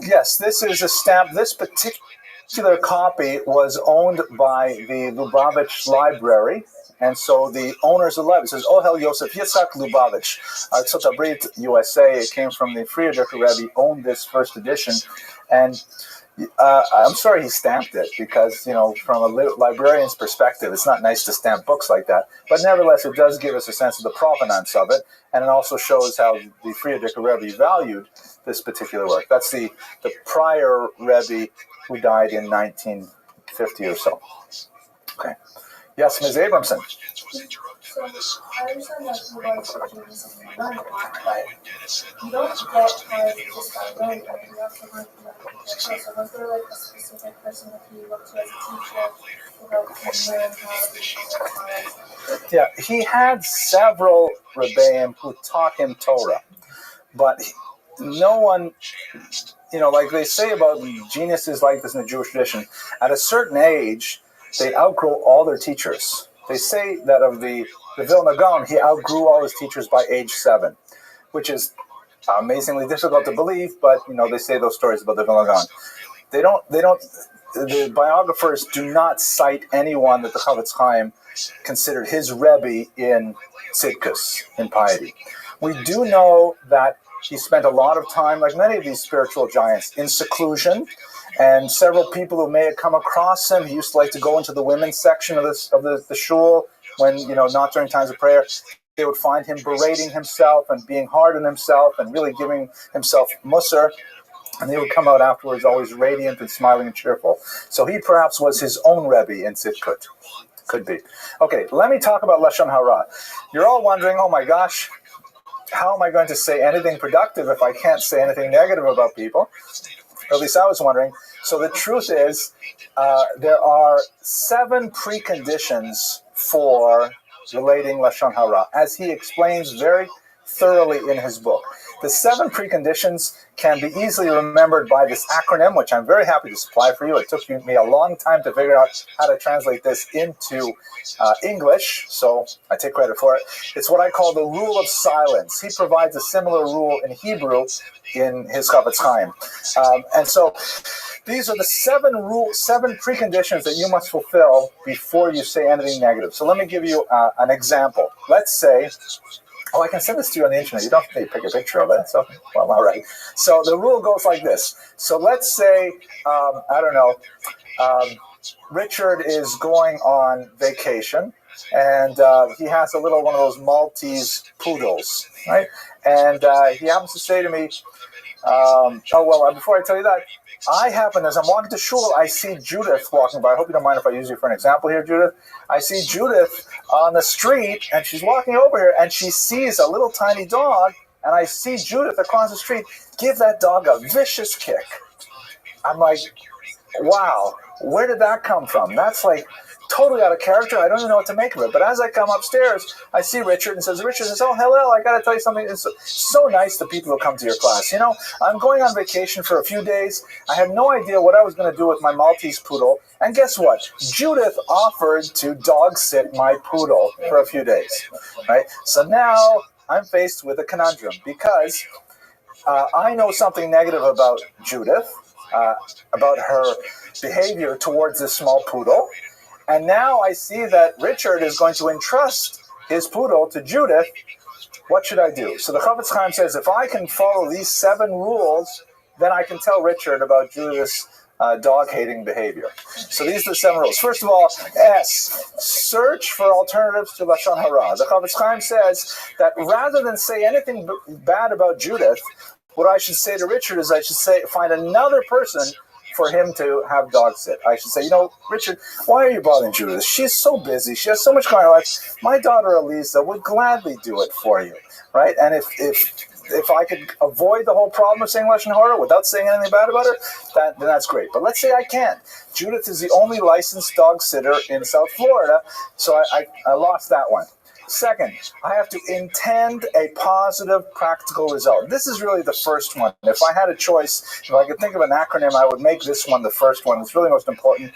Yes, this is a stamp. This particular copy was owned by the Lubavitch Library. And so the owners of the library, it says, Ohel Yosef Yitzhak Lubavitch, Artzot Abrit, USA. It came from the Friedrich Rabbi, owned this first edition. And I'm sorry he stamped it because, from a librarian's perspective, it's not nice to stamp books like that. But nevertheless, it does give us a sense of the provenance of it. And it also shows how the Friedrich Rabbi valued this particular work. That's the prior Rebbe who died in 1950 or so. Okay. Yes, Ms. Abramson. So I understand that you like to do this and learn a lot, but you don't get clarity just by learning, right? You have to learn from other people. So was there like a specific person that you looked to as a teacher who helped you learn how to Yeah, he had several Rebbeim who taught him Torah, but no one, like they say about geniuses like this in the Jewish tradition, at a certain age, they outgrow all their teachers. They say that of the Vilna Gaon, he outgrew all his teachers by age 7, which is amazingly difficult to believe, but, they say those stories about the Vilna Gaon. The biographers do not cite anyone that the Chofetz Chaim considered his Rebbe in tzidkus, in piety. We do know that he spent a lot of time, like many of these spiritual giants, in seclusion. And several people who may have come across him, he used to like to go into the women's section of the shul when, not during times of prayer. They would find him berating himself and being hard on himself and really giving himself musar. And he would come out afterwards always radiant and smiling and cheerful. So he perhaps was his own Rebbe in Tzidkut. Could be. Okay, let me talk about Lashon Hara. You're all wondering, oh my gosh, how am I going to say anything productive if I can't say anything negative about people? Or at least I was wondering. So the truth is, there are 7 preconditions for relating Lashon Hara, as he explains very thoroughly in his book. The 7 preconditions can be easily remembered by this acronym, which I'm very happy to supply for you. It took me a long time to figure out how to translate this into English, so I take credit for it. It's what I call the rule of silence. He provides a similar rule in Hebrew in his Chofetz Chaim. And so these are the 7 preconditions that you must fulfill before you say anything negative. So let me give you an example. Let's say, I can send this to you on the internet. You don't have to pick a picture of it. So, well, all right. So the rule goes like this. So let's say, Richard is going on vacation, and he has a little one of those Maltese poodles, right? And he happens to say to me, before I tell you that, as I'm walking to shul, I see Judith walking by. I hope you don't mind if I use you for an example here, Judith. I see Judith on the street, and she's walking over here, and she sees a little tiny dog, and I see Judith across the street give that dog a vicious kick. I'm like, wow, where did that come from? That's like totally out of character. I don't even know what to make of it. But as I come upstairs, I see Richard and Richard says, oh, hello, I got to tell you something. It's so nice the people who come to your class. You know, I'm going on vacation for a few days. I had no idea what I was going to do with my Maltese poodle. And guess what? Judith offered to dog sit my poodle for a few days. Right? So now I'm faced with a conundrum because I know something negative about Judith, about her behavior towards this small poodle. And now I see that Richard is going to entrust his poodle to Judith. What should I do? So the ROTHSCHILD says, if I can follow these 7 rules, then I can tell Richard about Judith's dog-hating behavior. So these are the 7 rules. First of all, S, search for alternatives to Lashon Hara. The ROTHSCHILD says that rather than say anything bad about Judith, what I should say to Richard is I should say, find another person for him to have dog sit. I should say, you know, Richard, why are you bothering Judith? She's so busy. She has so much going on. Like, my daughter Elisa would gladly do it for you, right? And if I could avoid the whole problem of saying Lashon Hara without saying anything bad about her, then that's great. But let's say I can't. Judith is the only licensed dog sitter in South Florida, so I lost that one. Second, I have to intend a positive, practical result. This is really the first one. If I had a choice, if I could think of an acronym, I would make this one the first one. It's really most important.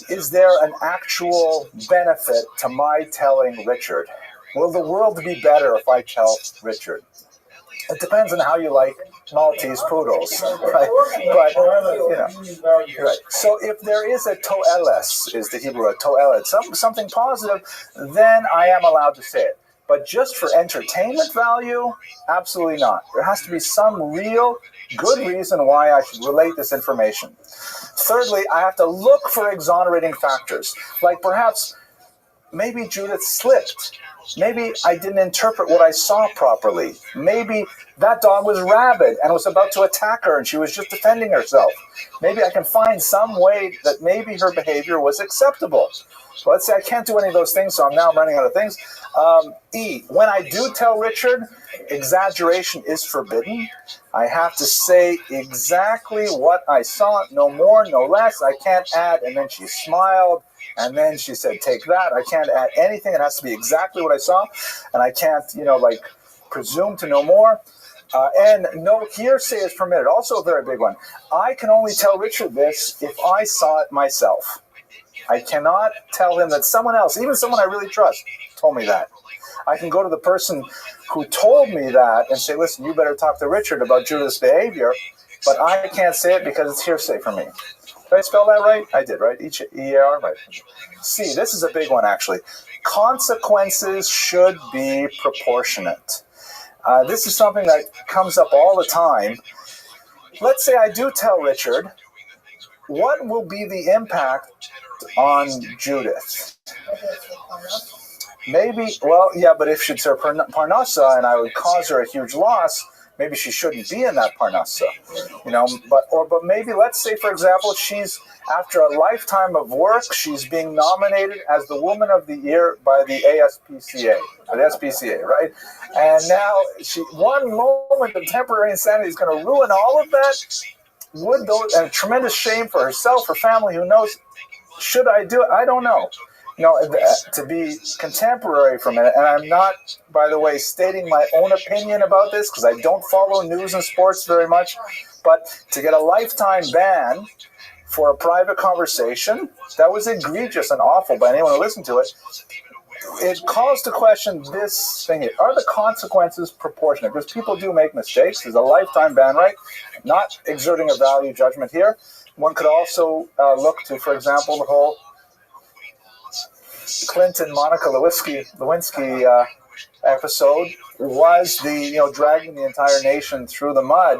Is there an actual benefit to my telling Richard? Will the world be better if I tell Richard? It depends on how you like Maltese poodles, right? But, you know, right. So if there is a to'eles, is the Hebrew word, to'elet, something positive, then I am allowed to say it. But just for entertainment value, absolutely not. There has to be some real good reason why I should relate this information. Thirdly, I have to look for exonerating factors, like perhaps maybe Judith slipped. Maybe I didn't interpret what I saw properly. Maybe that dog was rabid and was about to attack her and she was just defending herself. Maybe I can find some way that maybe her behavior was acceptable. So let's say I can't do any of those things, so I'm running out of things. E, when I do tell Richard, exaggeration is forbidden. I have to say exactly what I saw, no more, no less. I can't add, and then she smiled. And then she said, take that. I can't add anything. It has to be exactly what I saw. And I can't, presume to know more. And no hearsay is permitted. Also a very big one. I can only tell Richard this if I saw it myself. I cannot tell him that someone else, even someone I really trust, told me that. I can go to the person who told me that and say, listen, you better talk to Richard about Judith's behavior. But I can't say it because it's hearsay for me. Did I spell that right? I did, right? E-R, right. C, this is a big one, actually. Consequences should be proportionate. This is something that comes up all the time. Let's say I do tell Richard, what will be the impact on Judith? Maybe, but if she's her parnasa and I would cause her a huge loss, maybe she shouldn't be in that parnasa, but maybe let's say, for example, she's, after a lifetime of work, she's being nominated as the Woman of the Year by the SPCA, right? And now one moment of temporary insanity is going to ruin all of that. And a tremendous shame for herself, her family, who knows, should I do it? I don't know. To be contemporary for a minute, and I'm not, by the way, stating my own opinion about this because I don't follow news and sports very much, but to get a lifetime ban for a private conversation, that was egregious and awful by anyone who listened to it. It calls to question this thing here. Are the consequences proportionate? Because people do make mistakes. There's a lifetime ban, right? Not exerting a value judgment here. One could also look to, for example, the whole Clinton-Monica Lewinsky episode was the, dragging the entire nation through the mud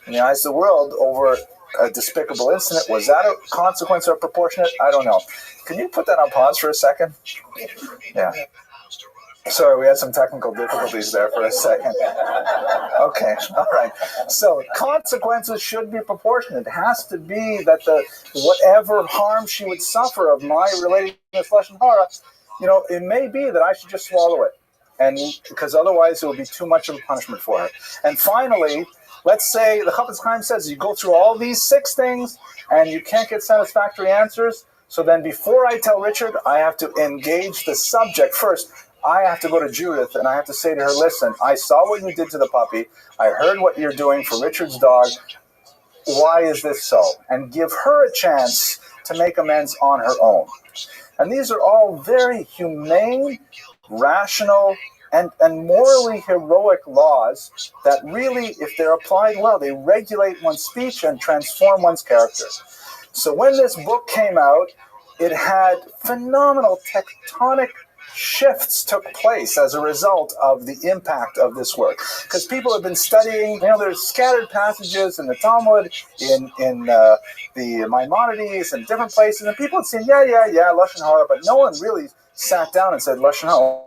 in the eyes of the world over a despicable incident. Was that a consequence or proportionate? I don't know. Can you put that on pause for a second? Yeah. Sorry, we had some technical difficulties there for a second. Okay, all right. So consequences should be proportionate. It has to be that the whatever harm she would suffer of my relating to Lashon Hara, it may be that I should just swallow it, and because otherwise it will be too much of a punishment for her. And finally, let's say the Chafetz Chaim says you go through all these 6 things and you can't get satisfactory answers. So then before I tell Richard, I have to engage the subject first. I have to go to Judith and I have to say to her, listen, I saw what you did to the puppy. I heard what you're doing for Richard's dog. Why is this so? And give her a chance to make amends on her own. And these are all very humane, rational, and morally heroic laws that really, if they're applied well, they regulate one's speech and transform one's character. So when this book came out, it had phenomenal tectonic shifts took place as a result of the impact of this work. Because people have been studying, there's scattered passages in the Talmud, in the Maimonides, and different places, and people had seen, Lashon Hara, but no one really sat down and said, Lashon Hara,